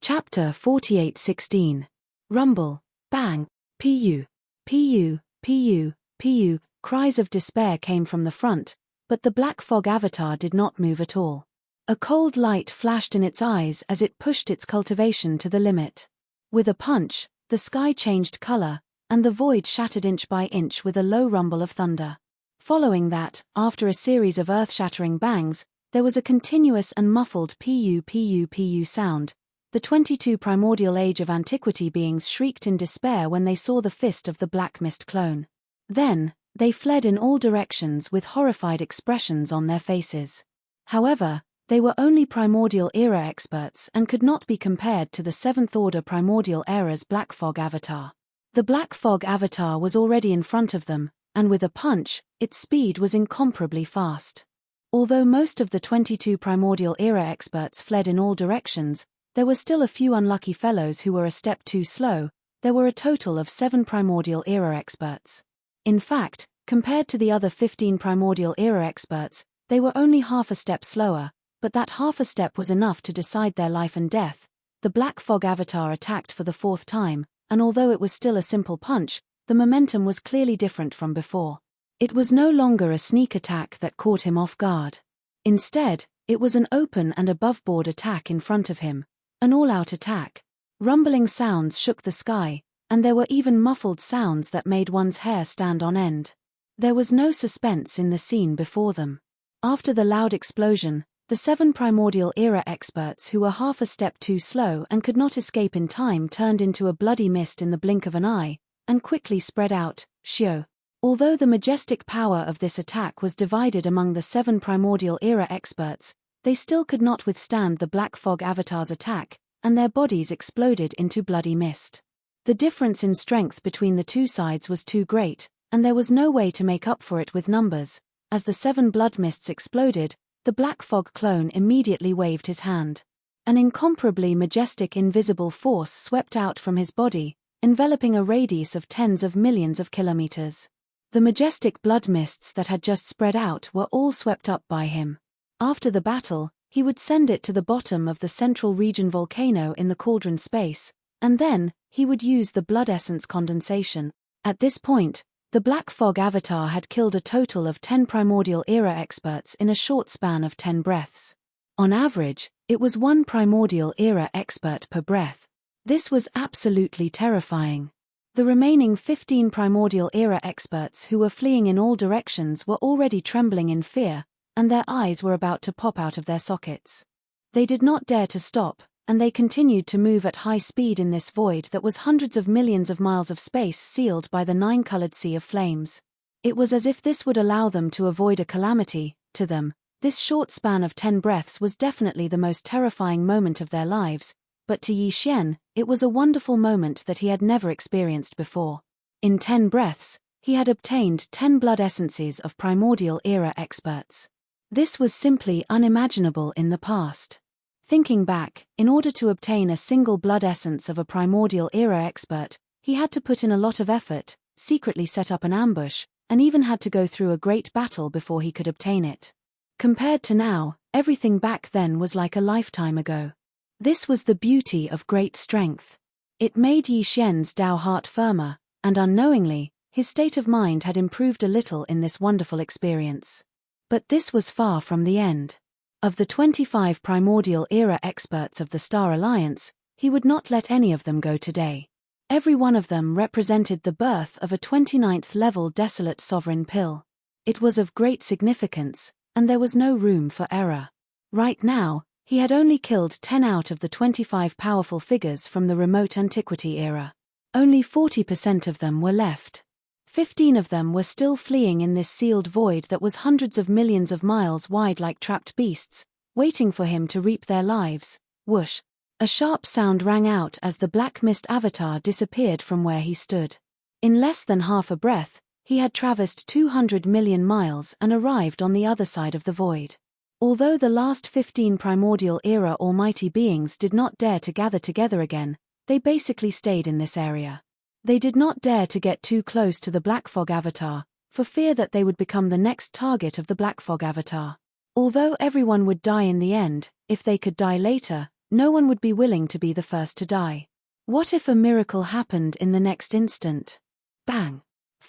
Chapter 4816. Rumble. Bang. Pu. Pu. Pu. Pu. Cries of despair came from the front, but the black fog avatar did not move at all. A cold light flashed in its eyes as it pushed its cultivation to the limit. With a punch, the sky changed color, and the void shattered inch by inch with a low rumble of thunder. Following that, after a series of earth-shattering bangs, there was a continuous and muffled pu pu pu sound. The 22 primordial age of antiquity beings shrieked in despair when they saw the fist of the black mist clone. Then, they fled in all directions with horrified expressions on their faces. However, they were only primordial era experts and could not be compared to the 7th order primordial era's black fog avatar. The black fog avatar was already in front of them, and with a punch, its speed was incomparably fast. Although most of the 22 primordial era experts fled in all directions, there were still a few unlucky fellows who were a step too slow. There were a total of 7 primordial era experts. In fact, compared to the other 15 primordial era experts, they were only half a step slower, but that half a step was enough to decide their life and death. The black fog avatar attacked for the 4th time, and although it was still a simple punch, the momentum was clearly different from before. It was no longer a sneak attack that caught him off guard. Instead, it was an open and above-board attack in front of him, an all-out attack. Rumbling sounds shook the sky, and there were even muffled sounds that made one's hair stand on end. There was no suspense in the scene before them. After the loud explosion, the 7 primordial era experts who were half a step too slow and could not escape in time turned into a bloody mist in the blink of an eye, and quickly spread out. Shio. Although the majestic power of this attack was divided among the 7 primordial era experts, they still could not withstand the black fog avatar's attack, and their bodies exploded into bloody mist. The difference in strength between the two sides was too great, and there was no way to make up for it with numbers. As the 7 blood mists exploded, the black fog clone immediately waved his hand. An incomparably majestic invisible force swept out from his body, enveloping a radius of tens of millions of kilometers. The majestic blood mists that had just spread out were all swept up by him. After the battle, he would send it to the bottom of the central region volcano in the cauldron space, and then, he would use the blood essence condensation. At this point, the black fog avatar had killed a total of 10 primordial era experts in a short span of 10 breaths. On average, it was 1 primordial era expert per breath. This was absolutely terrifying. The remaining 15 primordial era experts who were fleeing in all directions were already trembling in fear, and their eyes were about to pop out of their sockets. They did not dare to stop, and they continued to move at high speed in this void that was hundreds of millions of miles of space sealed by the 9-colored sea of flames. It was as if this would allow them to avoid a calamity. To them, this short span of 10 breaths was definitely the most terrifying moment of their lives, but to Yi Xian, it was a wonderful moment that he had never experienced before. In 10 breaths, he had obtained 10 blood essences of primordial era experts. This was simply unimaginable in the past. Thinking back, in order to obtain a single blood essence of a primordial era expert, he had to put in a lot of effort, secretly set up an ambush, and even had to go through a great battle before he could obtain it. Compared to now, everything back then was like a lifetime ago. This was the beauty of great strength. It made Yi Xian's Dao heart firmer, and unknowingly, his state of mind had improved a little in this wonderful experience. But this was far from the end. Of the 25 primordial era experts of the Star Alliance, he would not let any of them go today. Every one of them represented the birth of a 29th level desolate sovereign pill. It was of great significance, and there was no room for error. Right now, he had only killed 10 out of the 25 powerful figures from the remote antiquity era. Only 40% of them were left. 15 of them were still fleeing in this sealed void that was hundreds of millions of miles wide like trapped beasts, waiting for him to reap their lives. Whoosh! A sharp sound rang out as the black mist avatar disappeared from where he stood. In less than half a breath, he had traversed 200 million miles and arrived on the other side of the void. Although the last 15 primordial era almighty beings did not dare to gather together again, they basically stayed in this area. They did not dare to get too close to the Black Fog Avatar, for fear that they would become the next target of the Black Fog Avatar. Although everyone would die in the end, if they could die later, no one would be willing to be the first to die. What if a miracle happened in the next instant? Bang!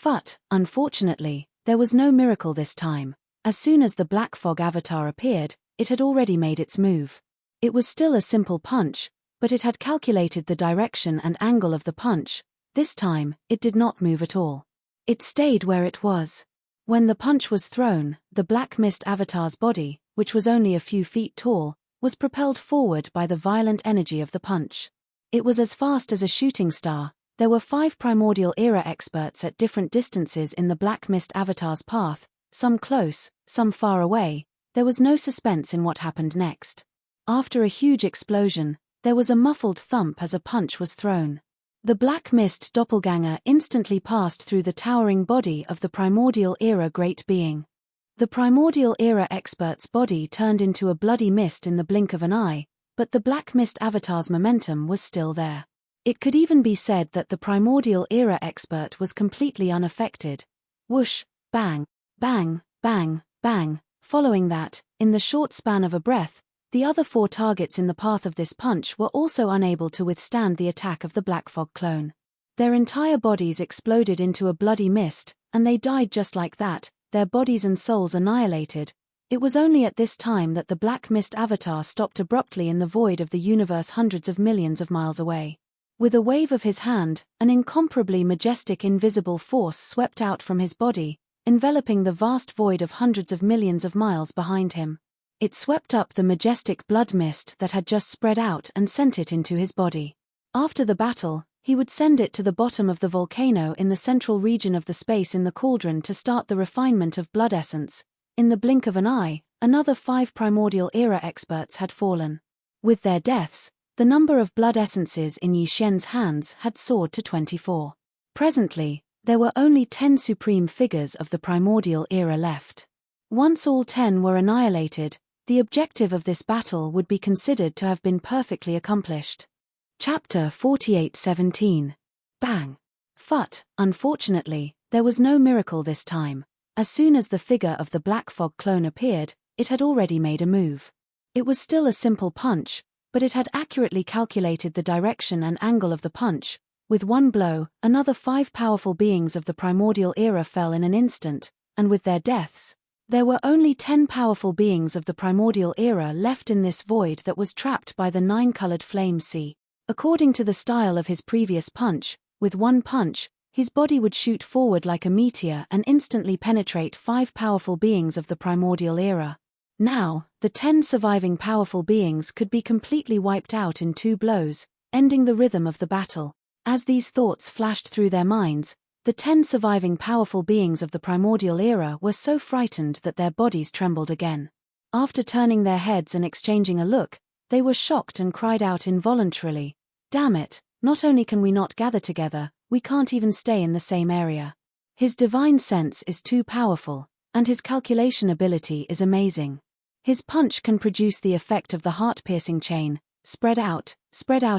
But, unfortunately, there was no miracle this time. As soon as the Black Fog Avatar appeared, it had already made its move. It was still a simple punch, but it had calculated the direction and angle of the punch. This time, it did not move at all. It stayed where it was. When the punch was thrown, the Black Mist Avatar's body, which was only a few feet tall, was propelled forward by the violent energy of the punch. It was as fast as a shooting star. There were 5 primordial era experts at different distances in the Black Mist Avatar's path, some close, some far away. There was no suspense in what happened next. After a huge explosion, there was a muffled thump as a punch was thrown. The Black Mist doppelganger instantly passed through the towering body of the primordial era great being. The primordial era expert's body turned into a bloody mist in the blink of an eye, but the Black Mist Avatar's momentum was still there. It could even be said that the primordial era expert was completely unaffected. Whoosh, bang, bang, bang, bang. Following that, in the short span of a breath, the other 4 targets in the path of this punch were also unable to withstand the attack of the Black Fog clone. Their entire bodies exploded into a bloody mist, and they died just like that, their bodies and souls annihilated. It was only at this time that the Black Mist Avatar stopped abruptly in the void of the universe hundreds of millions of miles away. With a wave of his hand, an incomparably majestic invisible force swept out from his body, enveloping the vast void of hundreds of millions of miles behind him. It swept up the majestic blood mist that had just spread out and sent it into his body. After the battle, he would send it to the bottom of the volcano in the central region of the space in the cauldron to start the refinement of blood essence. In the blink of an eye, another 5 primordial era experts had fallen. With their deaths, the number of blood essences in Yi Xian's hands had soared to 24. Presently, there were only 10 supreme figures of the primordial era left. Once all 10 were annihilated, the objective of this battle would be considered to have been perfectly accomplished. Chapter 48:17. Bang! But, unfortunately, there was no miracle this time. As soon as the figure of the Black Fog clone appeared, it had already made a move. It was still a simple punch, but it had accurately calculated the direction and angle of the punch. With one blow, another 5 powerful beings of the primordial era fell in an instant, and with their deaths, there were only 10 powerful beings of the primordial era left in this void that was trapped by the 9-colored flame sea. According to the style of his previous punch, with one punch, his body would shoot forward like a meteor and instantly penetrate 5 powerful beings of the primordial era. Now, the 10 surviving powerful beings could be completely wiped out in 2 blows, ending the rhythm of the battle. As these thoughts flashed through their minds, the 10 surviving powerful beings of the primordial era were so frightened that their bodies trembled again. After turning their heads and exchanging a look, they were shocked and cried out involuntarily, "Damn it, not only can we not gather together, we can't even stay in the same area. His divine sense is too powerful, and his calculation ability is amazing. His punch can produce the effect of the heart-piercing chain, spread out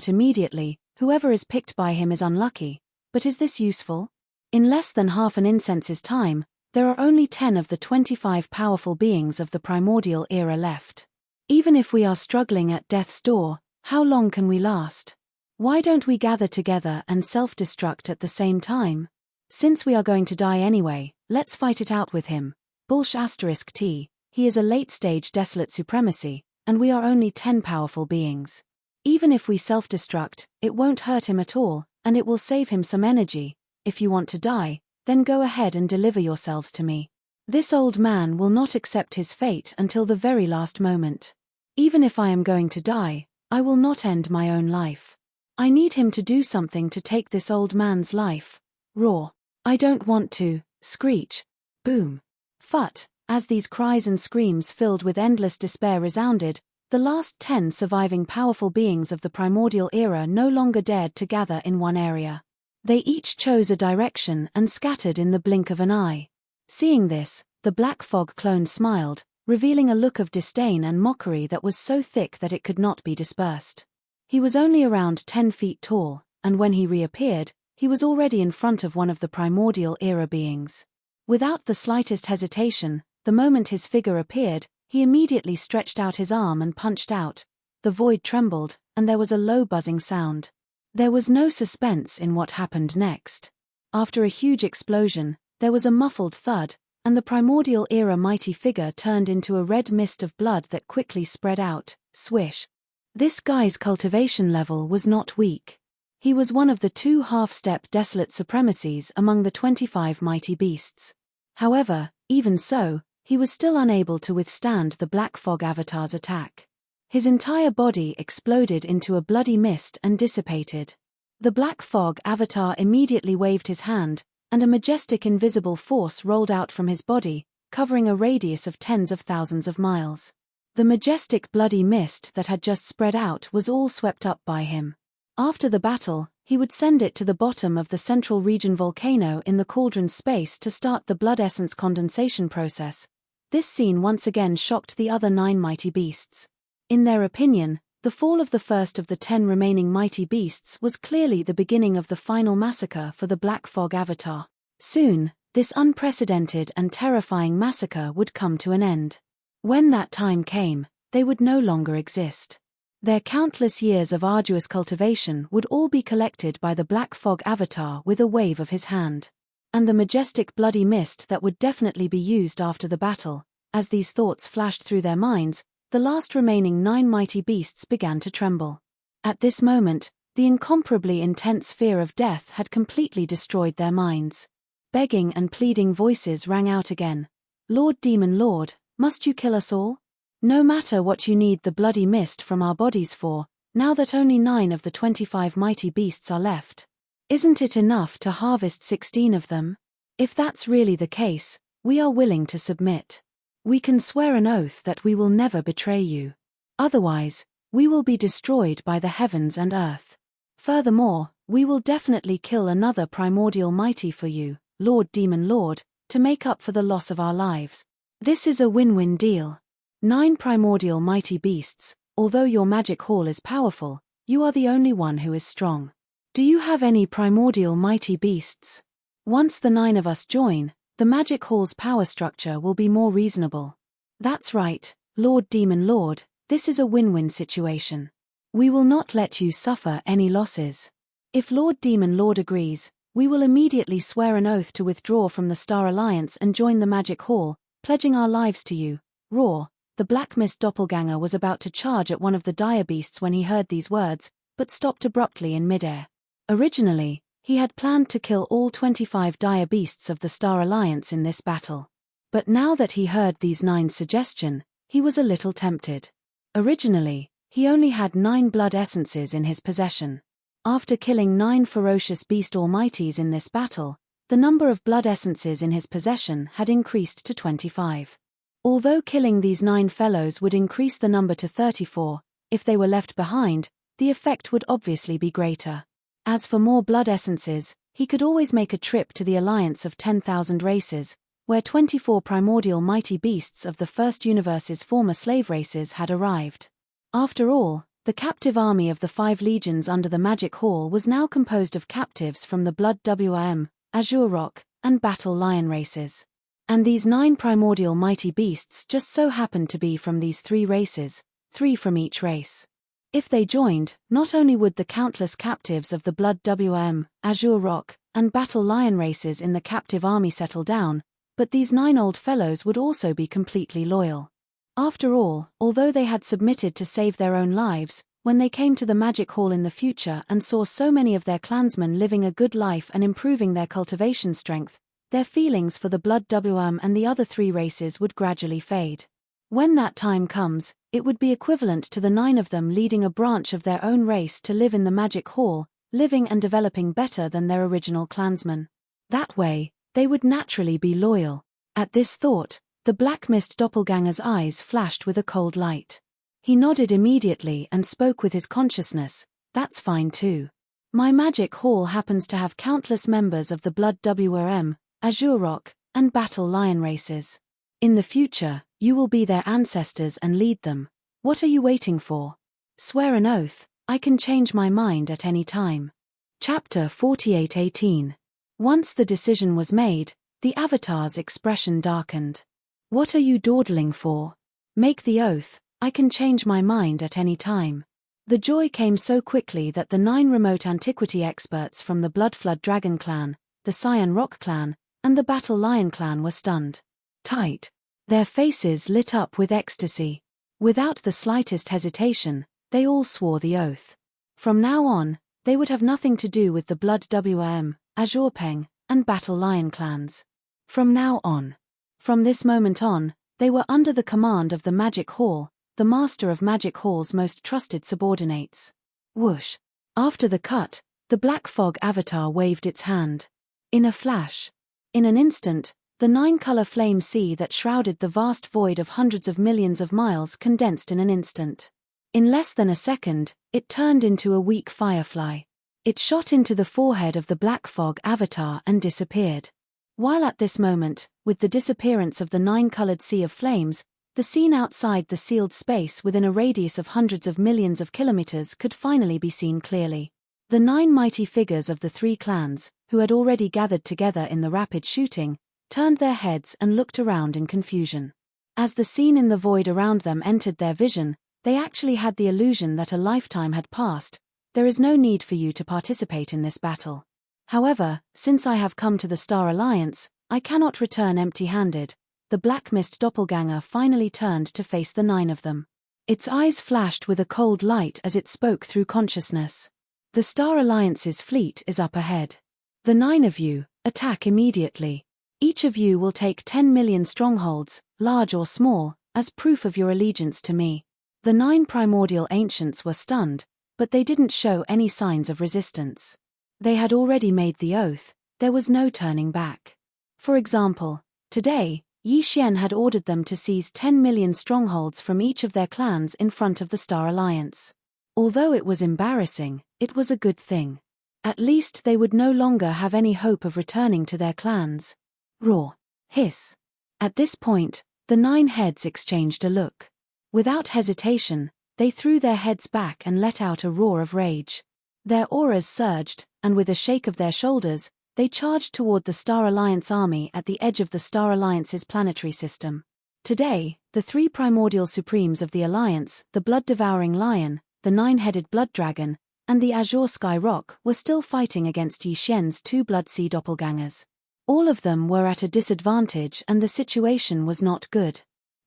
immediately. Whoever is picked by him is unlucky. But is this useful? In less than half an incense's time, there are only 10 of the 25 powerful beings of the primordial era left. Even if we are struggling at death's door, how long can we last? Why don't we gather together and self-destruct at the same time? Since we are going to die anyway, let's fight it out with him. T. He is a late-stage desolate supremacy, and we are only 10 powerful beings. Even if we self-destruct, it won't hurt him at all, and it will save him some energy. If you want to die, then go ahead and deliver yourselves to me. This old man will not accept his fate until the very last moment. Even if I am going to die, I will not end my own life. I need him to do something to take this old man's life. Roar. I don't want to. Screech. Boom. Phut. As these cries and screams filled with endless despair resounded, The last 10 surviving powerful beings of the primordial era no longer dared to gather in one area. They each chose a direction and scattered in the blink of an eye. Seeing this, the black fog clone smiled, revealing a look of disdain and mockery that was so thick that it could not be dispersed. He was only around 10 feet tall, and when he reappeared, he was already in front of one of the primordial era beings. Without the slightest hesitation, the moment his figure appeared, he immediately stretched out his arm and punched out. The void trembled, and there was a low buzzing sound. There was no suspense in what happened next. After a huge explosion, there was a muffled thud, and the primordial era mighty figure turned into a red mist of blood that quickly spread out. Swish. This guy's cultivation level was not weak. He was one of the 2 half-step desolate supremacies among the 25 mighty beasts. However, even so, he was still unable to withstand the Black Fog Avatar's attack. His entire body exploded into a bloody mist and dissipated. The Black Fog Avatar immediately waved his hand, and a majestic invisible force rolled out from his body, covering a radius of tens of thousands of miles. The majestic bloody mist that had just spread out was all swept up by him. After the battle, he would send it to the bottom of the central region volcano in the cauldron space to start the blood essence condensation process. This scene once again shocked the other 9 mighty beasts. In their opinion, the fall of the first of the 10 remaining mighty beasts was clearly the beginning of the final massacre for the Black Fog Avatar. Soon, this unprecedented and terrifying massacre would come to an end. When that time came, they would no longer exist. Their countless years of arduous cultivation would all be collected by the Black Fog Avatar with a wave of his hand. And the majestic bloody mist that would definitely be used after the battle. As these thoughts flashed through their minds, the last remaining 9 mighty beasts began to tremble. At this moment, the incomparably intense fear of death had completely destroyed their minds. Begging and pleading voices rang out again. "Lord Demon Lord, must you kill us all? No matter what you need the bloody mist from our bodies for, now that only 9 of the 25 mighty beasts are left. Isn't it enough to harvest 16 of them? If that's really the case, we are willing to submit. We can swear an oath that we will never betray you. Otherwise, we will be destroyed by the heavens and earth. Furthermore, we will definitely kill another primordial mighty for you, Lord Demon Lord, to make up for the loss of our lives. This is a win-win deal. 9 primordial mighty beasts, although your magic hall is powerful, you are the only one who is strong. Do you have any primordial mighty beasts? Once the 9 of us join, the magic hall's power structure will be more reasonable. That's right, Lord Demon Lord, this is a win-win situation. We will not let you suffer any losses. If Lord Demon Lord agrees, we will immediately swear an oath to withdraw from the Star Alliance and join the magic hall, pledging our lives to you." Roar. The Black Mist doppelganger was about to charge at one of the dire beasts when he heard these words, but stopped abruptly in midair. Originally, he had planned to kill all 25 dire beasts of the Star Alliance in this battle. But now that he heard these 9's suggestion, he was a little tempted. Originally, he only had 9 blood essences in his possession. After killing 9 ferocious beast almighties in this battle, the number of blood essences in his possession had increased to 25. Although killing these 9 fellows would increase the number to 34, if they were left behind, the effect would obviously be greater. As for more blood essences, he could always make a trip to the Alliance of 10,000 Races, where 24 primordial mighty beasts of the first universe's former slave races had arrived. After all, the captive army of the 5 legions under the Magic Hall was now composed of captives from the Blood WM, Azure Rock, and Battle Lion races. And these 9 primordial mighty beasts just so happened to be from these 3 races, 3 from each race. If they joined, not only would the countless captives of the Blood WM, Azure Rock, and Battle Lion races in the captive army settle down, but these 9 old fellows would also be completely loyal. After all, although they had submitted to save their own lives, when they came to the Magic Hall in the future and saw so many of their clansmen living a good life and improving their cultivation strength, their feelings for the Blood WM and the other 3 races would gradually fade. When that time comes, it would be equivalent to the 9 of them leading a branch of their own race to live in the Magic Hall, living and developing better than their original clansmen. That way, they would naturally be loyal. At this thought, the Black Mist doppelganger's eyes flashed with a cold light. He nodded immediately and spoke with his consciousness. That's fine too. My magic hall happens to have countless members of the Blood WRM, Azure Rock, and Battle Lion races. In the future, you will be their ancestors and lead them. What are you waiting for? Swear an oath. I can change my mind at any time. Chapter 48:18. Once the decision was made, the avatar's expression darkened. What are you dawdling for? Make the oath. I can change my mind at any time. The joy came so quickly that the 9 remote antiquity experts from the Bloodflood Dragon clan, the Cyan Rock clan, and the Battle Lion clan were stunned. Tight. Their faces lit up with ecstasy. Without the slightest hesitation, they all swore the oath. From now on, they would have nothing to do with the Blood WM, Azure Peng, and Battle Lion clans. From now on. From this moment on, they were under the command of the Magic Hall, the master of Magic Hall's most trusted subordinates. Whoosh. After the cut, the black fog avatar waved its hand. In a flash. In an instant, the 9-color flame sea that shrouded the vast void of hundreds of millions of miles condensed in an instant. In less than a second, it turned into a weak firefly. It shot into the forehead of the black fog avatar and disappeared. While at this moment, with the disappearance of the 9-colored sea of flames, the scene outside the sealed space within a radius of hundreds of millions of kilometers could finally be seen clearly. The 9 mighty figures of the 3 clans, who had already gathered together in the rapid shooting, turned their heads and looked around in confusion. As the scene in the void around them entered their vision, they actually had the illusion that a lifetime had passed. There is no need for you to participate in this battle. However, since I have come to the Star Alliance, I cannot return empty-handed. The Black Mist doppelganger finally turned to face the 9 of them. Its eyes flashed with a cold light as it spoke through consciousness. The Star Alliance's fleet is up ahead. The 9 of you, attack immediately. Each of you will take 10 million strongholds, large or small, as proof of your allegiance to me. The 9 primordial ancients were stunned, but they didn't show any signs of resistance. They had already made the oath. There was no turning back. For example, today, Yi Xian had ordered them to seize 10 million strongholds from each of their clans in front of the Star Alliance. Although it was embarrassing, it was a good thing. At least they would no longer have any hope of returning to their clans. Roar. Hiss. At this point, the 9 heads exchanged a look. Without hesitation, they threw their heads back and let out a roar of rage. Their auras surged, and with a shake of their shoulders, they charged toward the Star Alliance army at the edge of the Star Alliance's planetary system. Today, the 3 primordial supremes of the Alliance, the blood-devouring lion, the 9-headed blood dragon, and the Azure Sky Rock, were still fighting against Yi Xian's 2 blood sea doppelgangers. All of them were at a disadvantage and the situation was not good.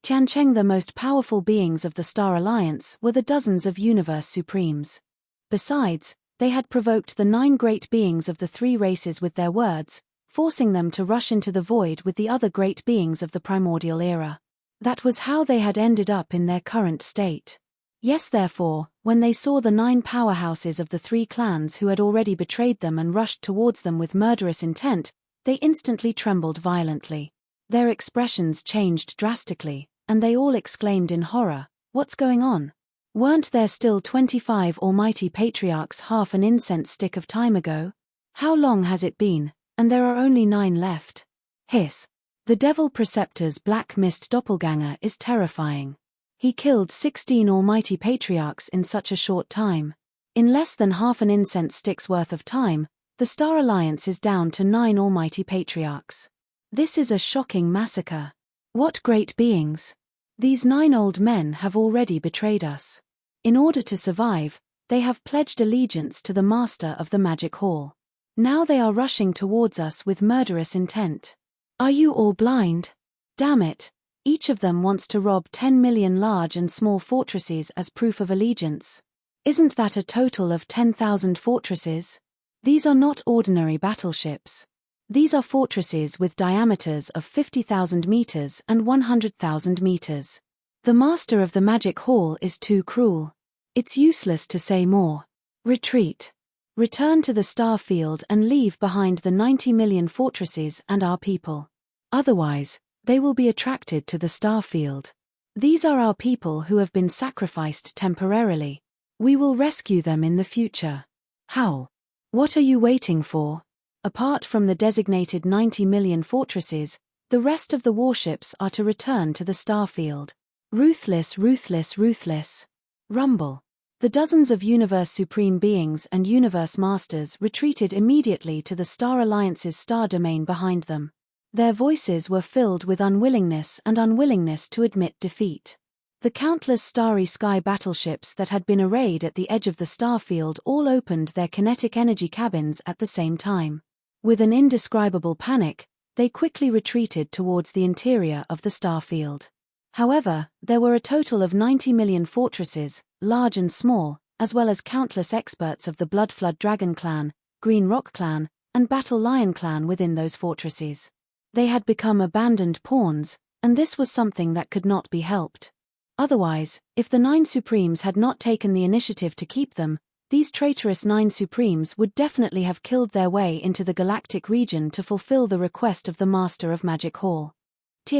Tiancheng, the most powerful beings of the Star Alliance, were the dozens of universe supremes. Besides, they had provoked the 9 great beings of the 3 races with their words, forcing them to rush into the void with the other great beings of the primordial era. That was how they had ended up in their current state. Yes, therefore, when they saw the 9 powerhouses of the 3 clans who had already betrayed them and rushed towards them with murderous intent, they instantly trembled violently. Their expressions changed drastically, and they all exclaimed in horror, "What's going on? Weren't there still 25 almighty patriarchs half an incense stick of time ago? How long has it been, and there are only 9 left?" Hiss. The Devil Preceptor's Black Mist doppelganger is terrifying. He killed 16 almighty patriarchs in such a short time. In less than half an incense stick's worth of time, the Star Alliance is down to 9 almighty patriarchs. This is a shocking massacre. What great beings! These 9 old men have already betrayed us. In order to survive, they have pledged allegiance to the master of the Magic Hall. Now they are rushing towards us with murderous intent. Are you all blind? Damn it! Each of them wants to rob 10 million large and small fortresses as proof of allegiance. Isn't that a total of 10,000 fortresses? These are not ordinary battleships. These are fortresses with diameters of 50,000 meters and 100,000 meters. The master of the Magic Hall is too cruel. It's useless to say more. Retreat. Return to the star field and leave behind the 90 million fortresses and our people. Otherwise, they will be attracted to the star field. These are our people who have been sacrificed temporarily. We will rescue them in the future. Howl. What are you waiting for? Apart from the designated 90 million fortresses, the rest of the warships are to return to the starfield. Ruthless, ruthless, ruthless. Rumble. The dozens of Universe Supreme Beings and Universe Masters retreated immediately to the Star Alliance's star domain behind them. Their voices were filled with unwillingness to admit defeat. The countless starry sky battleships that had been arrayed at the edge of the starfield all opened their kinetic energy cabins at the same time. With an indescribable panic, they quickly retreated towards the interior of the starfield. However, there were a total of 90 million fortresses, large and small, as well as countless experts of the Bloodflood Dragon Clan, Green Rock Clan, and Battle Lion Clan within those fortresses. They had become abandoned pawns, and this was something that could not be helped. Otherwise, if the 9 Supremes had not taken the initiative to keep them, these traitorous 9 Supremes would definitely have killed their way into the galactic region to fulfill the request of the Master of Magic Hall.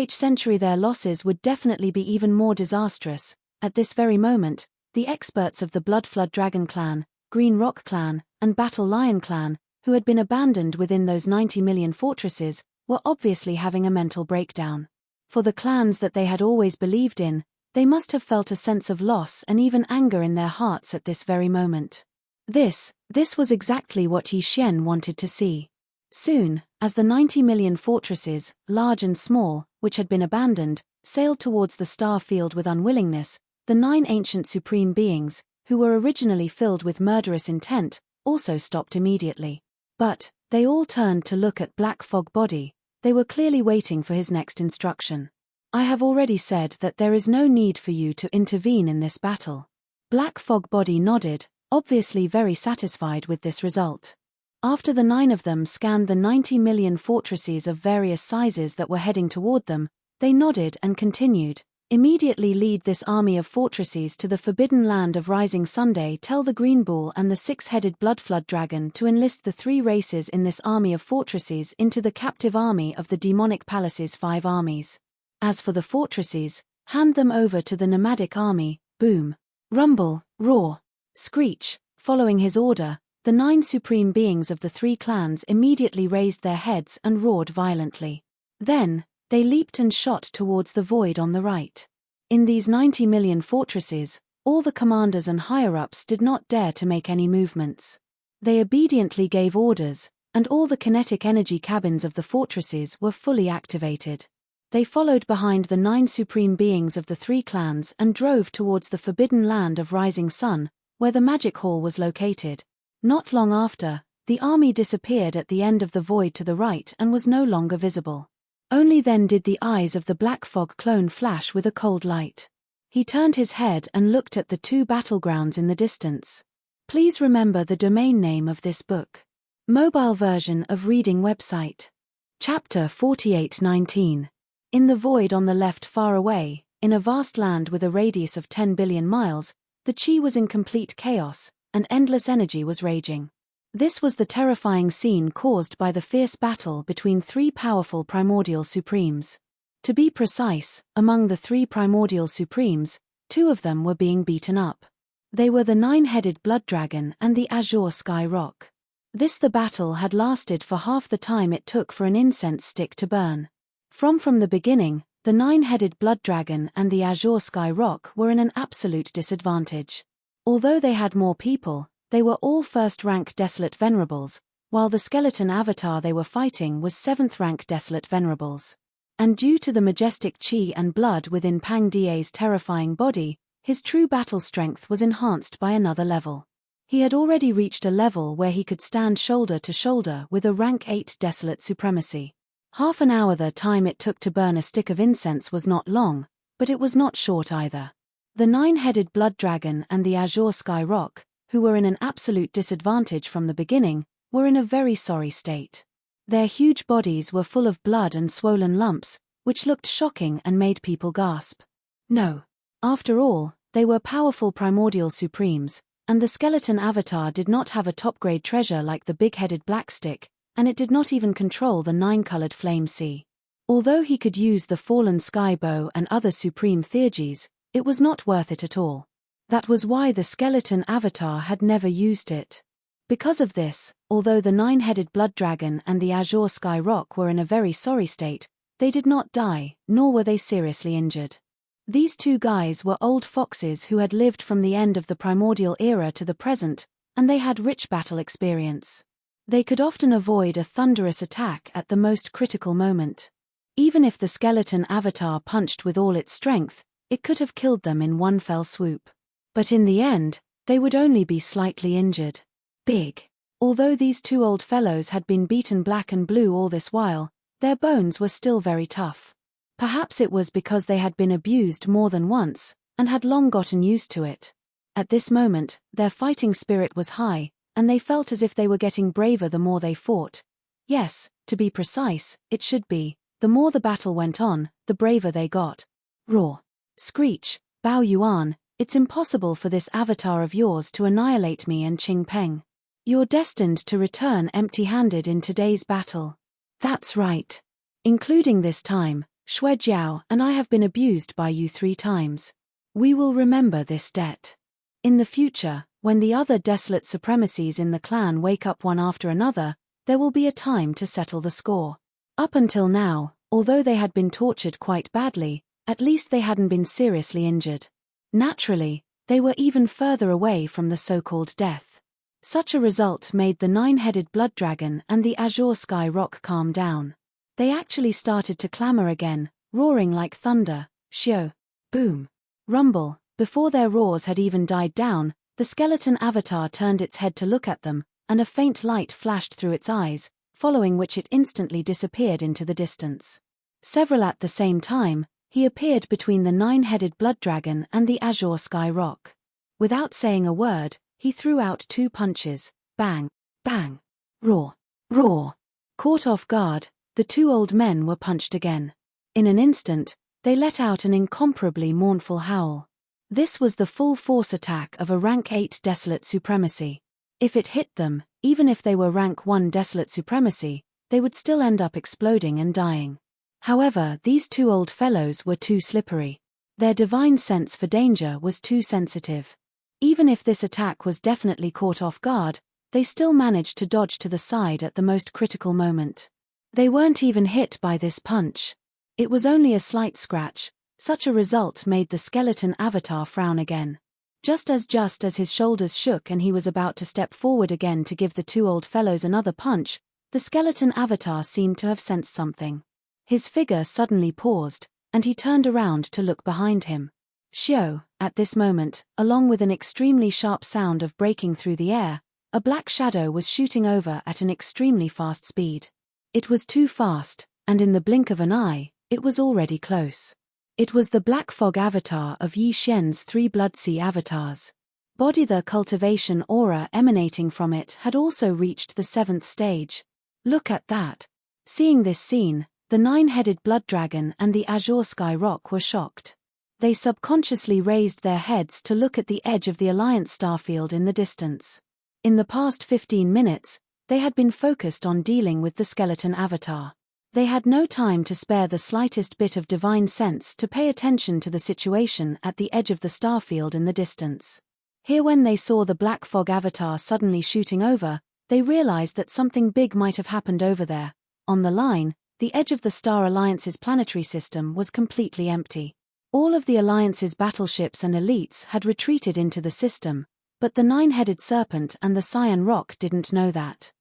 Century their losses would definitely be even more disastrous. At this very moment, the experts of the Bloodflood Dragon Clan, Green Rock Clan, and Battle Lion Clan, who had been abandoned within those 90 million fortresses, were obviously having a mental breakdown. For the clans that they had always believed in, they must have felt a sense of loss and even anger in their hearts at this very moment. This was exactly what Yi Xian wanted to see. Soon, as the 90 million fortresses, large and small, which had been abandoned, sailed towards the star field with unwillingness, the 9 ancient supreme beings, who were originally filled with murderous intent, also stopped immediately. But they all turned to look at Black Fog Body. They were clearly waiting for his next instruction. I have already said that there is no need for you to intervene in this battle. Black Fog Body nodded, obviously very satisfied with this result. After the 9 of them scanned the 90 million fortresses of various sizes that were heading toward them, they nodded and continued. Immediately lead this army of fortresses to the forbidden land of Rising Sunday. Tell the Green Bull and the 6-headed Bloodflood Dragon to enlist the 3 races in this army of fortresses into the captive army of the Demonic Palace's 5 armies. As for the fortresses, hand them over to the nomadic army. Boom. Rumble, roar, screech. Following his order, the 9 supreme beings of the 3 clans immediately raised their heads and roared violently. Then, they leaped and shot towards the void on the right. In these 90 million fortresses, all the commanders and higher-ups did not dare to make any movements. They obediently gave orders, and all the kinetic energy cabins of the fortresses were fully activated. They followed behind the 9 supreme beings of the 3 clans and drove towards the forbidden land of Rising Sun, where the magic hall was located. Not long after, the army disappeared at the end of the void to the right and was no longer visible. Only then did the eyes of the Black Fog clone flash with a cold light. He turned his head and looked at the 2 battlegrounds in the distance. Please remember the domain name of this book. Mobile version of reading website. Chapter 4819. In the void on the left far away, in a vast land with a radius of 10 billion miles, the Qi was in complete chaos, and endless energy was raging. This was the terrifying scene caused by the fierce battle between 3 powerful primordial supremes. To be precise, among the 3 primordial supremes, 2 of them were being beaten up. They were the 9-headed Blood Dragon and the Azure Sky Rock. The battle had lasted for half the time it took for an incense stick to burn. From the beginning, the 9-headed Blood Dragon and the Azure Sky Rock were in an absolute disadvantage. Although they had more people, they were all 1st-rank Desolate Venerables, while the skeleton avatar they were fighting was 7th-rank Desolate Venerables. And due to the majestic chi and blood within Pang Die's terrifying body, his true battle strength was enhanced by another level. He had already reached a level where he could stand shoulder to shoulder with a rank 8 Desolate Supremacy. Half an hour the time it took to burn a stick of incense was not long, but it was not short either. The 9-headed Blood Dragon and the Azure Sky Rock, who were in an absolute disadvantage from the beginning, were in a very sorry state. Their huge bodies were full of blood and swollen lumps, which looked shocking and made people gasp. No. After all, they were powerful primordial supremes, and the skeleton avatar did not have a top-grade treasure like the big-headed Black Stick, and it did not even control the 9-colored flame sea. Although he could use the fallen sky bow and other supreme theurgies, it was not worth it at all. That was why the skeleton avatar had never used it. Because of this, although the nine-headed blood dragon and the azure sky rock were in a very sorry state, they did not die, nor were they seriously injured. These two guys were old foxes who had lived from the end of the primordial era to the present, and they had rich battle experience. They could often avoid a thunderous attack at the most critical moment. Even if the skeleton avatar punched with all its strength, it could have killed them in one fell swoop. But in the end, they would only be slightly injured. Big. Although these two old fellows had been beaten black and blue all this while, their bones were still very tough. Perhaps it was because they had been abused more than once, and had long gotten used to it. At this moment, their fighting spirit was high, and they felt as if they were getting braver the more they fought. Yes, to be precise, it should be, the more the battle went on, the braver they got. Roar. Screech, Bao Yuan, it's impossible for this avatar of yours to annihilate me and Qing Peng. You're destined to return empty-handed in today's battle. That's right. Including this time, Xue Jiao and I have been abused by you 3 times. We will remember this debt. In the future, when the other desolate supremacies in the clan wake up one after another, there will be a time to settle the score. Up until now, although they had been tortured quite badly, at least they hadn't been seriously injured. Naturally, they were even further away from the so-called death. Such a result made the nine-headed blood dragon and the azure sky rock calm down. They actually started to clamor again, roaring like thunder, shio, boom, rumble. Before their roars had even died down, the skeleton avatar turned its head to look at them, and a faint light flashed through its eyes, following which it instantly disappeared into the distance. Several at the same time, he appeared between the nine-headed blood dragon and the azure sky rock. Without saying a word, he threw out 2 punches, bang, bang, roar, roar. Caught off guard, the 2 old men were punched again. In an instant, they let out an incomparably mournful howl. This was the full force attack of a rank 8 desolate supremacy. If it hit them, even if they were rank 1 desolate supremacy, they would still end up exploding and dying. However, these 2 old fellows were too slippery. Their divine sense for danger was too sensitive. Even if this attack was definitely caught off guard, they still managed to dodge to the side at the most critical moment. They weren't even hit by this punch. It was only a slight scratch. Such a result made the skeleton avatar frown again. Just as his shoulders shook and he was about to step forward again to give the 2 old fellows another punch, the skeleton avatar seemed to have sensed something. His figure suddenly paused, and he turned around to look behind him. Shio, at this moment, along with an extremely sharp sound of breaking through the air, a black shadow was shooting over at an extremely fast speed. It was too fast, and in the blink of an eye, it was already close. It was the Black Fog avatar of Yi Xian's 3 Blood Sea avatars. The cultivation aura emanating from it had also reached the 7th stage. Look at that. Seeing this scene, the 9-headed blood dragon and the azure sky rock were shocked. They subconsciously raised their heads to look at the edge of the Alliance starfield in the distance. In the past 15 minutes, they had been focused on dealing with the skeleton avatar. They had no time to spare the slightest bit of divine sense to pay attention to the situation at the edge of the starfield in the distance. Here, when they saw the Black Fog avatar suddenly shooting over, they realized that something big might have happened over there. On the line, the edge of the Star Alliance's planetary system was completely empty. All of the Alliance's battleships and elites had retreated into the system, but the 9-headed serpent and the Cyan Rock didn't know that.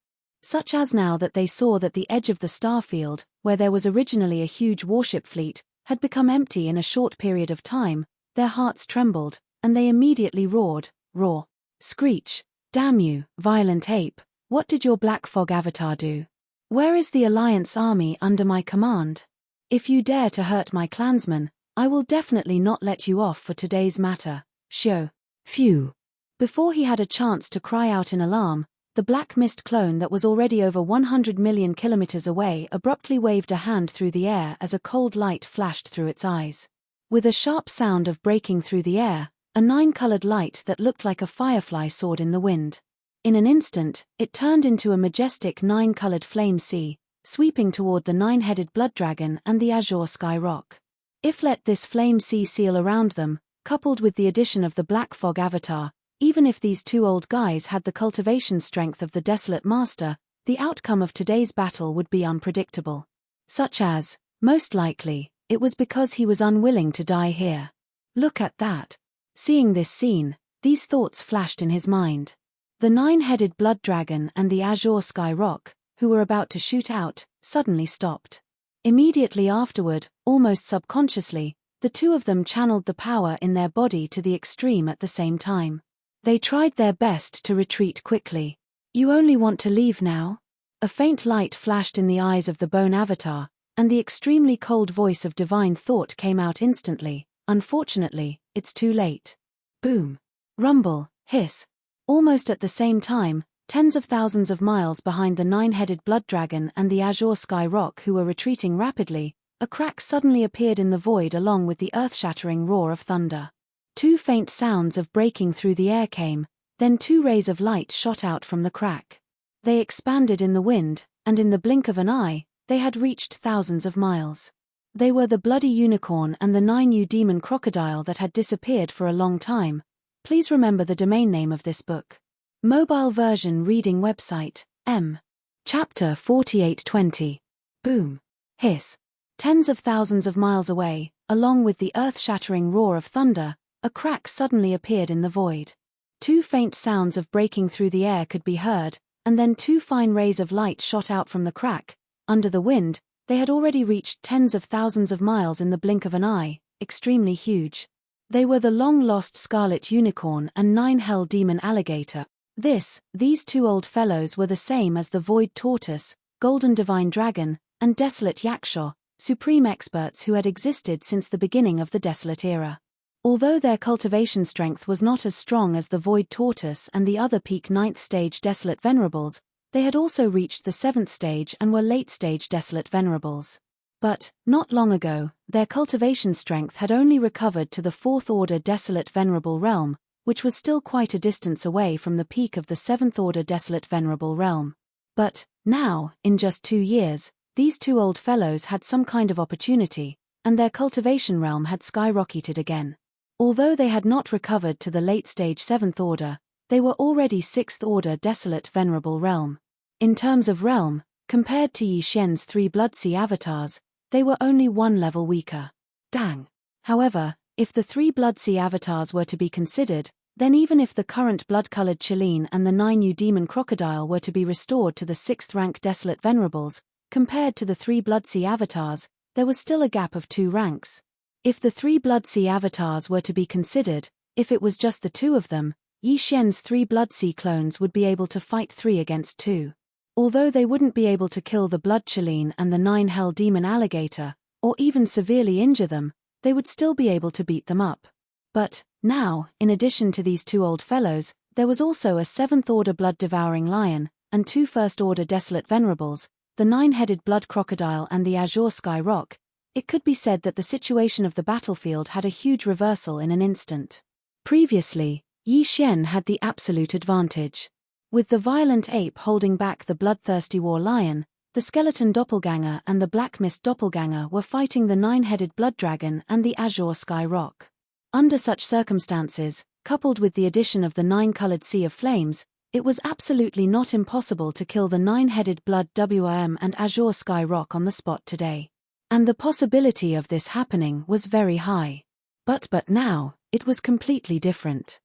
Such as now that they saw that the edge of the starfield, where there was originally a huge warship fleet, had become empty in a short period of time, their hearts trembled, and they immediately roared, roar, screech, damn you, violent ape, what did your Black Fog avatar do? Where is the Alliance army under my command? If you dare to hurt my clansmen, I will definitely not let you off for today's matter, Shio. Phew. Before he had a chance to cry out in alarm, the black mist clone that was already over 100 million kilometers away abruptly waved a hand through the air as a cold light flashed through its eyes. With a sharp sound of breaking through the air, a 9-colored light that looked like a firefly soared in the wind. In an instant, it turned into a majestic 9-colored flame sea, sweeping toward the nine-headed blood dragon and the azure sky rock. If let this flame sea seal around them, coupled with the addition of the black fog avatar, even if these two old guys had the cultivation strength of the desolate master, the outcome of today's battle would be unpredictable. Such as, most likely, it was because he was unwilling to die here. Look at that. Seeing this scene, these thoughts flashed in his mind. The nine-headed blood dragon and the azure sky rock, who were about to shoot out, suddenly stopped. Immediately afterward, almost subconsciously, the two of them channeled the power in their body to the extreme at the same time. They tried their best to retreat quickly. You only want to leave now? A faint light flashed in the eyes of the bone avatar, and the extremely cold voice of divine thought came out instantly. Unfortunately, it's too late. Boom. Rumble, hiss. Almost at the same time, tens of thousands of miles behind the nine-headed blood dragon and the azure sky rock who were retreating rapidly, a crack suddenly appeared in the void along with the earth-shattering roar of thunder. Two faint sounds of breaking through the air came, then two rays of light shot out from the crack. They expanded in the wind, and in the blink of an eye, they had reached thousands of miles. They were the bloody unicorn and the 9U demon crocodile that had disappeared for a long time. Please remember the domain name of this book. Mobile version reading website, M. Chapter 4820. Boom. Hiss. Tens of thousands of miles away, along with the earth-shattering roar of thunder, a crack suddenly appeared in the void. Two faint sounds of breaking through the air could be heard, and then two fine rays of light shot out from the crack. Under the wind, they had already reached tens of thousands of miles in the blink of an eye, extremely huge. They were the long-lost scarlet unicorn and nine-hell demon alligator. These two old fellows were the same as the void tortoise, golden divine dragon, and desolate yaksha, supreme experts who had existed since the beginning of the desolate era. Although their cultivation strength was not as strong as the void tortoise and the other peak 9th stage desolate venerables, they had also reached the 7th stage and were late stage desolate venerables. But, not long ago, their cultivation strength had only recovered to the 4th order desolate venerable realm, which was still quite a distance away from the peak of the 7th order desolate venerable realm. But, now, in just 2 years, these two old fellows had some kind of opportunity, and their cultivation realm had skyrocketed again. Although they had not recovered to the late stage 7th order, they were already 6th order desolate venerable realm. In terms of realm, compared to Yi Xian's 3 Blood Sea avatars, they were only 1 level weaker. Dang. However, if the 3 Blood Sea avatars were to be considered, then even if the current blood-colored Chileen and the 9U demon crocodile were to be restored to the 6th rank desolate venerables, compared to the 3 Blood Sea avatars, there was still a gap of 2 ranks. If the 3 Blood Sea avatars were to be considered, if it was just the 2 of them, Yi Xian's 3 Blood Sea clones would be able to fight 3 against 2. Although they wouldn't be able to kill the Blood Chileen and the 9-hell demon alligator, or even severely injure them, they would still be able to beat them up. But, now, in addition to these 2 old fellows, there was also a 7th order blood-devouring lion, and 2 1st order desolate venerables, the 9-headed blood crocodile and the azure sky rock. It could be said that the situation of the battlefield had a huge reversal in an instant. Previously, Yi Xian had the absolute advantage. With the violent ape holding back the bloodthirsty war lion, the skeleton doppelganger and the black mist doppelganger were fighting the 9-headed blood dragon and the azure sky rock. Under such circumstances, coupled with the addition of the 9-colored sea of flames, it was absolutely not impossible to kill the 9-headed blood WRM and azure sky rock on the spot today. And the possibility of this happening was very high. But now, it was completely different.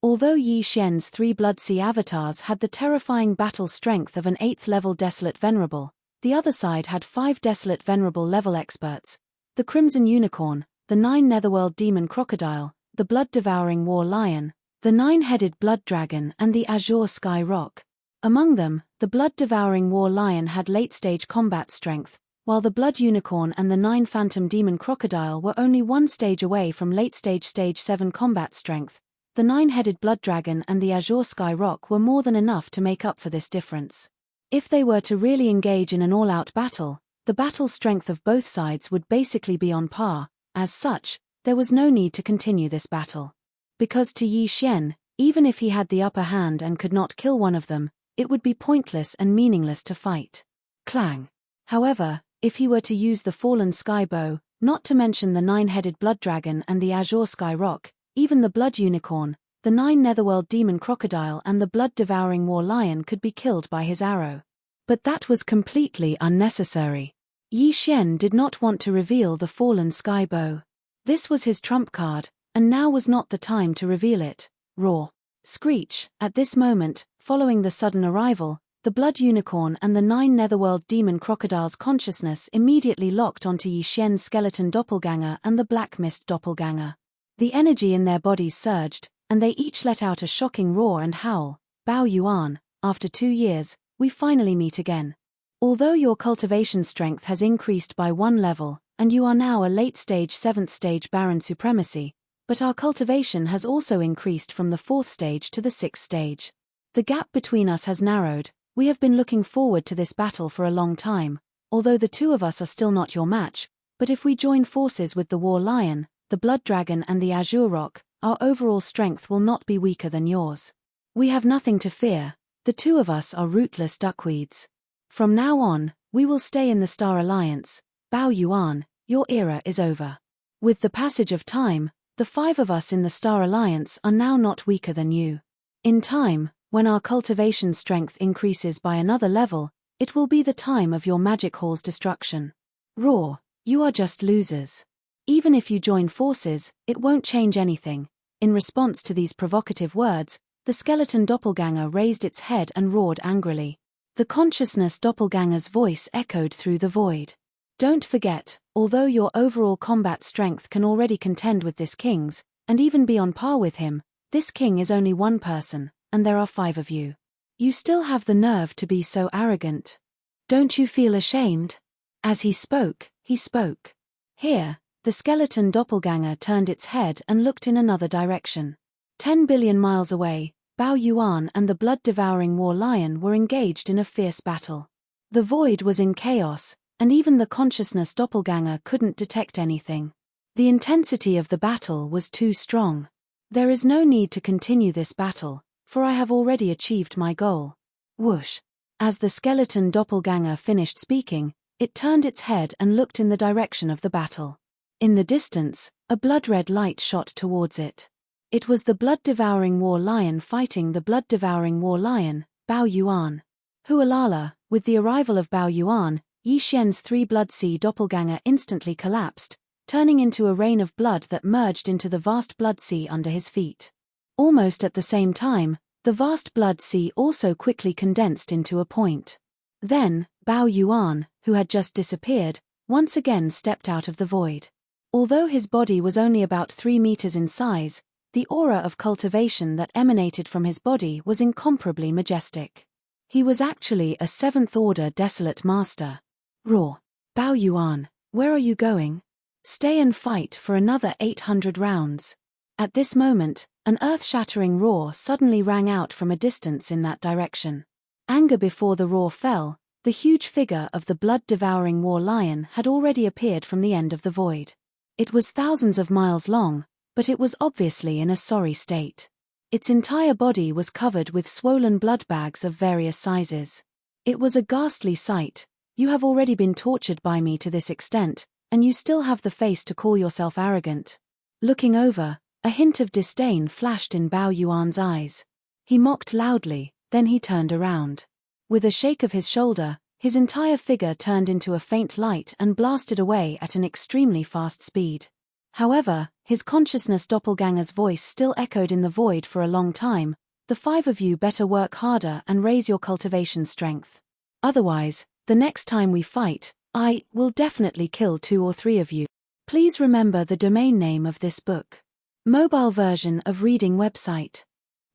Although Yi Xian's 3 Blood Sea avatars had the terrifying battle strength of an 8th level desolate venerable, the other side had 5 desolate venerable level experts: the Crimson Unicorn, the 9 Netherworld Demon Crocodile, the Blood-Devouring War Lion, the 9-headed Blood Dragon and the Azure Sky Rock. Among them, the Blood-Devouring War Lion had late-stage combat strength, while the Blood Unicorn and the 9 Phantom Demon Crocodile were only 1 stage away from late-stage Stage 7 combat strength. The 9-headed Blood Dragon and the Azure Sky Rock were more than enough to make up for this difference. If they were to really engage in an all-out battle, the battle strength of both sides would basically be on par. As such, there was no need to continue this battle. Because to Yi Xian, even if he had the upper hand and could not kill one of them, it would be pointless and meaningless to fight. Clang. However, if he were to use the fallen sky bow, not to mention the 9-headed blood dragon and the azure sky rock, even the blood unicorn, the 9 netherworld demon crocodile and the blood-devouring war lion could be killed by his arrow. But that was completely unnecessary. Yi Xian did not want to reveal the fallen sky bow. This was his trump card, and now was not the time to reveal it. Roar. Screech. At this moment, following the sudden arrival, the blood unicorn and the 9 netherworld demon crocodile's consciousness immediately locked onto Yi Xian's skeleton doppelganger and the black mist doppelganger. The energy in their bodies surged, and they each let out a shocking roar and howl. Bao Yuan, after 2 years, we finally meet again. Although your cultivation strength has increased by 1 level, and you are now a late-stage 7th stage Baron Supremacy, but our cultivation has also increased from the 4th stage to the 6th stage. The gap between us has narrowed. We have been looking forward to this battle for a long time, although the 2 of us are still not your match, but if we join forces with the War Lion, the Blood Dragon and the Azure Rock, our overall strength will not be weaker than yours. We have nothing to fear. The 2 of us are rootless duckweeds. From now on, we will stay in the Star Alliance. Bao Yuan, your era is over. With the passage of time, the 5 of us in the Star Alliance are now not weaker than you. In time, when our cultivation strength increases by another level, it will be the time of your magic hall's destruction. Roar, you are just losers. Even if you join forces, it won't change anything. In response to these provocative words, the skeleton doppelganger raised its head and roared angrily. The consciousness doppelganger's voice echoed through the void. Don't forget, although your overall combat strength can already contend with this king's, and even be on par with him, this king is only 1 person, and there are 5 of you. You still have the nerve to be so arrogant. Don't you feel ashamed? As he spoke, he spoke. Here, the skeleton doppelganger turned its head and looked in another direction. 10 billion miles away, Bao Yuan and the blood-devouring war lion were engaged in a fierce battle. The void was in chaos, and even the consciousness doppelganger couldn't detect anything. The intensity of the battle was too strong. There is no need to continue this battle, for I have already achieved my goal. Whoosh. As the skeleton doppelganger finished speaking, it turned its head and looked in the direction of the battle. In the distance, a blood-red light shot towards it. It was the blood-devouring war lion fighting the blood-devouring war lion, Bao Yuan. Hualala, with the arrival of Bao Yuan, Yi Xian's 3-blood sea doppelganger instantly collapsed, turning into a rain of blood that merged into the vast blood sea under his feet. Almost at the same time, the vast blood sea also quickly condensed into a point. Then, Bao Yuan, who had just disappeared, once again stepped out of the void. Although his body was only about 3 meters in size, the aura of cultivation that emanated from his body was incomparably majestic. He was actually a 7th-order desolate master. Roar. Bao Yuan, where are you going? Stay and fight for another 800 rounds. At this moment, an earth-shattering roar suddenly rang out from a distance in that direction. Anger before the roar fell, the huge figure of the blood-devouring war lion had already appeared from the end of the void. It was thousands of miles long, but it was obviously in a sorry state. Its entire body was covered with swollen blood bags of various sizes. It was a ghastly sight. You have already been tortured by me to this extent, and you still have the face to call yourself arrogant. Looking over, a hint of disdain flashed in Bao Yuan's eyes. He mocked loudly, then he turned around. With a shake of his shoulder, his entire figure turned into a faint light and blasted away at an extremely fast speed. However, his consciousness doppelganger's voice still echoed in the void for a long time. The 5 of you better work harder and raise your cultivation strength. Otherwise, the next time we fight, I will definitely kill 2 or 3 of you. Please remember the domain name of this book. Mobile version of reading website.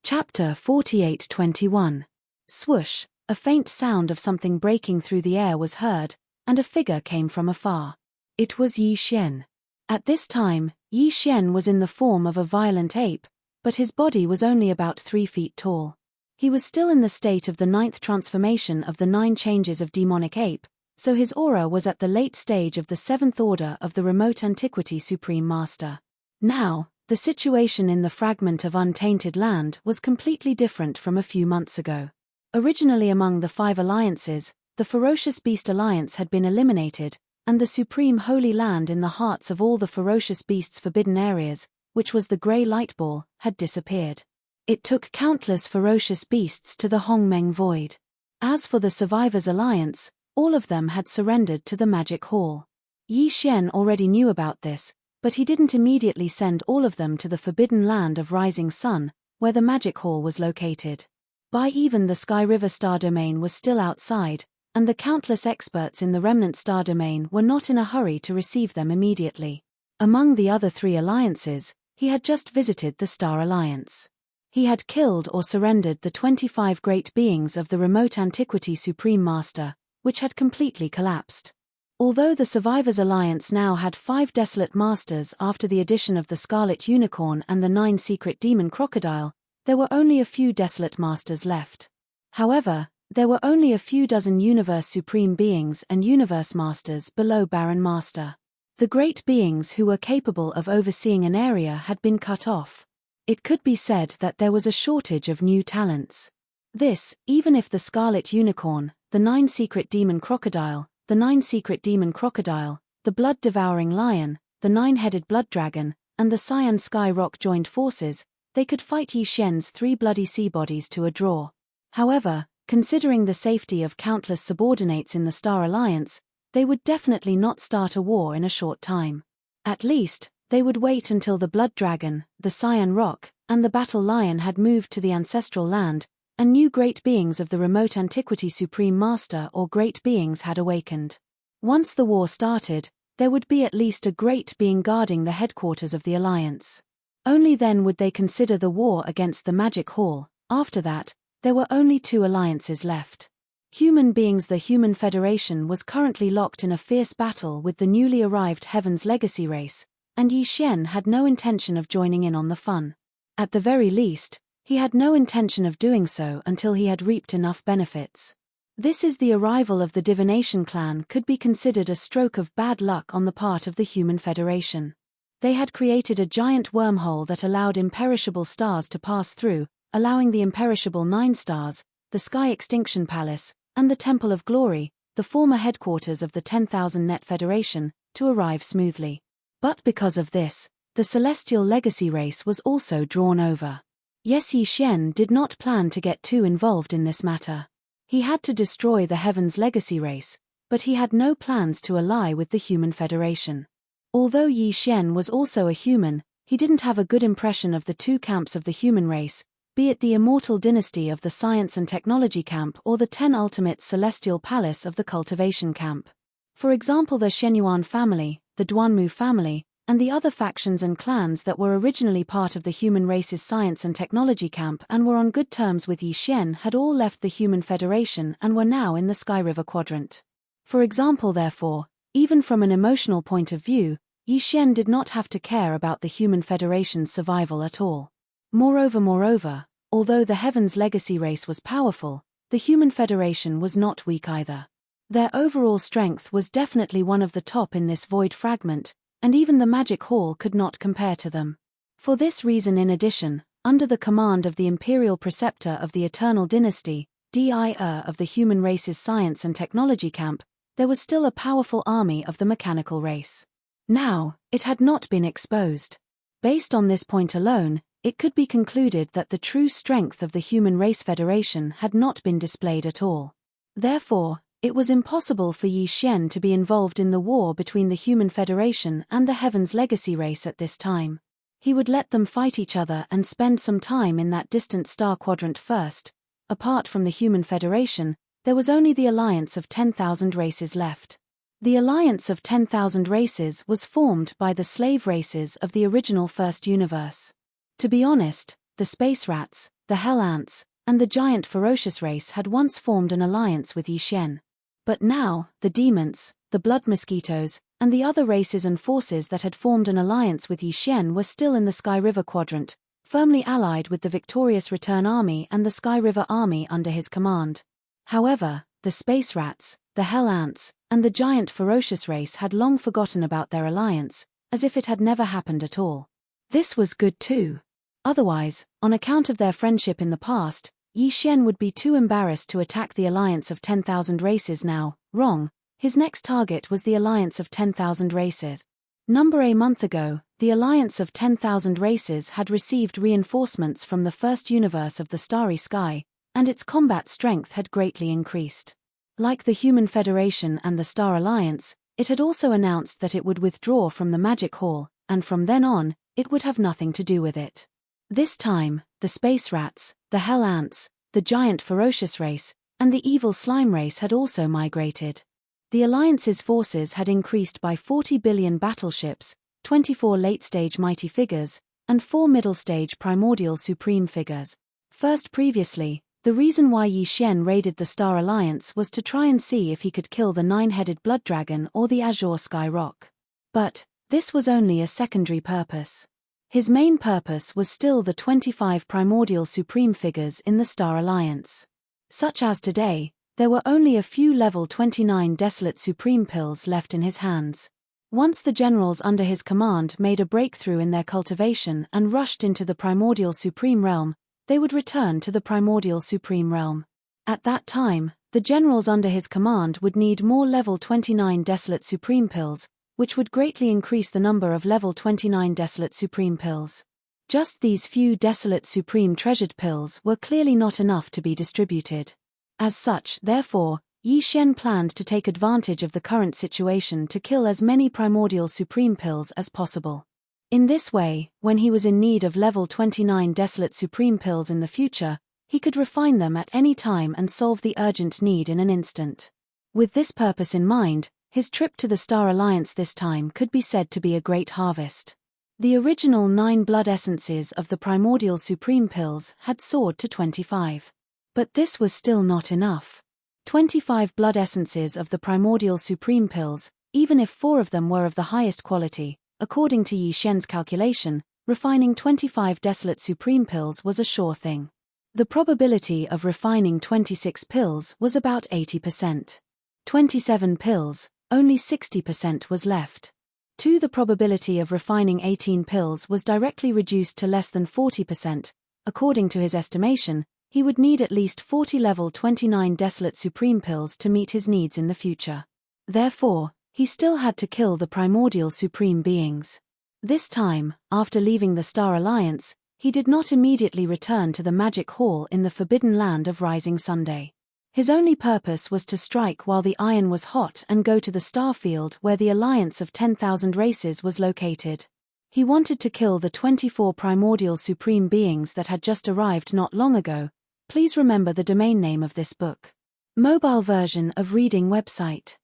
Chapter 4821. Swoosh, a faint sound of something breaking through the air was heard, and a figure came from afar. It was Yi Xian. At this time, Yi Xian was in the form of a violent ape, but his body was only about 3 feet tall. He was still in the state of the 9th transformation of the 9 changes of demonic ape, so his aura was at the late stage of the 7th order of the remote antiquity Supreme Master. Now, the situation in the fragment of untainted land was completely different from a few months ago. Originally among the 5 alliances, the Ferocious Beast Alliance had been eliminated, and the supreme holy land in the hearts of all the ferocious beasts' forbidden areas, which was the Grey Light Ball, had disappeared. It took countless ferocious beasts to the Hongmeng Void. As for the Survivors Alliance, all of them had surrendered to the Magic Hall. Yi Xian already knew about this, but he didn't immediately send all of them to the Forbidden Land of Rising Sun, where the Magic Hall was located. By even the Sky River Star Domain was still outside, and the countless experts in the Remnant Star Domain were not in a hurry to receive them immediately. Among the other three alliances, he had just visited the Star Alliance. He had killed or surrendered the 25 great beings of the remote antiquity Supreme Master, which had completely collapsed. Although the Survivors Alliance now had 5 desolate masters after the addition of the Scarlet Unicorn and the 9 secret demon crocodile, there were only a few desolate masters left. However, there were only a few dozen Universe Supreme beings and Universe Masters below Baron Master. The great beings who were capable of overseeing an area had been cut off. It could be said that there was a shortage of new talents. This, even if the Scarlet Unicorn, the 9 secret demon crocodile, the 9 secret demon crocodile, the blood-devouring lion, the 9-headed blood dragon, and the Cyan Sky Rock joined forces, they could fight Yi Xian's 3 bloody sea bodies to a draw. However, considering the safety of countless subordinates in the Star Alliance, they would definitely not start a war in a short time. At least, they would wait until the Blood Dragon, the Cyan Rock, and the Battle Lion had moved to the Ancestral Land, and new great beings of the remote antiquity Supreme Master or great beings had awakened. Once the war started, there would be at least a great being guarding the headquarters of the Alliance. Only then would they consider the war against the Magic Hall. After that, there were only 2 alliances left. Human beings. The Human Federation was currently locked in a fierce battle with the newly arrived Heaven's Legacy race, and Yi Xian had no intention of joining in on the fun. At the very least, he had no intention of doing so until he had reaped enough benefits. This is the arrival of the Divination clan could be considered a stroke of bad luck on the part of the Human Federation. They had created a giant wormhole that allowed imperishable stars to pass through, allowing the imperishable 9 stars, the Sky Extinction Palace, and the Temple of Glory, the former headquarters of the 10,000 Net Federation, to arrive smoothly. But because of this, the Celestial Legacy race was also drawn over. Yes, Yi Xian did not plan to get too involved in this matter. He had to destroy the Heaven's Legacy race, but he had no plans to ally with the Human Federation. Although Yi Xian was also a human, he didn't have a good impression of the 2 camps of the human race, be it the Immortal Dynasty of the Science and Technology camp or the 10 Ultimate Celestial Palace of the Cultivation camp. For example, the Shenyuan family, the Duanmu family, and the other factions and clans that were originally part of the human race's Science and Technology camp and were on good terms with Yi Xian had all left the Human Federation and were now in the Sky River Quadrant. For example, therefore, even from an emotional point of view, Yi Xian did not have to care about the Human Federation's survival at all. Moreover, although the Heaven's Legacy race was powerful, the Human Federation was not weak either. Their overall strength was definitely one of the top in this void fragment, and even the Magic Hall could not compare to them. For this reason, in addition, under the command of the Imperial Preceptor of the Eternal Dynasty, Dir of the human race's Science and Technology camp, there was still a powerful army of the mechanical race. Now, it had not been exposed. Based on this point alone, it could be concluded that the true strength of the Human Race Federation had not been displayed at all. Therefore, it was impossible for Yi Xian to be involved in the war between the Human Federation and the Heaven's Legacy race at this time. He would let them fight each other and spend some time in that distant star quadrant first. Apart from the Human Federation, there was only the alliance of 10,000 races left. The alliance of 10,000 races was formed by the slave races of the original first universe. To be honest, the space rats, the hell ants, and the giant ferocious race had once formed an alliance with Yi Xian. But now, the demons, the blood mosquitoes, and the other races and forces that had formed an alliance with Yi Xian were still in the Sky River Quadrant, firmly allied with the victorious Return Army and the Sky River Army under his command. However, the space rats, the hell ants, and the giant ferocious race had long forgotten about their alliance, as if it had never happened at all. This was good too. Otherwise, on account of their friendship in the past, Yi Xian would be too embarrassed to attack the alliance of 10,000 races now. Wrong. His next target was the alliance of 10,000 races. A month ago, the alliance of 10,000 races had received reinforcements from the first universe of the starry sky, and its combat strength had greatly increased. Like the Human Federation and the Star Alliance, it had also announced that it would withdraw from the Magic Hall, and from then on, it would have nothing to do with it. This time, the space rats, the hell ants, the giant ferocious race, and the evil slime race had also migrated. The Alliance's forces had increased by 40 billion battleships, 24 late-stage mighty figures, and 4 middle-stage primordial supreme figures. First previously, the reason why Yi Xian raided the Star Alliance was to try and see if he could kill the 9-headed blood dragon or the azure sky rock. But this was only a secondary purpose. His main purpose was still the 25 primordial supreme figures in the Star Alliance. Such as today, there were only a few level 29 desolate supreme pills left in his hands. Once the generals under his command made a breakthrough in their cultivation and rushed into the primordial supreme realm, they would return to the primordial supreme realm. At that time, the generals under his command would need more level 29 desolate supreme pills, which would greatly increase the number of level 29 desolate supreme pills. Just these few desolate supreme treasured pills were clearly not enough to be distributed. As such, therefore, Yi Xian planned to take advantage of the current situation to kill as many primordial supreme pills as possible. In this way, when he was in need of level 29 desolate supreme pills in the future, he could refine them at any time and solve the urgent need in an instant. With this purpose in mind, his trip to the Star Alliance this time could be said to be a great harvest. The original 9 blood essences of the primordial supreme pills had soared to 25. But this was still not enough. 25 blood essences of the primordial supreme pills, even if 4 of them were of the highest quality, according to Yi Xian's calculation, refining 25 desolate supreme pills was a sure thing. The probability of refining 26 pills was about 80%. 27 pills, only 60% was left. 2. The probability of refining 18 pills was directly reduced to less than 40%. According to his estimation, he would need at least 40 level 29 desolate supreme pills to meet his needs in the future. Therefore, he still had to kill the primordial supreme beings. This time, after leaving the Star Alliance, he did not immediately return to the Magic Hall in the Forbidden Land of Rising Sunday. His only purpose was to strike while the iron was hot and go to the star field where the alliance of 10,000 races was located. He wanted to kill the 24 primordial supreme beings that had just arrived not long ago. Please remember the domain name of this book. Mobile version of reading website.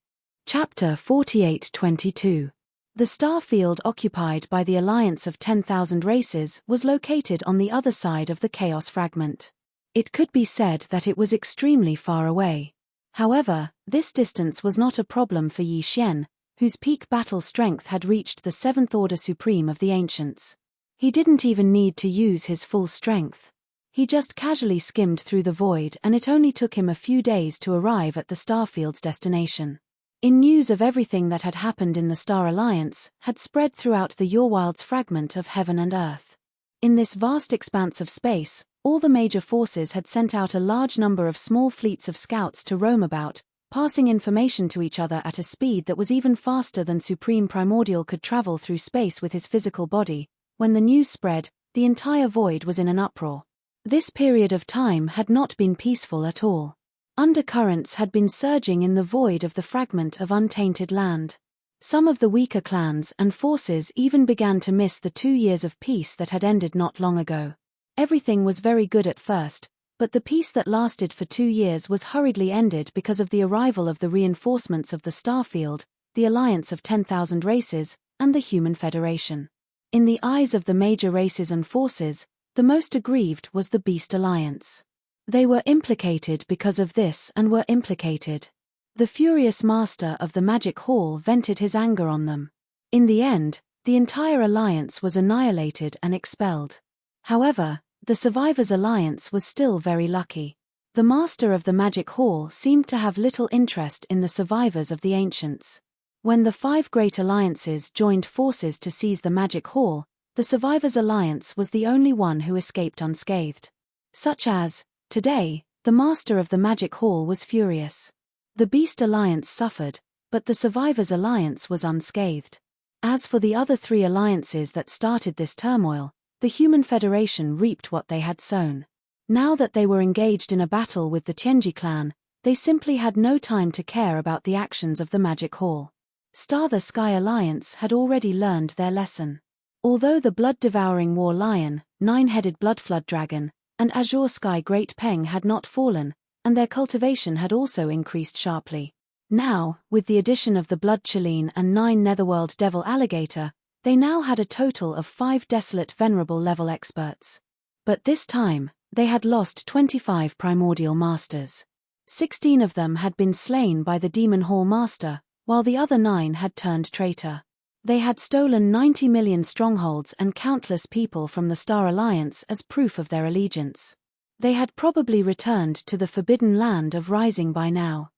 Chapter 4822. The star field occupied by the alliance of 10,000 races was located on the other side of the chaos fragment. It could be said that it was extremely far away. However, this distance was not a problem for Yi Xian, whose peak battle strength had reached the 7th order supreme of the ancients. He didn't even need to use his full strength. He just casually skimmed through the void and it only took him a few days to arrive at the starfield's destination. In news of everything that had happened in the Star Alliance had spread throughout the Yorwild's fragment of heaven and earth. In this vast expanse of space, all the major forces had sent out a large number of small fleets of scouts to roam about, passing information to each other at a speed that was even faster than Supreme Primordial could travel through space with his physical body. When the news spread, the entire void was in an uproar. This period of time had not been peaceful at all. Undercurrents had been surging in the void of the fragment of untainted land. Some of the weaker clans and forces even began to miss the 2 years of peace that had ended not long ago. Everything was very good at first, but the peace that lasted for 2 years was hurriedly ended because of the arrival of the reinforcements of the Starfield, the alliance of 10,000 races, and the Human Federation. In the eyes of the major races and forces, the most aggrieved was the Beast Alliance. They were implicated because of this and were implicated. The furious master of the Magic Hall vented his anger on them. In the end, the entire alliance was annihilated and expelled. However, the Survivors' Alliance was still very lucky. The master of the Magic Hall seemed to have little interest in the survivors of the ancients. When the 5 great alliances joined forces to seize the Magic Hall, the Survivors' Alliance was the only one who escaped unscathed. Such as Today, the master of the Magic Hall was furious. The Beast Alliance suffered, but the Survivors Alliance was unscathed. As for the other three alliances that started this turmoil, the Human Federation reaped what they had sown. Now that they were engaged in a battle with the Tianji clan, they simply had no time to care about the actions of the Magic Hall. Star the Sky Alliance had already learned their lesson. Although the blood-devouring War Lion, nine-headed Bloodflood Dragon, and Azure Sky Great Peng had not fallen, and their cultivation had also increased sharply. Now, with the addition of the Blood Chileen and 9 Netherworld Devil Alligator, they now had a total of 5 desolate Venerable level experts. But this time, they had lost 25 Primordial Masters. 16 of them had been slain by the Demon Hall Master, while the other 9 had turned traitor. They had stolen 90 million strongholds and countless people from the Star Alliance as proof of their allegiance. They had probably returned to the forbidden land of Rising by now.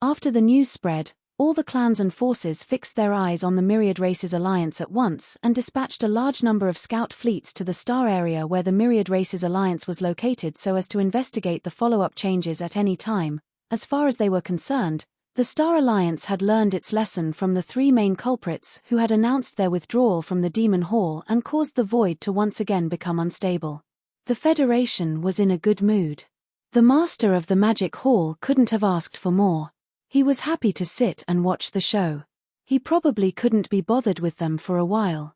After the news spread, all the clans and forces fixed their eyes on the Myriad Races Alliance at once and dispatched a large number of scout fleets to the Star area where the Myriad Races Alliance was located so as to investigate the follow-up changes at any time. As far as they were concerned, the Star Alliance had learned its lesson from the 3 main culprits who had announced their withdrawal from the Demon Hall and caused the Void to once again become unstable. The Federation was in a good mood. The Master of the Magic Hall couldn't have asked for more. He was happy to sit and watch the show. He probably couldn't be bothered with them for a while.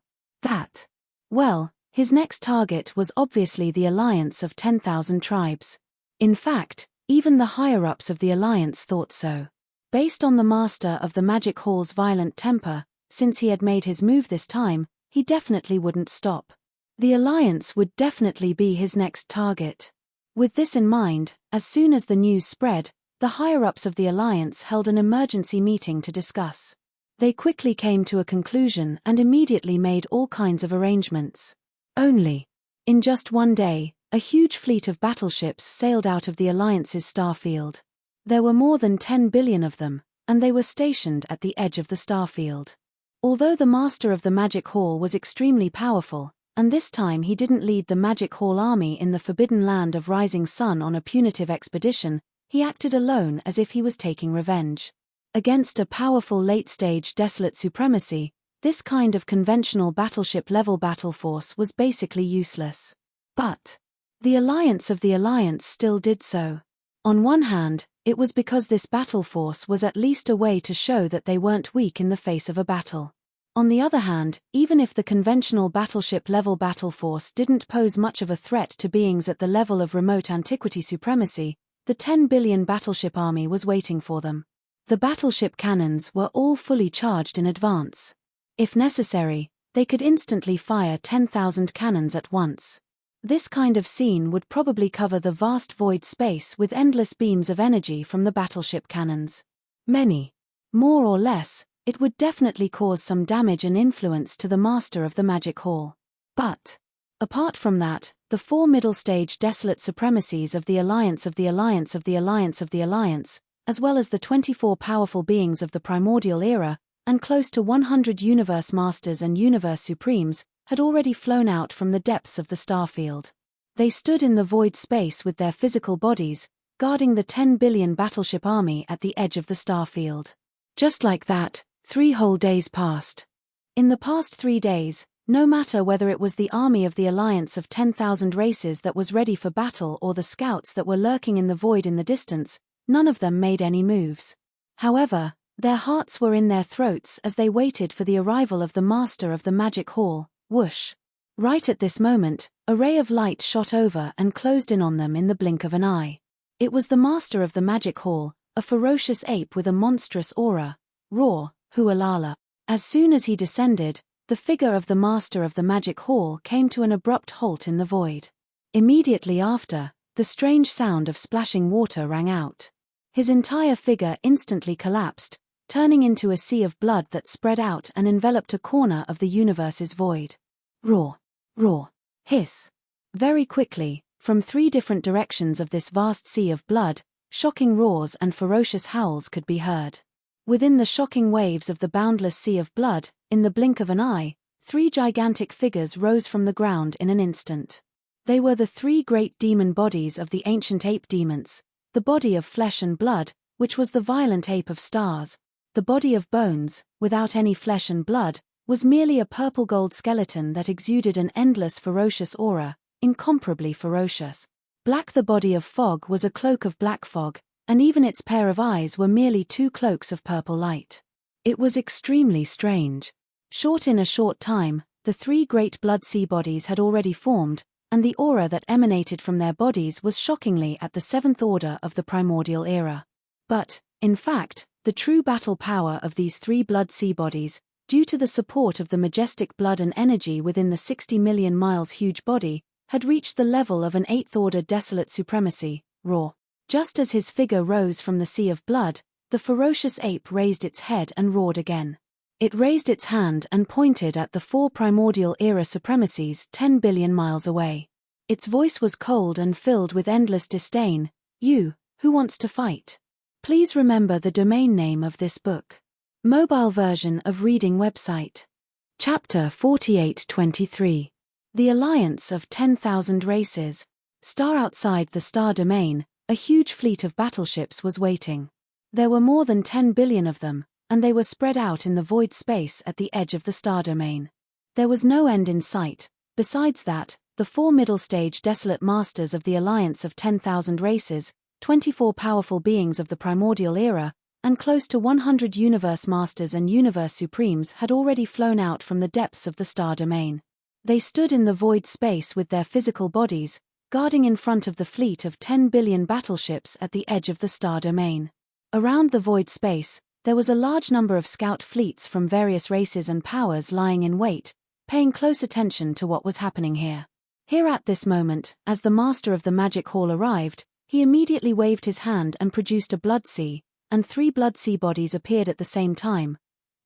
Well, his next target was obviously the alliance of 10,000 tribes. In fact, even the higher-ups of the alliance thought so. Based on the Master of the Magic Hall's violent temper, since he had made his move this time, he definitely wouldn't stop. The alliance would definitely be his next target. With this in mind, as soon as the news spread, the higher-ups of the alliance held an emergency meeting to discuss. They quickly came to a conclusion and immediately made all kinds of arrangements. In just one day, a huge fleet of battleships sailed out of the alliance's starfield. There were more than 10 billion of them, and they were stationed at the edge of the starfield. Although the Master of the Magic Hall was extremely powerful, and this time he didn't lead the Magic Hall army in the forbidden land of Rising Sun on a punitive expedition, he acted alone as if he was taking revenge. Against a powerful late-stage desolate supremacy, this kind of conventional battleship-level battle force was basically useless. But the alliance of the alliance still did so. On one hand, it was because this battle force was at least a way to show that they weren't weak in the face of a battle. On the other hand, even if the conventional battleship-level battle force didn't pose much of a threat to beings at the level of remote antiquity supremacy, the 10 billion battleship army was waiting for them. The battleship cannons were all fully charged in advance. If necessary, they could instantly fire 10,000 cannons at once. This kind of scene would probably cover the vast void space with endless beams of energy from the battleship cannons. More or less, it would definitely cause some damage and influence to the Master of the Magic Hall. But apart from that, the 4 middle-stage desolate supremacies of the Alliance of the Alliance of the Alliance of the Alliance, as well as the 24 powerful beings of the Primordial Era, and close to 100 Universe Masters and Universe Supremes, had already flown out from the depths of the starfield. They stood in the void space with their physical bodies, guarding the 10 billion battleship army at the edge of the starfield. Just like that, 3 whole days passed. In the past 3 days, no matter whether it was the army of the alliance of 10,000 races that was ready for battle or the scouts that were lurking in the void in the distance, none of them made any moves. However, their hearts were in their throats as they waited for the arrival of the Master of the Magic Hall. Whoosh! Right at this moment, a ray of light shot over and closed in on them in the blink of an eye. It was the Master of the Magic Hall, a ferocious ape with a monstrous aura. Roar, Hualala. As soon as he descended, the figure of the Master of the Magic Hall came to an abrupt halt in the void. Immediately after, the strange sound of splashing water rang out. His entire figure instantly collapsed, turning into a sea of blood that spread out and enveloped a corner of the universe's void. Roar, roar, hiss. Very quickly, from 3 different directions of this vast sea of blood, shocking roars and ferocious howls could be heard. Within the shocking waves of the boundless sea of blood, in the blink of an eye, 3 gigantic figures rose from the ground in an instant. They were the three great demon bodies of the ancient ape demons: the body of flesh and blood, which was the violent ape of stars; the body of bones, without any flesh and blood, was merely a purple-gold skeleton that exuded an endless ferocious aura, incomparably ferocious. Black, the body of fog, was a cloak of black fog, and even its pair of eyes were merely two cloaks of purple light. It was extremely strange. In a short time, the three great blood sea bodies had already formed, and the aura that emanated from their bodies was shockingly at the seventh order of the primordial era. But, in fact, the true battle power of these three blood sea bodies, due to the support of the majestic blood and energy within the 60 million miles huge body, had reached the level of an eighth-order desolate supremacy, raw. Just as his figure rose from the sea of blood, the ferocious ape raised its head and roared again. It raised its hand and pointed at the four primordial era supremacies 10 billion miles away. Its voice was cold and filled with endless disdain. "You, who wants to fight? Please remember the domain name of this book." Mobile version of reading website. Chapter 4823. The Alliance of 10,000 Races. Star outside the star domain, a huge fleet of battleships was waiting. There were more than 10 billion of them, and they were spread out in the void space at the edge of the star domain. There was no end in sight. Besides that, the four middle-stage desolate masters of the Alliance of 10,000 Races, 24 powerful beings of the primordial era, and close to 100 universe masters and universe supremes had already flown out from the depths of the star domain. They stood in the void space with their physical bodies, guarding in front of the fleet of 10 billion battleships at the edge of the star domain. Around the void space, there was a large number of scout fleets from various races and powers lying in wait, paying close attention to what was happening here. Here at this moment, as the master of the magic hall arrived, he immediately waved his hand and produced a blood sea, and three blood sea bodies appeared at the same time.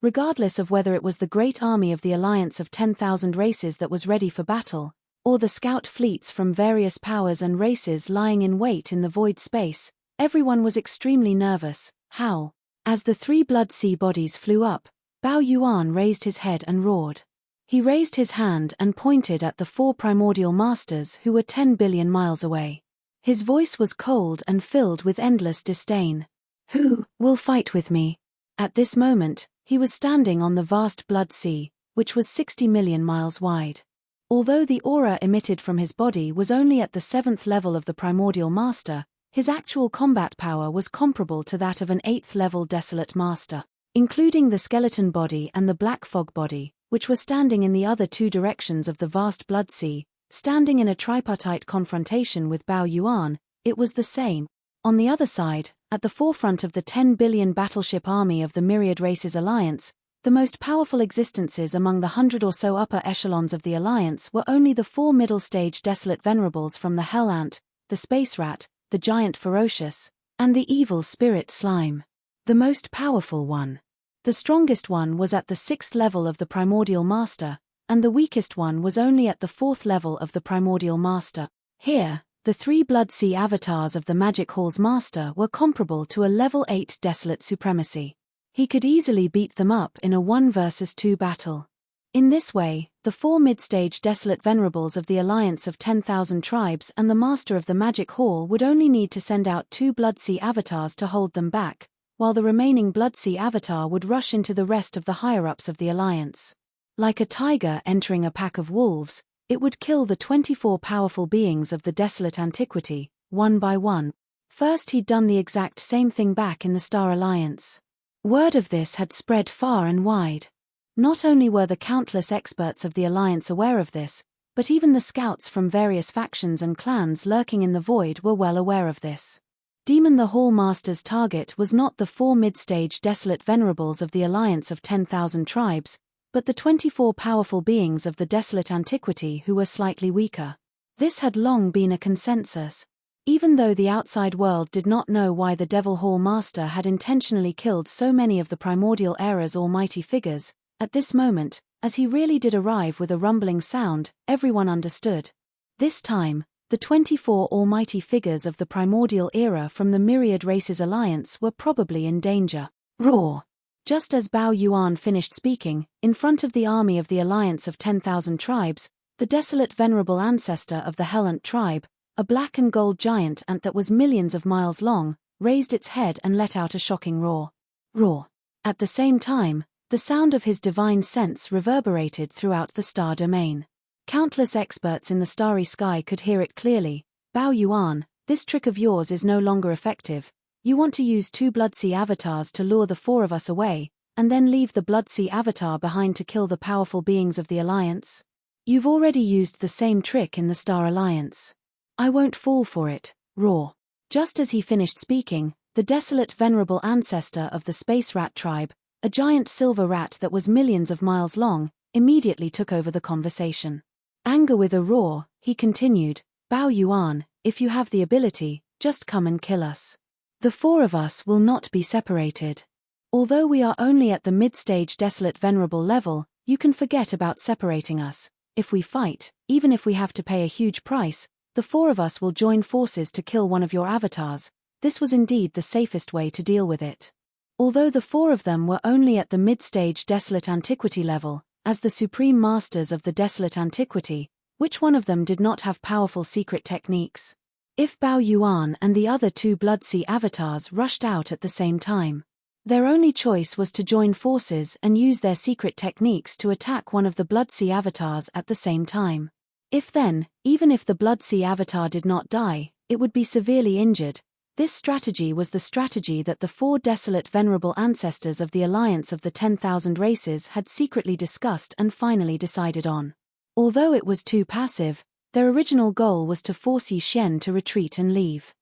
Regardless of whether it was the great army of the Alliance of 10,000 Races that was ready for battle, or the scout fleets from various powers and races lying in wait in the void space, everyone was extremely nervous. Howl. As the three blood sea bodies flew up, Bao Yuan raised his head and roared. He raised his hand and pointed at the four primordial masters who were 10 billion miles away. His voice was cold and filled with endless disdain. "Who will fight with me?" At this moment, he was standing on the vast blood sea, which was 60 million miles wide. Although the aura emitted from his body was only at the seventh level of the primordial master, his actual combat power was comparable to that of an eighth-level desolate master, including the skeleton body and the black fog body, which were standing in the other two directions of the vast blood sea, standing in a tripartite confrontation with Bao Yuan. It was the same. On the other side, at the forefront of the 10 billion battleship army of the Myriad Races Alliance, the most powerful existences among the 100 or so upper echelons of the Alliance were only the four middle-stage desolate venerables from the Hell Ant, the Space Rat, the Giant Ferocious, and the Evil Spirit Slime. The most powerful one. The strongest one was at the sixth level of the Primordial Master, and the weakest one was only at the fourth level of the Primordial Master. Here, the three blood sea avatars of the Magic Hall's master were comparable to a level 8 desolate supremacy. He could easily beat them up in a 1 versus 2 battle. In this way, the four mid-stage desolate venerables of the Alliance of 10,000 Tribes and the master of the Magic Hall would only need to send out 2 blood sea avatars to hold them back, while the remaining blood sea avatar would rush into the rest of the higher-ups of the Alliance. Like a tiger entering a pack of wolves, it would kill the 24 powerful beings of the desolate antiquity, one by one. First, he'd done the exact same thing back in the Star Alliance. Word of this had spread far and wide. Not only were the countless experts of the Alliance aware of this, but even the scouts from various factions and clans lurking in the void were well aware of this. Demon the Hall Master's target was not the four mid-stage desolate venerables of the Alliance of 10,000 Tribes, but the 24 powerful beings of the desolate antiquity who were slightly weaker. This had long been a consensus. Even though the outside world did not know why the Devil Hall Master had intentionally killed so many of the primordial era's almighty figures, at this moment, as he really did arrive with a rumbling sound, everyone understood. This time, the 24 almighty figures of the primordial era from the Myriad Races Alliance were probably in danger. Roar! Just as Bao Yuan finished speaking, in front of the army of the Alliance of 10,000 Tribes, the The desolate venerable ancestor of the Hellant tribe, a black and gold giant ant that was millions of miles long, raised its head and let out a shocking roar. Roar. At the same time, the sound of his divine sense reverberated throughout the star domain. Countless experts in the starry sky could hear it clearly. Bao Yuan, this trick of yours is no longer effective. You want to use 2 Bloodsea avatars to lure the 4 of us away, and then leave the Bloodsea avatar behind to kill the powerful beings of the Alliance? You've already used the same trick in the Star Alliance. I won't fall for it. Roar. Just as he finished speaking, the desolate venerable ancestor of the space rat tribe, a giant silver rat that was millions of miles long, immediately took over the conversation. Anger with a roar, he continued, Bao Yuan, if you have the ability, just come and kill us. The 4 of us will not be separated. Although we are only at the mid-stage desolate venerable level, you can forget about separating us. If we fight, even if we have to pay a huge price, the 4 of us will join forces to kill one of your avatars. This was indeed the safest way to deal with it. Although the 4 of them were only at the mid-stage desolate antiquity level, as the supreme masters of the desolate antiquity, which one of them did not have powerful secret techniques? If Bao Yuan and the other 2 Bloodsea avatars rushed out at the same time, their only choice was to join forces and use their secret techniques to attack one of the Bloodsea avatars at the same time. If then, even if the Bloodsea avatar did not die, it would be severely injured. This strategy was the strategy that the 4 desolate venerable ancestors of the Alliance of the 10,000 races had secretly discussed and finally decided on. Although it was too passive, their original goal was to force Yi Xian to retreat and leave.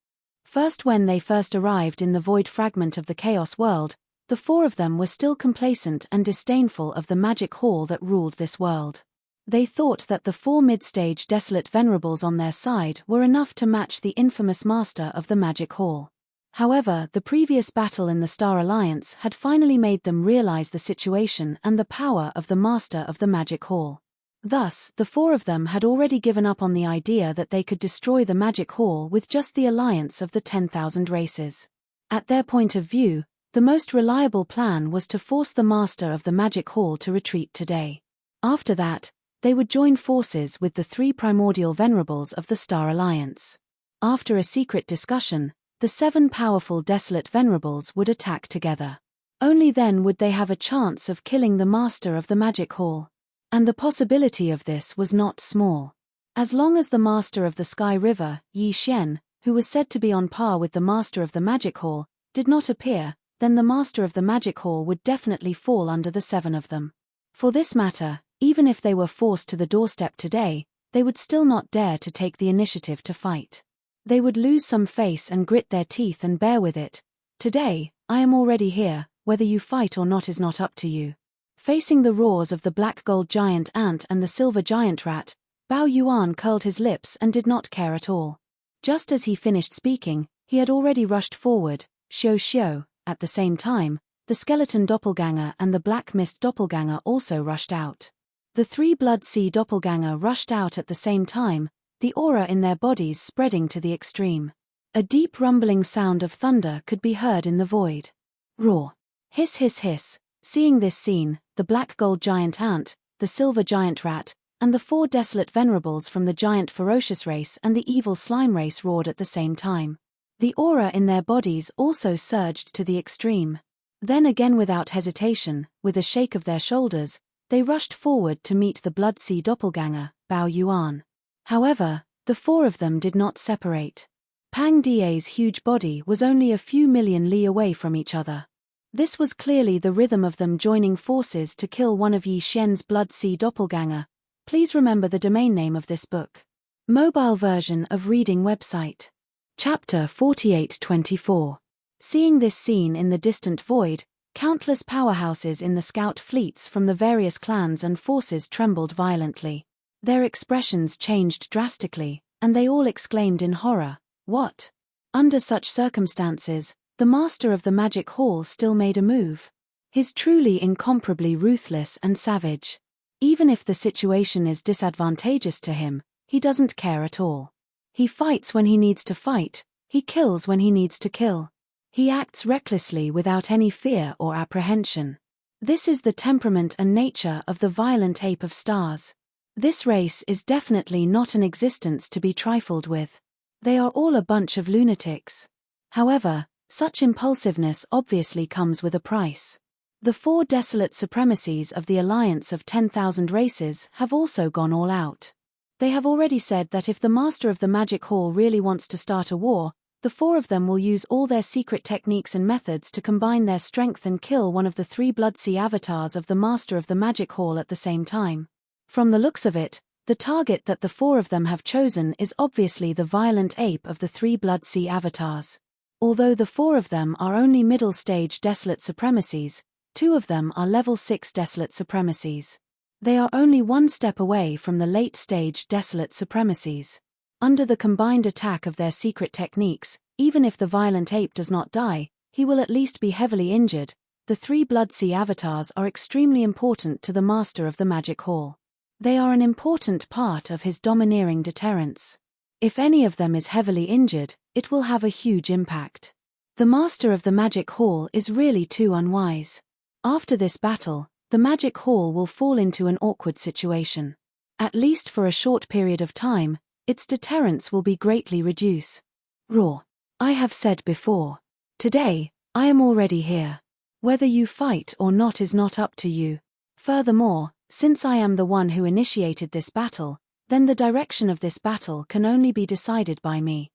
First, when they first arrived in the void fragment of the Chaos world, the 4 of them were still complacent and disdainful of the magic hall that ruled this world. They thought that the 4 mid-stage desolate venerables on their side were enough to match the infamous master of the magic hall. However, the previous battle in the Star Alliance had finally made them realize the situation and the power of the master of the magic hall. Thus, the 4 of them had already given up on the idea that they could destroy the magic hall with just the alliance of the 10,000 races. At their point of view, the most reliable plan was to force the master of the magic hall to retreat today. After that, they would join forces with the 3 primordial venerables of the Star Alliance. After a secret discussion, the 7 powerful desolate venerables would attack together. Only then would they have a chance of killing the master of the magic hall. And the possibility of this was not small. As long as the master of the Sky River, Yi Xian, who was said to be on par with the master of the magic hall, did not appear, then the master of the magic hall would definitely fall under the 7 of them. For this matter, even if they were forced to the doorstep today, they would still not dare to take the initiative to fight. They would lose some face and grit their teeth and bear with it. Today, I am already here, whether you fight or not is not up to you. Facing the roars of the black gold giant ant and the silver giant rat, Bao Yuan curled his lips and did not care at all. Just as he finished speaking, he had already rushed forward. Xiao. At the same time, the skeleton doppelganger and the black mist doppelganger also rushed out. The 3 Bloodsea doppelganger rushed out at the same time, the aura in their bodies spreading to the extreme. A deep rumbling sound of thunder could be heard in the void. Roar. Hiss hiss hiss. Seeing this scene, the black gold giant ant, the silver giant rat, and the 4 desolate venerables from the giant ferocious race and the evil slime race roared at the same time. The aura in their bodies also surged to the extreme. Then again, without hesitation, with a shake of their shoulders, they rushed forward to meet the Bloodsea doppelganger, Bao Yuan. However, the 4 of them did not separate. Pang Die's huge body was only a few million li away from each other. This was clearly the rhythm of them joining forces to kill one of Yi Xian's Bloodsea doppelganger. Please remember the domain name of this book. Mobile version of reading website. Chapter 4824. Seeing this scene in the distant void, countless powerhouses in the scout fleets from the various clans and forces trembled violently. Their expressions changed drastically, and they all exclaimed in horror, "What?" Under such circumstances, the master of the magic hall still made a move. He's truly incomparably ruthless and savage. Even if the situation is disadvantageous to him, he doesn't care at all. He fights when he needs to fight, he kills when he needs to kill. He acts recklessly without any fear or apprehension. This is the temperament and nature of the violent ape of stars. This race is definitely not an existence to be trifled with. They are all a bunch of lunatics. However, such impulsiveness obviously comes with a price. The 4 desolate supremacies of the Alliance of 10,000 Races have also gone all out. They have already said that if the Master of the Magic Hall really wants to start a war, the 4 of them will use all their secret techniques and methods to combine their strength and kill one of the 3 Bloodsea avatars of the Master of the Magic Hall at the same time. From the looks of it, the target that the 4 of them have chosen is obviously the violent ape of the 3 Bloodsea avatars. Although the 4 of them are only middle-stage desolate supremacies, 2 of them are level 6 desolate supremacies. They are only one step away from the late-stage desolate supremacies. Under the combined attack of their secret techniques, even if the violent ape does not die, he will at least be heavily injured. The 3 Bloodsea avatars are extremely important to the Master of the Magic Hall. They are an important part of his domineering deterrence. If any of them is heavily injured, it will have a huge impact. The Master of the Magic Hall is really too unwise. After this battle, the Magic Hall will fall into an awkward situation. At least for a short period of time, its deterrence will be greatly reduced. Raw. I have said before. Today, I am already here. Whether you fight or not is not up to you. Furthermore, since I am the one who initiated this battle, then the direction of this battle can only be decided by me.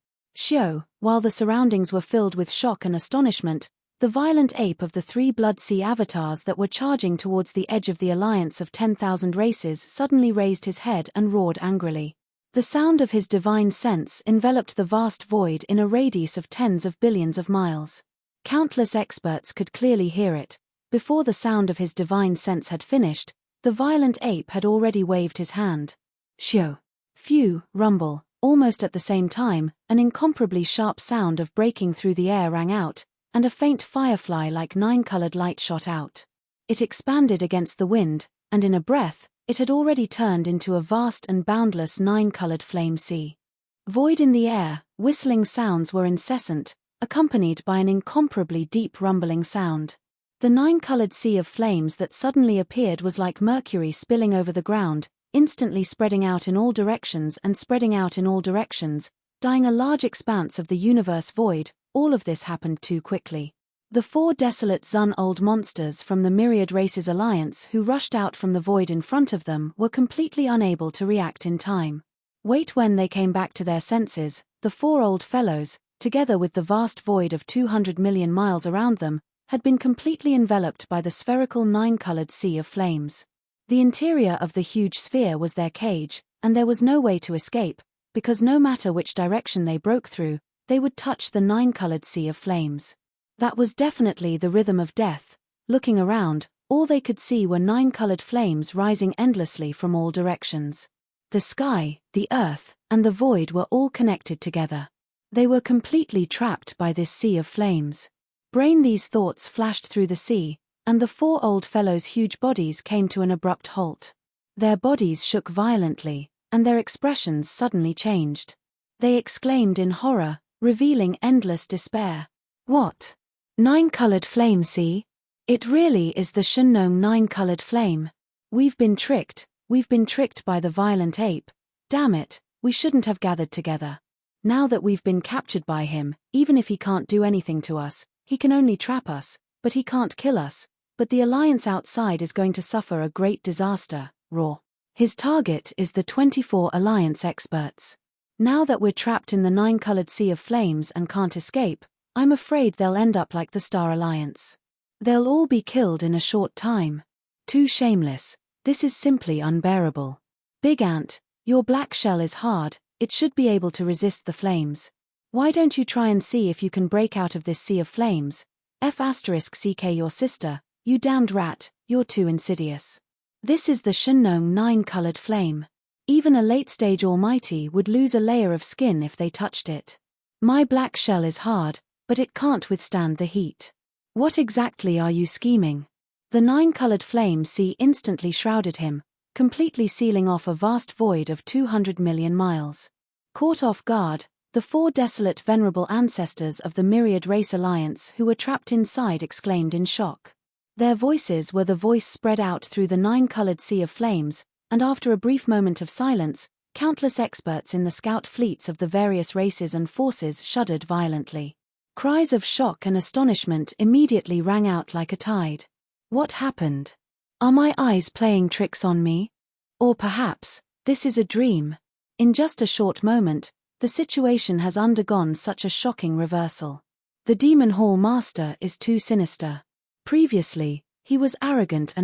While the surroundings were filled with shock and astonishment, the violent ape of the 3 Bloodsea avatars that were charging towards the edge of the Alliance of 10,000 Races suddenly raised his head and roared angrily. The sound of his divine sense enveloped the vast void in a radius of tens of billions of miles. Countless experts could clearly hear it. Before the sound of his divine sense had finished, the violent ape had already waved his hand. Phew, rumble. Almost at the same time, an incomparably sharp sound of breaking through the air rang out, and a faint firefly-like 9-colored light shot out. It expanded against the wind, and in a breath, it had already turned into a vast and boundless 9-colored flame sea. Void in the air, whistling sounds were incessant, accompanied by an incomparably deep rumbling sound. The 9-colored sea of flames that suddenly appeared was like mercury spilling over the ground, instantly spreading out in all directions and spreading out in all directions, dyeing a large expanse of the universe void. All of this happened too quickly. The 4 desolate Zun-old monsters from the Myriad Races Alliance who rushed out from the void in front of them were completely unable to react in time. When they came back to their senses, the 4 old fellows, together with the vast void of 200 million miles around them, had been completely enveloped by the spherical 9-colored sea of flames. The interior of the huge sphere was their cage, and there was no way to escape, because no matter which direction they broke through, they would touch the 9-colored sea of flames. That was definitely the rhythm of death. Looking around, all they could see were 9-colored flames rising endlessly from all directions. The sky, the earth, and the void were all connected together. They were completely trapped by this sea of flames. These thoughts flashed through the sea, and the 4 old fellows' huge bodies came to an abrupt halt. Their bodies shook violently, and their expressions suddenly changed. They exclaimed in horror, revealing endless despair. What? 9-colored flame sea? It really is the Shunnong 9-colored flame. We've been tricked by the violent ape. Damn it, we shouldn't have gathered together. Now that we've been captured by him, even if he can't do anything to us, he can only trap us, but he can't kill us. But the Alliance outside is going to suffer a great disaster. Raw. His target is the 24 Alliance experts. Now that we're trapped in the 9-colored sea of flames and can't escape, I'm afraid they'll end up like the Star Alliance. They'll all be killed in a short time. Too shameless. This is simply unbearable. Big Ant, your black shell is hard, it should be able to resist the flames. Why don't you try and see if you can break out of this sea of flames? *CK your sister, you damned rat, you're too insidious. This is the Shunnong 9-colored flame. Even a late-stage almighty would lose a layer of skin if they touched it. My black shell is hard, but it can't withstand the heat. What exactly are you scheming? The 9-colored flame sea instantly shrouded him, completely sealing off a vast void of 200 million miles. Caught off guard, the 4 desolate venerable ancestors of the Myriad Race Alliance who were trapped inside exclaimed in shock. Their voices were the voice spread out through the 9-colored sea of flames, and after a brief moment of silence, countless experts in the scout fleets of the various races and forces shuddered violently. Cries of shock and astonishment immediately rang out like a tide. What happened? Are my eyes playing tricks on me? Or perhaps, this is a dream. In just a short moment, the situation has undergone such a shocking reversal. The Demon Hall Master is too sinister. Previously, he was arrogant.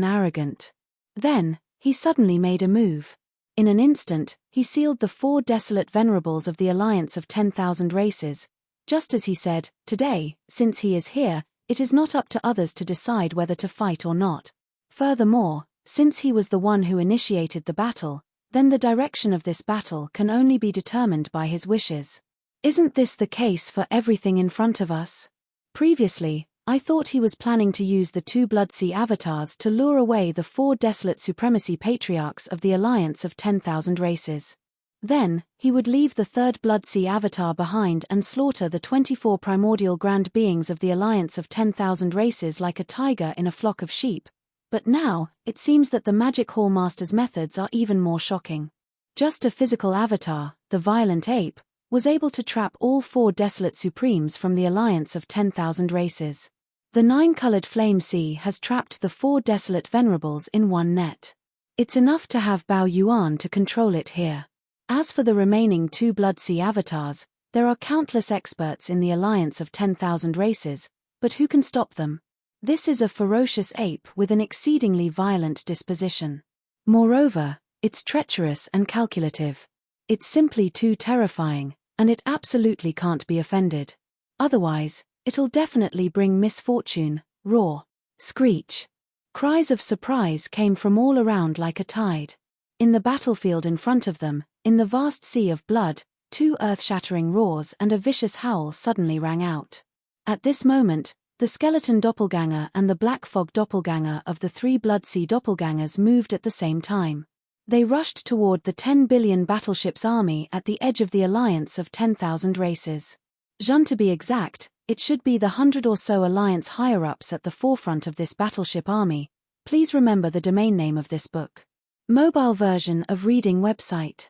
Then, he suddenly made a move. In an instant, he sealed the 4 desolate venerables of the Alliance of 10,000 Races. Just as he said, today, since he is here, it is not up to others to decide whether to fight or not. Furthermore, since he was the one who initiated the battle, then the direction of this battle can only be determined by his wishes. Isn't this the case for everything in front of us? Previously, I thought he was planning to use the 2 Bloodsea avatars to lure away the 4 desolate supremacy patriarchs of the Alliance of 10,000 Races. Then, he would leave the 3rd Bloodsea avatar behind and slaughter the 24 primordial grand beings of the Alliance of 10,000 Races like a tiger in a flock of sheep. But now, it seems that the Magic Hall Master's methods are even more shocking. Just a physical avatar, the Violent Ape, was able to trap all 4 desolate supremes from the Alliance of 10,000 Races. The 9-colored Flame Sea has trapped the 4 desolate venerables in one net. It's enough to have Bao Yuan to control it here. As for the remaining 2 Bloodsea avatars, there are countless experts in the Alliance of 10,000 Races, but who can stop them? This is a ferocious ape with an exceedingly violent disposition. Moreover, it's treacherous and calculative. It's simply too terrifying, and it absolutely can't be offended. Otherwise, it'll definitely bring misfortune. Roar. Screech. Cries of surprise came from all around like a tide. In the battlefield in front of them, in the vast sea of blood, 2 earth-shattering roars and a vicious howl suddenly rang out. At this moment, the skeleton doppelganger and the black fog doppelganger of the 3 Bloodsea doppelgangers moved at the same time. They rushed toward the 10 billion battleships army at the edge of the Alliance of 10,000 Races. To be exact, it should be the 100 or so Alliance higher-ups at the forefront of this battleship army. Please remember the domain name of this book. Mobile version of reading website.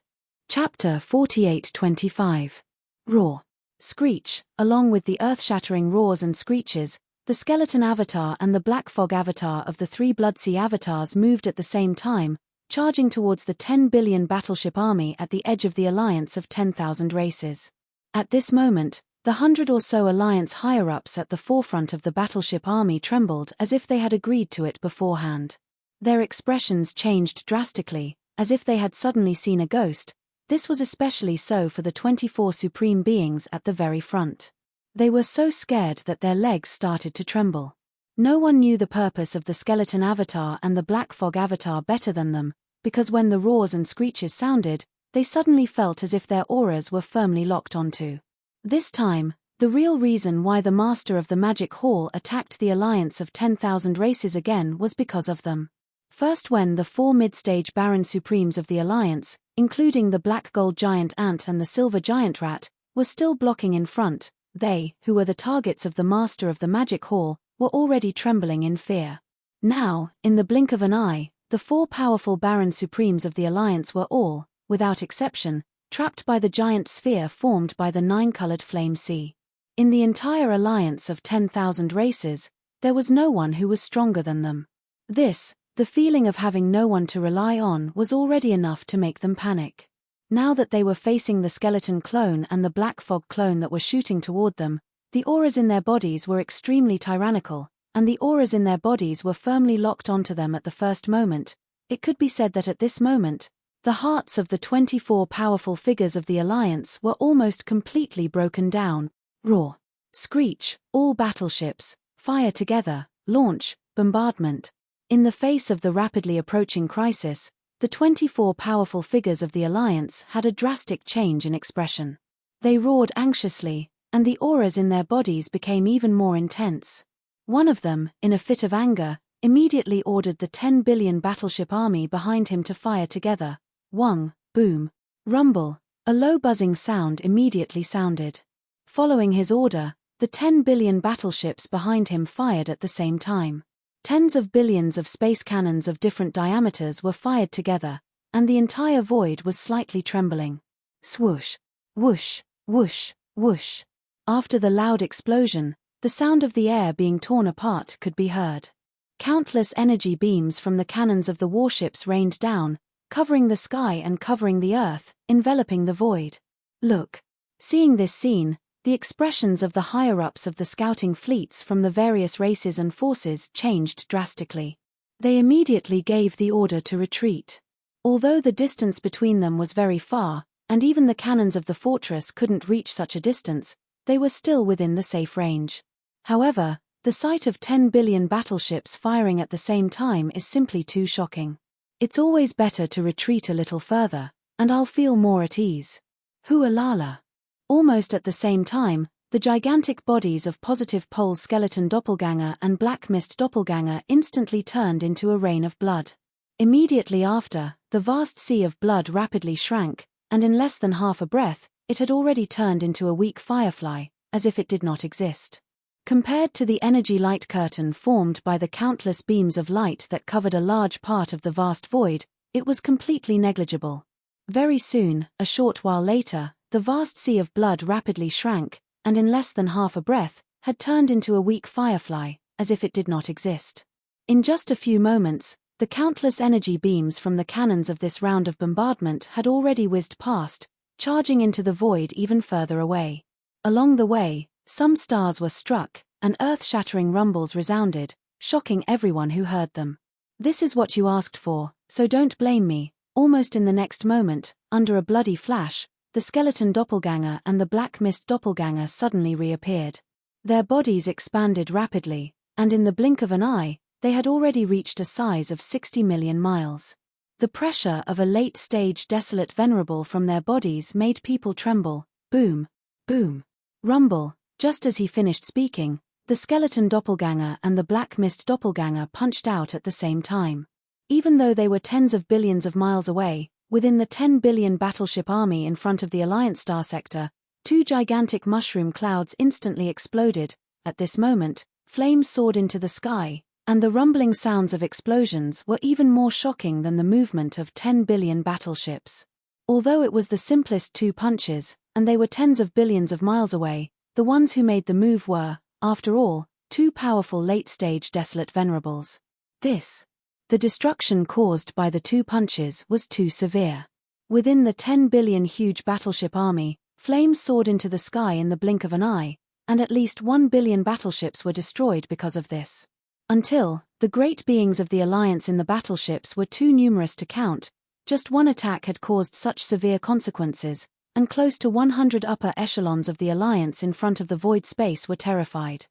Chapter 4825. Roar. Screech. Along with the earth-shattering roars and screeches, the skeleton avatar and the black fog avatar of the 3 Bloodsea avatars moved at the same time, charging towards the 10 billion battleship army at the edge of the Alliance of 10,000 Races. At this moment, the 100 or so Alliance higher-ups at the forefront of the battleship army trembled as if they had agreed to it beforehand. Their expressions changed drastically, as if they had suddenly seen a ghost. This was especially so for the 24 supreme beings at the very front. They were so scared that their legs started to tremble. No one knew the purpose of the skeleton avatar and the black fog avatar better than them, because when the roars and screeches sounded, they suddenly felt as if their auras were firmly locked onto. This time, the real reason why the Master of the Magic Hall attacked the Alliance of 10,000 Races again was because of them. First, when the 4 mid-stage Baron Supremes of the Alliance, including the black gold giant ant and the silver giant rat, were still blocking in front, they, who were the targets of the Master of the Magic Hall, were already trembling in fear. Now, in the blink of an eye, the 4 powerful Baron Supremes of the Alliance were all, without exception, trapped by the giant sphere formed by the 9-colored Flame Sea. In the entire Alliance of 10,000 Races, there was no one who was stronger than them. This, the feeling of having no one to rely on, was already enough to make them panic. Now that they were facing the skeleton clone and the black fog clone that were shooting toward them, the auras in their bodies were extremely tyrannical, and the auras in their bodies were firmly locked onto them at the first moment. It could be said that at this moment, the hearts of the 24 powerful figures of the Alliance were almost completely broken down. Roar. Screech. All battleships. Fire together. Launch. Bombardment. In the face of the rapidly approaching crisis, the 24 powerful figures of the Alliance had a drastic change in expression. They roared anxiously, and the auras in their bodies became even more intense. One of them, in a fit of anger, immediately ordered the 10 billion battleship army behind him to fire together. Whong, boom, rumble, a low buzzing sound immediately sounded. Following his order, the 10 billion battleships behind him fired at the same time. Tens of billions of space cannons of different diameters were fired together, and the entire void was slightly trembling. Swoosh, whoosh, whoosh, whoosh. After the loud explosion, the sound of the air being torn apart could be heard. Countless energy beams from the cannons of the warships rained down, covering the sky and covering the earth, enveloping the void. Look. Seeing this scene, the expressions of the higher-ups of the scouting fleets from the various races and forces changed drastically. They immediately gave the order to retreat. Although the distance between them was very far, and even the cannons of the fortress couldn't reach such a distance, they were still within the safe range. However, the sight of 10 billion battleships firing at the same time is simply too shocking. It's always better to retreat a little further, and I'll feel more at ease. Hualala. Almost at the same time, the gigantic bodies of Positive Pole's skeleton doppelganger and Black Mist doppelganger instantly turned into a rain of blood. Immediately after, the vast sea of blood rapidly shrank, and in less than half a breath, it had already turned into a weak firefly, as if it did not exist. Compared to the energy light curtain formed by the countless beams of light that covered a large part of the vast void, it was completely negligible. Very soon, a short while later, the vast sea of blood rapidly shrank, and in less than half a breath, had turned into a weak firefly, as if it did not exist. In just a few moments, the countless energy beams from the cannons of this round of bombardment had already whizzed past, charging into the void even further away. Along the way, some stars were struck, and earth-shattering rumbles resounded, shocking everyone who heard them. This is what you asked for, so don't blame me. Almost in the next moment, under a bloody flash, the skeleton doppelganger and the Black Mist doppelganger suddenly reappeared. Their bodies expanded rapidly, and in the blink of an eye, they had already reached a size of 60 million miles. The pressure of a late-stage desolate venerable from their bodies made people tremble. Boom, boom, rumble. Just as he finished speaking, the skeleton doppelganger and the Black Mist doppelganger punched out at the same time. Even though they were tens of billions of miles away, within the 10 billion battleship army in front of the Alliance star sector, two gigantic mushroom clouds instantly exploded. At this moment, flames soared into the sky, and the rumbling sounds of explosions were even more shocking than the movement of 10 billion battleships. Although it was the simplest two punches, and they were tens of billions of miles away, the ones who made the move were, after all, two powerful late-stage desolate venerables. The destruction caused by the two punches was too severe. Within the 10 billion huge battleship army, flames soared into the sky in the blink of an eye, and at least 1 billion battleships were destroyed because of this. Until, the great beings of the Alliance in the battleships were too numerous to count, just one attack had caused such severe consequences, and close to 100 upper echelons of the Alliance in front of the void space were terrified.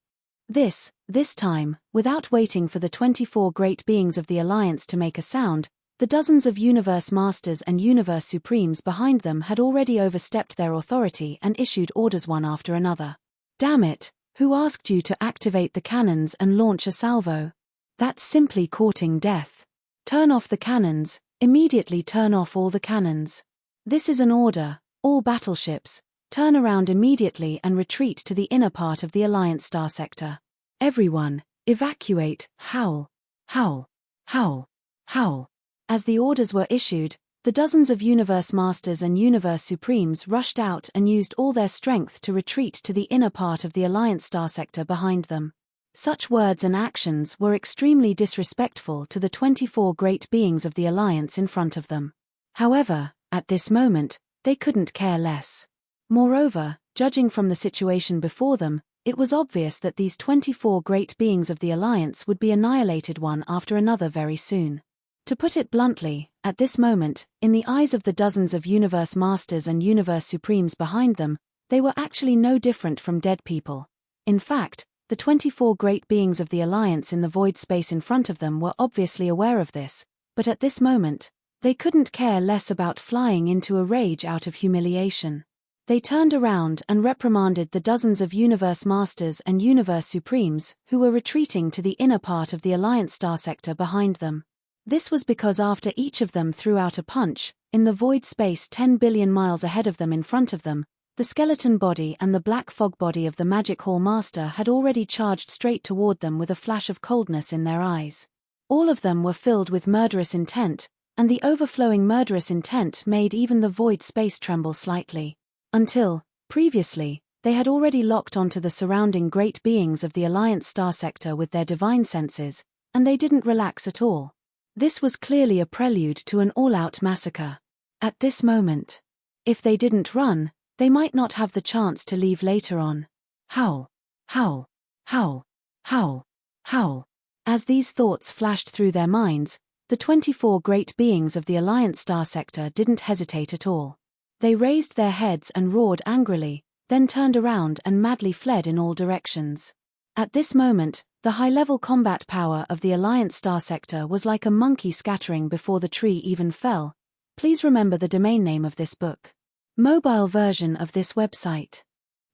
This time, without waiting for the 24 great beings of the Alliance to make a sound, the dozens of Universe Masters and Universe Supremes behind them had already overstepped their authority and issued orders one after another. Damn it, who asked you to activate the cannons and launch a salvo? That's simply courting death. Turn off the cannons, immediately turn off all the cannons. This is an order, all battleships, turn around immediately and retreat to the inner part of the Alliance star sector. Everyone, evacuate, howl, howl, howl, howl. As the orders were issued, the dozens of Universe Masters and Universe Supremes rushed out and used all their strength to retreat to the inner part of the Alliance star sector behind them. Such words and actions were extremely disrespectful to the 24 great beings of the Alliance in front of them. However, at this moment, they couldn't care less. Moreover, judging from the situation before them, it was obvious that these 24 great beings of the Alliance would be annihilated one after another very soon. To put it bluntly, at this moment, in the eyes of the dozens of Universe Masters and Universe Supremes behind them, they were actually no different from dead people. In fact, the 24 great beings of the Alliance in the void space in front of them were obviously aware of this, but at this moment, they couldn't care less about flying into a rage out of humiliation. They turned around and reprimanded the dozens of Universe Masters and Universe Supremes who were retreating to the inner part of the Alliance star sector behind them. This was because after each of them threw out a punch, in the void space 10 billion miles ahead of them in front of them, the skeleton body and the black fog body of the Magic Hall Master had already charged straight toward them with a flash of coldness in their eyes. All of them were filled with murderous intent, and the overflowing murderous intent made even the void space tremble slightly. Until, previously, they had already locked onto the surrounding great beings of the Alliance star sector with their divine senses, and they didn't relax at all. This was clearly a prelude to an all-out massacre. At this moment, if they didn't run, they might not have the chance to leave later on. Howl, howl, howl, howl, howl. As these thoughts flashed through their minds, the 24 great beings of the Alliance star sector didn't hesitate at all. They raised their heads and roared angrily, then turned around and madly fled in all directions. At this moment, the high-level combat power of the Alliance star sector was like a monkey scattering before the tree even fell. Please remember the domain name of this book. Mobile version of this website.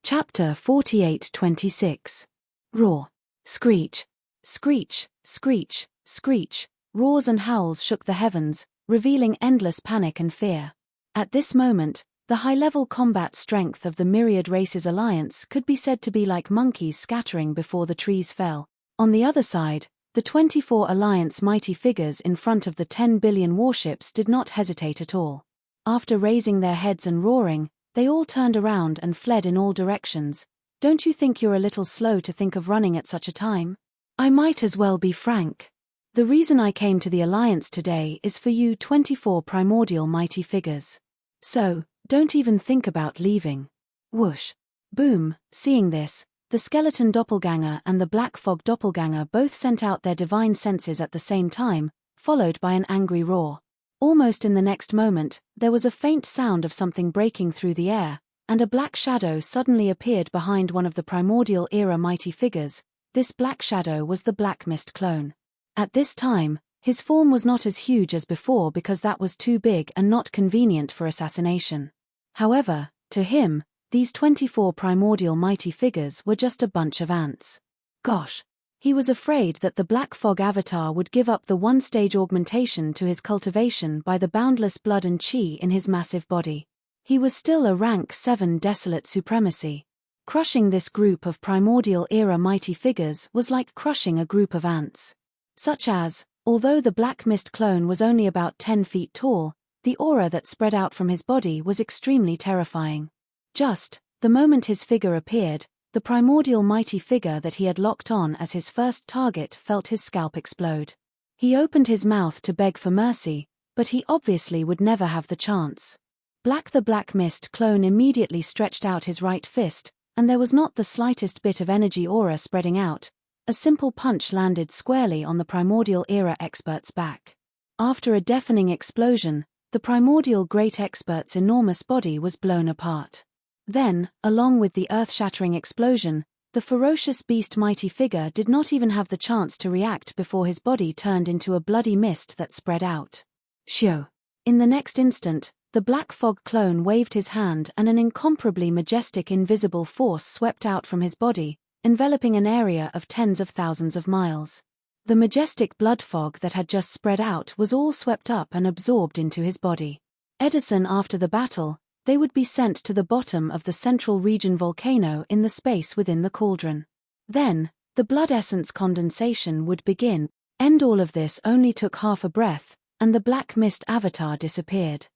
Chapter 4826. Roar. Screech. Screech, screech, screech. Roars and howls shook the heavens, revealing endless panic and fear. At this moment, the high-level combat strength of the Myriad Races Alliance could be said to be like monkeys scattering before the trees fell. On the other side, the 24 Alliance mighty figures in front of the 10 billion warships did not hesitate at all. After raising their heads and roaring, they all turned around and fled in all directions. Don't you think you're a little slow to think of running at such a time? I might as well be frank. The reason I came to the Alliance today is for you 24 primordial mighty figures. So, don't even think about leaving. Whoosh. Boom. Seeing this, the skeleton doppelganger and the black fog doppelganger both sent out their divine senses at the same time, followed by an angry roar. Almost in the next moment, there was a faint sound of something breaking through the air, and a black shadow suddenly appeared behind one of the primordial era mighty figures. This black shadow was the Black Mist clone. At this time, his form was not as huge as before because that was too big and not convenient for assassination. However, to him, these 24 primordial mighty figures were just a bunch of ants. Gosh! He was afraid that the Black Fog avatar would give up the one-stage augmentation to his cultivation by the boundless blood and chi in his massive body. He was still a rank 7 desolate supremacy. Crushing this group of primordial era mighty figures was like crushing a group of ants. Such as, although the Black Mist clone was only about 10 feet tall, the aura that spread out from his body was extremely terrifying. Just, the moment his figure appeared, the primordial mighty figure that he had locked on as his first target felt his scalp explode. He opened his mouth to beg for mercy, but he obviously would never have the chance. The Black Mist clone immediately stretched out his right fist, and there was not the slightest bit of energy aura spreading out. A simple punch landed squarely on the primordial era expert's back. After a deafening explosion, the primordial great expert's enormous body was blown apart. Then, along with the earth-shattering explosion, the ferocious beast mighty figure did not even have the chance to react before his body turned into a bloody mist that spread out. Shio! In the next instant, the Black Fog clone waved his hand and an incomparably majestic invisible force swept out from his body, enveloping an area of tens of thousands of miles. The majestic blood fog that had just spread out was all swept up and absorbed into his body. Edison after the battle, they would be sent to the bottom of the central region volcano in the space within the cauldron. Then, the blood essence condensation would begin. All of this only took half a breath, and the Black Mist avatar disappeared.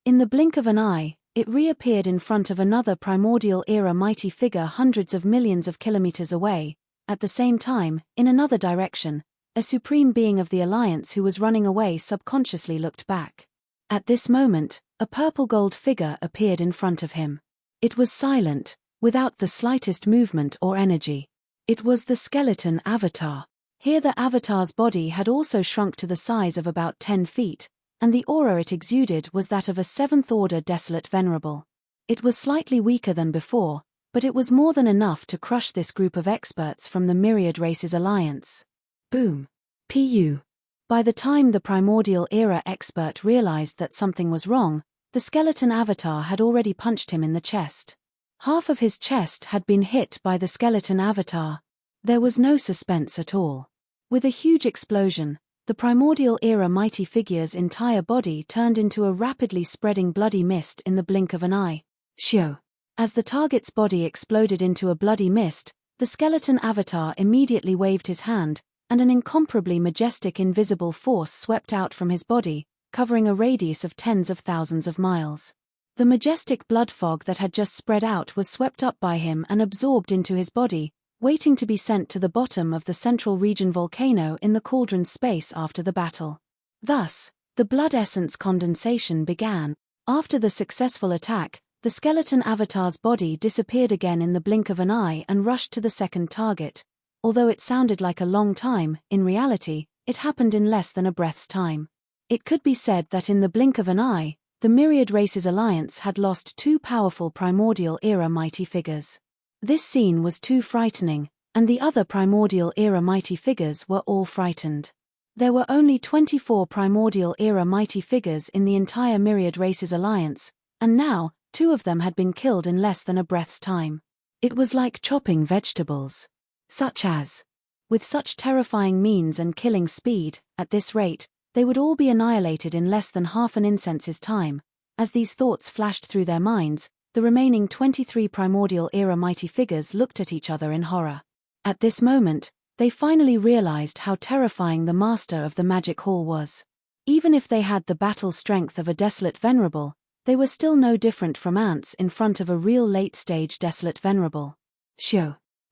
In the blink of an eye, it reappeared in front of another primordial era mighty figure hundreds of millions of kilometers away. At the same time, in another direction, a supreme being of the Alliance who was running away subconsciously looked back. At this moment, a purple-gold figure appeared in front of him. It was silent, without the slightest movement or energy. It was the skeleton avatar. Here the avatar's body had also shrunk to the size of about 10 feet, and the aura it exuded was that of a 7th-order desolate venerable. It was slightly weaker than before, but it was more than enough to crush this group of experts from the Myriad Races Alliance. Boom. Pu. By the time the primordial era expert realized that something was wrong, the skeleton avatar had already punched him in the chest. Half of his chest had been hit by the skeleton avatar. There was no suspense at all. With a huge explosion, the primordial era mighty figure's entire body turned into a rapidly spreading bloody mist in the blink of an eye. Shio. As the target's body exploded into a bloody mist, the skeleton avatar immediately waved his hand, and an incomparably majestic invisible force swept out from his body, covering a radius of tens of thousands of miles. The majestic blood fog that had just spread out was swept up by him and absorbed into his body, waiting to be sent to the bottom of the central region volcano in the cauldron's space after the battle. Thus, the blood essence condensation began. After the successful attack, the skeleton avatar's body disappeared again in the blink of an eye and rushed to the second target. Although it sounded like a long time, in reality, it happened in less than a breath's time. It could be said that in the blink of an eye, the Myriad Races Alliance had lost two powerful primordial-era mighty figures. This scene was too frightening, and the other primordial-era mighty figures were all frightened. There were only 24 primordial-era mighty figures in the entire Myriad Races Alliance, and now, 2 of them had been killed in less than a breath's time. It was like chopping vegetables. Such as, with such terrifying means and killing speed, at this rate, they would all be annihilated in less than half an incense's time. As these thoughts flashed through their minds, the remaining 23 primordial-era mighty figures looked at each other in horror. At this moment, they finally realized how terrifying the master of the magic hall was. Even if they had the battle strength of a desolate venerable, they were still no different from ants in front of a real late-stage desolate venerable.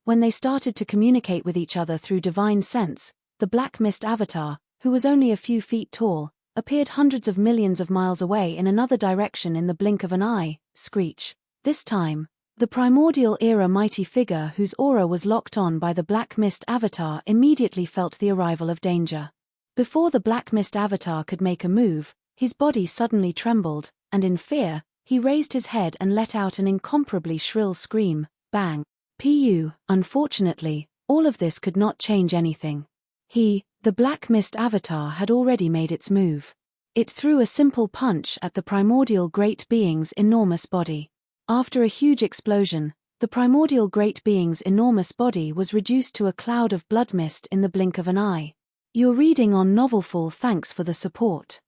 When they started to communicate with each other through divine sense, the Black Mist avatar, who was only a few feet tall, appeared hundreds of millions of miles away in another direction in the blink of an eye. Screech. This time, the primordial-era mighty figure whose aura was locked on by the Black Mist avatar immediately felt the arrival of danger. Before the Black Mist avatar could make a move, his body suddenly trembled, and in fear, he raised his head and let out an incomparably shrill scream. Bang. Unfortunately, all of this could not change anything. The Black Mist avatar had already made its move. It threw a simple punch at the primordial great being's enormous body. After a huge explosion, the primordial great being's enormous body was reduced to a cloud of blood mist in the blink of an eye. You're reading on Novelful, thanks for the support.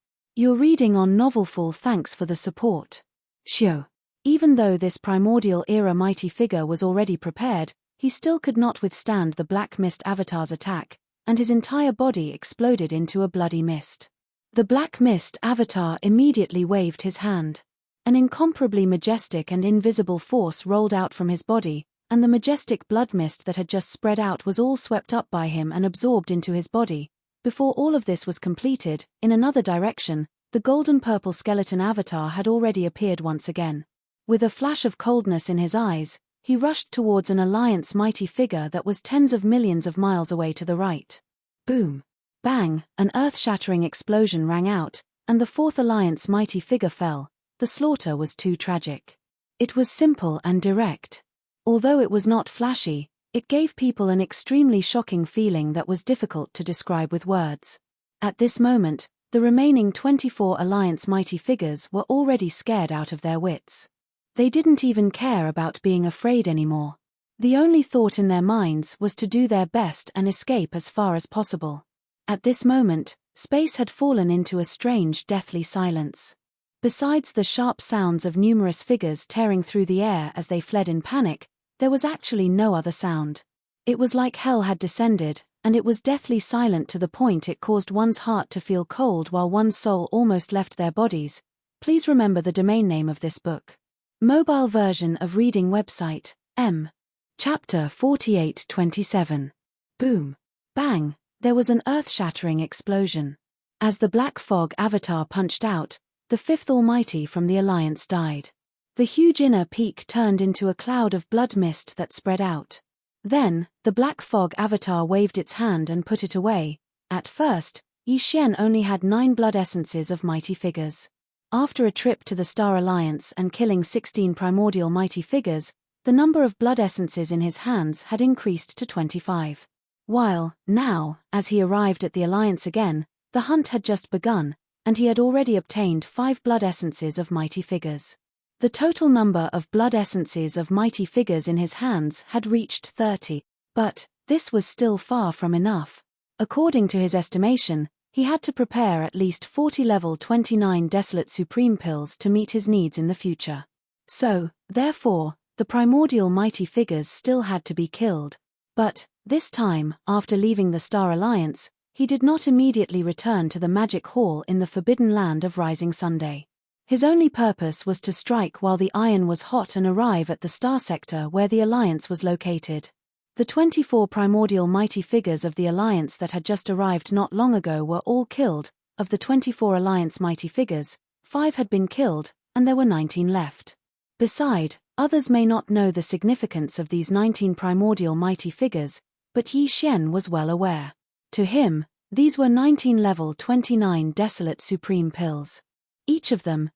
Even though this primordial-era mighty figure was already prepared, he still could not withstand the Black Mist avatar's attack, and his entire body exploded into a bloody mist. The Black Mist avatar immediately waved his hand. An incomparably majestic and invisible force rolled out from his body, and the majestic blood mist that had just spread out was all swept up by him and absorbed into his body. Before all of this was completed, in another direction, the golden-purple skeleton avatar had already appeared once again. With a flash of coldness in his eyes, he rushed towards an Alliance mighty figure that was tens of millions of miles away to the right. Boom! Bang! An earth-shattering explosion rang out, and the fourth Alliance mighty figure fell. The slaughter was too tragic. It was simple and direct. Although it was not flashy, it gave people an extremely shocking feeling that was difficult to describe with words. At this moment, the remaining 24 Alliance mighty figures were already scared out of their wits. They didn't even care about being afraid anymore. The only thought in their minds was to do their best and escape as far as possible. At this moment, space had fallen into a strange, deathly silence. Besides the sharp sounds of numerous figures tearing through the air as they fled in panic, there was actually no other sound. It was like hell had descended, and it was deathly silent to the point it caused one's heart to feel cold while one's soul almost left their bodies. Please remember the domain name of this book. Mobile version of reading website, M. Chapter 4827. Boom. Bang, there was an earth-shattering explosion. As the black fog avatar punched out, the fifth Almighty from the Alliance died. The huge inner peak turned into a cloud of blood mist that spread out. Then, the black fog avatar waved its hand and put it away. At first, Yi Xian only had 9 blood essences of mighty figures. After a trip to the Star Alliance and killing 16 primordial mighty figures, the number of blood essences in his hands had increased to 25. While, now, as he arrived at the Alliance again, the hunt had just begun, and he had already obtained 5 blood essences of mighty figures. The total number of blood essences of mighty figures in his hands had reached 30, but this was still far from enough. According to his estimation, he had to prepare at least 40 level 29 Desolate Supreme pills to meet his needs in the future. So, therefore, the primordial mighty figures still had to be killed. But, this time, after leaving the Star Alliance, he did not immediately return to the magic hall in the forbidden land of Rising Sunday. His only purpose was to strike while the iron was hot and arrive at the star sector where the Alliance was located. The 24 primordial mighty figures of the Alliance that had just arrived not long ago were all killed. Of the 24 Alliance mighty figures, 5 had been killed, and there were 19 left. Beside, others may not know the significance of these 19 primordial mighty figures, but Yi Xian was well aware. To him, these were 19 level 29 desolate supreme pills. Each of them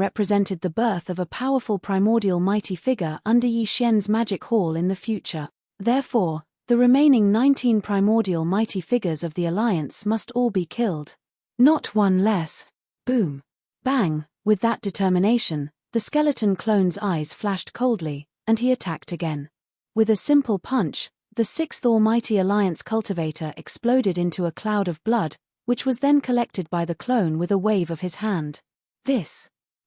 represented the birth of a powerful primordial mighty figure under Yi Xian's magic hall in the future. Therefore, the remaining 19 primordial mighty figures of the Alliance must all be killed. Not one less. Boom. Bang. With that determination, the skeleton clone's eyes flashed coldly, and he attacked again. With a simple punch, the 6th Almighty Alliance cultivator exploded into a cloud of blood, which was then collected by the clone with a wave of his hand.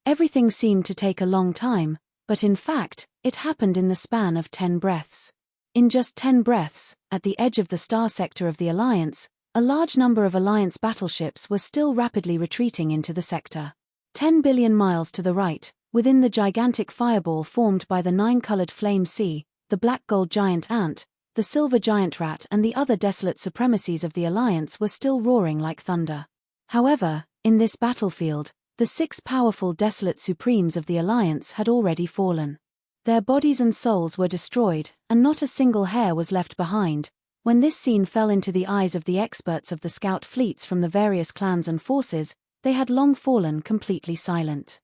Everything seemed to take a long time, but in fact, it happened in the span of 10 breaths. In just 10 breaths, at the edge of the star sector of the Alliance, a large number of Alliance battleships were still rapidly retreating into the sector. 10 billion miles to the right, within the gigantic fireball formed by the 9-colored flame sea, the black gold giant ant, the silver giant rat and the other desolate supremacies of the Alliance were still roaring like thunder. However, in this battlefield, the 6 powerful desolate supremes of the Alliance had already fallen. Their bodies and souls were destroyed, and not a single hair was left behind. When this scene fell into the eyes of the experts of the scout fleets from the various clans and forces, they had long fallen completely silent.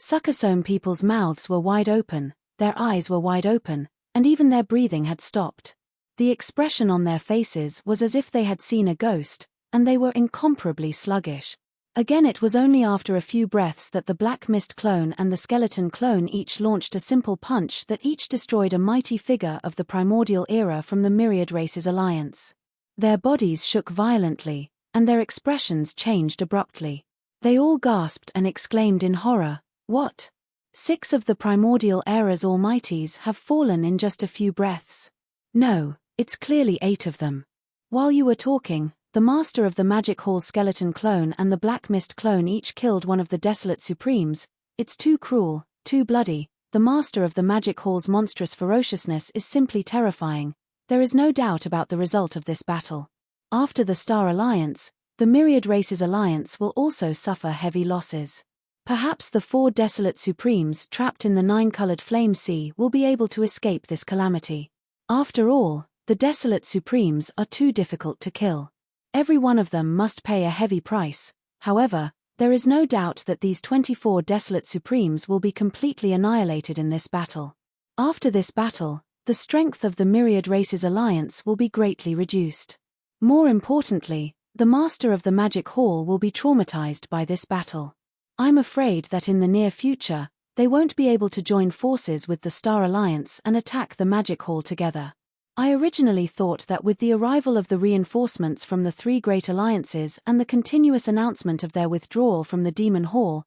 Succasome people's mouths were wide open, their eyes were wide open, and even their breathing had stopped. The expression on their faces was as if they had seen a ghost, and they were incomparably sluggish. Again, it was only after a few breaths that the Black Mist clone and the Skeleton clone each launched a simple punch that each destroyed a mighty figure of the primordial era from the Myriad Races Alliance. Their bodies shook violently, and their expressions changed abruptly. They all gasped and exclaimed in horror, "What? 6 of the primordial era's almighties have fallen in just a few breaths? No, it's clearly 8 of them." While you were talking, the master of the Magic Hall Skeleton clone and the Black Mist clone each killed one of the Desolate Supremes. It's too cruel, too bloody. The master of the Magic Hall's monstrous ferociousness is simply terrifying. There is no doubt about the result of this battle. After the Star Alliance, the Myriad Races Alliance will also suffer heavy losses. Perhaps the 4 Desolate Supremes trapped in the 9-colored flame sea will be able to escape this calamity. After all, the Desolate Supremes are too difficult to kill. Every one of them must pay a heavy price. However, there is no doubt that these 24 Desolate Supremes will be completely annihilated in this battle. After this battle, the strength of the Myriad Races Alliance will be greatly reduced. More importantly, the Master of the Magic Hall will be traumatized by this battle. I'm afraid that in the near future, they won't be able to join forces with the Star Alliance and attack the Magic Hall together. I originally thought that with the arrival of the reinforcements from the 3 great alliances and the continuous announcement of their withdrawal from the Demon Hall,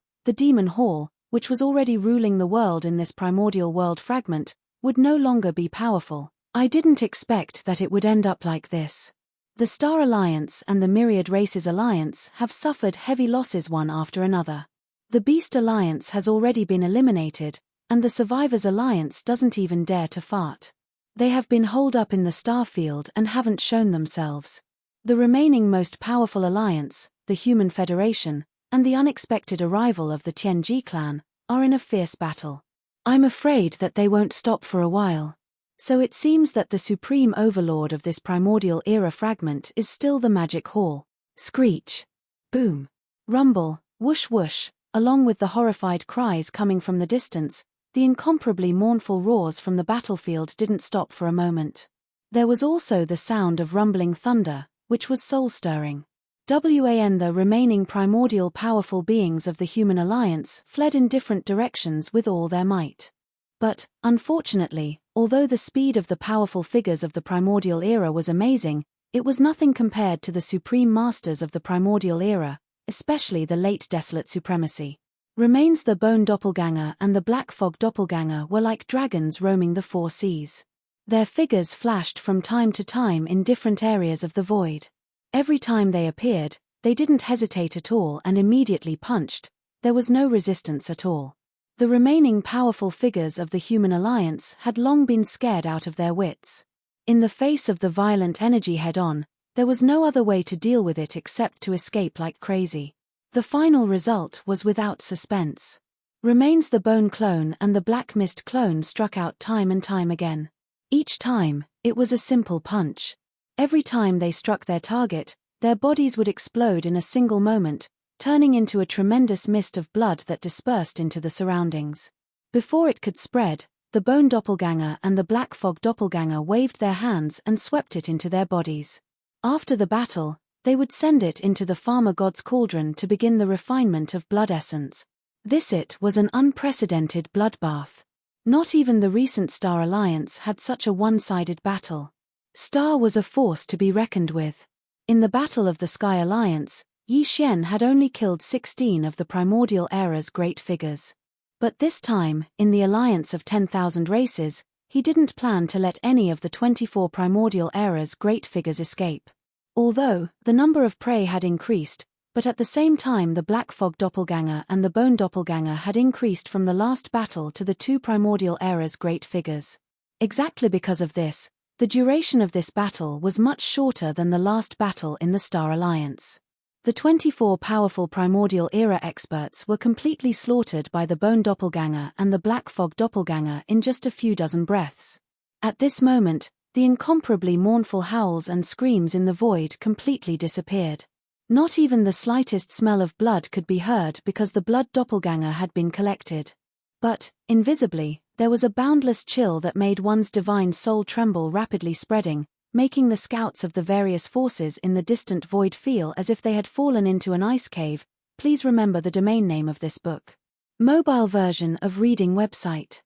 which was already ruling the world in this primordial world fragment, would no longer be powerful. I didn't expect that it would end up like this. The Star Alliance and the Myriad Races Alliance have suffered heavy losses one after another. The Beast Alliance has already been eliminated, and the Survivors Alliance doesn't even dare to fart. They have been holed up in the star field and haven't shown themselves. The remaining most powerful alliance, the Human Federation, and the unexpected arrival of the Tianji clan, are in a fierce battle. I'm afraid that they won't stop for a while. So it seems that the supreme overlord of this primordial era fragment is still the Magic Hall. Screech. Boom. Rumble, whoosh whoosh, along with the horrified cries coming from the distance. The incomparably mournful roars from the battlefield didn't stop for a moment. There was also the sound of rumbling thunder, which was soul-stirring. The remaining primordial powerful beings of the Human Alliance fled in different directions with all their might. But, unfortunately, although the speed of the powerful figures of the primordial era was amazing, it was nothing compared to the supreme masters of the primordial era, especially the late Desolate Supremacy. Remains the Bone Doppelganger and the Black Fog Doppelganger were like dragons roaming the 4 seas. Their figures flashed from time to time in different areas of the void. Every time they appeared, they didn't hesitate at all and immediately punched. There was no resistance at all. The remaining powerful figures of the human alliance had long been scared out of their wits. In the face of the violent energy head-on, there was no other way to deal with it except to escape like crazy. The final result was without suspense. Remains the Bone clone and the Black Mist clone struck out time and time again. Each time, it was a simple punch. Every time they struck their target, their bodies would explode in a single moment, turning into a tremendous mist of blood that dispersed into the surroundings. Before it could spread, the Bone doppelganger and the Black Fog doppelganger waved their hands and swept it into their bodies. After the battle, they would send it into the Farmer God's cauldron to begin the refinement of blood essence. This was an unprecedented bloodbath. Not even the recent Star Alliance had such a one-sided battle. Star was a force to be reckoned with. In the Battle of the Sky Alliance, Yi Xian had only killed 16 of the Primordial Era's great figures. But this time, in the Alliance of 10,000 races, he didn't plan to let any of the 24 Primordial Era's great figures escape. Although, the number of prey had increased, but at the same time the Black Fog doppelganger and the Bone doppelganger had increased from the last battle to the 2 Primordial Era's great figures. Exactly because of this, the duration of this battle was much shorter than the last battle in the Star Alliance. The 24 powerful Primordial Era experts were completely slaughtered by the Bone doppelganger and the Black Fog doppelganger in just a few dozen breaths. At this moment, the incomparably mournful howls and screams in the void completely disappeared. Not even the slightest smell of blood could be heard because the blood doppelganger had been collected. But, invisibly, there was a boundless chill that made one's divine soul tremble, rapidly spreading, making the scouts of the various forces in the distant void feel as if they had fallen into an ice cave. Please remember the domain name of this book. Mobile version of reading website.